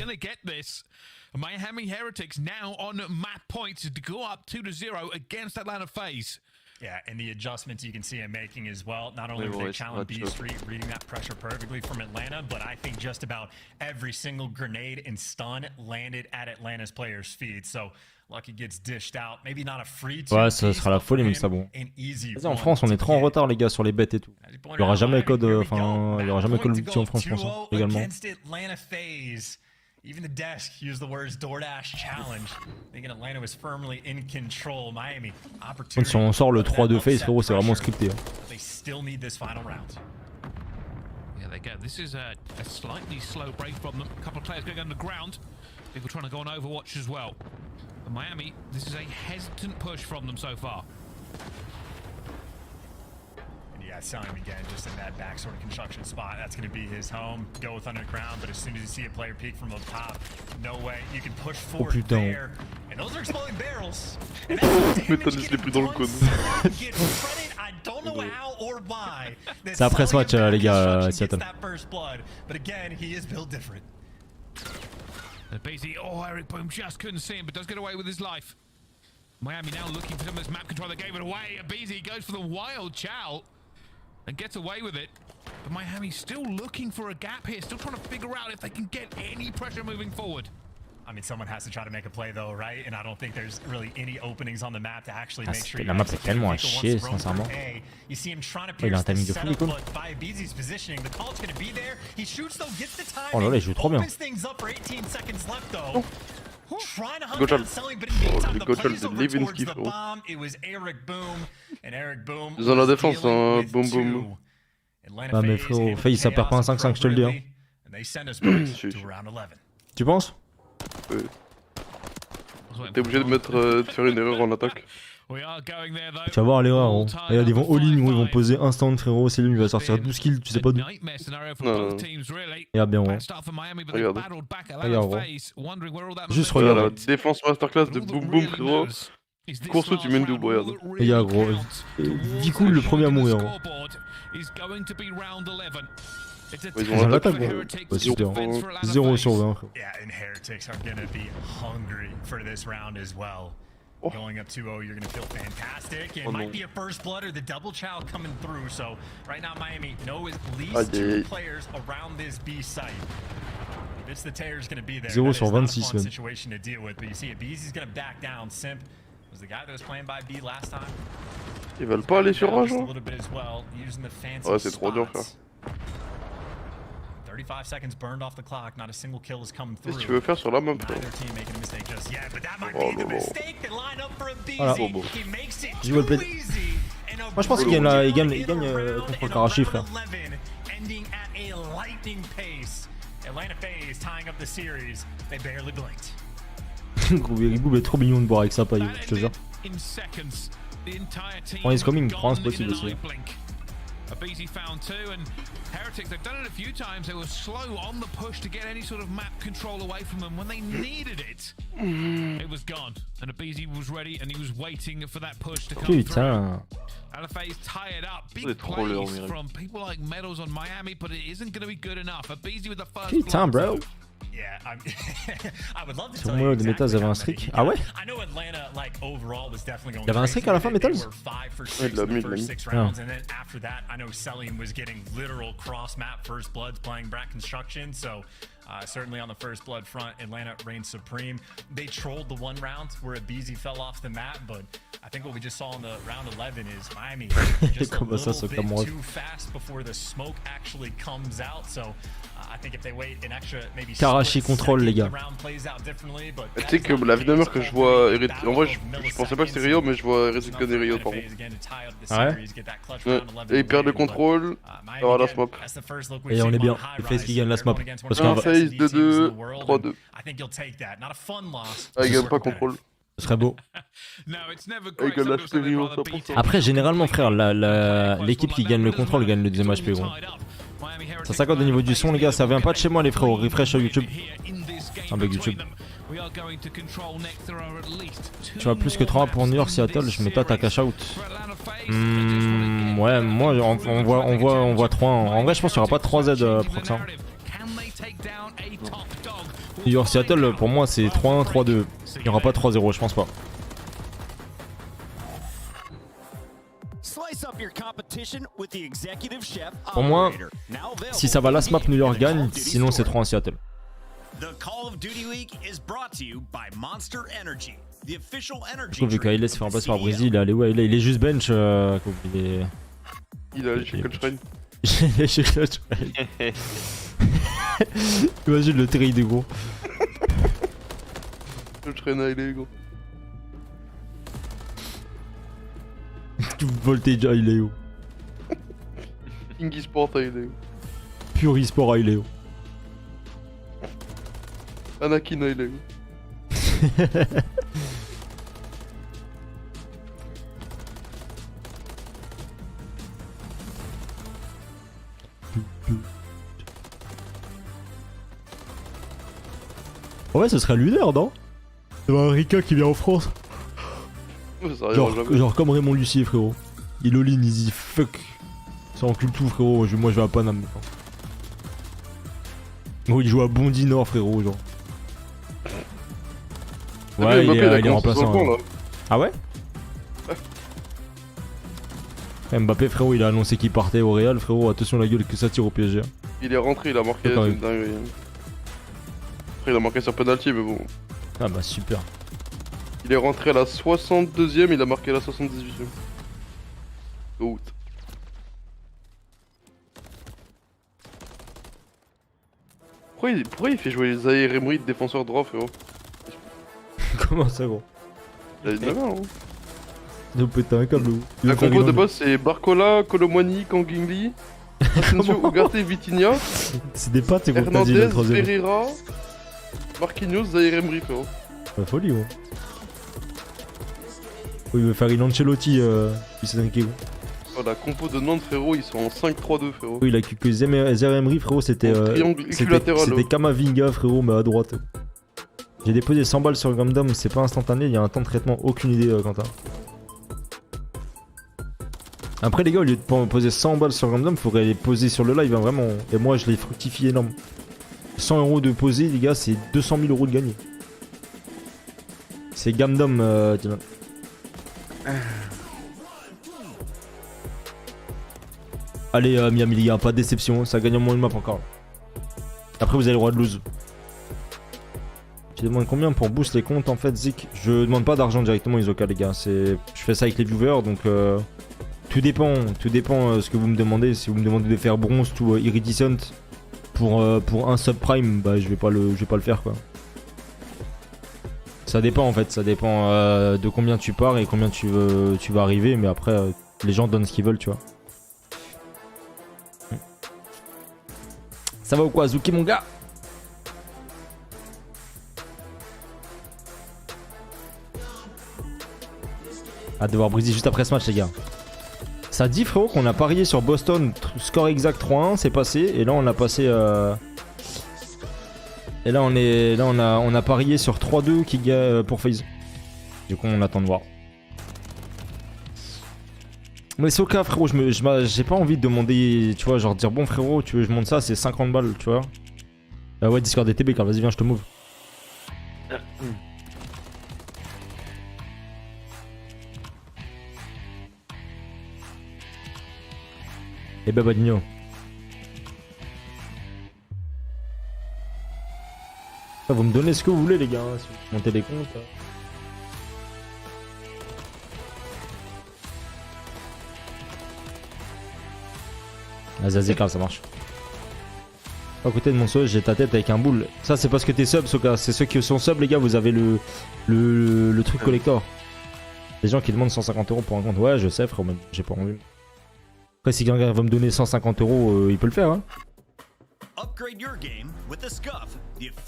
Miami Heretics now on map point to go up 2-0 against Atlanta FaZe. Yeah, and the adjustments you can see him making as well. Not only was they challenge B Street, reading that pressure perfectly from Atlanta, but I think just about every single grenade and stun landed at Atlanta's players' feet. So Lucky gets dished out. Maybe not a free two. Ouais, ça sera la folie, mais ça bon. Vas-y, en France, on est trop en retard, les gars, sur les bêtes et tout. Il y aura jamais code, enfin, il y aura jamais Call of Duty en France, je pense, hein, également. Even the desk used the words DoorDash challenge. Thinking Atlanta was firmly in control. Miami opportunity. Si on sort le 3-2 FaZe, frérot, c'est vraiment scripté. Hein. They still need this final round. Yeah, they go. This is a slightly slow break from them. A couple of players going underground. People trying to go on Overwatch as well. But Miami, this is a hesitant push from them so far. Yeah, selling him again, just in that back sort of construction spot. That's going to be his home. Go with underground, but as soon as you see a player peek from up top, no way. You can push forward there. And those are exploding barrels. And Métallis les plus dans le cône. I don't know how or why. C'est après ce match, les gars, Seattle. But again, he is built different. BZ, oh, Eric Boom just couldn't see him, but does get away with his life. Miami now looking for some of this map control that gave it away. BZ goes for the wild chow and gets away with it. But Miami still looking for a gap here, still trying to figure out if they can get any pressure moving forward. I mean, someone has to try to make a play though, right? And I don't think there's really any openings on the map to actually make sure. La map est tellement à chier, sincèrement. You see him trying to Il a un pierce timing the de fou, setup, Nico. but by Beezy's positioning, the call's going to be there. He shoots though, gets the timing. Oh là là, il joue trop bien. Opens things up for 18 seconds left though. Trying to hunt Go down child. Selling, but in the meantime, le the go child plays de over Levinsky, towards the frérot. bomb. It was Eric Boom, and Eric Boom Ils ont la was défense, dealing hein, with boum boum. two. Atlanta Ah mais FaZe frérot, able to FaZe ça perd pas un chaos 5-5, je te le dis. Hein. appropriately, and they send us back Si. to round 11. Tu penses? T'es obligé de mettre, de faire une erreur en attaque. Tu vas voir l'erreur, gros. Regarde, ils vont all-in, gros, ils vont poser instant, frérot. C'est lui, il va sortir 12 kills, tu sais pas d'où. Non. Regarde bien, gros. Regarde. Regarde, gros. Juste Regarde regarde. la défense masterclass de Boum Boum, frérot. Course tu mets une double, regarde. Regarde, gros. Vie cool, le premier à mourir, gros. Ils Ils ont ont l'attaque. l'attaque, gros. Ouais, super. 0 sur 20, frérot. Yeah, and Heretics are gonna be hungry for this round as well. Oh. Going up 2-0, you're gonna feel fantastic. It Oh, might no. be a first blood or the double chow coming through. So right now, Miami knows at least Aïe, two aïe. players around this B site. If it's the Terror's gonna be there. 0 That sur is not a 26 fun même. situation to deal with. But you see, it, Beezy's gonna back down. Simp was the guy that was playing by B last time. Ils veulent pas aller sur Down A, just a genre. little bit as well, using the fancy Ouais, c'est trop dur, frère. spots. 35 seconds burned off the clock. Not a single kill has come through. Qu'est-ce que tu veux faire sur la map, frère? Neither team making a mistake just yet, but that might Oh, be the no, no. mistake. They line up for a Beezy. Voilà. He makes it J'y vois le too play. easy. And a Moi, je pense qu'il gagne, il gagne contre Karachi, frère. Ending at a lightning pace. Atlanta FaZe tying up the series. They barely blinked. Gros, Eriboub est trop mignon de boire avec sa paille, je te jure. One is coming, France possible aussi. A BZ found two, and Heretics, they've done it a few times. They were slow on the push to get any sort of map control away from them. When they needed it, it was gone. And a BZ was ready, and he was waiting for that push to come through. Putain. LFA's tied up. Big Les trolleurs, plays Miracle. from people like Medals on Miami, but it isn't going to be good enough. A BZ with the first Putain, blood. bro. Yeah, I would love to Sur tell you moi, de exactly Metas avait how un many streak. he Ah got. ouais? I know Atlanta, like, overall was definitely going Il y avait un streak à la fin, crazy. They Metals? were 5 for 6 Ouais, de la in the mid, la first mid. 6 rounds, and then after that, I know Selling was getting literal cross-map first bloods playing Brat Construction, so certainly on the first blood front, Atlanta reigned supreme. They trolled the one round where a BZ fell off the map, but I think what we just saw in the round 11 is Miami just a Comment ça, ce little bit Cameroun? too fast before the smoke actually comes out, so I think if they wait an extra maybe Karachi split contrôle, les second, gars. the round plays out differently, but Tu sais que la vidéo que je vois, en vrai, je pensais pas que c'était Rio, mais je vois Heretics et Rio, par contre. Ah ouais? Ouais. Et ils perdent le contrôle, ça va la smop. Et on est bien. Les FaZe qui gagnent la smop. Parce qu'un FaZe 2-2, 3-2. Ah, ils gagnent pas contrôle. Ce serait beau. No, it's never Ah, ils great. gagnent Some people l'HP Rio, rather beat 100%. it. Après, généralement, frère, l'équipe qui gagne le contrôle gagne le deuxième HP, gros. Ça s'accorde au niveau du son, les gars. Ça vient pas de chez moi, les frérots. Refresh sur YouTube. Un bug YouTube. Tu vois, plus que 3 pour New York, Seattle, je mets toi ta cash out. Ouais, moi, on voit 3. En vrai, je pense qu'il n'y aura pas 3Z Proxin. New York, Seattle, pour moi, c'est 3-1, 3-2. Il n'y aura pas 3-0, je pense pas. Pour moi, si ça va last map, New York gagne, sinon c'est 3-1 Seattle. Du coup, vu qu'Ailes se fait remplacer par Breezy, il est allé où? Il est juste bench. Il a chez Coltrane. Il est chez Coltrane. Imagine le trade, gros. Coltrane, il est gros. Tout voltage à Ileo. King Esport à Ileo. Pure e-sport à Ileo. Anakin à Ileo. Ouais, ce serait lunaire, non? Il y a un Rika qui vient en France. Ça arrivera jamais. Genre comme Raymond Lucier, frérot. Il all-in, il dit fuck. Ça encule tout, frérot. Moi, je vais à Paname. Oh, il joue à Bondy Nord, frérot, genre. Ouais, il est remplaçant. Là. Ah ouais? Mbappé, frérot, il a annoncé qu'il partait au Real, frérot. Attention la gueule que ça tire au PSG. Il est rentré, il a marqué quand une même. dinguerie. Après il a marqué sur penalty mais bon. Ah bah super. Il est rentré à la 62ème, il a marqué à la 78ème. Août. Pourquoi il fait jouer les Zaire Emery de défenseur droit, frérot? Comment ça, gros? Il a une main, hein. Nous péter un câble. La compo de base c'est Barcola, Colomwani, Kangingli, Asensio, Ugarte, Vitinha. C'est des pattes, c'est gros, t'as dit le Hernandez, troisième. Pereira, Marquinhos, Zaire Emery, frérot. La folie, gros. Oh, il veut faire une Ancelotti, il s'est inquiété. Oh, la compo de Nantes, frérot, ils sont en 5-3-2, frérot. Oui, il a que Emery, frérot, c'était. Triangle équilatéral. C'était Kamavinga, frérot, mais à droite. J'ai déposé 100 balles sur Gundam, c'est pas instantané, il y a un temps de traitement, aucune idée, Quentin. Après, les gars, au lieu de poser 100 balles sur Gundam, faudrait les poser sur le live, hein, vraiment. Et moi, je les fructifie énorme. 100 euros de poser, les gars, c'est 200 000 euros de gagné. C'est Gundam, Dylan. Allez, Miami, les gars, pas de déception, ça gagne en moins une map encore. Après, vous avez le droit de lose. Tu demandes combien pour boost les comptes en fait, Zik? Je demande pas d'argent directement, Isoka, les gars. Je fais ça avec les viewers, donc tout dépend ce que vous me demandez. Si vous me demandez de faire bronze ou iridescent pour un subprime, bah je vais pas le faire quoi. Ça dépend en fait, ça dépend de combien tu pars et combien tu vas arriver, mais après les gens donnent ce qu'ils veulent, tu vois. Ça va ou quoi, Zuki mon gars? À devoir briser juste après ce match, les gars. Ça dit, frérot, qu'on a parié sur Boston, score exact 3-1, c'est passé. Et là, on a passé. Et là, on a parié sur 3-2 qui gagne pour FaZe. Du coup, on attend de voir. Mais c'est au cas, frérot, j'ai pas envie de demander, tu vois, genre dire bon, frérot, tu veux que je monte ça, c'est 50 balles, tu vois. Ouais, Discord DTB, car vas-y, viens, je te move. Et bah Badinho. Vous me donnez ce que vous voulez les gars, hein, si vous montez les comptes. Vas-y, grave, ça marche. À côté de mon sub, j'ai ta tête avec un boule. Ça c'est parce que t'es sub, Soka. C'est ceux qui sont sub les gars, vous avez le truc collector. Les gens qui demandent 150 € pour un compte. Ouais je sais frérot, mais j'ai pas envie. Après si quelqu'un va me donner 150 €, il peut le faire hein.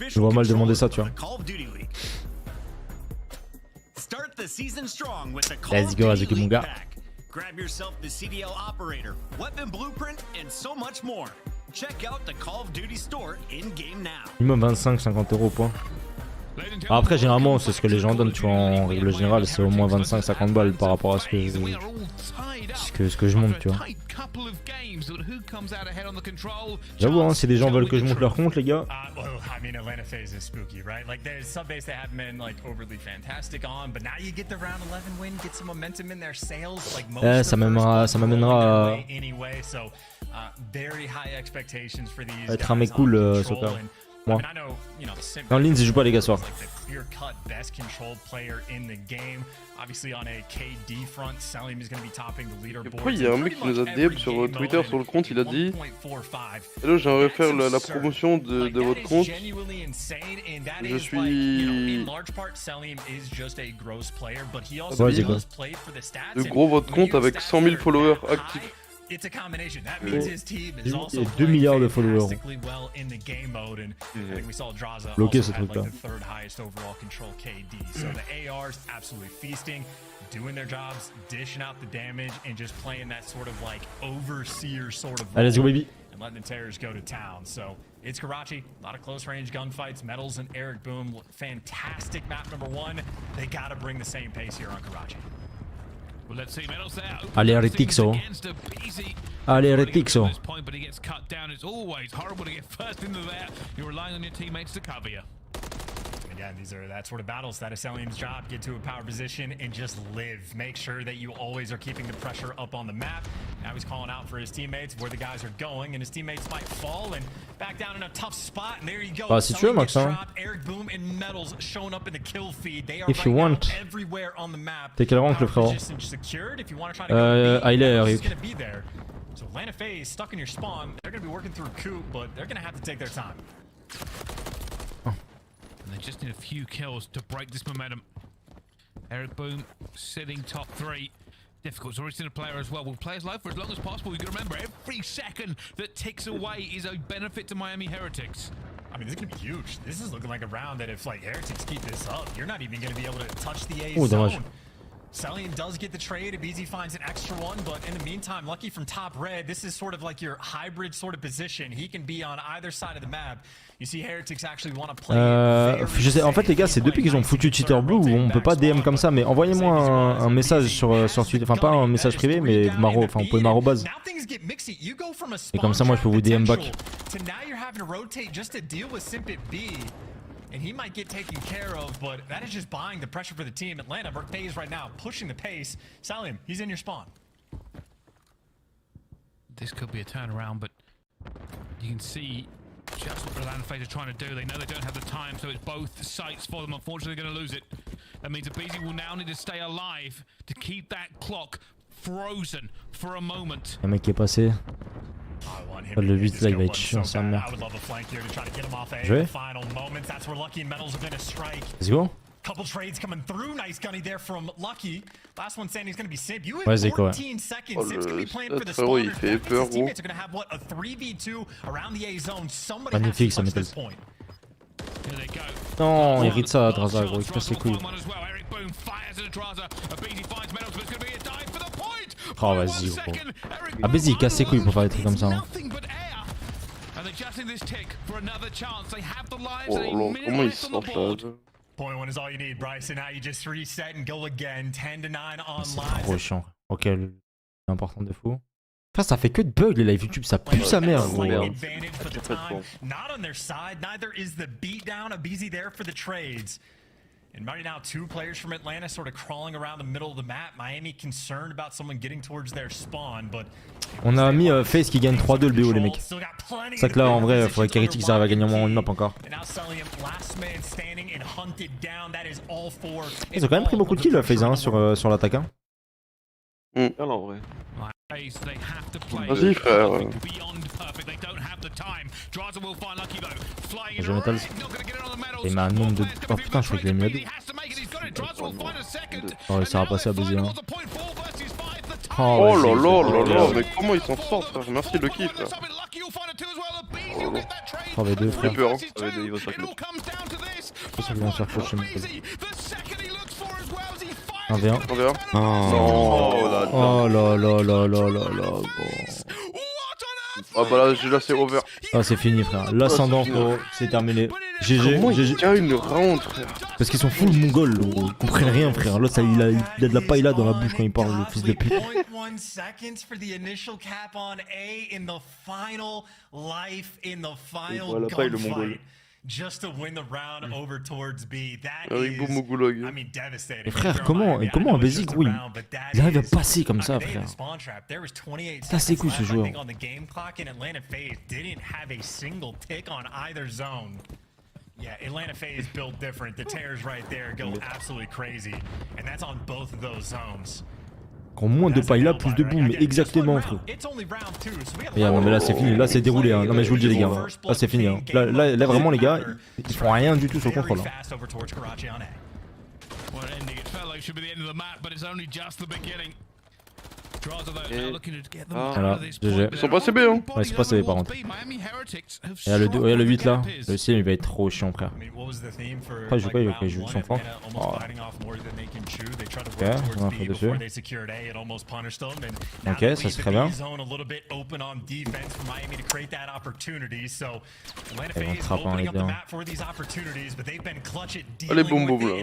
Je vois mal demander ça tu vois. Let's go Azuki mon gars. Grab yourself the CDL operator, weapon blueprint, and so much more. Check out the Call of Duty store in game now. Minimum 25-50 € point. Après généralement c'est ce que les gens donnent tu vois en règle générale c'est au moins 25-50 balles par rapport à ce que je monte tu vois. J'avoue hein si des gens veulent que je monte leur compte les gars. Ça m'amènera à être un mec cool Soka. Moi. En ligne, je joue pas les gars ce soir. Pourquoi il y a un mec qui nous a DM sur Twitter sur le compte, il a dit hello, j'aimerais faire la promotion de votre compte. Je suis... De gros votre compte avec 100 000 followers actifs. Et 2 milliards de followers. Bloqué ce truc là. Allez, let's go baby. And letting the Terrors go to town. So it's Karachi, a lot of close range gunfights, Metals and Eric Boom, fantastic map number 1. They gotta bring the same pace here on Karachi. Allez Retixo. Allez Retixo. again, these are that sort of battles that is Salim's job. Get to a power position and just live. Make sure that you always are keeping the pressure up on the map. Now he's calling out for his teammates where the guys are going, and his teammates might fall and back down in a tough spot. And there you go. Bah, si tu veux, Max, hein. Eric Boom and Metals showing up in the kill feed. They are If you right want. now everywhere on the map. T'es quel rank, le frérot? Secured. If you want to try to go il est Metals is Eric. going to be there. So Atlanta FaZe stuck in your spawn. They're going to be working through Coop, but they're going to have to take their time. And they just need a few kills to break this momentum. Eric Boom sitting top 3. Difficult. He's already seen a player as well. We'll play his life for as long as possible. You've got to remember, every second that ticks away is a benefit to Miami Heretics. I mean, this is going to be huge. This is looking like a round that if, like, Heretics keep this up, you're not even going to be able to touch the A zone. Salim does get the trade. Abizi finds an extra one, but in the meantime, Lucky from top red, this is sort of like your hybrid sort of position. He can be on either side of the map. You see Heretics actually want to play je sais, en fait les gars, c'est depuis qu'ils ont foutu Cheater Blue où on peut pas DM comme ça, mais envoyez-moi un message sur Twitter, enfin pas un message privé, mais maro, enfin vous pouvez m'arrobase. Et comme ça moi je peux vous DM back. And he might get taken care of, but that is just buying the pressure for the team. Atlanta, FaZe right now, pushing the pace. Salim, he's in your spawn. This could be a turnaround, but you can see just what Atlanta FaZe are trying to do. They know they don't have the time, so it's both sites for them. Unfortunately, they're going to lose it. That means Abizi will now need to stay alive to keep that clock frozen for a moment. Un mec qui est passé. Le 8 là il va être chiant sa mère. Je vais. Let's go. Couple trades coming through. Nice gunny there from Lucky. Last one standing is going to be Sib. You Ouais, have Zeko, 14 seconds. Oh, Sib's going to be playing for the frérot, il spawners. fait peur, His teammates are going to have, what, a 3v2 around the A zone. Somebody has to Magnifique ça touch m'étonne. this point. Non, il rite ça, Draza, gros, il se casse les couilles. Oh, vas-y, gros. Ah, vas-y, il casse ses couilles pour faire des trucs comme ça. Hein. Oh là, comment il sort là? Point one is all you need, Bryce, and now you just reset and go again. 10-9 on C'est live. trop chiant. Ok, important de fou. Enfin, ça fait que de bugs les live YouTube, ça pue sa mère, gros. Advantage for the time. Not on their side. Neither is the beatdown. Abizi there for the trades. And right now, 2 players from Atlanta sort of crawling around the middle of the map. Miami concerned about someone getting towards their spawn, but On a mis FaZe qui gagne 3-2 le BO les mecs. C'est ça que là en vrai il faudrait qu'Heretics arrive à gagner au moins une map encore. Ils ont quand même pris beaucoup de kills FaZe hein, sur l'attaque. Hein. En vrai. Vas-y frère. Je vais mettre et ma nombre de... Oh putain je crois qu'il a mis la double. Oh ça va passer à baiser hein. Oh là là là là, mais comment ils s'en sortent frère? Merci le kiff frère. 3v2 frère. J'ai peur. 3v2, il va sur le. C'est sûr qu'ils vont se faire faucher mon pote. 1v1. 1v1. Oh là là là là là là. Ah bah là c'est over. Ah c'est fini frère. L'ascendant frérot, c'est terminé. GG. Comment GG. il tient une round frère? Parce qu'ils sont full mongols, gros. Ils comprennent rien frère. L'autre il a de la paille là dans la bouche quand il parle, le fils de pute. 0.1 seconds for the initial cap on A in the final life in the final gunfight. Just to win the round over towards B. That is, I mean, devastating. Mais frère, comment un basic, gros, il arrive à passer comme ça, frère. Ça c'est cool ce joueur. Yeah, Atlanta FaZe built different. The tears right there go absolutely crazy. And that's on both of those zones. Quand moins de paille là, plus de boum, mais exactement frère. Et non mais là c'est fini, là c'est déroulé hein. Non mais je vous le dis les gars, là c'est fini hein. Là vraiment les gars, ils font rien du tout sur le contrôle hein. Voilà, GG. Ils sont passés B hein. Ouais, ils sont passés B par contre. Et là le 8 là, le 6 il va être trop chiant frère. Après il joue quoi, il joue son flanc. Oh. Ok, on va faire dessus. Ok, ça c'est très bien. Ils vont trapper en aide bien. Allez boum boum là.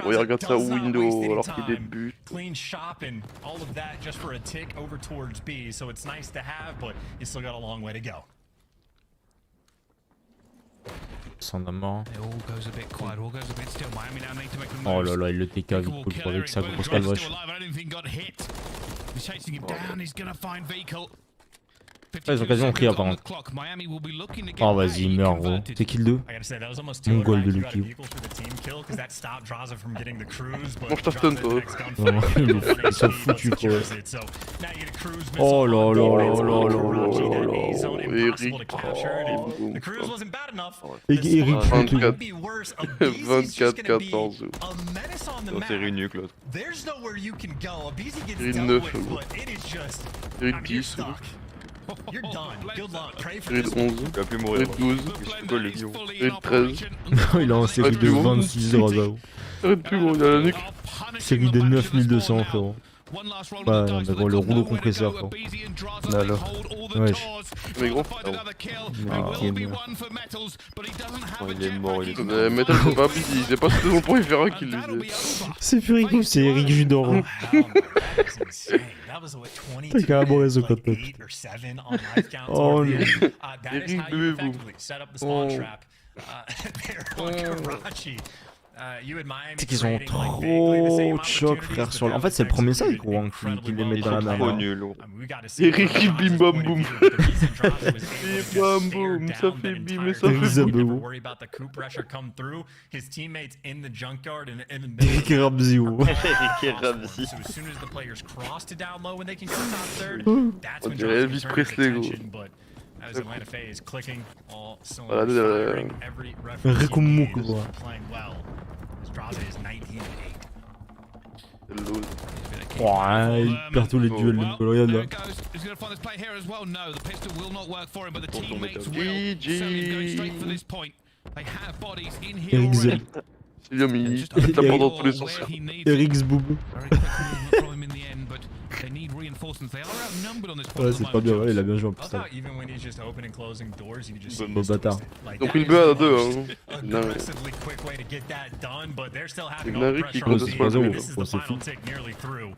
Oh, regarde ça window alors qu'il débute. Clean shop and all of that just for a tick over towards B, so it's nice to have, but you still got a long way to go. Sans mort. It all goes a bit quiet, all goes a bit still. Miami now need to make a Oh move. là là, il le TK vite pour le croirait que ça grosse pas le wesh. He's chasing him down, he's gonna find vehicle. Ah, ils ont quasiment pris par contre. Oh vas-y, meurs gros. C'est kill 2. Mon goal de Lucky. Mange ta stun toi. Ils sont foutus quoi. Oh là là là là là là là. Eric. Eric 24-14. C'est Rénuque l'autre. Eric 9. Eric 10. You're done. Good luck. Pray for Eric this. 11. Il va plus mourir. Eric 12. Eric 13. Il a en série de 26-0. Eric plus gros, il a la nuque. Série de 9200 frérot. Bah non mais gros le rouleau compresseur frérot. Là alors. Wesh. Mais gros. Il est mort, il est Mais Metal c'est pas busy, c'est pas ce pour y faire un kill. C'est Furico, c'est Eric Judor. T'as carrément raison quand même. Oh non. Eric bébé boum. C'est qu'ils ont trop de choc frère sur le... En fait c'est le premier side gros hein, qui les met dans la merde. trop nul. Eric bim bam boum. Bim bam boum, ça fait bim et ça fait boum. Eric Rabzi gros. Eric Rabzi. On dirait Elvis Presley gros. Voilà, Rekoumou quoi. Ouais, il perd tous les duels de regarde là. Eric Z. Il a mis la porte dans tous les sens. Eric Zboubou. Ouais, c'est pas bien, ouais, il a bien joué en plus. Bon bâtard. Ils ont pris le B à 2 hein. Non mais... C'est Gnari qui compte ce point 0, c'est fou.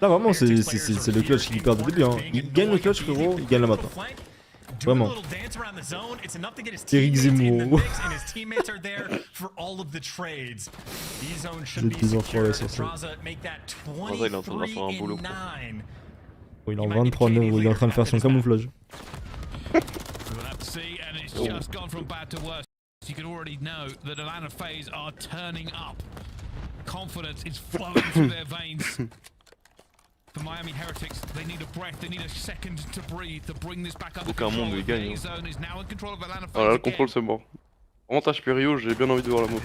Là vraiment c'est le clutch qui perd au début hein. Il gagne le clutch frérot, il gagne la map. Vraiment. Eric Zemmour. Les petits enfants là sur ça. Il est en train de faire un boulot. Il est en 23-9, il est en train de faire son camouflage. You can already know that Atlanta FaZe are turning up. Confidence is flowing through their veins. For Miami Heretics, they need a breath, they need a second to breathe to bring this back under control. Aucun monde gagne. Ah là, le contrôle c'est mort. Avantage Perio, j'ai bien envie de voir la move.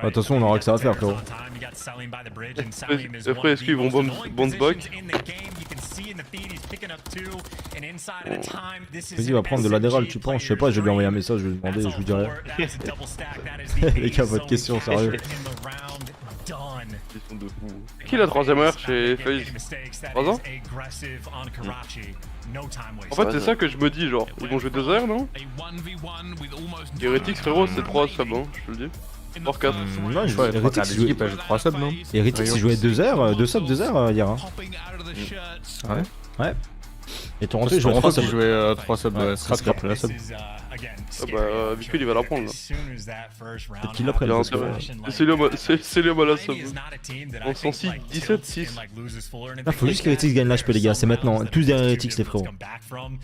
Attention, on aura que ça à faire frérot. Après, est-ce qu'ils vont bounce back? Vas-y, il va prendre de l'adéral, tu penses? Je sais pas, je vais lui envoyer un message, je vais lui demander, je lui dirai. Les gars, votre question, sérieux. Ils sont de fous. Qui la troisième heure chez FaZe? 3 ans? En fait, c'est ça que je me dis, genre, ils vont jouer 2 heures, non? Heretics, frérot, c'est 3 subs, hein, je te le dis. Voire 4. Non, Heretics, il jouait 3 subs, non? Heretics, il jouait 2 heures, 2 subs, 2 heures hier. Hein. Ouais. Ouais. Et Toronto, il jouait 3 subs. Il jouait 3 subs, scrap la sub. Ah bah, Vicul, il va la prendre là. Peut-être qu'il l'a pris là. C'est Liam à la sub. On s'en 6, 17-6. Là, faut juste qu'Heretics gagne l'HP, les gars, c'est maintenant. Tous derrière Heretics, les frérots.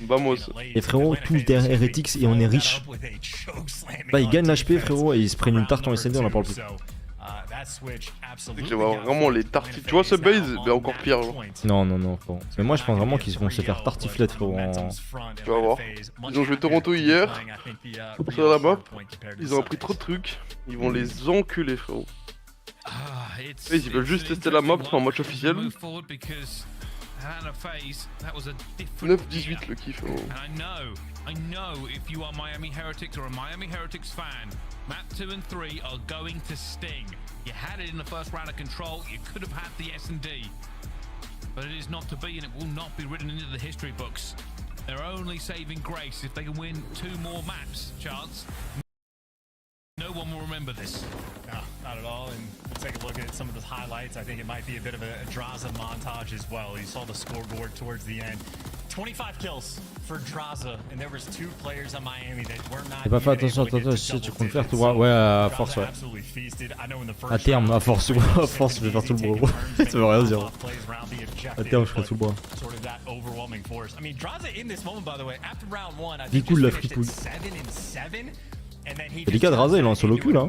Vamos. Les frérots, tous derrière Heretics et on est riches. Bah, ils gagnent l'HP, frérot, et ils se prennent une tarte en SND, on en parle plus. Je vois vraiment les tartifs. Tu vois ce base, mais encore pire. Genre. Non, non, non, frérot. Mais moi, je pense vraiment qu'ils vont se faire tartiflette, frérot. Tu vas voir. Ils ont joué Toronto hier. Sur la map. Ils ont appris trop de trucs. Ils vont les enculer, frérot. Ils veulent juste tester la map en match officiel. 9-18 le kiff. I know if you are Miami Heretics or a Miami Heretics fan, map 2 and 3 are going to sting. You had it in the first round of control, you could have had the S&D. But it is not to be and it will not be written into the history books. They're only saving grace if they can win 2 more maps, Chance. No one will remember this. No, not at all. And we'll take a look at some of the highlights. I think it might be a bit of a Draza montage as well. You saw the scoreboard towards the end. 25 kills for Draza, and there was 2 players on Miami that were not. T'as pas fait attention, si tu comptes faire tout droit. Ouais, à force, ouais. À terme, à force, je vais faire tout le bras. Ça veut rien dire. À terme, je ferai tout le bras. Du coup, la fripouille. C'est les gars de Draza, il est en solo queue là.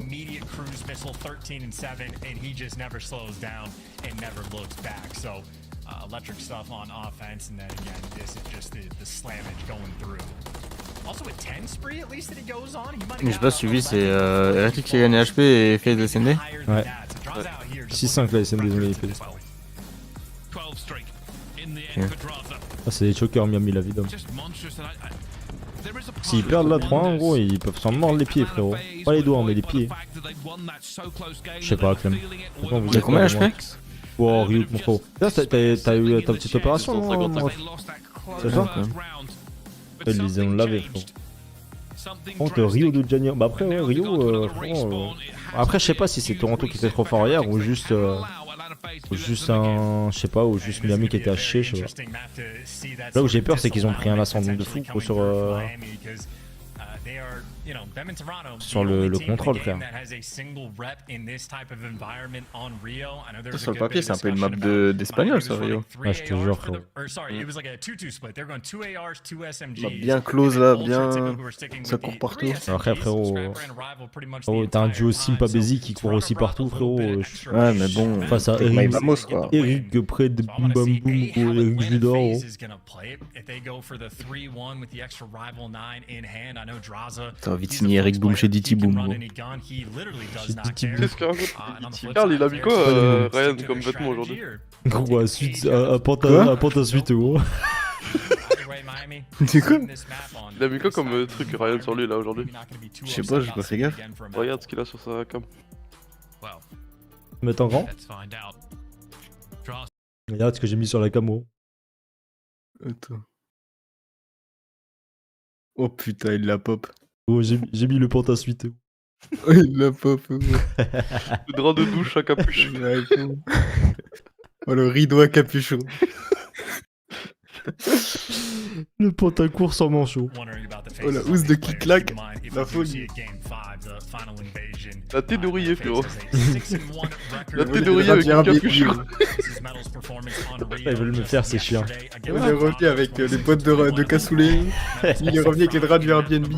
Electric stuff on offense, and then again, this is just the slammage going through. Also a 10 spree at least that he goes on. He might Mais j'ai pas suivi, c'est Electric qui a gagné HP et fait des SND. Ouais. 6-5 là, SND, ils ont fait. Ah, c'est des chokers Miami la vie d'homme. S'ils perdent la 3 en gros, ils peuvent s'en mordre les pieds, frérot. Pas les doigts, mais les pieds. Je sais pas, Clem. Il y a combien HP? Oh, Ryu, mon frérot. Là, t'as eu ta petite opération, non? C'est ça? Ils les ont lavés, frérot. Contre Rio de Janeiro. Bah après, ouais, Rio, après, je sais pas si c'est Toronto qui était trop fort hier ou juste un. Je sais pas, ou juste Miami qui était haché, je sais pas. Là où j'ai peur, c'est qu'ils ont pris un ascendant de fou sur le contrôle, frère. Ça, sur le papier, c'est un peu une map d'espagnol, ça, Rio. Ouais, je te jure, frérot. Map bien close là, bien. Ça court partout. Après, frérot, t'as un duo Simpa Bézi qui court aussi partout, frérot. Ouais, mais bon. Face à Eric près de Boum Bam Boum ou Eric Judor. T'as envie de signer Eric Boom chez DT Boom. Qu'est-ce qu'il raconte? Carl, il a mis quoi, Ryan, comme vêtement aujourd'hui? Gros, un pantalon suite, gros. C'est quoi? Il a mis quoi comme truc, Ryan, sur lui là aujourd'hui? Je sais pas, j'ai pas fait gaffe. Regarde ce qu'il a sur sa cam. Mettre en grand. Regarde ce que j'ai mis sur la camo. Attends. Oh putain, il la pop. Oh, j'ai mis le pantalon suite. Oh, il la pop. Le drap de douche à capuche. Oh, le rideau à capuchon. Le pantalon court sans manchot. Oh, la housse de qui claque. La folie. La tête d'oreiller, frérot. La tête d'oreiller avec un capuchon. Ils veulent me faire, ces chiens. Il est revenu avec les boîtes de cassoulet. Il est revenu avec les draps du Airbnb.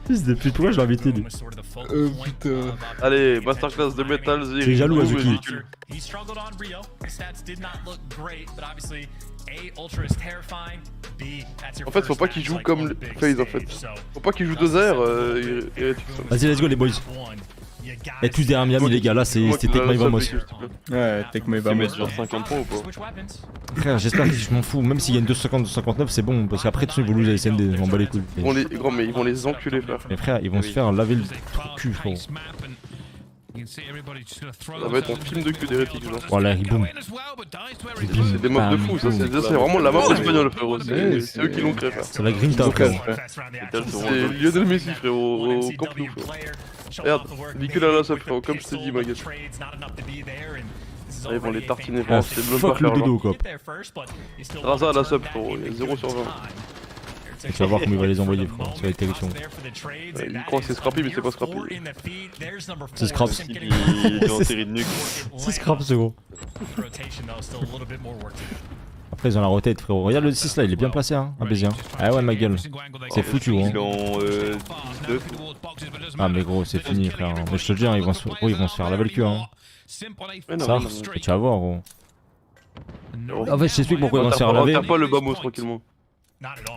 Fils de pute, pourquoi je l'ai invité lui? Oh putain. Allez, masterclass de métal, Zé. T'es jaloux, Azuki. En fait, faut pas qu'il joue comme FaZe en fait. Faut pas qu'il joue 2 airs. Vas-y, let's go les boys. Et tous derrière Miami, les gars, là c'est Take My Vamos. Ouais, Take My Vamos. mettre genre 50 points ou pas? Frère, j'espère que je m'en fous. Même s'il y a une 250, 259, c'est bon. Parce qu'après, ils vont lose les SND. Je m'en bats les couilles. Gros, mais ils vont les enculer, frère. Mais frère, ils vont se faire laver le cul, frérot. Ça va être un film de cul d'hérétique, genre. Voilà, Riboum. C'est des mobs de fou, ça c'est vraiment la map espagnole, frérot. C'est eux qui l'ont créé, frère. C'est la Grinta, frérot. C'est Lionel Messi, frérot, au Camp Nou, frérot. Regarde, véhicule à la sub, frérot, comme je t'ai dit, ma gueule. Ils vont les tartiner, frérot. C'est même pas Fuck le faire dodo, genre. cop. Raza à la sub, frérot, il y a 0 sur 20. Tu vas voir comment il va les envoyer, frérot. Ça va être terrifiant. Il croit que c'est Scrappy, mais c'est pas Scrappy. C'est Scraps. Il est en série de nuque. C'est Scraps, ce gros. Après, ils ont la rotate, frérot. Regarde le 6 là, il est bien placé, hein. Un baiser. Ah ouais, ma gueule. C'est foutu, hein. Il est en 19. Ah, mais gros, c'est fini, frère. Mais je te le dis, hein, ils vont se faire laver le cul, hein. Ça, et tu vas voir, gros. En fait, je t'explique pourquoi ils vont se faire laver. Tape pas le Bamos tranquillement.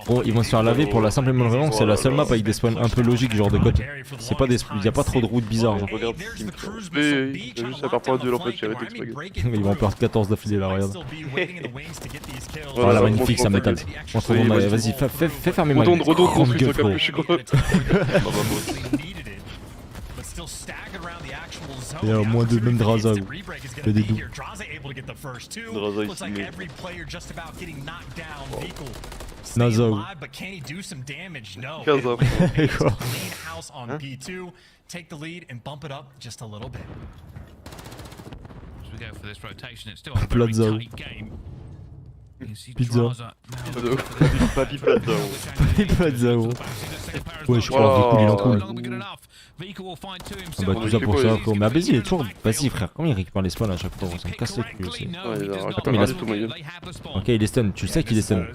Gros, ils vont se faire laver pour la simple et bonne raison que c'est la seule map avec des spawns un peu logiques, genre de côte. C'est pas des. Y a pas trop de routes bizarres. Genre. Regarde ce qu'il me fait. Mais il a juste à faire pas de duel en fait, j'ai arrêté de spaghetti. Ils vont en perdre 14 d'affilée là, regarde. Voilà, magnifique, ça métal. Vas-y, fais fermer ma gueule. Redonne gueule, frérot. Il y a au moins deux, même Draza. Il y a des doux. Draza ici. Naza. Kaza. Quoi? Plaza. Pizza. Papi Plaza. Pizza, gros. Ouais, je crois, Vico, il en cool. Bah, tout ça pour ça, frérot. Mais Abézi, il est toujours. Vas-y, frère, comment il récupère les spawns à chaque fois? Ça me casse les couilles aussi. Ouais, il a Attends, mais il a- tout ma gueule. Ok, il est stun, tu le sais qu'il est stun.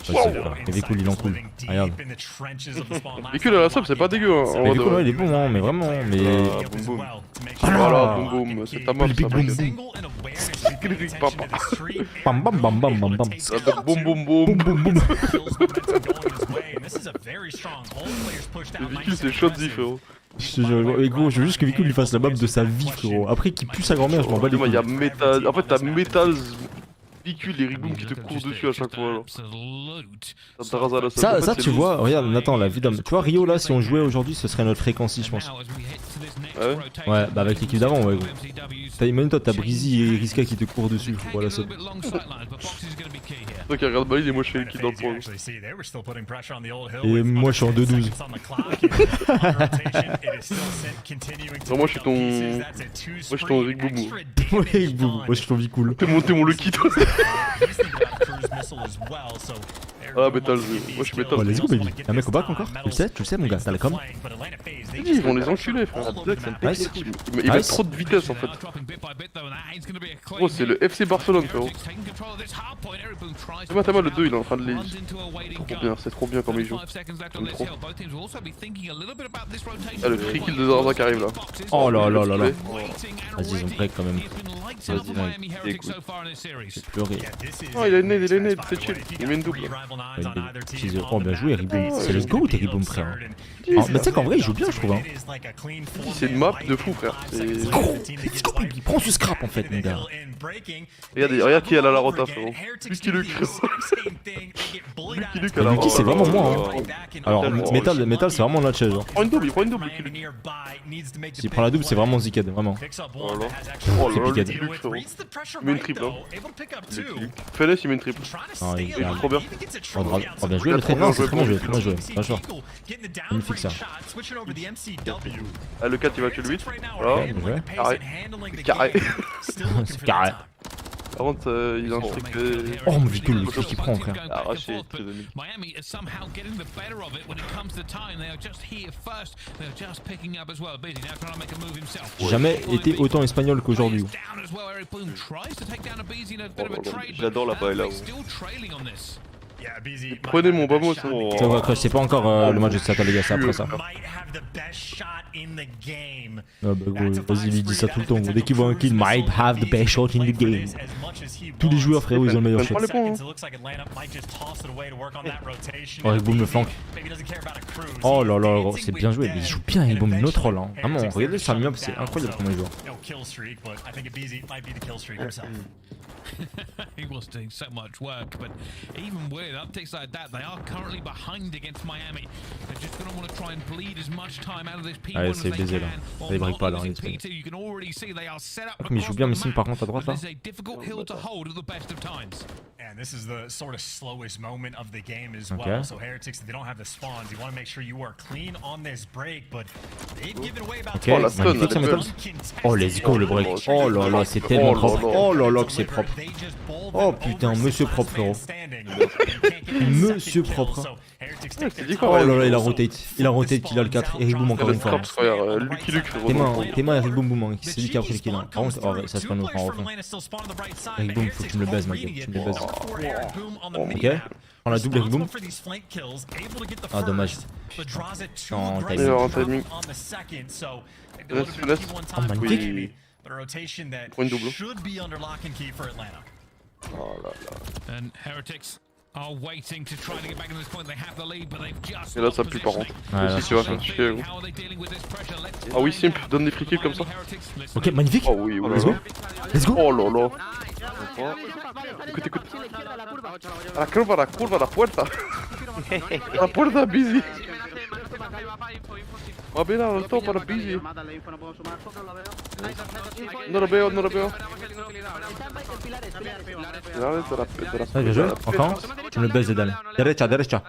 Vas-y, frère. Et Vico, il en cool. Regarde. Véhicule à la sub, c'est pas dégueu. Hein, en Mais vrai Vico, de- là, il est bon, hein, mais vraiment. Mais. Boum boum. Voilà, boum boum. C'est ta meuf, Big ça. boom mec. boom. Papa. Bam bam bam bam bam bam. Ça fait boum boum boum. Boum boum boum. Le véhicule, c'est shotzi, frérot. Je te jure, mais gros, je veux juste que Vico lui fasse la map de sa vie, frérot. Après qu'il pue sa grand-mère, je m'en bats les Il couilles. y a métal. En fait, t'as métal. Véhicule et Riboum qui te courent dessus à chaque fois. Genre. Ça te rase à la salle. En fait, Ça c'est tu loose. vois, regarde Nathan, la vie d'homme. Tu vois, Rio là, si on jouait aujourd'hui, ce serait notre fréquency, je pense. Ouais. Ouais, bah avec l'équipe d'avant, ouais, gros. Même toi, t'as Breezy et Riska qui te courent dessus, voilà ça. Toi qui regarde Bali et moi je fais l'équipe dans le pro. Et moi, je suis en 2-12. Non, moi je suis ton. Moi je suis ton Rick Boubou. Ouais, boum, moi je suis ton vie cool. T'es mon Lucky toi. Ah, métal, moi je suis métal. Oh, let's go, baby. Y'a un mec au bac encore? Tu le sais, mon gars, t'as la com? Ils vont les enculer, frère. Adresse, ça me fait Nice. chier. Il met trop de vitesse en fait. Gros, c'est le FC Barcelone, frérot. T'as mal le 2, il est en train de les. C'est trop bien comme il joue. J'aime trop. Ah, le free kill de Zarza qui arrive là. Oh là là là là. Vas-y, ils ont break quand même. Vas-y, mec. Écoute. J'ai pleuré. Oh, il a une nade, c'est chill. Il met une double. Oh, bien joué, Riboum. C'est le go ou t'es Riboum, frère? Oh, mais tu sais qu'en vrai, il joue bien, je trouve. Hein. C'est une map de fou, frère. Gros, let's go, baby. Prends ce scrap en fait, mon gars. Regarde qui est à la rota, frérot. Lucky Luke, frérot. Lucky Luke à la rota. Lucky, c'est vraiment moi. Hein. Alors, Metal, c'est vraiment notre chaise. Hein. Il prend une double, Lucky Luke. S'il prend la double, c'est vraiment zeeked, vraiment. Oh là là, Lucky Luke, frérot. Il met une triple, hein. Lucky Luke. Fais-le, il met une triple. Ah, il Il est trop bien. Oh, bien joué, le trait. Non, c'est très bien joué, très bien joué. Franchement. Magnifique ça. Ah, le 4 il va tuer le 8. Voilà. Bien joué. Carré. C'est carré. Par contre, il a un truc. Oh, mon Vico, le truc qu'il prend, frère. Arraché, très ami. Miami is somehow getting the better of it when it comes to time. They are just here first. They are just picking up as well. Busy now trying to make a move himself. J'ai jamais été autant espagnol qu'aujourd'hui. Down as well. Eric Boone tries to take down a Busy in a bit of a trade. J'adore la paella. Still trailing on this. Prenez mon bamos. C'est vrai que c'est pas encore le match de Sata, les gars, c'est après ça. Ah bah gros, vas-y, il dit ça tout le temps. Gros. Dès qu'il voit un kill, might have the best shot in the game. Tous les joueurs, frérot, ils ont le meilleur shot. Oh, Rick Boom le flanque. Oh là là, gros, c'est bien joué. Mais il joue bien, il bombe notre rôle. Hein. Vraiment, regardez sur le map, c'est incroyable comment il joue. He was doing so much work, but even with upticks like that, they are currently behind against Miami. They're just going to want to try and bleed as much time out of this P1 Allez, as c'est they baisé là. can. Ça les break pas là. P2, you can already see they are set up Mais il joue bien, Missing par contre à droite là. This is a difficult hill to hold at the best of times. And this is the sort of slowest moment of the game as well. So Heretics, they don't have the spawns. You want to make sure you are clean on this break, but they've given away about Ok, magnifique ça, Metal. Oh, let's go le break. Oh là là, c'est tellement propre. Oh là là, que c'est propre. Oh putain, monsieur propre, frérot. Monsieur propre. Oh là là, il a rotate qu'il a le 4. Eric Boom encore une fois. Lucky Luke, frérot. Tes mains, Eric Boom Boom. C'est lui qui a pris le kill. Par contre, oh, ça se passe en refond. Eric Boom, faut que tu me le baises, ma gueule. Tu me le baises. Ok. Prends la double, Eric Boom. Ah, dommage. Non, timing. Oh, magnifique. Prends une double. Oh là là. And Heretics are waiting to try to get back in this point. They have the lead, but they've just. Et là, ça pue par contre. Ouais, si tu vas faire chier, gros. Ah oui, simple, donne des free kills comme ça. Ok, magnifique. Oh oui, let's go. Let's go. Oh là là. Écoute. A la puerta. La puerta, busy. Va bien, al top para busy. No lo veo. Ouais, bien joué. Encore. Tu me le baises, Zedal. Derecha.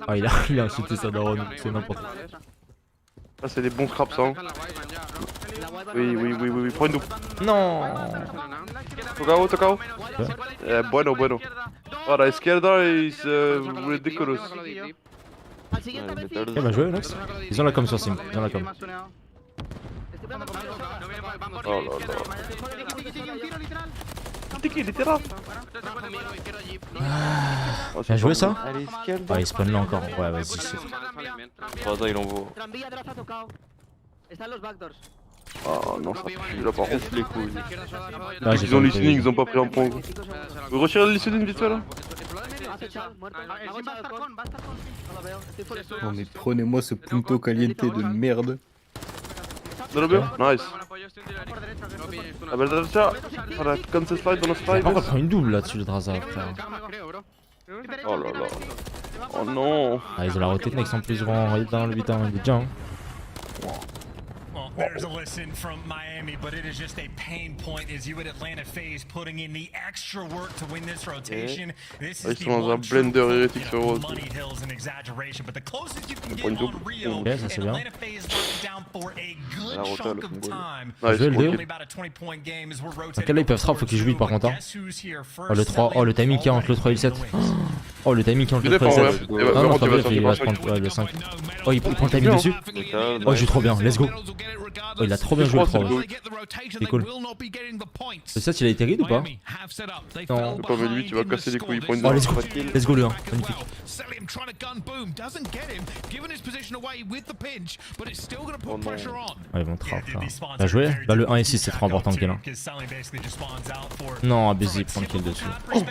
Ah, il a insulté sa daronne. C'est n'importe quoi. Ah, c'est des bons scraps, ça. Hein. Oui. Prends une double. Non. Tocao. Bueno. Ah, la izquierda es ridiculous. Eh ben joué, Nox. Ils ont la com sur Sim. Ils ont la com. Oh là là. Bien joué ça. Ah, il spawn là encore. Ouais, vas-y. Attends, il envoie. Ah non, ça pue là par contre les couilles. Ah, Ils ont listening, ils ont pas pris un point. Vous retirez le listening vite fait là. Oh mais prenez-moi ce punto caliente de merde. Dans le bien. Nice. Ah bah ça, voilà, comme ça slide dans le slide. On va prendre une double là-dessus le Draza frère. Oh là là. Oh non. Ah, ils ont la rotate mec, ils sont plus grands dans le 8 ans, il est déjà. There's a listen from Miami, but it is just a pain point as you at Atlanta FaZe putting in the extra work to win this rotation. This is the one true money hills and exaggeration, but the closest you can get on Rio, and Atlanta FaZe locked down for a good chunk of time. Only about a 20-point game as we're rotating. Ok, là ils peuvent strap, faut qu'ils jouent vite par contre. Oh le 3, oh le timing qui est entre le 3 et le 7. Oh le timing qui est entre le 3 et le 7. Non, non, il va se prendre le 5. Oh, il prend le timing dessus. Oh, je joue trop bien, let's go. Oh, il a trop bien joué le 3. C'est cool. Le 7 il a été read ou pas? Non. C'est pas venu, tu vas casser les couilles. Oh, let's go le 1, magnifique. Oh non. Ouais, ils vont trap là. Bien joué. Là le 1 et 6 c'est trop important qu'il a. Non, abusé, prendre kill dessus. Oh.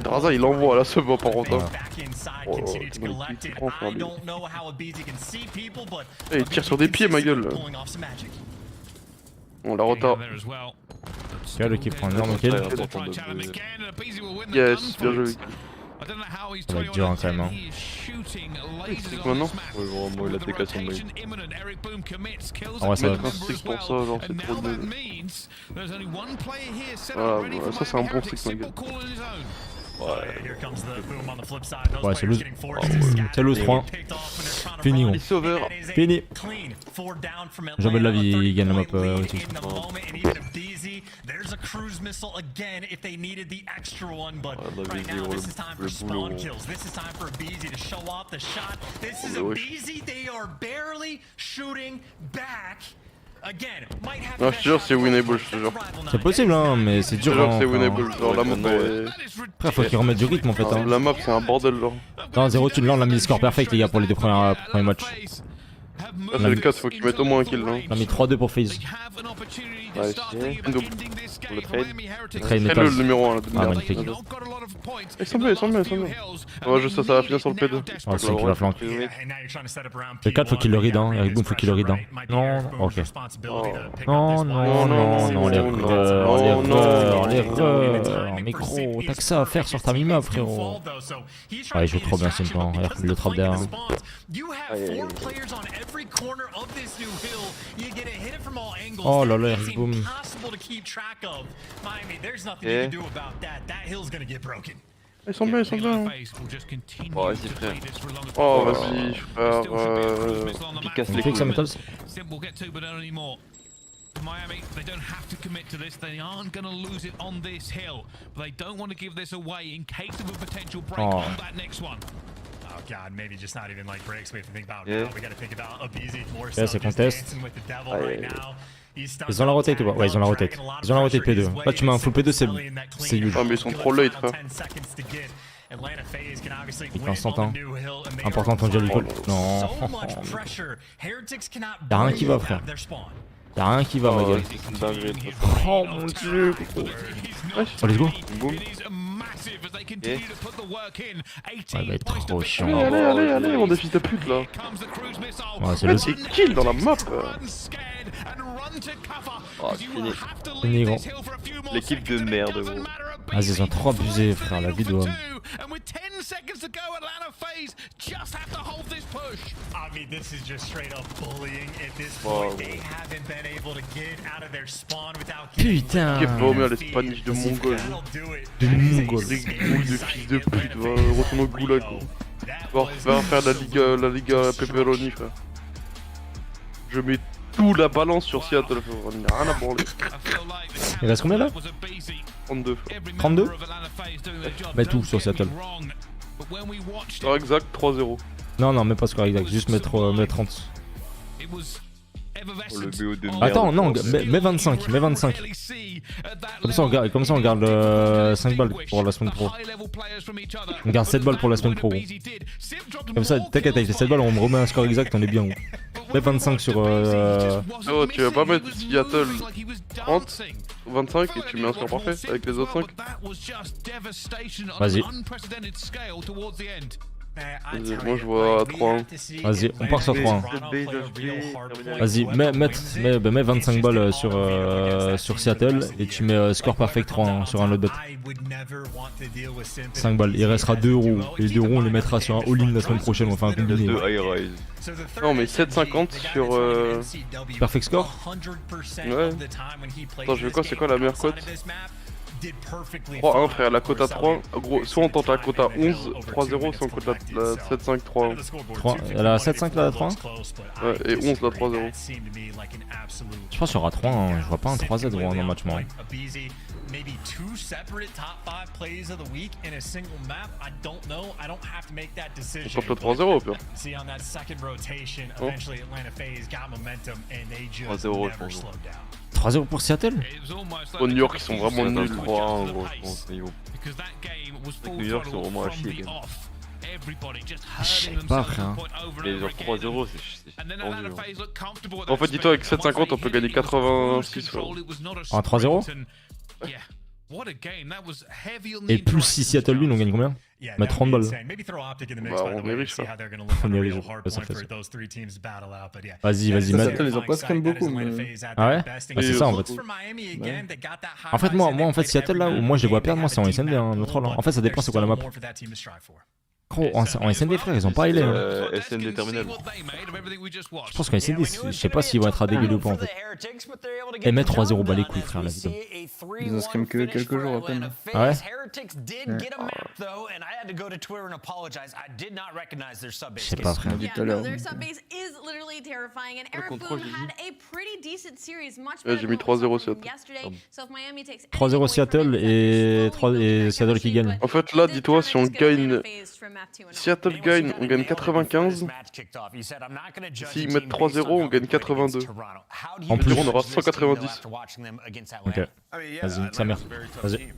Draza il envoie là ce bas par contre. Oh, il tire sur des pieds ma gueule. On la rota. Regarde qui prend un énorme kill. Yes, bien joué. Ça va être dur hein, quand même. Hein. C'est quoi non? Ouais, vraiment, il a TK sur le mec. En vrai, ça va. Mettre un stick pour ça, genre c'est trop nul. Ah, bah, ça c'est un bon stick ma gueule. Ouais, c'est loose. C'est loose 3. Fini gros. Fini. Jamais de la vie, il gagne la map. There's a cruise missile again if they needed the extra one, but right now this is time for spawn kills. This is time for Beezy to show off the shot. This is a Beezy, they are barely shooting back. Again, might have. Non, je te jure, c'est winnable, je te jure. C'est possible, hein, mais c'est dur. Je te jure, c'est winnable. Genre la map est. Après, faut qu'ils remettent du rythme en fait. Hein. La map, c'est un bordel, genre. Non, 0, tu l'as mis le score perfect, les gars, pour les deux premiers matchs. Là, c'est le cas, faut qu'ils mettent au moins un kill, là. On a mis 3-2 pour FaZe. Ouais, une double. Le trade. Le trade Trade le numéro 1 là, de ah, merde. magnifique. Ils sont bien. Ouais, je sais, ça va finir sur le P2. Ouais, c'est qui va flanquer. Le 4, faut qu'il le read, hein. Eric Boom, faut qu'il le read, hein. Non, ok. Non, l'erreur. Mais gros, t'as que ça à faire sur ta mimap, frérot. Ouais, il joue trop bien, c'est bon. Regarde le trap derrière. Oh là là, Eric Boom. Ils sont bien. Oh, vas-y, frère. Oh, vas-y, frère. Il casse les Magnifique, ça couilles. m'étonne. Miami, they don't have to commit to this. They aren't going to lose it on this hill, but they don't want to give this away in case of a potential break on that next one. Oh god, maybe just not even like breaks. We have to think about now. We got to think about a Beezy more so. C'est Just contest. dancing with the devil right now. Ils ont la rotate ou pas? Ouais, ils ont la rotate. Ils ont la rotate P2. Là, tu mets un full P2, c'est huge. Ah, mais ils sont trop late, frère. Il fait instantin. Important ton jolly call. Non. Y'a rien qui va, frère. Y'a rien qui va, ma gueule. Oh mon dieu. Oh, let's go. Boum. Ça va être trop chiant. Allez, mon défi de pute là. Ouais, c'est le le c'est kill dans la map. Oh, c'est fini. fini, gros. L'équipe de merde, gros. Vas-y, ils ont trop abusé, frère, la vidéo. seconds to go. Atlanta FaZe just have to hold this push. I mean, this is just straight up bullying at this point. They haven't been able to get out of their spawn without Putain. Qui va remettre les paniches de Mongol. De Mongol. Les goules de fils de pute, va retourner au goulag. Va faire la Liga Pepperoni, frère. Je mets tout la balance sur Seattle, frère. On n'a rien à branler. Il reste combien là? 32, frère. 32? Mets tout sur Seattle. Score exact, 3-0. Non, non, mets pas score exact, juste mets 30. Le BO de merde. Attends, non, mets 25, mets 25. Comme ça on garde 5 balles pour la semaine pro. On garde 7 balles pour la semaine pro. Comme ça, t'inquiète, avec les 7 balles, on me remet un score exact, on est bien. Mets 25 sur... Oh, tu vas pas mettre Seattle 30, 25 et tu mets un score parfait avec les autres 5. Vas-y. Moi je vois 3-1. Vas-y, on part sur 3-1. Vas-y, mets 25 balles sur Seattle et tu mets score perfect 3-1 sur un autre bet. 5 balles, il restera 2 euros. Et les 2 euros on les mettra sur un all-in la semaine prochaine, on va faire un combiné. Non mais 7,50 sur... Perfect score? Ouais. Attends, je veux quoi, c'est quoi la meilleure cote? 3-1 frère, la cote à 3, gros, soit on tente la cote à 11, 3-0, soit on cote la 7-5, 3-1. Elle a 7-5 là, la 3-1? Ouais, et 11 la 3-0. Je pense qu'il y aura 3, hein. Je vois pas un 3Z dans le match moi. Maybe 2 separate top 5 plays of the week in a single map. I don't know. I don't have to make that decision. On tente le 3-0 au pire. See on that second rotation, eventually Atlanta FaZe got momentum and they just 3-0 never slowed down. 3-0 pour Seattle? Au New York ils sont vraiment nuls. 3-1 gros, je pense. New York sont vraiment à chier. Je sais pas frère. Les genre 3-0 c'est tendu. En fait dis-toi avec 7,50 on peut gagner 86 frère. En 3-0? Et plus si Seattle win, on gagne combien? Mais 30 balles. Bah on est riche là. On est riche, ça fait ça. Vas-y, vas-y, Seattle ils ont pas scrim beaucoup mais... Ah ouais? Bah c'est ça en fait. En fait moi en fait Seattle là où moi je les vois perdre, moi c'est en SND hein, notre rôle. En fait ça dépend c'est quoi la map. Gros, en SND frère, ils ont pas ailé. SND terminal. Je pense qu'en SND, je sais pas s'ils vont être à dégueuler ou pas en fait. Et mettre 3-0 bah les couilles frère la vidéo. Ils ont scrim que quelques jours à peine. Ah ouais? Je sais pas frère. Dit tout à l'heure. J'ai mis 3-0 Seattle. 3-0 Seattle et Seattle qui gagne. En fait là dis-toi si on gagne... Seattle gagne, on gagne 95. S'ils mettent 3-0, on gagne 82. En plus, on aura 190. Ok. Vas-y, sa mère. Vas-y.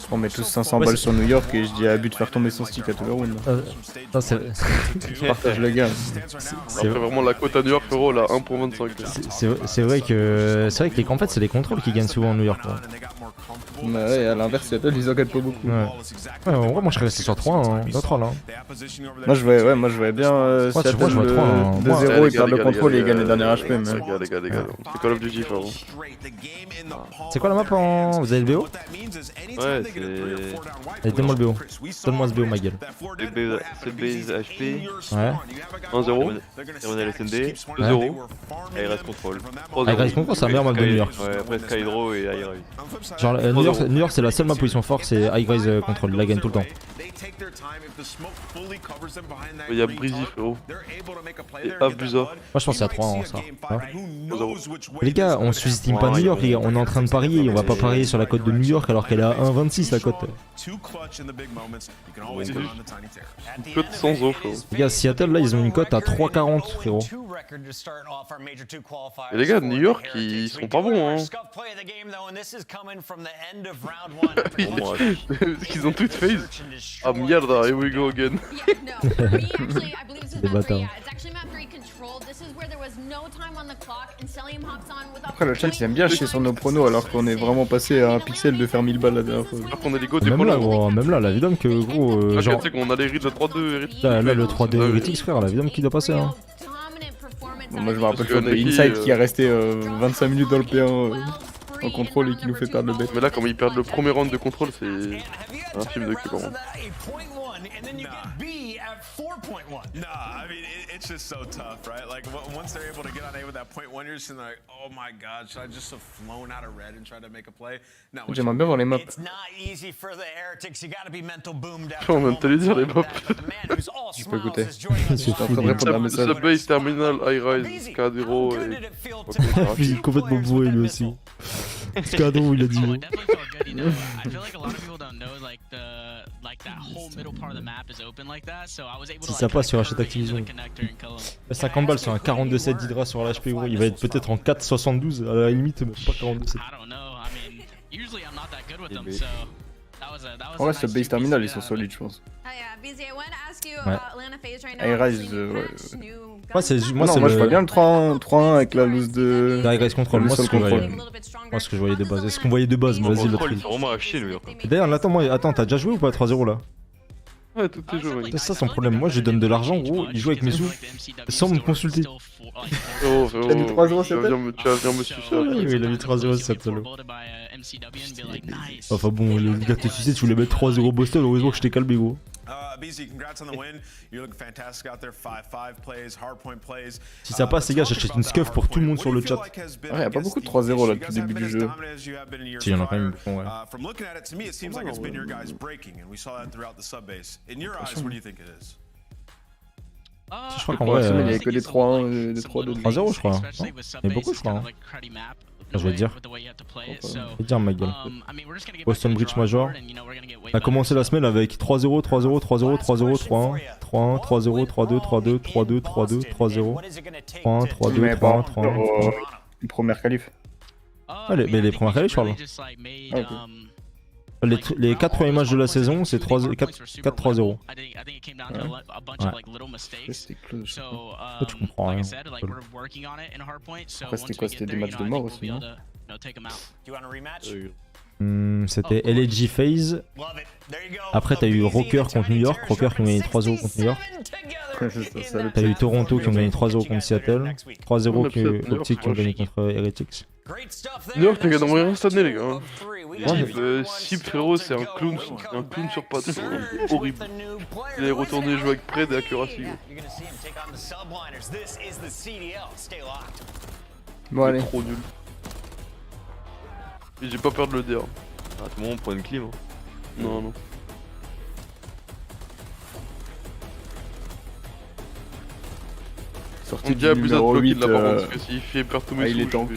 On met tous 500 balles sur New York et je dis à Abus de faire tomber son stick à tout le round. Je partage le gars. C'est vraiment la cote à New York, frérot, là, 1 pour 25. C'est vrai que en fait c'est les contrôles qui gagnent souvent à New York. Bah ouais, à l'inverse, Seattle ils en gagnent pas beaucoup. Ouais, en vrai, moi je serais resté sur 3 hein, d'autres là. Moi je voyais bien Seattle 2-0, ils perdent le contrôle et ils gagnent les derniers HP. Les gars, c'est Call of Duty, frérot. C'est quoi la map en. Vous avez le BO? Ouais, c'est. Donne-moi le BO. Donne-moi ce BO, ma gueule. C'est base HP. Ouais. 1-0. Terminal SND. 2-0. ARS Control. ARS Control, c'est la meilleure map de New York. Ouais, après Skydro et ARS. Genre, New York c'est la seule map où ils sont forts, c'est High Rise Control, ils la gagnent tout le temps. Il y a Breezy, frérot. Et Abusa. Moi je pense qu'il y a 3 ans ça. Hein, les gars, on sous-estime pas New York, les gars. On est en train de parier, on va pas parier sur la cote de New York alors qu'elle est à 1,26 la cote. Cote sans eau, frérot. Les gars, Seattle là ils ont une cote à 3,40 frérot. Et les gars, New York ils sont pas bons hein. Parce qu'ils ont toutes phase. Ah merde, here we go again. Des bâtards. Après le chat il aime bien chier sur nos pronos alors qu'on est vraiment passé à un pixel de faire 1000 balles la dernière fois. Alors qu'on a les go des Même là, gros, même là, la vidéo que gros. Genre, tu sais qu'on a les rides de 3-2 là, le 3D Heretics frère, la vidéo qui doit passer hein. Bon, moi je me rappelle toujours de Inside qui est resté 25 minutes dans le P1 en contrôle et qui nous fait perdre le bet. Mais là, comme ils perdent le premier round de contrôle, c'est un film de cul pour moi. and then you get B at 4.1. Nah, I mean, it's just so tough, right? Like, once they're able to get on A with that .1, you're just like, oh my god, should I just have flown out of red and tried to make a play? No, J'aimerais bien voir les maps. It's not easy for the Heretics. You gotta be mental boomed Je suis en train de te les dire, les maps. Je peux écouter. C'est fou. Subbase, terminal, high rise, K0 et... Il est complètement bourré lui aussi. Scadro, il a dit. Si ça passe sur Hachette Activision. 50 balles sur un 42-7 d'Hydra sur l'HP gros, il va être peut-être en 4,72 à la limite, mais pas 42-7. Ouais, ce base terminal, ils sont solides, je pense. Ouais. Rise, Moi, c'est moi, je vois bien le 3-1 avec la loose de. Rise contrôle, moi, c'est ce que je voyais de base. Est-ce qu'on voyait de base? Mais vas-y, le truc. Vraiment à chier, le D'ailleurs, attends, t'as déjà joué ou pas à 3-0 là? Ouais, tout est joué. C'est ça son problème. Moi, je lui donne de l'argent, gros. Il joue avec mes sous sans me consulter. Oh, il a mis 3-0 tu vas venir me sucer. Oui, il a mis 3-0 cette solo. Enfin bon, les gars, t'es sucé, tu voulais mettre 3-0 Boston, heureusement que je t'ai calmé, gros. Si ça passe, les gars, j'achète une scuf pour tout le monde sur le chat. Ouais, y'a pas beaucoup de 3-0 là depuis le début du jeu. Si, y'en a quand même beaucoup, ouais. Je crois qu'en vrai, il y avait que des 3-1, des 3-2. 3-0, je crois. Il y a beaucoup, je crois. Je vais dire. Ma gueule. Boston Bridge Major. On a commencé la semaine avec 3-0, 3-0, 3-0, 3-0, 3-1, 3-1, 3-0, 3-2, 3-2, 3-2, 3-2, 3-0, 3-1, 3-2, 3-1, 3-1. Une première qualif. Mais les premières qualifs, je parle. Les 4 premiers matchs de la saison, c'est 4-3-0. C'était close. Tu comprends rien. Après, c'était quoi? C'était des matchs de mort aussi, non? C'était LG FaZe. Après, t'as eu Rocker contre New York. Rocker qui ont gagné 3-0 contre New York. T'as eu Toronto qui ont gagné 3-0 contre Seattle. 3-0 Optic qui ont gagné contre Heretics. New York n'a gagné rien cette année, les gars. Sip, frérot, c'est un clown sur pattes. Horrible. Il est retourné jouer avec Pred et Accuracy. Bon, allez. Trop nul. Et j'ai pas peur de le dire. Ah, tout le monde prend une clim. Non, non. Sorti du numéro 8, par contre, parce que s'il fait perdre tous mes il est temps.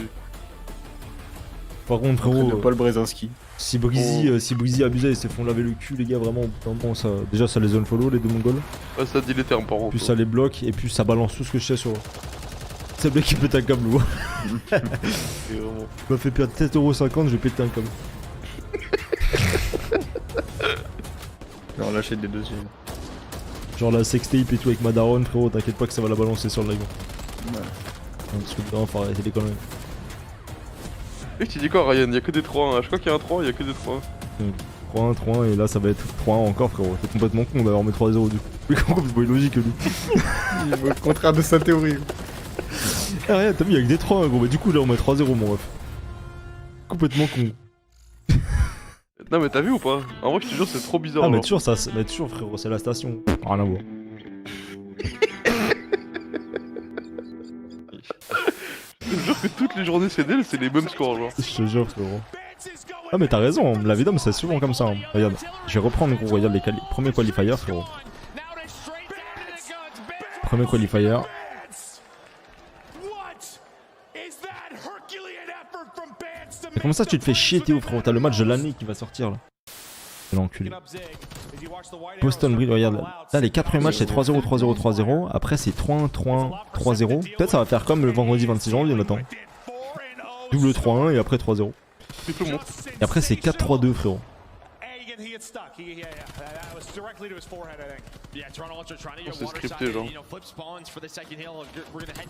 Par contre, frérot, Paul Brezinski. Si Breezy abusait, ils se font laver le cul, les gars, vraiment. Bon, ça, déjà, ça les unfollow, les deux mongols. Ouais, ça dit les termes, par contre. Plus ça les bloque, et puis ça balance tout ce que je sais sur. C'est le mec qui pète un câble, gros. Il m'a fait perdre 7,50€, je vais péter un câble. Genre lâcher des dossiers. Genre la sextape et tout avec ma daronne, frérot, t'inquiète pas que ça va la balancer sur le live. Ouais. Parce que non, faut arrêter les conneries. Et tu dis quoi, Ryan? Y'a que des 3-1. Je crois qu'il y a un 3, y'a que des 3-1. 3-1, 3-1, et là ça va être 3-1 encore, frérot. T'es complètement con d'avoir mis 3-0 du coup. Mais complètement illogique, lui. Il veut le contraire de sa théorie. Ah, rien, t'as vu, y'a que des 3-1, gros. Mais du coup, là on met 3-0, mon ref. Complètement con. Non, mais t'as vu ou pas? En vrai, je te jure, c'est trop bizarre. Ah, mais toujours, ça, mais toujours, frérot, c'est la station. Rien à voir. Je te jure que toutes les journées CDL, c'est les mêmes scores, genre. Je te jure, frérot. Ah, mais t'as raison, la Vidom, c'est souvent comme ça. Hein. Regarde, je vais reprendre, gros, regarde les premiers qualifiers, frérot. Premier qualifier. Mais comment ça tu te fais chier Théo, frérot? T'as le match de l'année qui va sortir là. L'enculé. Boston Bridge, regarde là les 4 premiers matchs c'est 3-0, 3-0, 3-0. Après c'est 3-1, 3-1, 3-0. Peut-être ça va faire comme le vendredi 26 janvier, on attend. Double 3-1 et après 3-0. Et après c'est 4-3-2, frérot. C'est scripté, genre.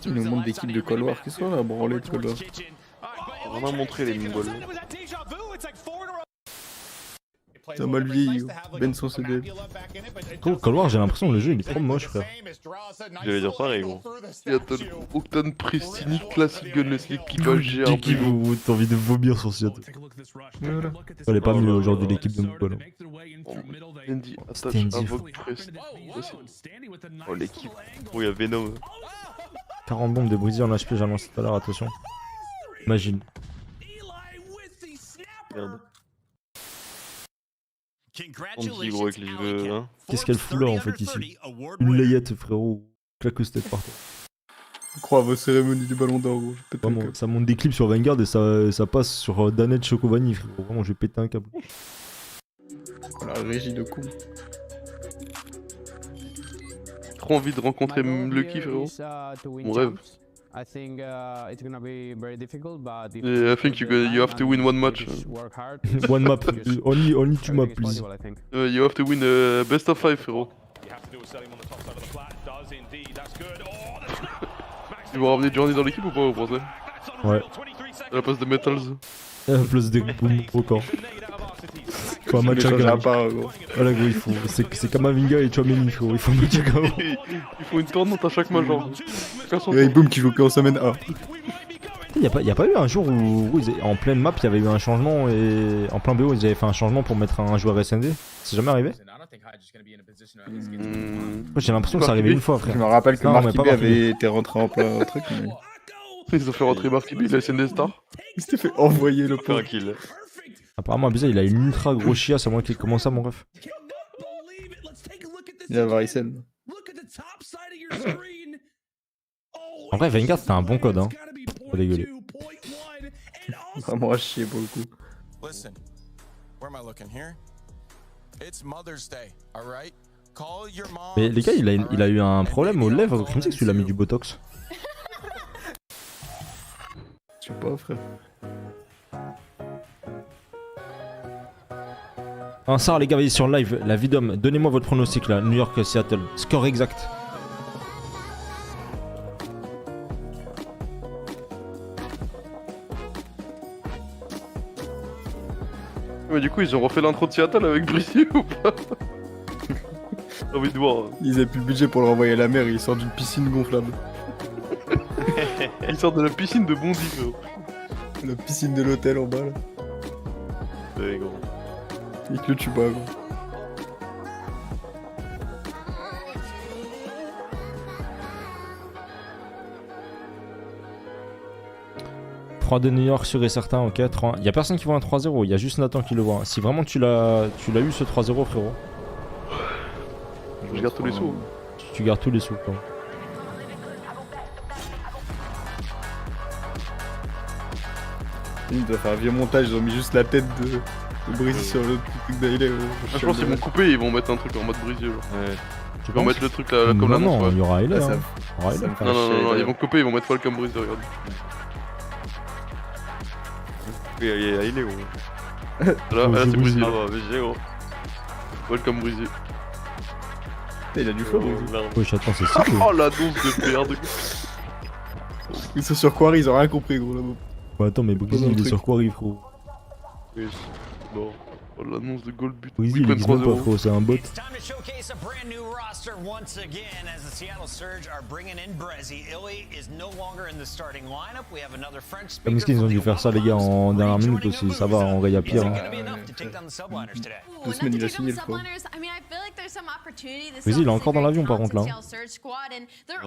Il nous montre d'équipe de Cold War. Qu'est-ce qu'on a branlé de Cold War? On a montré les Mongols. Ça a mal vieilli. Ben son CD. Call War, j'ai l'impression que le jeu il est trop moche, frère. J'allais dire pareil, gros. Seattle, Octane Pristini, classique gunless, l'équipage GR. L'équipe où t'as envie de vomir sur Seattle. Elle est pas mieux aujourd'hui, l'équipe de Mongol. Andy, attache, Standy. invoque, prest. Oh, l'équipe. Oh, il y a Venom. 40 bombes de Breezy en HP, j'ai annoncé tout à l'heure, attention. Imagine. Merde. On dit gros avec les cheveux, hein. Qu'est-ce qu'elle fout là en fait ici? Une layette, frérot. Claqueuse tête partout. Crois à vos cérémonies du ballon d'or, gros. Je pète un Vraiment, câble. ça monte des clips sur Vanguard et ça passe sur Danette Chocovani, frérot. Vraiment, je vais péter un câble. La régie de con. Trop envie de rencontrer Lucky, frérot. Mon rêve. I think it's gonna be very difficult, but if Yeah, I think you have to win one match. work hard, One map, only two map, please. I think. You have to win best of 5, frérot. Ils vont ramener Journey dans l'équipe ou pas, vous pensez? Ouais. À la place de Metals. Plus de boom au corps. Faut un match à Changer à KO. part, gros. Voilà, gros, il faut. C'est Kamavinga et Chouameni, frérot. Il faut un match à KO. Il faut une tournante à chaque match, genre. Et boum qui joue qu'en semaine A. Y a pas eu un jour où en pleine map il y avait eu un changement et en plein BO ils avaient fait un changement pour mettre un joueur SND? C'est jamais arrivé? J'ai l'impression que ça arrivait une fois, frère. Je me rappelle que Non, mais Marky pas B Marky B. avait été rentré en plein truc, mais... Ils ont fait rentrer Marky B, la SND Star. Il s'était fait envoyer le Faire un pauvre. kill. Apparemment Abusa il a une ultra gros chiasse à moins qu'il commence ça mon ref. Il a Varicen. En vrai Vanguard c'était un bon code hein. Pas dégueulé. Vraiment à chier pour le coup. Listen, where am I looking here? It's Mother's Day, alright? Call your mom. Mais les gars il a eu un problème aux lèvres, comme c'est que tu l'as mis du botox. Je sais pas frère. Un sar les gars, vas-y sur live, la vie d'homme, donnez-moi votre pronostic là, New York, Seattle, score exact. Mais du coup, ils ont refait l'intro de Seattle avec Brissier ou pas? J'ai envie de voir. Ils avaient plus le budget pour le renvoyer à la mer, il sort d'une piscine gonflable. Il sort de la piscine de Bondy, frérot. La piscine de l'hôtel en bas là. Ouais, gros. Avec le tuba gros. De New York sûr et certain, ok, 3. Y'a personne qui voit un 3-0, y'a juste Nathan qui le voit. Si vraiment tu l'as eu ce 3-0 frérot. Je garde tous les sous. Tu gardes tous les sous quoi. Il doit faire un vieux montage, ils ont mis juste la tête de Brizy sur le truc d'ailleurs. Je pense qu'ils vont couper et ils vont mettre un truc en mode Brizier. Ouais. Ils vont mettre le truc là, comme Non, l'annonce. non, Ouais. il y aura Hailey. Ça- Hein. Il y aura ça Hailey. me fait Non, ils vont couper, ils vont mettre Falcon Brizier, regarde. Oui, il est gros. Là c'est Brizier. Ah bah, BG, gros. Welcome Brizier. Il a du flow. Oui, j'attends, c'est ça. Oh la douce de merde. Ils sont sur Quarry, ils ont rien compris gros là-bas. Ouais, attends, mais Breezy il est sur quoi, frérot? Oui, bon. Oh l'annonce de goal but. Breezy il existe même pas, frérot, c'est un bot. It's time to showcase a brand new roster once again as the Seattle Surge are bringing in Brezzy. Illy is no longer in the starting lineup. We have another French speaker. Comme ils ont dû faire ça les gars en dernière minute aussi, ça va, en vrai y'a pire. Hein. Deux semaines il a signé le frérot. Breezy il est encore dans l'avion par contre là.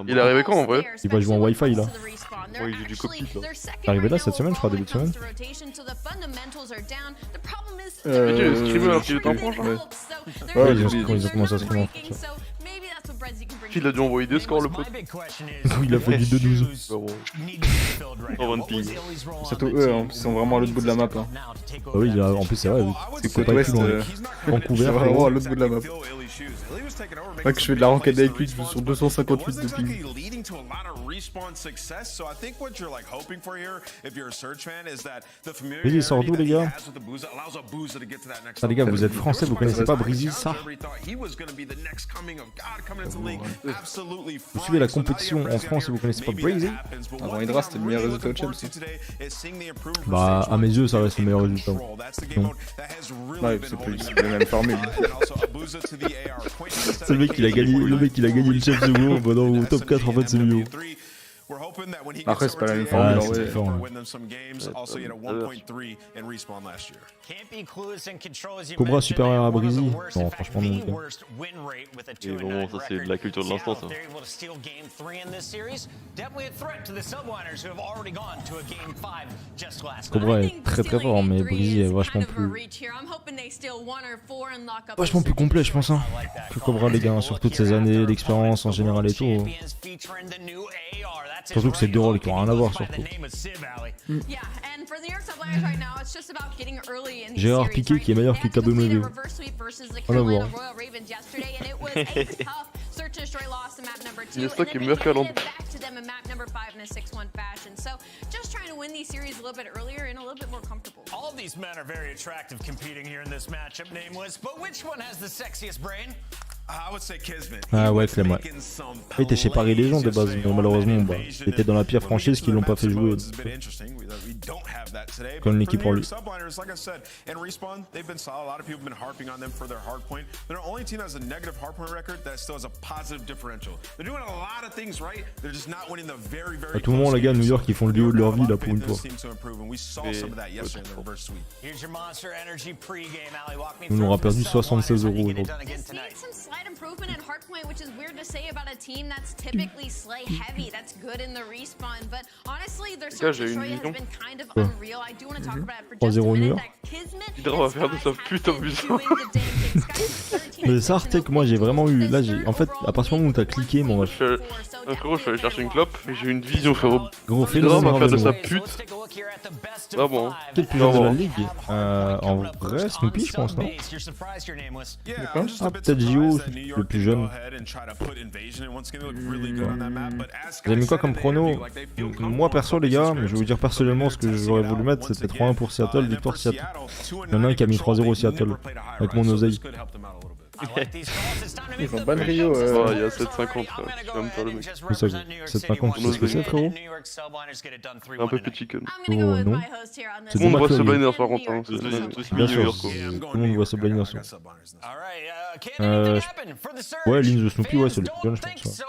Il est arrivé quand en vrai? Il va jouer en Wi-Fi là. Ouais, il joue du cockpit là. Il est arrivé là cette semaine, je crois, début de semaine. Tu streamer alors qu'il est en franche Ouais. Ouais, ils ont commencé à streamer. Il a dû envoyer des scores le pote. Il a fait du 2-12. En 20 ping. Surtout eux, hein, ils sont vraiment à l'autre bout de la map. Hein. Ah oui, en plus c'est vrai, C'est c'est côte pas ouest, plus loin. c'est Vancouver, vraiment à l'autre bout de la map. Pas que je fais de la ranked avec lui, je suis sur 258 de ping. Breezy sort d'où les gars? Ah les gars, vous êtes français, vous connaissez pas Breezy ça? Vous suivez la compétition en France et vous connaissez pas Breezy? Avant Hydra, c'était le meilleur résultat au Champs. Bah, à mes yeux, ça reste le meilleur résultat. Non. Ouais, c'est la même formule. C'est le mec qui a gagné le chef de gros, bah non, au top 4 en fait c'est mieux. Après c'est pas la même formule en vrai. Cobra supérieur à Breezy? Non, franchement non. Et bon, ça c'est de la culture de l'instant ça. Cobra est très fort, mais Breezy est vachement plus complet je pense hein, que Cobra les gars, sur toutes ces années d'expérience en général et tout. Surtout que c'est deux rôles qui ont rien à voir surtout. Gérard Piqué qui est meilleur que KBMW. On va voir. Il est ça qui est meilleur qu'à Londres. All of these men are very attractive competing here in this matchup, nameless, but which one has the sexiest brain? I would say Kismet. Ah ouais, Clem, ouais. Il était chez Paris Légion de base, mais malheureusement, bah, il était dans la pire franchise qu'ils l'ont pas fait jouer. Comme l'équipe pour lui. À tout moment, les gars, New York, ils font le duo de leur vie là pour une fois. Nous, on aura perdu 76 € aujourd'hui. Improvement in hardpoint, which is weird to say about a team that's typically slay heavy. That's good in the respawn, but honestly, their search and destroy has been kind of unreal. I do want to talk about it for just a minute. That Kismet va faire de sa pute amusant. Mais ça, Artec, moi j'ai vraiment eu. Là, en fait, à partir du moment où t'as cliqué, mon frérot, je suis allé chercher une clope et j'ai eu une vision, frérot. Gros, fais Hydra va faire de sa pute. Ah bon. Peut-être plus jeune de la ligue. En vrai, Snoopy, je pense, non? Ah, peut-être JO, le plus jeune. Vous avez mis quoi comme prono? Moi perso les gars, je vais vous dire personnellement ce que j'aurais voulu mettre, c'était 3-1 pour Seattle, victoire Seattle. Il y en a un qui a mis 3-0 Seattle, avec mon oseille. Ils ont ban Rio. Il y a 7,50 frère, tu vas me faire le mec. C'est ça, 7,50, tu sais ce que c'est frérot? Un peu petit chicken. Oh non. Tout le monde voit ce blinders par contre, hein. Bien sûr, tout le monde voit ce blinders. Ouais, ligne de Snoopy, ouais, c'est le plus jeune je pense.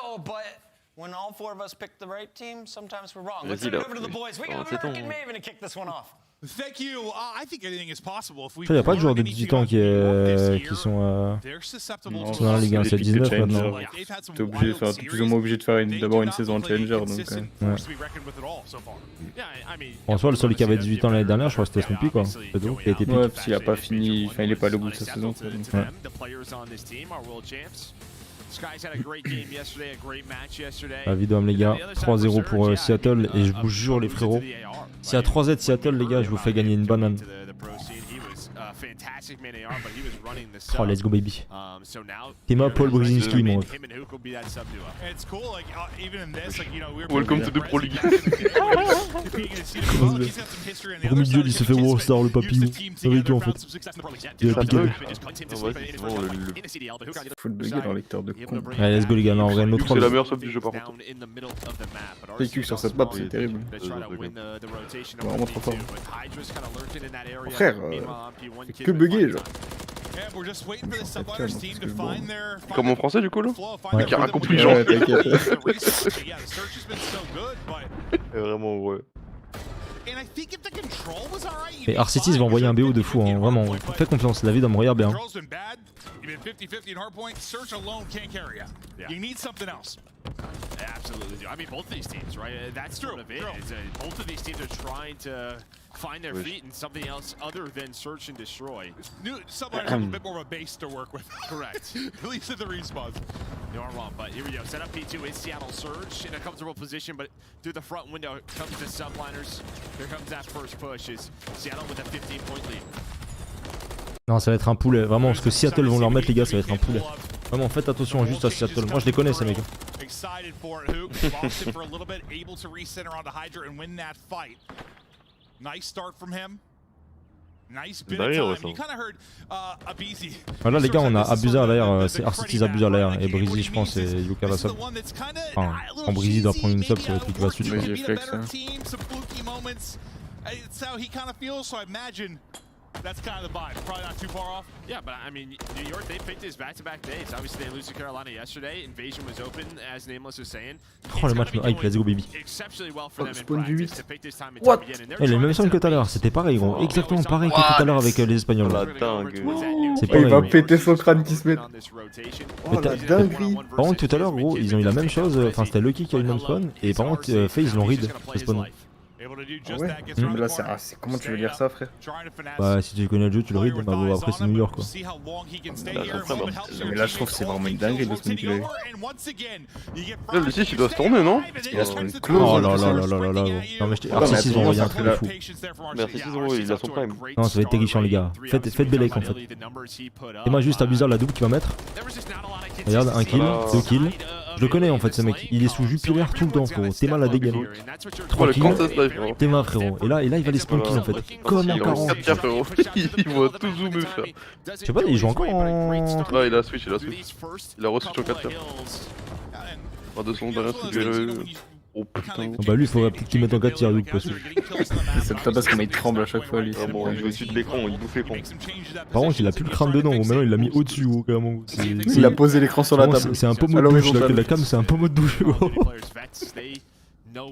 When all four of us pick the right team, sometimes we're wrong. Let's turn it over to the boys. We got American Maven to kick this one off. Thank you. I think anything is possible if we. Il n'y a pas de joueurs de 18 ans qui sont dans la Ligue 1, c'est 19 maintenant. T'es obligé, enfin, t'es plus ou moins obligé de faire d'abord une saison en Challenger, donc. Ouais. En soi, le seul qui avait 18 ans l'année dernière, je crois que c'était Snoopy quoi. C'est tout. Il a été piqué. Ouais, parce qu'il a pas fini, enfin, il est pas allé au bout de sa saison. Ouais. La vidéo les gars, 3-0 pour Seattle et je vous jure les frérots, s'il y a 3Z Seattle les gars, je vous fais gagner une banane. Oh let's go baby. Tema Paul Brzezinski mon ref. Welcome to the Pro League. Au milieu il se fait Warstar le papillon. Avec tout en fait. Il a piqué. Faut le bugger dans le lecteur de con. Allez let's go les gars, non en vrai notre C'est la meilleure sub du jeu par contre. PQ sur cette map c'est terrible. Vraiment trop fort. Frère, c'est que bugger genre. Comme en français du coup là? Ouais. Qui a compris genre. Ouais, t'inquiète. Vraiment ouais. Et R-Cities va envoyer un BO de fou, hein, vraiment. Fais confiance, David va me regarder bien. Absolutely do. I mean, both of these teams, right? That's true. Both of these teams are trying to find their feet in something else other than search and destroy. New Subliners have a bit more of a base to work with. Correct. At least at the respawns. You aren't wrong, but here we go. Set up P2 in Seattle Surge in a comfortable position, but through the front window comes the Subliners. Here comes that first push. Is Seattle with a 15-point lead. Non, ça va être un poulet, vraiment, ce que Seattle vont leur mettre les gars, ça va être un poulet. Vraiment, faites attention juste à Seattle. Moi je les connais ces mecs. Excited for it, Hook. Lost it for a little bit, able to recenter onto Hydra and win that fight. Nice start from him. Voilà les gars, on a abusé à l'air, c'est Arcitis abusé à l'air et Breezy je pense c'est Yuka la sub. Enfin, quand Breezy doit prendre une sub ça va être lui qui va switch. Breezy flex hein. That's kind of the vibe. Probably not too far off. Yeah, but I mean, New York, they picked his back-to-back days. Obviously, they lose to Carolina yesterday. Invasion was open, as Nameless was saying. Oh, le match me hype, let's go baby. Exceptionally well for them in Spawn du practice 8. to pick this time and What? time again. And Il a le même sound que tout à l'heure, c'était pareil gros, exactement pareil que tout à l'heure avec les Espagnols. La dingue. C'est Oh, pareil. il va Gros. péter son crâne qui se met. Mais la dinguerie. Par contre tout à l'heure gros, ils ont eu la même chose, enfin c'était Lucky qui a eu le même spawn, et par contre FaZe ils l'ont read le spawn. Ah ouais mais là c'est comment tu veux dire ça frère? Bah si tu connais le jeu tu le read, bah bon après c'est New York quoi. Mais là je trouve que c'est vraiment une dinguerie le spawn qu'il a eu. Là le 6 il doit se tourner non? Il a spawn close. Oh là là là là là là gros. Non mais Arcitis ils ont envoyé un truc de fou. Mais Arcitis il a son prime. Non ça va être terrifiant les gars, faites Belek en fait. Et moi juste abuser la double qui va mettre. Regarde, un kill, 2 kills. Je le connais en fait ce mec, il est sous Jupiler tout le temps frérot, t'es mal à dégainer. 3 kills, t'es mal frérot. Et là il va les spawn kills en fait, comme en 40. Il va tout zoomer faire. Je sais pas, il joue encore en... Là il a switch, il a re-switch en 4 Pas de son derrière, oh putain. Bah lui il faudrait peut-être qu'il mette en 4 tirs Luke parce que... C'est peut-être parce qu'il tremble à chaque fois lui. Bon, il joue au-dessus de l'écran, il bouffe l'écran. Par contre il a plus le crâne dedans, maintenant il l'a mis au-dessus gros carrément. Il a posé l'écran sur la table. C'est un peu mode douche, la cam c'est un peu mode douche gros.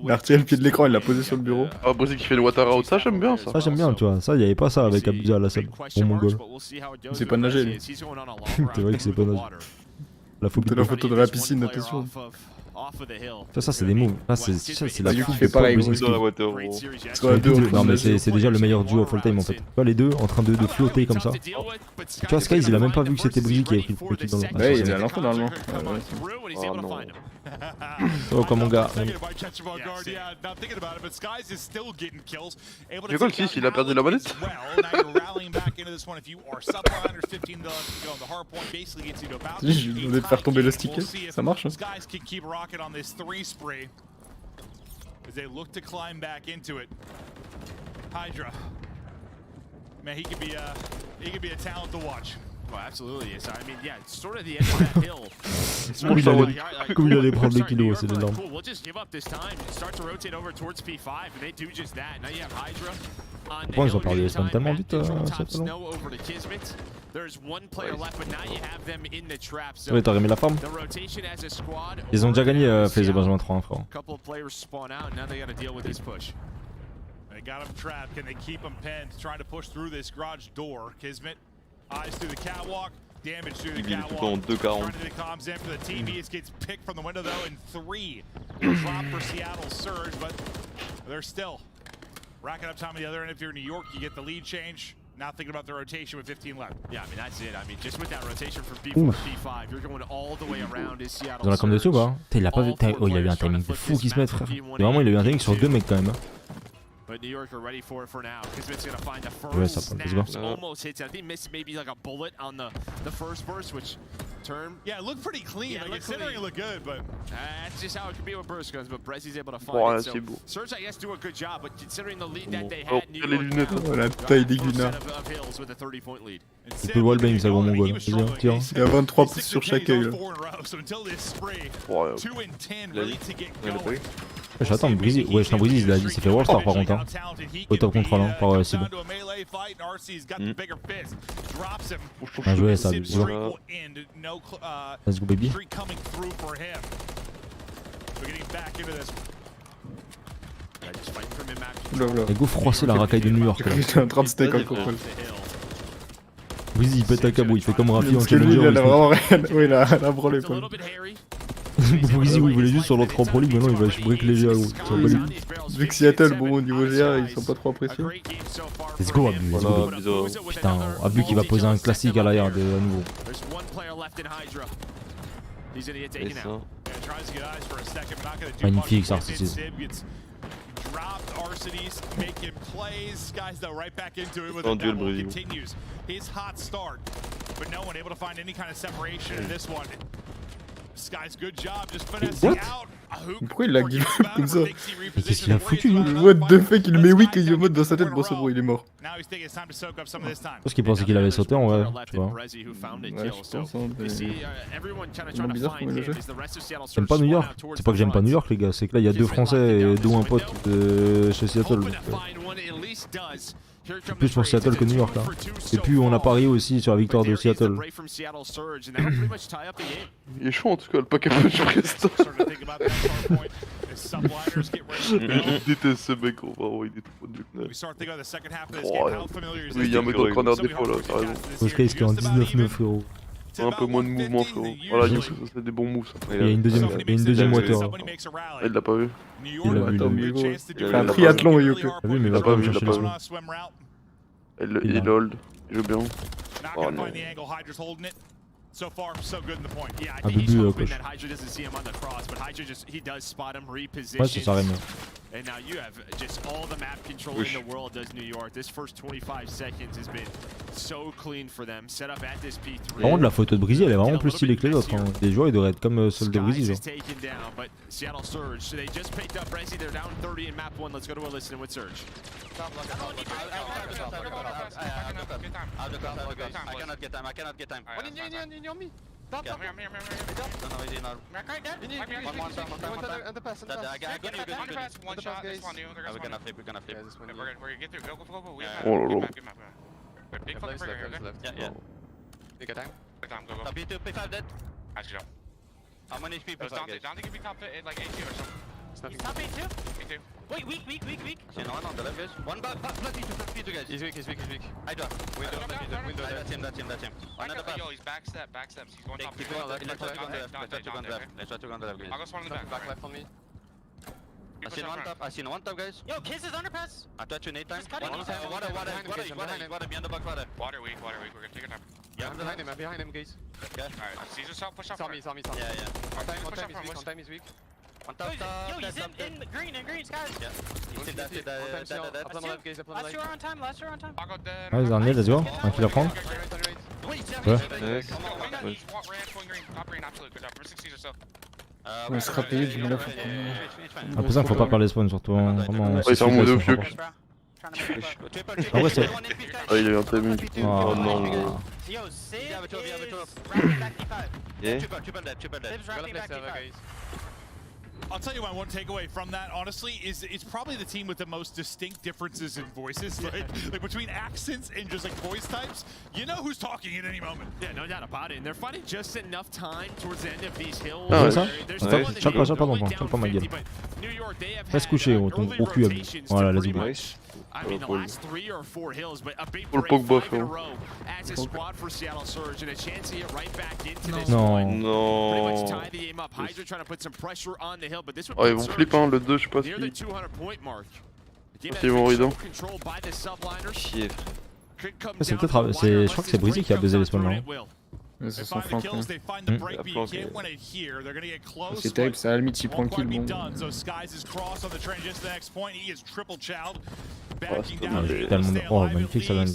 L'artier le pied de l'écran il l'a posé sur le bureau. Ah Breezy qui fait le water out, ça j'aime bien ça. Ça j'aime bien tu vois, ça y'avait pas ça avec Abusa à la sub, bon mongol. Il sait pas nager lui. C'est vrai que c'est pas nager. La phobie de la photo de la piscine, attention. Ça c'est des moves, ça c'est la qui fait pareil. Non mais c'est déjà le meilleur duo of all time en fait. Tu vois les deux en train de flotter comme ça. Tu vois Skies il a même pas vu que c'était Breezy qui avait pris le truc dans le... Ouais il est à l'enfant normalement. Oh non. Oh comme mon gars. J'ai quoi le 6, il a perdu la manette? Je lui ai demandé de faire tomber le stick, ça marche hein. Man, he could be a talent to watch. Oh, absolutely. So, I mean, yeah, it's sort of the end of that hill. Comme il allait prendre les kilos, c'est énorme. We'll just give up this time and start to rotate over towards P5, and they do just that. Now you have Hydra on the Pourquoi ils ont hill. parlé spawn tellement vite Top snow over to Kismet. There's one player left, but now you have them in the trap. So Ouais t'as remis la forme. the rotation as a squad. Ils ont déjà gagné FaZe et Benjamin 3 frère. A couple of players spawn out, and now they got to deal with this push. They got him trapped. Can they keep him pinned? Trying to push through this garage door. Kismet, eyes through the catwalk. Damage through the catwalk. Trying to the comms in for the team. He gets picked from the window though in 3. Drop for Seattle Surge, but they're still racking up time on the other end. If you're New York, you get the lead change. Now thinking about the rotation with 15 left. Yeah, I mean that's it. I mean just with that rotation from P4 to P5, you're going all the way around is Seattle. Dans la com dessus ou pas? Il a pas vu. Oh il a eu un timing de fou qui se met frère. Vraiment il a eu un timing sur 2 mecs quand même. But New York are ready for it for now. Kismet's gonna find the Ouais, first ça snap. passe. Almost hits. I think missed maybe like a bullet on the first burst, which term. Yeah, it looked pretty clean. Yeah, like, considering it looked good, but that's just how it could be with burst guns. But Brezi's able to find Ouais, it. So c'est beau. Surge, I guess, do a good job. But considering the lead that they Oh, had, New les York lunettes. Oh la taille des guinards. of hills with a 30-point lead. Tu peux wallbang ça gros mongol. Vas-y tiens. Il y a 23 pouces sur chaque œil là. Ouais, J'attends Breezy. Ouais je Breezy il s'est fait Wallstar par contre hein. Au top contrôle hein, par cible. Bien joué ça, bien joué. Let's go baby. Et go froisser la racaille de New York là. Il est en train de steak en contrôle. Breezy il pète un cabot, il fait comme Rafi en Parce que lui challenger. il a vraiment rien. Oui il a brûlé pas. Breezy il voulait juste sur l'autre en pro league, maintenant il va brick léger à gros. Vu que Seattle bon au niveau GA ils sont pas trop appréciés. Let's go Abu, let's go. Putain, Abu qui va poser un classique à l'arrière de à nouveau. Magnifique ça, c'est un duel Breezy. Pourquoi il l'a give up comme ça? Mais qu'est-ce qu'il a foutu lui? What the fuck, il met weak et il est en mode dans sa tête, bon c'est bon, il est mort. Je pense qu'il pensait qu'il avait sauté en vrai, tu vois. Ouais, je pense, hein, mais... c'est bizarre comment il le fait. J'aime pas New York. C'est pas que j'aime pas New York les gars, c'est que là il y a deux Français dont un pote de chez Seattle. Donc, plus pour Seattle que New York là. Et puis on a parié aussi sur la victoire de Seattle. Il est chaud en tout cas, le pack un peu sur Resta. Je déteste ce mec, vraiment, il est trop nul. Oh, oui, il y a un mec dans le corner des fois là, t'as raison. Oscar qui est en 19-9 frérot. Un peu moins de mouvement frérot. Voilà, ça c'est des bons moves ça. Il y a une deuxième moteur. Il l'a pas vu. Il l'a vu, Il fait un triathlon et Yoke. T'as vu mais il va pas me chercher les sous. Il hold, il joue bien. Oh non. So far, so good in the point. Yeah, I Un think he's bubu hoping coach. that Hydra doesn't see him on the cross, but Hydra just, he does spot him, repositions. Ouais, c'est ça Rémi. And now you have just all the map control in the world does New York. This first 25 seconds has been so clean for them. Set up at this P3. Par contre la photo de Breezy elle est vraiment plus stylée que les autres. Hein. Les joueurs ils devraient être comme celle de Breezy genre. Taken down, but Seattle Surge, so they just picked up Breezy. They're down 30 in map 1. Let's go to a listen with Surge. I cannot get time. Stop. One shot, this one new. We're gonna flip. We're gonna get through. Go. Good map. Big fucking trigger here, okay? Yeah. Take a time. Go. P2, P5 dead. Nice job. How many HP? Dante can be top like 18 or something. He's top 8 too? 8 too. Wait, weak. Shin on the left guys. One back, flat P2 guys. He's weak. I drop. Window. That's him. Another back. Yo, he's backstep. He's going top. Let's try to go on the left guys. I'll go spawn in the back left on me. I seen one top guys. Yo, Kiss is underpass. I touch you 8 times. Water, behind the back water. Water weak. We're gonna take our time. Yeah, I'm behind him guys. Okay. Alright, Caesar shot, push up. Saw me. Yeah. One time is weak. One top. Yo, he's in green, guys. Yeah. He's in that. Last year on time. Ouais ils ont un nez, let's go. Un kill à prendre. Ouais. On se rappelle du mal à faire. Après ça faut pas perdre les spawns surtout. Hein. Vraiment. Il s'est remonté au fioc. En vrai c'est... Ah il a eu un timing du coup. Oh non. I'll tell you my one takeaway from that, honestly, is it's probably the team with the most distinct differences in voices, like between accents and just like voice types. You know who's talking at any moment. Yeah, no doubt about it. And they're finding just enough time towards the end of these hills. Ah ouais ça? Chaque pas ma gueule. Reste couché ton gros cul à bout. Voilà, let's go. I mean, the last 3 or 4 hills, but a big break 5 in a row as a squad for Seattle Surge and a chance to get right back into this one. Pretty much tie the game up. Hydra trying to put some pressure on the hill, but this would oh, ils vont flipper hein, le 2, je sais pas si... near the 200 point mark. Ils vont rideau. Chier. C'est peut-être... je crois que c'est Breezy qui a baisé les spawns là. C'est son flanc. C'est terrible, ça à la limite s'il prend le kill, bon. Tellement... Oh magnifique ça donne.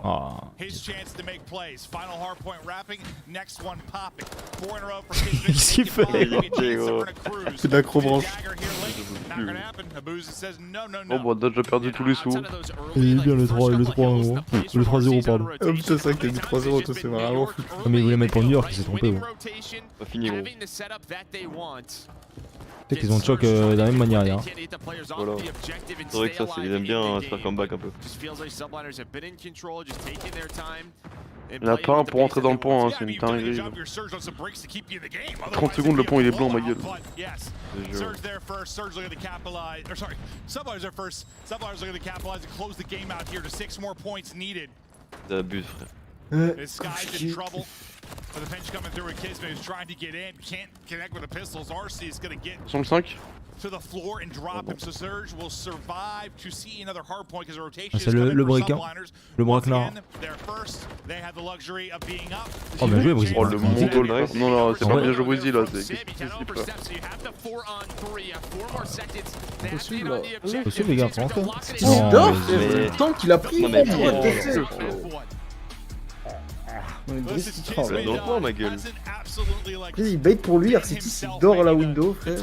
Oh. Qu'est-ce qu'il fait? C'est d'acrobranche. Oh bah Dodge a perdu tous les sous. Il est bien le 3-1 le 3-0 pardon. Oh putain c'est vrai que t'as mis 3-0 toi c'est vraiment fou. Non mais il voulait mettre pour New York, il s'est trompé gros. Pas fini gros. Tu sais qu'ils ont choc de la même manière hier. Voilà. C'est vrai que ça ils aiment bien se faire comeback un peu. Il n'y en a pas un pour rentrer dans le pont, hein, c'est une dinguerie. 30 secondes le pont il est blanc ma gueule. T'abuses frère. This guy's in trouble. With the pinch coming through with Kismet who's trying to get in, can't connect with the pistols. RC is going to get Sur le 5 to the floor and drop him. So Surge will survive to see another hard point because the rotation c'est le breaker. Le braquenard. Oh bien joué Breezy. Oh le mongol là. Non c'est pas bien joué Breezy là. Faut suivre les gars, faut rentrer. Il dort, tant qu'il a pris. C'est normal, ma gueule. Il bait pour lui, RCT c'est d'or à la window, frère.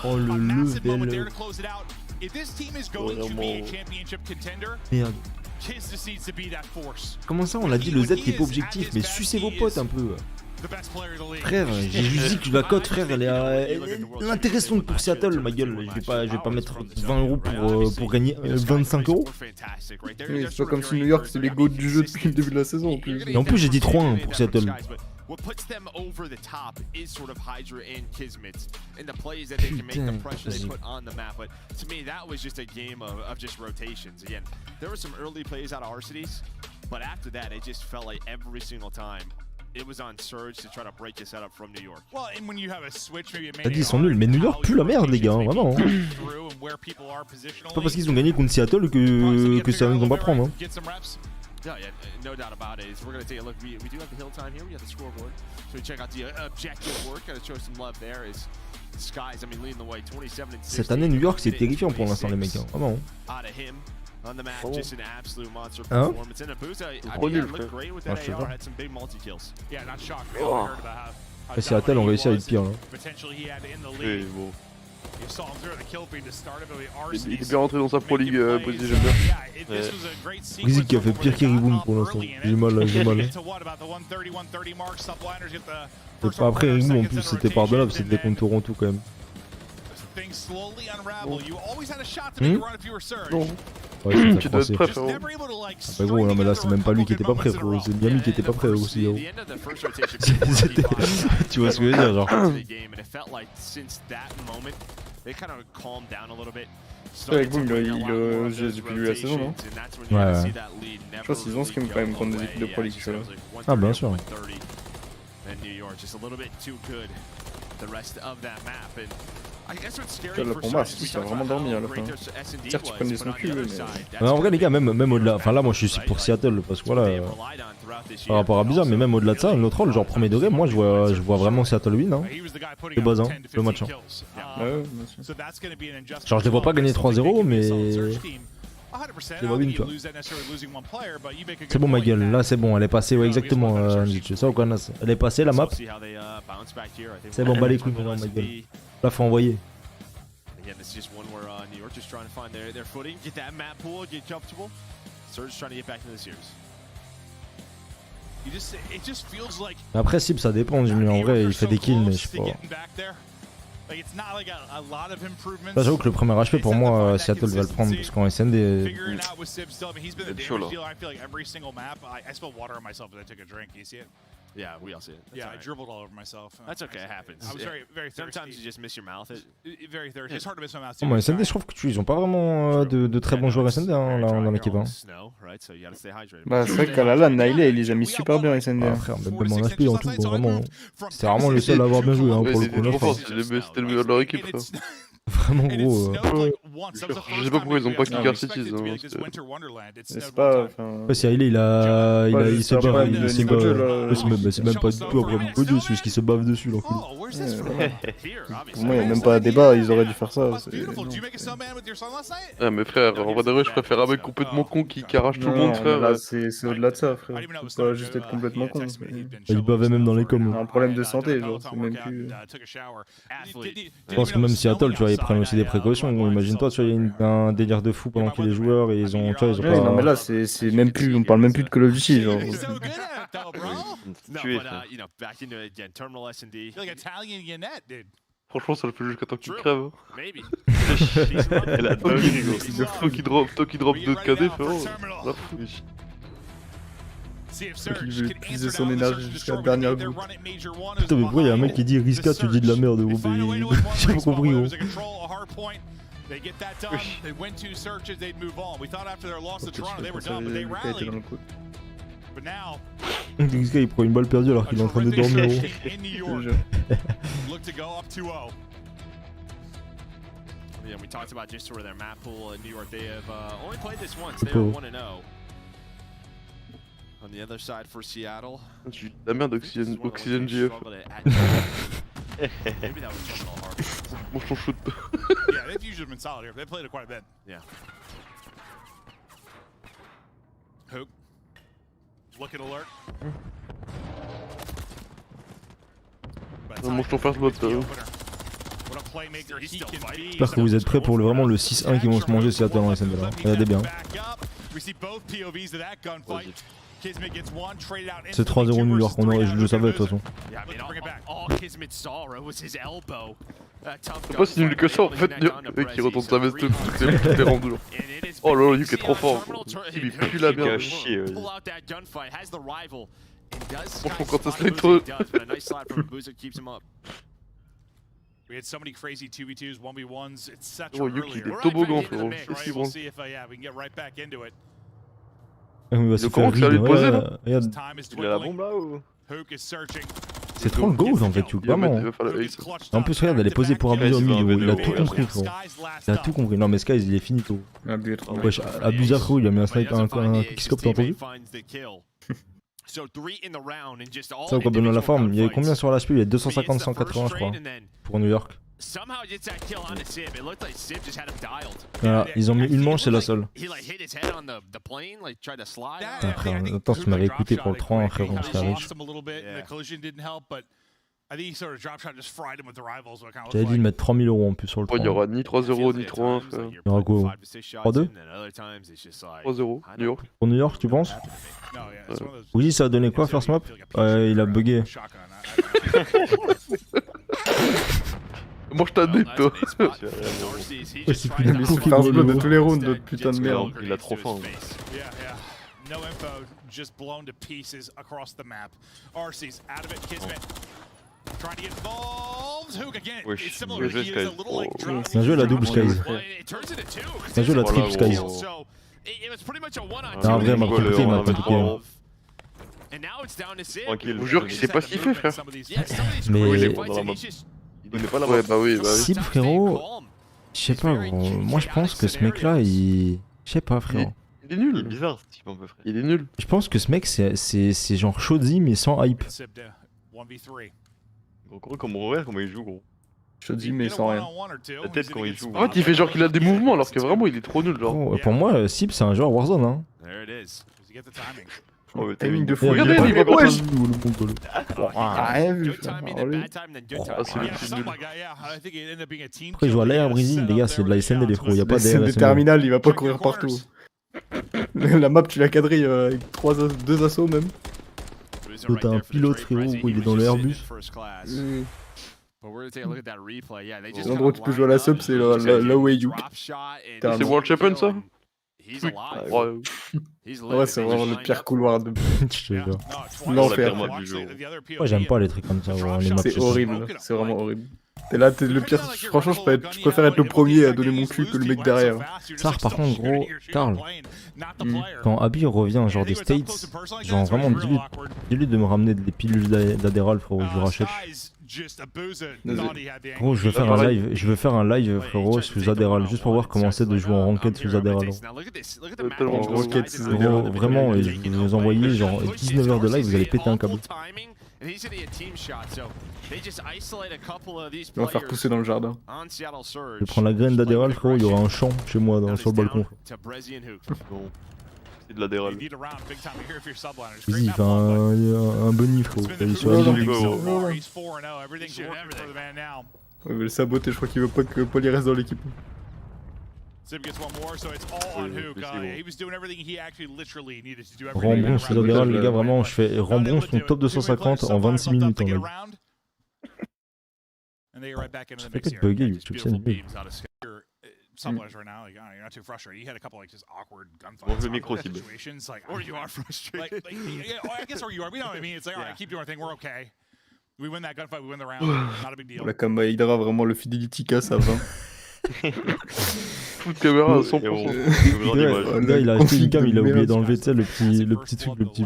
Oh le level. Merde. Comment ça on l'a dit le Z qui est pas objectif, mais sucez vos potes un peu. Frère, j'ai juste dit que la cote frère elle est intéressante pour Seattle ma gueule, je vais pas mettre 20 € pour gagner 25 €. C'est pas comme si New York c'est les goats du jeu depuis le début de la saison en plus. Et en plus j'ai dit 3-1 pour Seattle. What puts them over the top is sort of Hydra and Kismet and the plays that they can make, the pressure they put on the map. But to me, that was just a game of just rotations. Again, there were some early plays out of Arcides, but after that, it just felt like every single time it was on surge to try to break the setup from New York. Well, and when you have a switch, maybe T'as dit ils sont nuls, mais New York pue la merde les gars, vraiment. C'est pas parce qu'ils ont gagné contre Seattle que ça ils vont pas prendre. Yeah, no doubt about it. So we're going to take a look. We do have the hill time here. We have the scoreboard. So we check out the objective work. Got to show some love there. Is Skies, I mean, leading the way 27 and 60. Cette année, New York, c'est terrifiant pour l'instant, les mecs. Hein. Vraiment. Out of him on the map, just an absolute monster performance. And Abusa, I mean, looked great with that AR. Had some big multi kills. Yeah, not shocked. We heard about how Seattle ont réussi à être pire là. potentially he had in the lead. Bon. You saw him through the kill feed to start it, but Il est bien rentré dans sa Pro League, Bozzy, j'aime bien. Brizy qui a fait pire qu'Eriboom pour l'instant. J'ai mal. Et pas après Eriboom en plus c'était par delà, c'était contre Toronto quand même. Non. Ouais, c'est tu dois être prêt, frérot. Bah gros, non mais là c'est même pas lui qui était pas prêt, frérot. C'est Miami qui était pas prêt aussi, gros. Tu vois ce que je veux dire, genre. Avec vous, j'ai depuis la saison, non? Ouais. Je pense qu'ils ont ce qui me quand même contre des équipes de Pro League, ça là. Ah, bien sûr. Là, pour moi, ça a vraiment dormi à la fin. Certes, tu connais son cul, mais. En vrai, les gars, même au-delà. Enfin, là, moi je suis pour Seattle parce que voilà. Par rapport à Bizarre, mais même au-delà de ça, notre rôle, genre premier degré, moi je vois vraiment Seattle win. Hein. De base, hein, le match. Hein. Ouais, bien sûr. Genre, je les vois pas gagner 3-0, mais. C'est pas win, quoi. C'est bon, ma gueule, là c'est bon, elle est passée, ouais, exactement. C'est ça ou quoi, Nas? Elle est passée la map. C'est bon, bah les couilles maintenant, ma gueule. Là, faut envoyer. Again, this is just one where New York just trying to find their footing, get that map pool, get comfortable. Surge trying to get back into the series. Après, Sip, ça dépend, Jimmy. En vrai, il fait des kills, mais je sais pas. Là, j'avoue que le premier HP pour moi, Seattle va le prendre parce qu'en SND. C'est chaud là. Yeah, we all see it. Yeah, I dribbled all over myself. That's okay, it happens. I was very thirsty. Sometimes you just miss your mouth. Very thirsty. It's hard to miss my mouth. Oh, mais SND, je trouve qu'ils ont pas vraiment de très bons joueurs SND hein, là, dans l'équipe. Hein. Bah, c'est vrai qu'à la LAN, Nailey, il les a mis super bien SND. Ah, frère, même en HP en tout, bon, vraiment. C'était vraiment le seul à avoir bien joué hein, pour le coup. C'était le meilleur de leur équipe, frère. Vraiment gros. Je sais pas pourquoi ils ont pas kicker Cities. C'est pas. Si Hailey il se bave. C'est même pas du tout après mon code, c'est ce qui se bave dessus l'enculé. Pour moi, il n'y a même pas à débat, ils auraient dû faire ça. Ah, mais frère, en vrai de vrai, je préfère un mec complètement con qui arrache tout le monde, frère. Là, c'est au-delà de ça, frère. Faut pas juste être complètement con. Il bavait même dans les coms. Un problème de santé, genre, c'est même plus. Je pense que même Seattle, tu vois, ils prennent aussi des précautions. Imagine-toi, tu vois, il y a un délire de fou pendant qu'il est joueur et ils ont, tu vois, ils ont pas. Non, mais là, c'est même plus, on parle même plus de Call of Duty, genre. Tué, franchement, ça le fait jusqu'à temps que tu crèves. Elle a dinguerie, gros. Toi qui drop 2 de KD, frérot. La fouille. Il veut puiser son énergie jusqu'à la dernière goutte. Putain, mais pourquoi il y a un mec qui dit Riska, tu dis de la merde, gros. J'ai pas compris, gros. They get that done. They win 2 searches, they'd move on. We thought after their loss to Toronto, they were done, but they rallied. But now, Riska, il prend une balle perdue alors qu'il est en train de dormir, gros. Look to go up 2-0. Yeah, we talked about just sort of their map pool in New York. They have only played this once. They are 1-0. On the other side for Seattle. La merde, Oxygen GF. Maybe that was Terminal Harbor. Moi je shoot. Yeah, they've usually been solid here. They played it quite a bit. Yeah. Moi je t'en fais ce bot. J'espère que vous êtes prêts pour vraiment le 6-1 qui vont se manger si attendant SNL. Regardez bien. C'est 3-0 New York, je le savais de toute façon. C'est pas si nul que ça en fait, New York. Le mec qui retourne sa veste toutes les rangs. Oh là là, Nuke est trop fort. Il pue la merde. Franchement, quand ça se fait trop. We had so many crazy 2v2s, 1v1s. It's such Oh, a Yuki, early. il est toboggan, frérot. We'll see if we can get right back into it. Il va se faire comment tu vas lui poser là? Regarde. Il a la bombe là ou? C'est trop le gauche en fait, Yuki, vraiment. En plus, regarde, elle est posée pour abuser au milieu. Il a tout compris, frérot. Il a tout compris. Non, mais Sky, il est fini tôt. Wesh, abuse frérot, il a mis un sniper, un quickscope, t'as entendu? Ça ou quoi, Benoît la forme, il y avait combien sur la SPU? Il y a 250, 180 je crois, pour New York. Voilà, ils ont mis une manche, c'est la seule. Putain frère, attends, tu m'avais écouté pour le 3-1 frérot, on serait riche. J'avais dit de mettre 3000 € en plus sur le 3. Il y aura ni 3-0 ni 3-1 frère. Il y aura quoi? 3-2? 3-0, New York. Pour New York, tu penses? Oui, ça a donné quoi, first map? Il a bugué. Mange ta dette, toi. Ouais, c'est plus Il se first blood de tous les rounds, notre putain de merde. Il a trop faim. No info, just blown to pieces across the map. RC's out of it. Kismet trying to get involved. Hook again. It's similar. He is a little like drunk. Bien joué la double Skies. Bien joué la triple Skies. Non, en vrai, m'a compliqué, m'a compliqué. Je vous jure qu'il sait pas ce qu'il fait, frère. Mais. Il est pas là. Ouais, bah oui, bah oui. Si, frérot. Je sais pas, gros. Moi, je pense que ce mec-là, il. Je sais pas, frérot. Il est nul. Il est bizarre ce type un peu, frère. Il est nul. Je pense que ce mec, c'est genre Shoddy, mais sans hype. Gros, comme on regarde comment il joue, gros. Shoddy, mais sans rien. La tête quand il joue. En fait, il fait genre qu'il a des mouvements alors que vraiment il est trop nul, genre. Oh, pour moi, Sip, c'est un joueur Warzone, hein. Oh, le timing de fou. Regardez, il est wesh. Rien vu. Ah, c'est le plus nul. Après, il joue à l'air brésil, les gars, c'est de la SND, les frères. Y'a pas C'est d'air. des terminales, il va pas courir partout. La map, tu l'as cadré avec 2 assauts même. T'as un pilote, frérot, où il est dans le Airbus. L'endroit où tu peux jouer à la sub, c'est là où est Yuke. C'est World Champion ça? Ouais, c'est vraiment le pire couloir de. Je te jure. L'enfer. Moi, j'aime pas les trucs comme ça, gros. C'est horrible, c'est vraiment horrible. T'es là, t'es le pire. Franchement, je préfère être le premier à donner mon cul que le mec derrière. Ça, par contre, gros, Karl, quand Abby revient, genre des States, genre vraiment, dis-lui de me ramener des pilules d'Adderall, frérot, je lui rachète. Gros, je veux faire un live, frérot, sous Adderall, juste pour voir comment c'est de jouer en ranked sous Adderall. Gros, vraiment, et je vais vous envoyer genre 19 heures de live, vous allez péter un câble. On va faire pousser dans le jardin. Je vais prendre la graine d'Adderall, frérot, il y aura un champ chez moi sur le balcon. C'est de l'Adderall. Vas-y, il fait un bunny, frérot. Il est sur la ligne. Ouais, mais le saboter, je crois qu'il veut pas que Paul y reste dans l'équipe. Rembron, c'est l'Adderall, les gars, vraiment, je fais Rembron, son top 250 en 26 minutes en live. Ça fait peut-être bugger YouTube, c'est nul. Bon, le micro cible. Là, comme Hydra, vraiment le fidelity casse à 20. Toute caméra à 100%. Le gars, il a acheté une cam, il a oublié d'enlever, tu sais, le petit truc, le petit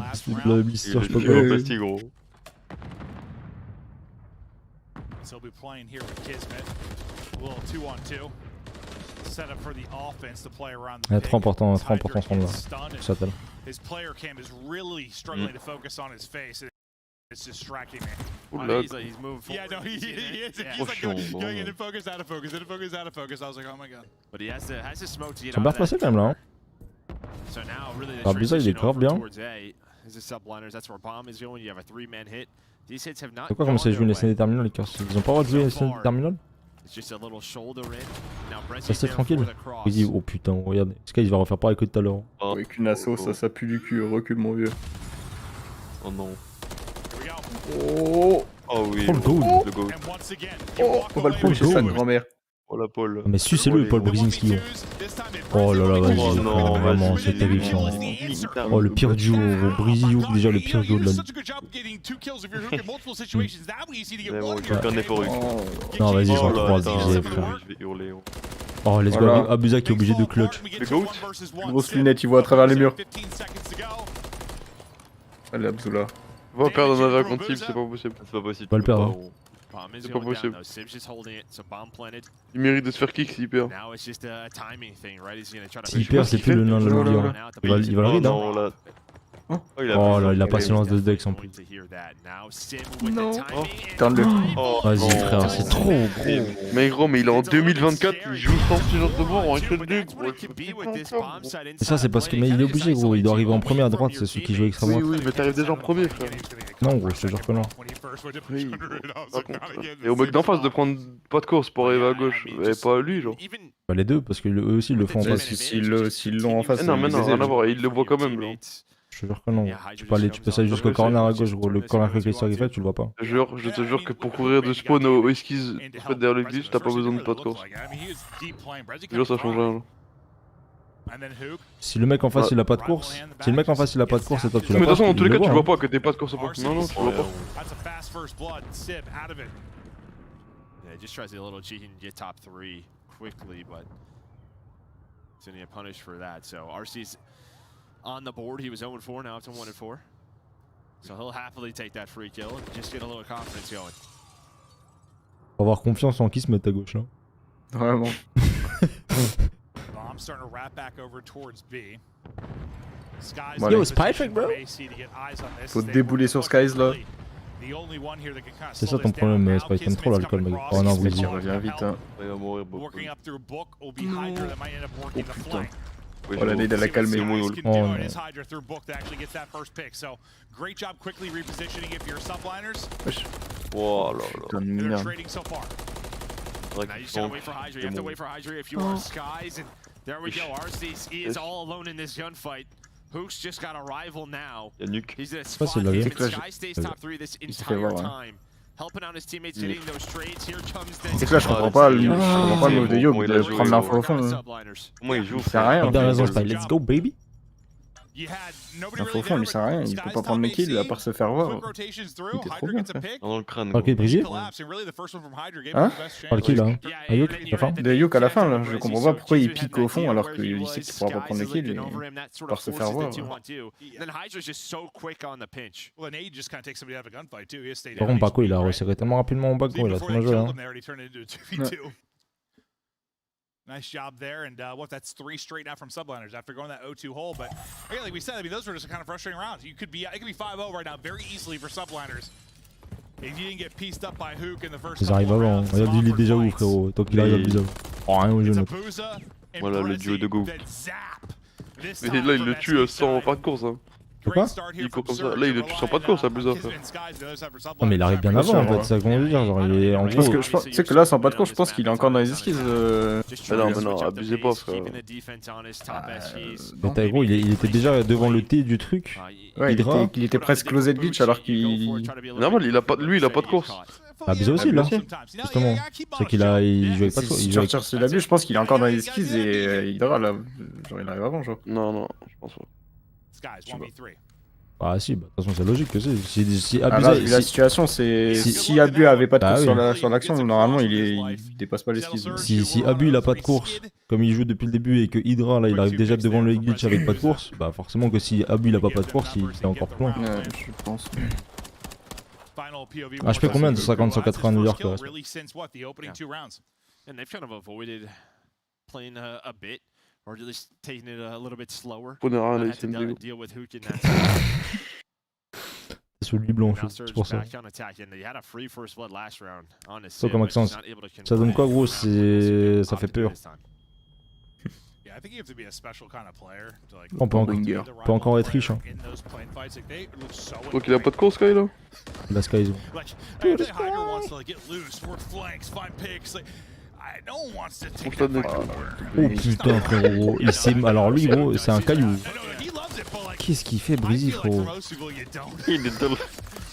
blister, je sais pas quoi. Le plastique, gros. Trop important ce round-là. Ça t'aide. It's distracting me. Oula. He's moving forward. Yeah, no, he is. He's like going in focus, out of focus, in focus, out of focus. I was like, oh my god. But he has to smoke to get out. Ils sont bien placés quand même là. Hein. Ah, bizarre, il est grave bien. Pourquoi comme ça ils jouent les scènes des terminals les Curse? Ils ont pas le droit de jouer les scènes des terminals? Restez tranquille. Oui, oh putain, regarde. Sky il va refaire pareil que tout à l'heure. Avec une asso, ça pue du cul. Recule mon vieux. Oh non. Oh. Oh oui. Oh le goal. Le goal. Oh, on va le prendre chez sa grand-mère. Oh la Paul. Mais sucez-le Paul Brzezinski. Oh là là, vas-y. Oh non, vraiment, c'est terrifiant. Oh le pire duo, Brizzy déjà le pire duo de la ligue. Mais bon, il faut faire un effort. Non vas-y, j'en crois, je frère. vais hurler. Oh let's go, Voilà. Abusa qui est obligé de clutch. Le goat. Grosse lunette, il voit à travers les murs. Allez, Abdullah. On va perdre un avis contre team, c'est pas possible. C'est pas possible. On va le perdre. C'est pas possible. Il mérite de se faire kick s'il perd. S'il perd, c'est plus le nain de la Ligue. Il va le read, hein. Oh là, il a pas silence de Dex en plus. Non. Tente-le. Vas-y frère, c'est trop gros. Mais gros, mais il est en 2024, il joue sans silence de mort en extra de gros. Et ça c'est parce que mais il est obligé gros, il doit arriver en premier à droite, c'est celui qui joue extra droite. Oui, mais t'arrives déjà en premier frère. Non gros, je te jure que non. Oui, par contre. Et au mec d'en face de prendre pas de course pour arriver à gauche, et pas lui genre. Bah les deux, parce que eux aussi ils le font en face. S'ils l'ont en face, Non, mais non, rien à voir, il le voit quand même là. Je te jure que non. Tu peux ça jusqu'au corner à gauche gros, le corner que Christian il fait, tu le vois pas. Je te jure que pour courir de spawn au esquisse derrière le glitch, t'as pas besoin de pas de course. Je jure, ça change rien. Si le mec en face il a pas de course, et toi tu l'as pas. Mais de toute façon, dans tous les cas, tu le vois pas que t'es pas de course au parc. Non, non, tu le vois pas. Just tries a little cheeky and get top 3 quickly, but he's gonna get punished for that. So RC's on the board. He was 0-4, now up to 1-4. So he'll happily take that free kill and just get a little confidence going. Faut avoir confiance en qui se met à gauche là. Vraiment. I'm starting to wrap back over towards B. Yo, it's Patrick, bro. Faut débouler sur Skies là. C'est ça ton problème, Spike, t'aimes trop l'alcool, mec. Oh non, vous y reviens vite, hein. Il va mourir beaucoup. Oh putain. Oh la nade, elle a calmé. Oh non. Oh là là. Putain de merde. Now you just gotta wait for Hydra. You have to wait for Hydra if you are Skies, and there we go. RC is all alone in this gunfight. Hook's just got a rival now. He's gonna spot him, and Sky stays top 3 this entire time. Helping out his teammates, hitting those trades. Here comes the... C'est que là, je comprends pas le move de Yoke de prendre l'info au fond. Comment il joue? Ça sert à rien. T'as raison, Spike. Let's go, baby. L'info au fond, lui sert à rien. Il peut pas prendre mes kills à part se faire voir. Il était trop bien, frère. Dans le crâne. Par qui Brizzy? Hein? Par qui là? Yoke, la fin? De Yoke à la fin, là. Je comprends pas pourquoi il pique au fond alors qu'il sait qu'il pourra pas prendre les kills et par se faire voir. Par contre, Paco il a resserré tellement rapidement en back, gros, il a trop bien joué. Hein. Nice job there, and that's 3 straight now from subliners after going that 0-2 hole. But again, like we said, I mean, those were just kind of frustrating rounds. It could be 5-0 right now, very easily for subliners. If you didn't get pieced up by Hook in the first. Ils arrivent avant. Regarde, il est déjà où, frérot. Tant qu'il arrive à Buza. Oh, rien au genou. Voilà le duo de Go. Mais là, il le tue sans pas de course. Hein. Pourquoi? Il court comme ça. Là, il le tue sans pas de course, Abusa. Non, mais il arrive bien avant en fait, c'est ça qu'on veut dire. Genre, il est en gros. Tu sais que là, sans pas de course, je pense qu'il est encore dans les esquisses. Mais non, abusez pas, frère. Mais t'as gros, il était déjà devant le T du truc. Ouais, il était presque closed glitch alors qu'il. Normal, lui, il a pas de course. Abusé aussi là, justement. C'est qu'il a. Il jouait pas trop. Il jouait. Sur l'abus, je pense qu'il est encore dans les esquisses et Hydra là. Genre, il arrive avant, genre. Non, je pense pas. Ah si, bah de toute façon c'est logique que c'est. Si la situation c'est si Abu avait pas de course sur l'action, normalement il dépasse pas l'esquisse. Si Abu il a pas de course, comme il joue depuis le début et que Hydra là il arrive déjà devant le glitch avec pas de course, bah forcément que si Abu il a pas de course, il est encore plus loin. Ouais, je pense. HP combien de 50-180 New York là? Or at least taking it a little bit slower. Deal with Hook in that. C'est sous le blanc, c'est pour ça. Ça comme accent, ça donne quoi gros? Ça fait peur. On peut encore être riche. Hein. Donc il a pas de course Sky là. La Sky Zone. Oh putain frérot, il s'est... Alors lui gros, c'est un caillou. Qu'est-ce qu'il fait Breezy frérot?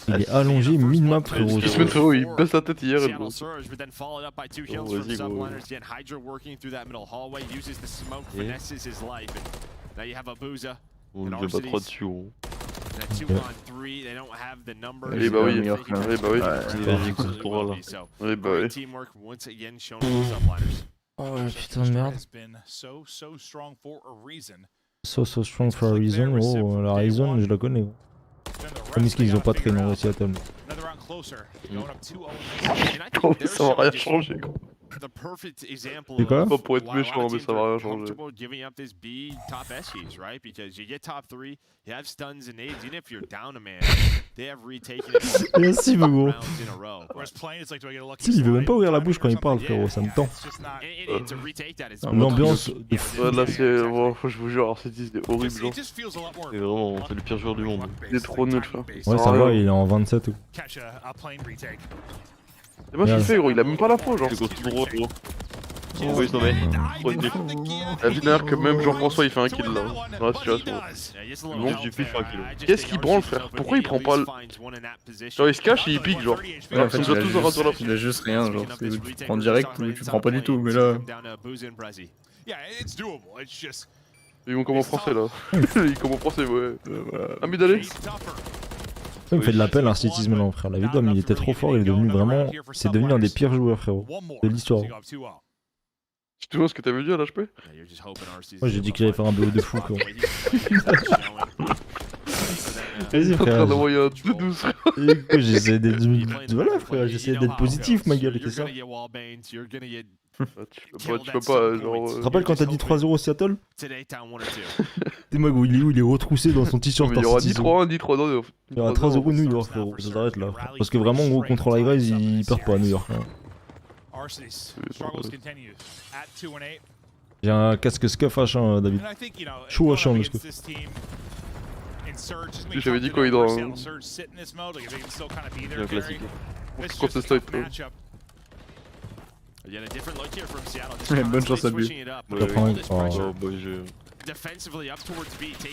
Il est allongé min-map frérot. Il se met frérot, il baisse la tête hier et gros. Vas-y gros. On lui fait pas trop dessus gros. Eh bah oui, eh bah oui. Vas-y coup de droit là. Eh bah oui. Oh putain de merde. So strong for a reason. Oh la raison je la connais. Comme est-ce qu'ils ont pas traîné en Seattle. Ça va rien changer gros. C'est quoi? Pas pour être méchant mais ça va rien changer. Merci gros. Il veut même pas ouvrir la bouche quand il parle frérot, ça me tend. L'ambiance de fou. Là c'est... je vous jure, R7 c'est horrible genre. C'est vraiment, c'est le pire joueur du monde. Il est trop nul frère. Ouais ça va, il est en 27 ou. C'est pas ce qu'il fait gros, il a même pas la faute genre. C'est gros tout droit gros. Oui non mais, trop nul. La vie d'ailleurs que même Jean-François il fait un kill là, dans la situation. Bon, j'ai fait faire un kill. Qu'est-ce qu'il branle frère? Pourquoi il prend pas le... Genre il se cache et il pique genre. Ouais, en fait il a juste rien genre, tu prends direct ou tu prends pas du tout mais là... Ils vont comme en français là. Ils comme en français ouais. Ami d'aller. Il me fait de la peine l'artitisme maintenant frère. La vidéo il était trop fort, il est devenu vraiment... C'est devenu un des pires joueurs frérot. De l'histoire. Tu te vois ce que t'avais dit à l'HP? Moi j'ai dit qu'il allait faire un BO de fou quoi. Vas-y frère. J'essaie d'être... Voilà frère, j'essaie d'être positif ma gueule, c'est ça. Tu peux pas genre... Tu te rappelles quand t'as dit 3-0 Seattle? T'es moi où il est retroussé dans son t-shirt. Il y aura 10-3-1, 10-3-2. Il y aura 3-0 New York frérot, ça s'arrête là. Parce que vraiment gros contre la Grace ils perdent pas à New York. J'ai un casque scuf H1 David. Chou H1 le scuf. J'avais dit quoi il doit... Il y a un classique. Quand c'est slide bonne chance à lui.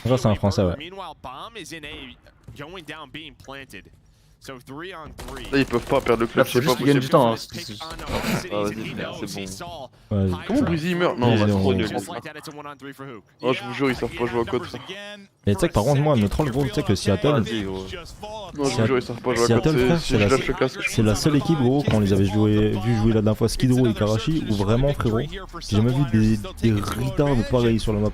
Ça c'est un français ouais. Là ils peuvent pas perdre le club, c'est pas possible. Gagne du temps. Ah vas-y c'est bon. Ouais, comment Breezy il meurt? Non, ils trop ont... nul. Oh je vous jure ils savent pas jouer à code. Mais tu sais que par contre moi me troll gros, tu sais que Seattle... Non je vous jure ils savent pas jouer à Seattle code. frère c'est la seule équipe gros quand on les avait vu jouer la dernière fois Skid Row et Karachi où vraiment frérot j'ai jamais vu des retards pareils sur la map.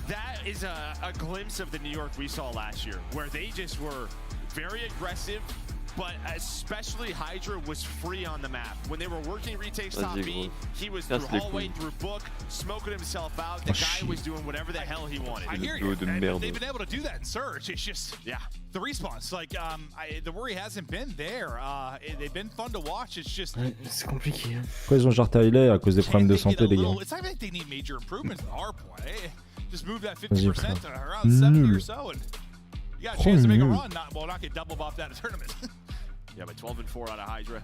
That is a glimpse of the New York we saw last year, where they just were very aggressive, but especially Hydra was free on the map. When they were working retakes top B, he was through hallway, through book, smoking himself out. The guy was doing whatever the hell he wanted. I hear you. They've been able to do that in Surge. It's just, the response. Like, the worry hasn't been there. They've been fun to watch. It's just. C'est compliqué. Pourquoi ils ont genre Tyler à cause des problèmes de santé les gars? It's not like they need major improvements in our point. Just move that 50% to around 70 or so, and you got a chance to make a run. Not get double buffed out of tournament. Yeah, but 12-4 out of Hydra.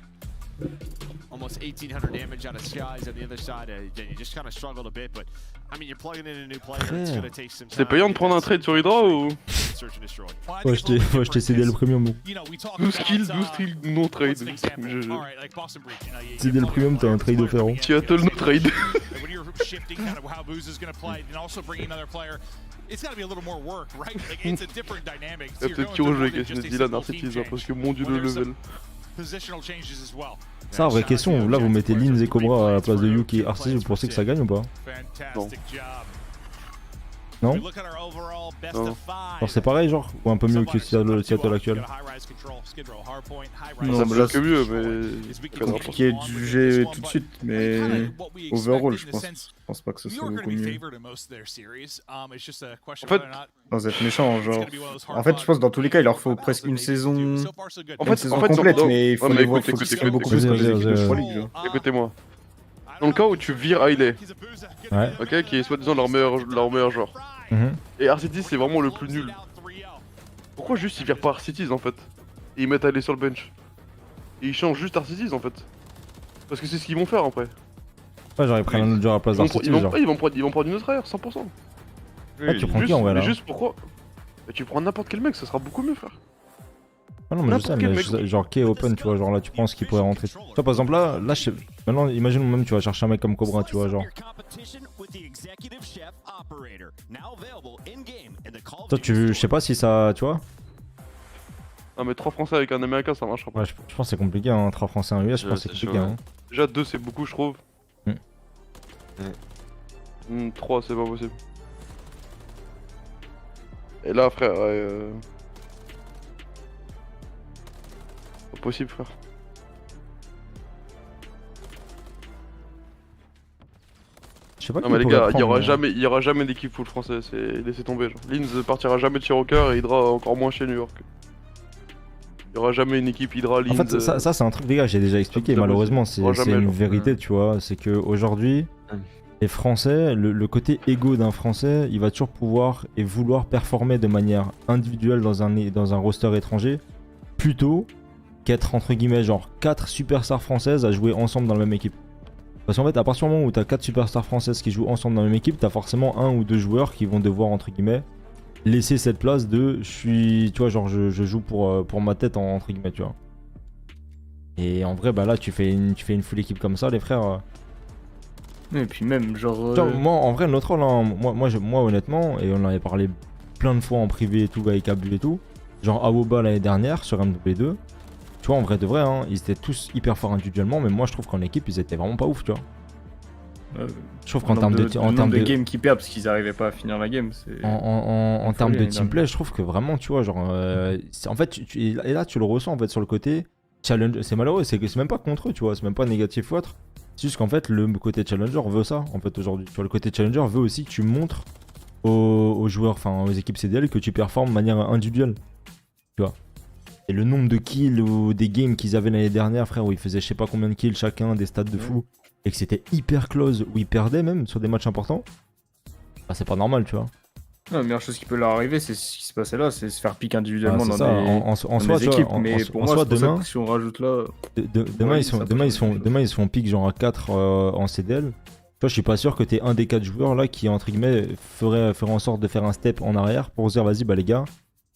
Almost 1,800 damage out of Skies on the other side. Again, you just kind of struggled a bit, but I mean, you're plugging in a new player. It's going to take some time. C'est payant de prendre un trade sur Hydra ou? Faut acheter CD le premium bon. 12 kills, 12 non trade. CD le premium t'as un trade offert. Seattle no trade. It's got to be a little more work, right? Like, it's a different dynamic. Il y a peut-être qui rejouer avec SNSD là, Narcetiza, parce que mon dieu le level. Ça, vraie question, là vous mettez Linz et Cobra à la place de Yuki et RC, vous pensez que ça gagne ou pas? Non. Non. Alors c'est pareil genre? Ou un peu mieux que Seattle actuel? Non, ça me que mieux, mais... C'est compliqué de juger tout de suite, mais... Overall, je pense pas que ce soit beaucoup mieux. En fait... Sans être méchant, genre... En fait, je pense que dans tous les cas, il leur faut presque une saison... En fait, complète, mais il faut les voir, écoutez, beaucoup plus que les équipes de 3 ligues. Écoutez-moi. Dans le cas où tu vires Hailey, Ouais. ok, qui est soi-disant leur meilleur joueur. Et R-Cities c'est vraiment le plus nul. Pourquoi juste ils virent pas R-Cities en fait? Et ils mettent Hailey sur le bench. Et ils changent juste R-Cities en fait. Parce que c'est ce qu'ils vont faire après. Ouais, j'aurais pris un autre joueur à la place d'Arcities. Ils vont prendre une autre air, 100%. Ah, tu prends qui en vrai là? Mais juste pourquoi? Bah, tu prends n'importe quel mec, ça sera beaucoup mieux frère. Ah non mais je sais, mais genre qui est open, tu vois, genre là tu penses qu'il pourrait rentrer. Tu vois par exemple là je sais... Maintenant imagine même tu vas chercher un mec comme Cobra, tu vois, genre. Toi je sais pas si ça, tu vois. Non mais 3 français avec un américain ça marchera pas. Ouais, je pense que c'est compliqué, hein, 3 français en US, je pense que c'est compliqué. Hein. Déjà 2 c'est beaucoup je trouve. 3 c'est pas possible. Et là frère, pas possible frère. Je sais pas. Non mais les gars, il y aura jamais d'équipe full français, c'est laissez tomber genre. Linz partira jamais de chez Rocker et Hydra encore moins chez New York. Il y aura jamais une équipe Hydra Linz. En fait ça c'est un truc les gars, j'ai déjà expliqué, malheureusement c'est une vérité, tu vois, c'est que aujourd'hui les Français, le côté égo d'un Français, il va toujours pouvoir et vouloir performer de manière individuelle dans un roster étranger plutôt qu'être entre guillemets genre 4 superstars françaises à jouer ensemble dans la même équipe. Parce qu'en fait à partir du moment où t'as 4 superstars françaises qui jouent ensemble dans la même équipe, t'as forcément un ou deux joueurs qui vont devoir entre guillemets laisser cette place de tu vois genre je joue pour ma tête entre guillemets, tu vois. Et en vrai bah là tu fais une full équipe comme ça les frères. Et puis même genre... moi en vrai notre rôle hein, moi honnêtement, et on en avait parlé plein de fois en privé et tout avec Abu et tout, genre Awoba l'année dernière sur MW2, tu vois en vrai de vrai hein, ils étaient tous hyper forts individuellement, mais moi je trouve qu'en équipe ils étaient vraiment pas ouf, tu vois. Je trouve qu'en termes de game qu'ils perdent parce qu'ils arrivaient pas à finir la game, c'est... En termes de teamplay, je trouve que vraiment tu vois genre... en fait et là tu le ressens en fait sur le côté challenge, c'est malheureux, c'est même pas contre eux, tu vois, c'est même pas négatif ou autre. C'est juste qu'en fait le côté challenger veut ça en fait aujourd'hui. Tu vois, le côté challenger veut aussi que tu montres aux joueurs, enfin aux équipes CDL que tu performes de manière individuelle. Tu vois. Et le nombre de kills ou des games qu'ils avaient l'année dernière, frère, où ils faisaient je sais pas combien de kills chacun, des stats de fou, et que c'était hyper close, où ils perdaient même sur des matchs importants, bah c'est pas normal, tu vois. Non, la meilleure chose qui peut leur arriver, c'est ce qui se passait là, c'est se faire pique individuellement dans des équipes. Vois, mais pour moi, demain, si on rajoute là... Demain, ils se font pique genre à 4 en CDL. Tu vois, je suis pas sûr que t'es un des 4 joueurs là qui, entre guillemets, ferait en sorte de faire un step en arrière pour se dire, vas-y, bah les gars,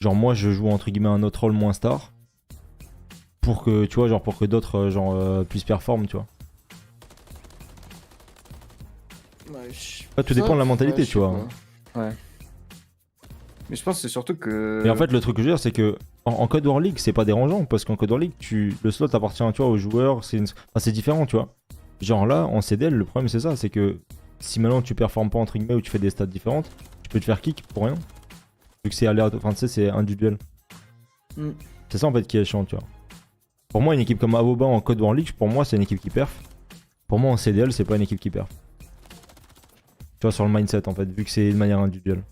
genre moi je joue entre guillemets un autre rôle moins star. Pour que, tu vois, genre pour que d'autres puissent performer, tu vois. Tout dépend de la mentalité, tu vois. Ouais. Mais je pense que c'est surtout que... Mais en fait le truc que je veux dire c'est que en Code War League c'est pas dérangeant parce qu'en Code War League le slot appartient tu vois aux joueurs, c'est différent, tu vois. Genre là en CDL le problème c'est ça, c'est que si maintenant tu performes pas entre guillemets ou tu fais des stats différentes, tu peux te faire kick pour rien. Vu que c'est aléatoire, enfin tu sais c'est individuel. C'est ça en fait qui est chiant, tu vois. Pour moi une équipe comme Awoba en Code War League, pour moi c'est une équipe qui perf. Pour moi en CDL c'est pas une équipe qui perf. Tu vois sur le mindset en fait, vu que c'est de manière individuelle.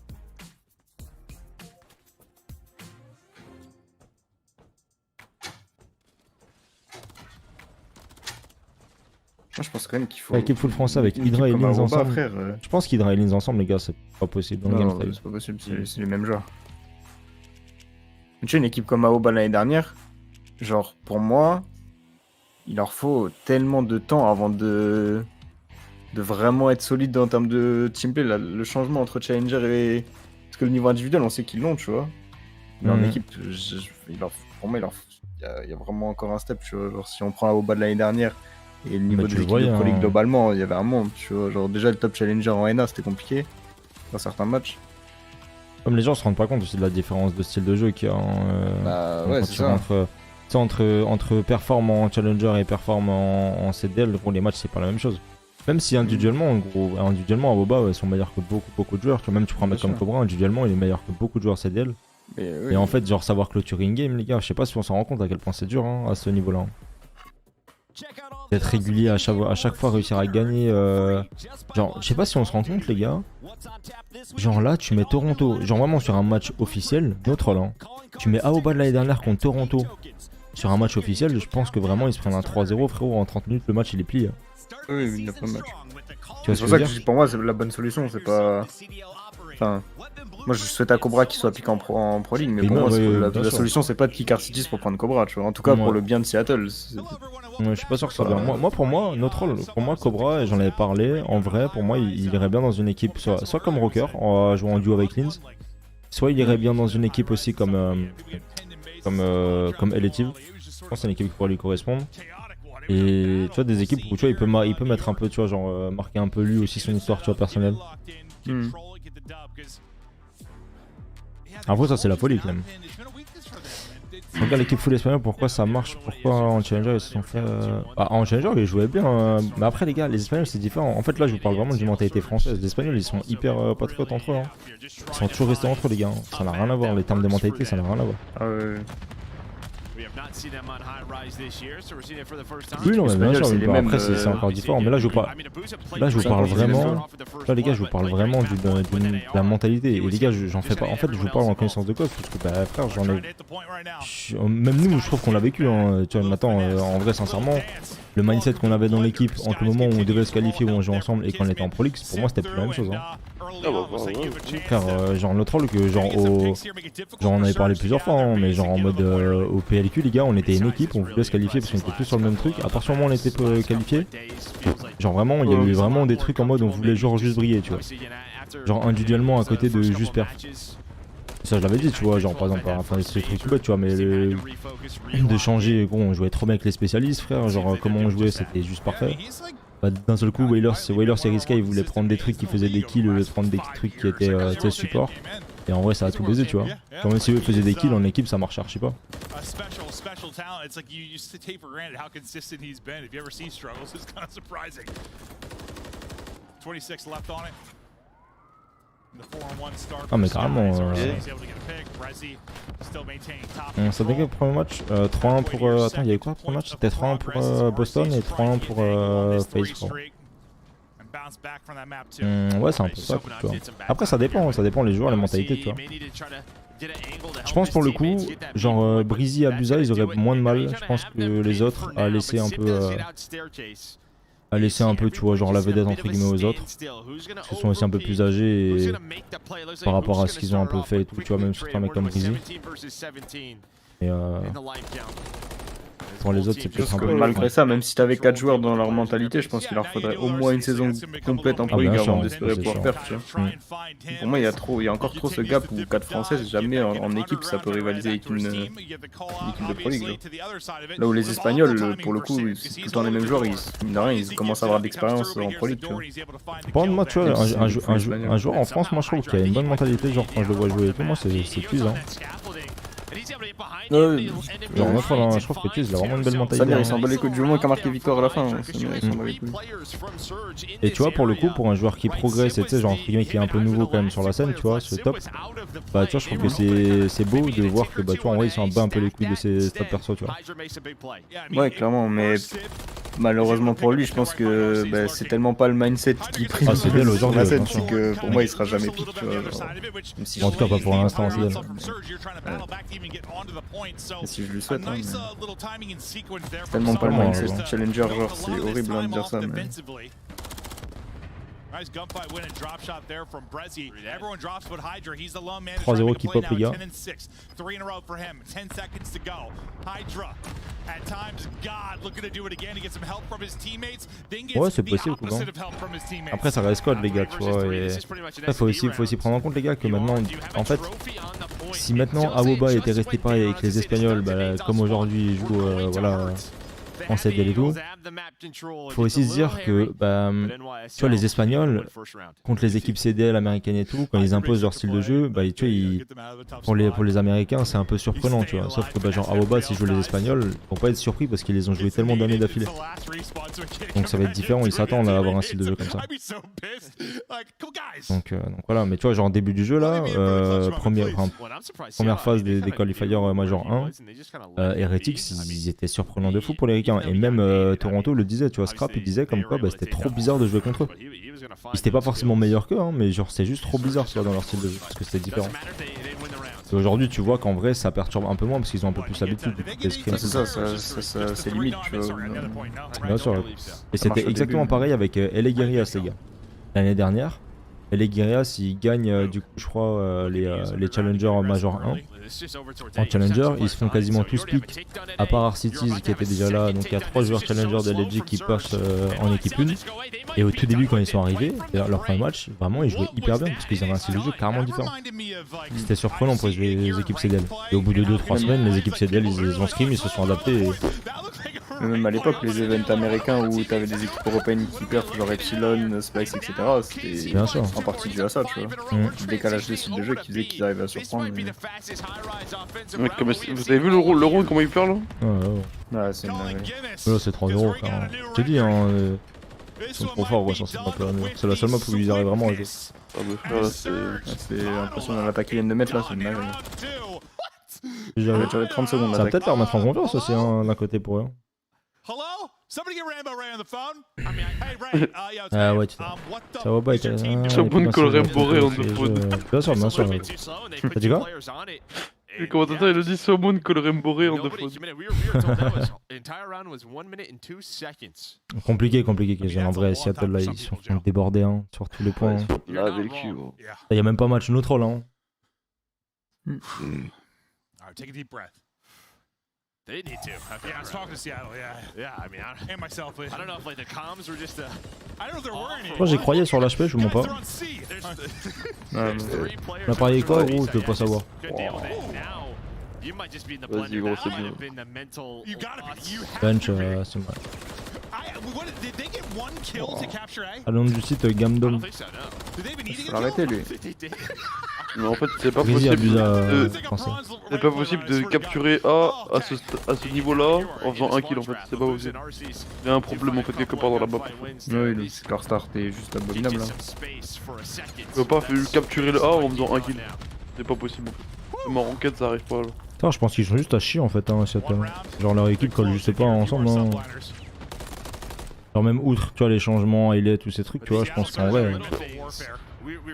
Moi je pense quand même qu'il faut... L'équipe full français avec Hydra et Linz ensemble. Frère, Je pense qu'Hydra et Linz ensemble les gars c'est pas possible. Non, c'est pas possible, c'est les mêmes joueurs. Tu sais une équipe comme Awoba l'année dernière, genre pour moi, il leur faut tellement de temps avant de vraiment être solide en termes de teamplay. Le changement entre Challenger et... Parce que le niveau individuel on sait qu'ils l'ont, tu vois. Mais en équipe, pour moi il y a vraiment encore un step, tu vois. Genre si on prend Awoba de l'année dernière, et le niveau de l'équipe de Pro League globalement, il y avait un monde, tu vois. Genre déjà le top challenger en NA c'était compliqué dans certains matchs. Comme les gens se rendent pas compte aussi de la différence de style de jeu qu'il y a ouais, c'est ça. Entre perform en challenger et perform en CDL, pour les matchs c'est pas la même chose. Même si individuellement, en gros, Awoba ils sont meilleurs que beaucoup de joueurs. Tu vois, même tu prends un mec comme Cobra, individuellement il est meilleur que beaucoup de joueurs CDL. Et en fait genre savoir clôturer une game les gars, je sais pas si on s'en rend compte à quel point c'est dur hein, à ce niveau là. D'être régulier à chaque fois réussir à gagner genre je sais pas si on se rend compte les gars, genre là tu mets Toronto, genre vraiment sur un match officiel notre là, tu mets Awoba de l'année dernière contre Toronto sur un match officiel, je pense que vraiment ils se prennent un 3-0, frérot, en 30 minutes le match il est plié. Oui, il n'y a pas de match. C'est pour ça que pour moi c'est la bonne solution, c'est pas... Enfin, moi je souhaite à Cobra qu'il soit piqué en Pro League, mais pour moi la solution c'est pas de kick Arcitis pour prendre Cobra, tu vois. En tout cas pour le bien de Seattle. Je suis pas sûr que ça soit bien. Moi pour moi, notre rôle, pour moi Cobra, et j'en avais parlé, en vrai pour moi il irait bien dans une équipe, soit comme Rocker, en jouant en duo avec Lins, soit il irait bien dans une équipe aussi comme Elective. Je pense que c'est une équipe qui pourrait lui correspondre. Et tu vois, des équipes où tu vois, il peut mettre un peu, tu vois, genre marquer un peu lui aussi son histoire, tu vois, personnelle. Après ça c'est la folie quand même. Regarde l'équipe full espagnole, pourquoi ça marche, pourquoi en Challenger ils se sont fait... Bah, en Challenger ils jouaient bien, mais après les gars, les Espagnols c'est différent. En fait là je vous parle vraiment d'une mentalité française. Les Espagnols ils sont hyper patriotes entre eux. Hein. Ils sont toujours restés entre eux les gars, hein. Ça n'a rien à voir, les termes de mentalité ça n'a rien à voir. Ah ouais. Oui non mais bien sûr, mais après c'est encore différent, mais là je vous parle vraiment, là les gars je vous parle vraiment de la mentalité, et les gars j'en fais pas, en fait je vous parle en connaissance de cause, parce que bah frère j'en ai, même nous je trouve qu'on l'a vécu, hein. Tu vois Nathan, en vrai sincèrement, le mindset qu'on avait dans l'équipe entre le moment où on devait se qualifier, où on jouait ensemble et quand on était en Pro League, pour moi c'était plus la même chose. Hein. Frère, genre notre rôle que genre on avait parlé plusieurs fois, hein, mais genre en mode au PLQ les gars on était une équipe, on voulait se qualifier parce qu'on était tous sur le même truc. À partir du moment où on était qualifié, genre vraiment il y a eu vraiment des trucs en mode on voulait genre juste briller, tu vois. Genre individuellement à côté de juste perf. Ça je l'avais dit, tu vois, genre par exemple, enfin c'est des trucs tout bêtes, tu vois, mais de changer, bon on jouait trop bien avec les spécialistes frère, genre comment on jouait c'était juste parfait. Bah, d'un seul coup Whalers et Risca ils voulaient prendre des trucs qui faisaient des kills au lieu de prendre des trucs qui étaient support. Et en vrai ça a tout baisé, tu vois. Quand même si eux faisaient des kills en équipe ça marche archi pas. Ah mais carrément ça dégueule le premier match, 3-1 pour... attends il y avait quoi le premier match? C'était 3-1 pour Boston et 3-1 pour FaZe je crois. Ouais c'est un peu ça tu vois. Après ça dépend les joueurs, la mentalité tu vois. Je pense pour le coup, genre Breezy et Abusa ils auraient moins de mal, je pense que les autres à laisser un peu tu vois genre la vedette entre guillemets aux autres. Ils sont aussi un peu plus âgés et par rapport à ce qu'ils ont un peu fait et tout, tu vois, même sur un mec comme Breezy. Et pour les autres c'est peut-être un peu... Malgré ça, même si t'avais 4 joueurs dans leur mentalité, je pense qu'il leur faudrait au moins une saison complète en Pro League avant d'espérer pouvoir perdre, tu vois. Pour moi il y a encore trop ce gap où 4 Français jamais en équipe ça peut rivaliser avec une équipe de Pro League. Là où les Espagnols pour le coup c'est tout le temps les mêmes joueurs, ils commencent à avoir de l'expérience en Pro League, tu vois. Pour moi tu vois un joueur en France, moi je trouve qu'il a une bonne mentalité, genre quand je le vois jouer et tout, moi c'est cuisant. Genre je trouve que Tiz il a vraiment une belle mentalité. Ça il s'en bat les couilles du moment qu'il a marqué victoire à la fin. Et tu vois pour le coup pour un joueur qui progresse et tu sais genre entre guillemets qui est un peu nouveau quand même sur la scène, tu vois, c'est top. Bah tu vois je trouve que c'est beau de voir que bah tu vois en vrai il s'en bat un peu les couilles de ses stats perso, tu vois. Ouais clairement, mais malheureusement pour lui je pense que bah, c'est tellement pas le mindset qui prime sur la scène que pour moi il sera jamais pique, tu vois. En tout cas pas pour l'instant c'est elle. Et si je lui souhaite, hein, c'est tellement pas le mindset challenger, genre c'est horrible de dire ça, mais... 3-0 qui pop les gars. Ouais c'est possible quoi. Après ça reste code les gars tu vois, et après faut aussi prendre en compte les gars que maintenant en fait si maintenant Awoba était resté pareil avec les Espagnols, bah, comme aujourd'hui ils jouent voilà en 7 et tout, faut aussi se dire que bah, tu vois les Espagnols contre les équipes CDL américaines et tout, quand ils imposent leur style de jeu, bah, tu vois, pour les Américains c'est un peu surprenant tu vois, sauf que bah, genre Awoba s'ils jouent les Espagnols ils vont pas être surpris parce qu'ils les ont joués tellement d'années d'affilée, donc ça va être différent, ils s'attendent à avoir un style de jeu comme ça. Donc voilà, mais tu vois genre début du jeu là, première phase des qualifiers Major 1, Heretics ils étaient surprenants de fou pour les Ricains, et même Toronto le disait, tu vois, Scrap il disait comme quoi bah, c'était trop bizarre de jouer contre eux. Ils étaient pas forcément meilleurs qu'eux, hein, mais genre c'est juste trop bizarre tu vois, dans leur style de jeu, parce que c'était différent. Et aujourd'hui, tu vois qu'en vrai, ça perturbe un peu moins parce qu'ils ont un peu plus l'habitude des scrims. C'est ça, c'est limite, tu vois. Bien sûr. Et c'était exactement pareil avec Guerrillas, les gars. L'année dernière, les Guerrillas, ils gagnent, du coup, je crois, les Challengers Major 1. En Challenger, ils se font quasiment tous pick, à part Arcities qui était déjà là. Donc il y a 3 joueurs Challenger de LG qui passent en équipe 1. Et au tout début, quand ils sont arrivés, leur premier match, vraiment ils jouaient hyper bien parce qu'ils avaient un style de jeu carrément différent. C'était surprenant pour les équipes CDL. Et au bout de 2-3 semaines, les équipes CDL ils ont scrim, ils se sont adaptés. Même à l'époque, les events américains où t'avais des équipes européennes qui perdent, genre Epsilon, Spice, etc., c'était en partie dû à ça, tu vois. Le décalage des styles de jeu qui faisait qu'ils arrivaient à surprendre. Mec, vous avez vu le round comment il perd là? Ouais, c'est une là c'est 3-0 frère. Je te dis hein, ils sont trop forts sur cette map là. C'est la seule map où ils arrivent vraiment à jouer. Ah bah frère là c'est impressionnant, l'attaque qu'ils viennent de mettre là, c'est une dinguerie. J'avais 30 secondes ça va peut-être leur mettre en confiance aussi hein, d'un côté pour eux. Ah ouais, tu ça va pas être. Someone call Rainbow Ray on the phone. Bien sûr, bien sûr. T'as dit quoi? Le commentateur il a dit Someone call Rainbow Ray on the phone. Compliqué, en vrai, Seattle là, ils sont débordés hein, sur tous les points. Là avec le cul. Il y a même pas match neutral là. Take a deep breath. They need to. Yeah, I was talking to Seattle. Yeah. I mean, and myself. I don't know if like the comms were just. I don't know if there were any. Moi j'y croyais sur l'HP, je vous mens pas. On a parié quoi gros, je veux pas savoir. Vas-y gros, c'est bien. Bench, c'est mal. À l'on du site Gamdom. Faut l'arrêter lui. Mais en fait c'est pas possible de capturer A à ce niveau là en faisant un kill en fait, c'est pas possible. Il y a un problème en fait quelque part dans la map. Oui, donc c'est leur start est juste abominable là. Tu peux pas capturer le A en faisant un kill. C'est pas possible. Même en ranked ça arrive pas là. Putain, je pense qu'ils sont juste à chier en fait hein, genre leur équipe colle juste pas ensemble hein. Genre même outre, tu vois les changements, il tous ces trucs, tu vois, je pense qu'en vrai...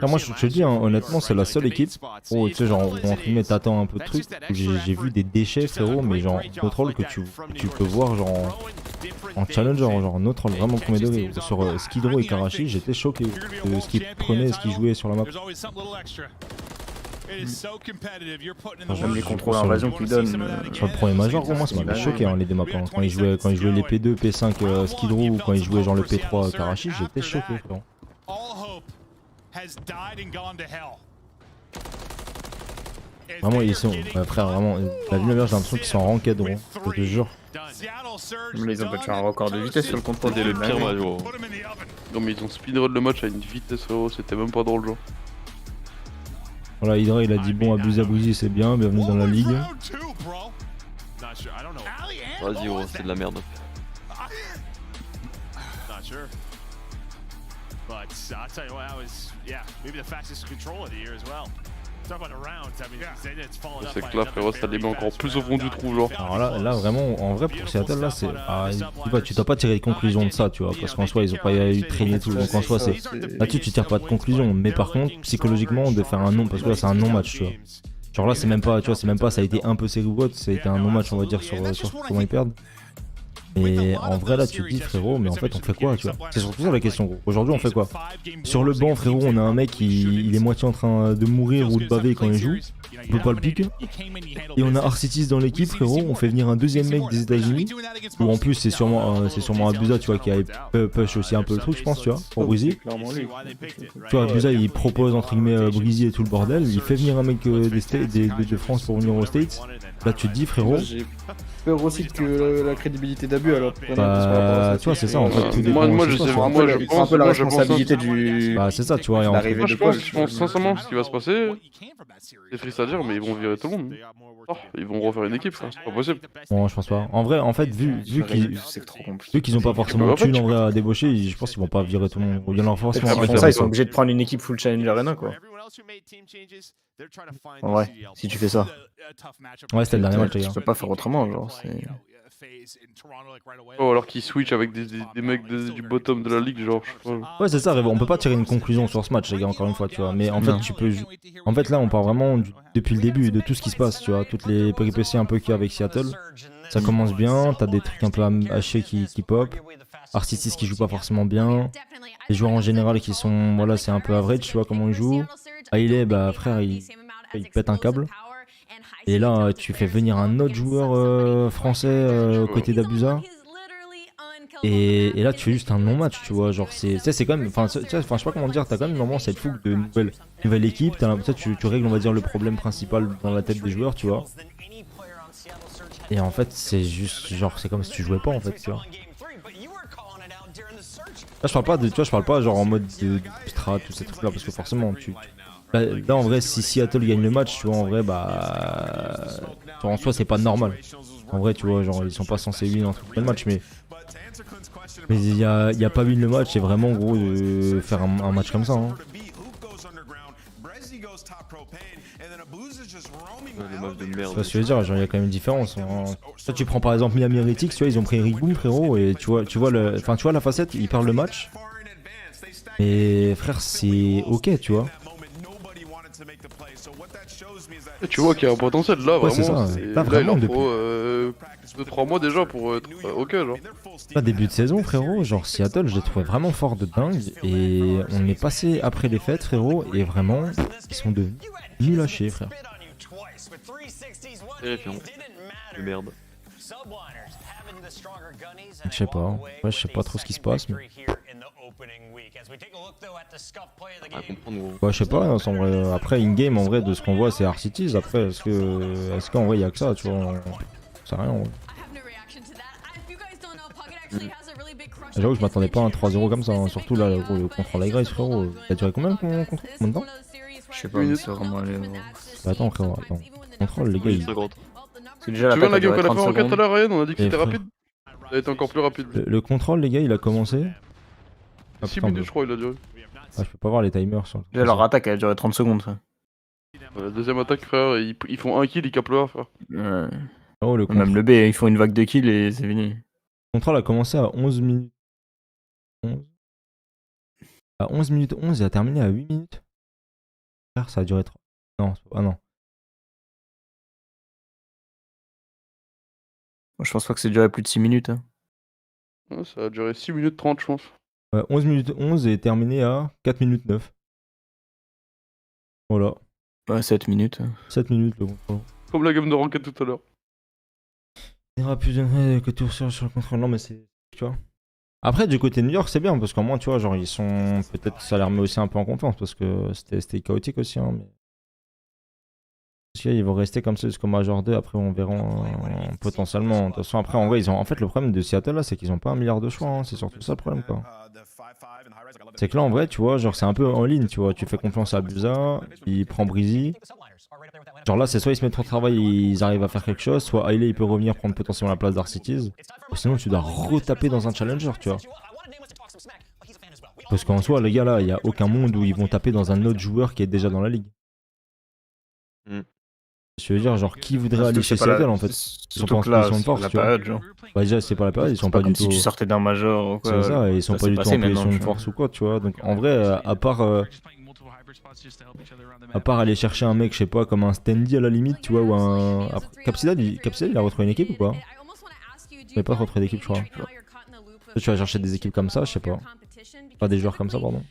Moi je te dis, hein, honnêtement c'est la seule équipe où tu sais genre entre guillemets t'attends un peu de trucs, j'ai vu des déchets frérot, mais genre no troll que tu peux voir genre en challenger, genre no troll vraiment premier degré. Sur Skidrow et Karachi j'étais choqué de ce qu'ils prenaient, ce qu'ils jouaient sur la map. Même les contrôles d'invasion qu'ils donnent. Sur le premier major, au moins ça m'avait choqué hein, les deux maps. Hein. Quand ils jouaient les P2, P5 Skidrow ou quand ils jouaient genre le P3 Karachi, j'étais choqué frérot. Vraiment ils sont, frère vraiment, la vie j'ai l'impression qu'ils sont en ranked gros, je te jure. Mais ils ont battu un record de vitesse sur le contrôle des le pire match gros. Non mais ils ont speedrun le match à une vitesse frérot, c'était même pas drôle genre. Voilà, Hydra il a dit bon abusé c'est bien, bienvenue dans la ligue. Vas-y gros, c'est de la merde. C'est que là frérot ça les met encore plus au fond du trou genre. Alors là vraiment en vrai pour Seattle là c'est tu dois pas tirer de conclusion de ça tu vois parce qu'en soi ils ont pas eu traîné et tout donc en soi c'est là-dessus tu tires pas de conclusion mais par contre psychologiquement de faire un non parce que là c'est un non match tu vois. Genre là c'est même pas tu vois c'est même pas ça a été un peu série ou autre, ça a été un non match on va dire sur comment ils perdent. Et en vrai là tu te dis frérot mais en fait on fait quoi tu vois. C'est surtout ça la question gros. Aujourd'hui on fait quoi? Sur le banc frérot on a un mec il est moitié en train de mourir ou de baver quand il joue. On peut pas le piquer. Et on a Arcities dans l'équipe frérot, on fait venir un deuxième mec des États-Unis où en plus c'est sûrement Abusa tu vois qui avait push aussi un peu le truc je pense tu vois pour Breezy. Tu vois Abusa il propose entre guillemets Breezy et tout le bordel, il fait venir un mec de France pour venir aux States. Là tu te dis frérot peur aussi que la crédibilité d'Abu alors. Bah tu vois c'est ça en fait. Moi je prends un peu la responsabilité du. Bah c'est ça tu vois. Je pense sincèrement ce qui va se passer. C'est triste à dire mais ils vont virer tout le monde. Ils vont refaire une équipe c'est pas possible. Bon je pense pas. En vrai en fait vu qu'ils ont pas forcément de thunes en vrai à débaucher, je pense qu'ils vont pas virer tout le monde. Il y en a forcément. Pour ça ils sont obligés de prendre une équipe full challenge arena quoi. Ouais, si tu fais ça. Ouais, c'était le dernier match, les gars. Tu peux pas faire autrement, genre. Oh, alors qu'ils switch avec des mecs du bottom de la ligue, genre. Ouais, c'est ça, on peut pas tirer une conclusion sur ce match, les gars, encore une fois, tu vois. Mais en fait, tu peux. En fait, là, on part vraiment depuis le début de tout ce qui se passe, tu vois. Toutes les péripéties un peu qu'il y a avec Seattle. Ça commence bien, t'as des trucs un peu hachés qui pop. Artistis qui joue pas forcément bien. Les joueurs en général qui sont. Voilà, c'est un peu average, tu vois, comment ils jouent. Hailey, bah, frère, il pète un câble. Et là, tu fais venir un autre joueur français aux côtés d'Abusa. Et là, tu fais juste un non-match, tu vois. Genre, c'est quand même. Enfin, je sais pas comment dire, t'as quand même normalement cette fougue de nouvelle équipe. Tu règles, on va dire, le problème principal dans la tête des joueurs, tu vois. Et en fait, c'est juste. Genre, c'est comme si tu jouais pas, en fait, tu vois. Là, je parle pas de. Tu vois, je parle pas genre en mode de strat, tous ces trucs-là, parce que forcément, là, en vrai, si Seattle gagne le match, tu vois, en vrai, bah. En soi, c'est pas normal. En vrai, tu vois, genre, ils sont pas censés win entre le match, mais il y a pas win le match, c'est vraiment gros de faire un match comme ça. Hein. Tu vois ce que je veux dire, genre, il y a quand même une différence. Hein. Toi, tu prends par exemple Miami Heretics, tu vois, ils ont pris Rigoum, frérot, et tu vois la facette, ils perdent le match. Mais frère, c'est ok, tu vois. Et tu vois qu'il y a un potentiel là, ouais, vraiment. C'est ça. Là, vraiment, il faut 2-3 mois déjà pour être ok, genre. Là, début de saison, frérot, genre Seattle, je les trouvais vraiment fort de dingue. Et on est passé après les fêtes, frérot, et vraiment, ils sont devenus nuls à chier, frère. Terrifiant. De merde. Je sais pas, ouais, je sais pas trop ce qui se passe, mais. Ouais, je sais pas, en vrai, après in-game, en vrai, de ce qu'on voit, c'est Arcities. Après, est-ce qu'en vrai, il y a que ça, tu vois, c'est rien, en vrai. J'avoue que je m'attendais pas à un 3-0 comme ça, hein. Surtout là, le contrôle high grace, frérot. Ça a duré combien le contrôle? Combien de temps? Je sais pas, mais c'est vraiment allé. Attends, frérot, attends. Contrôle, les gars, ils. C'est déjà tu te souviens la game qu'on a fait 30 en 4 à secondes. la Ryan, on a dit que c'était frère. rapide. Ça a été encore plus rapide. Le contrôle, les gars, il a commencé. 6 minutes, je crois, il a duré. Ah, je peux pas voir les timers sur Déjà, leur attaque elle a duré 30 secondes, ça. La deuxième attaque, frère, ils font un kill, ils capent le A, frère. Ouais. Oh, Même le B, ils font une vague de kills et c'est fini. Le contrôle a commencé à 11 minutes. 11. À 11 minutes 11 et a terminé à 8 minutes. Frère, ça a duré 3. Non, ah non. Moi, je pense pas que c'est duré plus de 6 minutes. Hein. Ouais, ça a duré 6 minutes 30, je pense. Ouais, 11 minutes 11 et terminé à 4 minutes 9. Voilà. Ouais, 7 minutes. 7 minutes le contrôle. Comme la game de ranked tout à l'heure. Il y aura plus de que tu recherches sur le contrôle. Non, mais c'est. Tu vois. Après, du côté de New York, c'est bien parce qu'au moins, tu vois, genre, ils sont. Peut-être ça les remet aussi un peu en confiance parce que c'était chaotique aussi. Hein, mais. Ils vont rester comme ça jusqu'au Major 2. Après, on verra potentiellement. De toute façon, après, en vrai, ils ont. En fait, le problème de Seattle là, c'est qu'ils ont pas 1 milliard de choix. Hein. C'est surtout ça le problème, quoi. C'est que là, en vrai, tu vois, genre, c'est un peu en ligne, tu vois. Tu fais confiance à Abusa, il prend Breezy. Genre là, c'est soit ils se mettent au travail et ils arrivent à faire quelque chose, soit Hailey il peut revenir prendre potentiellement la place d'Arcities. Sinon, tu dois retaper dans un challenger, tu vois. Parce qu'en soi, les gars, là, il n'y a aucun monde où ils vont taper dans un autre joueur qui est déjà dans la ligue. Je veux dire, genre, qui voudrait aller chez Seattle en fait? Ils sont pas en position de force, tu vois. Bah, déjà, c'est pas la période, ils sont pas du tout. Si tu sortais d'un major ou quoi. C'est ça, et ils sont pas du tout en position de force ou quoi, tu vois. Donc en vrai, à part aller chercher un mec, je sais pas, comme un Standy à la limite, tu vois, ou un. Capsida, il a retrouvé une équipe ou pas? Il n'a pas retrouvé d'équipe, je crois. Tu vas chercher des équipes comme ça, je sais pas. Pas des joueurs comme ça, pardon.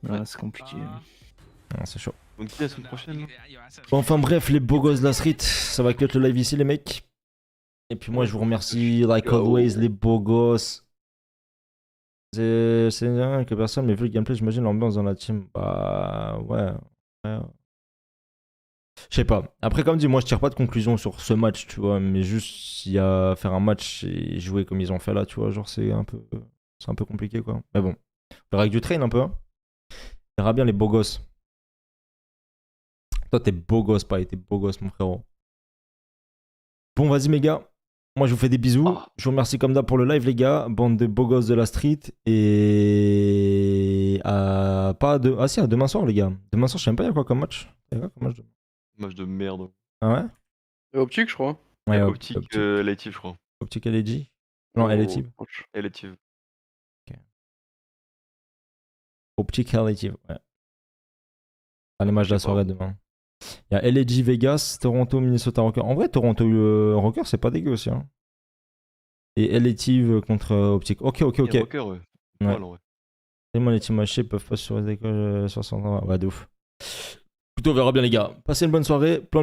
Ouais, c'est compliqué. C'est chaud. Donc, qui la semaine prochaine? Bon, enfin bref, les beaux gosses de la street, ça va clore le live ici, les mecs. Et puis moi, je vous remercie, like always, les beaux gosses. C'est rien que personne, mais vu le gameplay, j'imagine l'ambiance dans la team. Bah ouais. Je sais pas. Après, comme dit, moi je tire pas de conclusion sur ce match, tu vois, mais juste il y a faire un match et jouer comme ils ont fait là, tu vois, genre c'est un peu compliqué quoi. Mais bon, on verra avec du train un peu. Hein. On verra bien les beaux gosses. Toi t'es beau gosse, pas t'es beau gosse mon frérot. Bon vas-y mes gars, moi je vous fais des bisous. Je vous remercie comme d'hab pour le live les gars, bande de beaux gosses de la street et à pas de... Ah si, demain soir les gars. Demain soir, je sais même pas, il y a quoi comme match. Il y a quoi comme match demain? Match de merde. Ah ouais? Et optique, je crois. Ouais, optique, Lative, je crois. Optique LG? Non, Lative. Lative. Ok. Optique Lative, ouais. Les matchs de la soirée demain. Il y a LG Vegas, Toronto, Minnesota Rockers. En vrai, Toronto Rockers, c'est pas dégueu aussi. Hein. Et Lative contre Optique. Ok. Rockers, ouais. Ouais. Tellement les teams hachés peuvent pas sur les écoles 60 ans. Ouais, de ouf. Plutôt, on verra bien les gars. Passez une bonne soirée.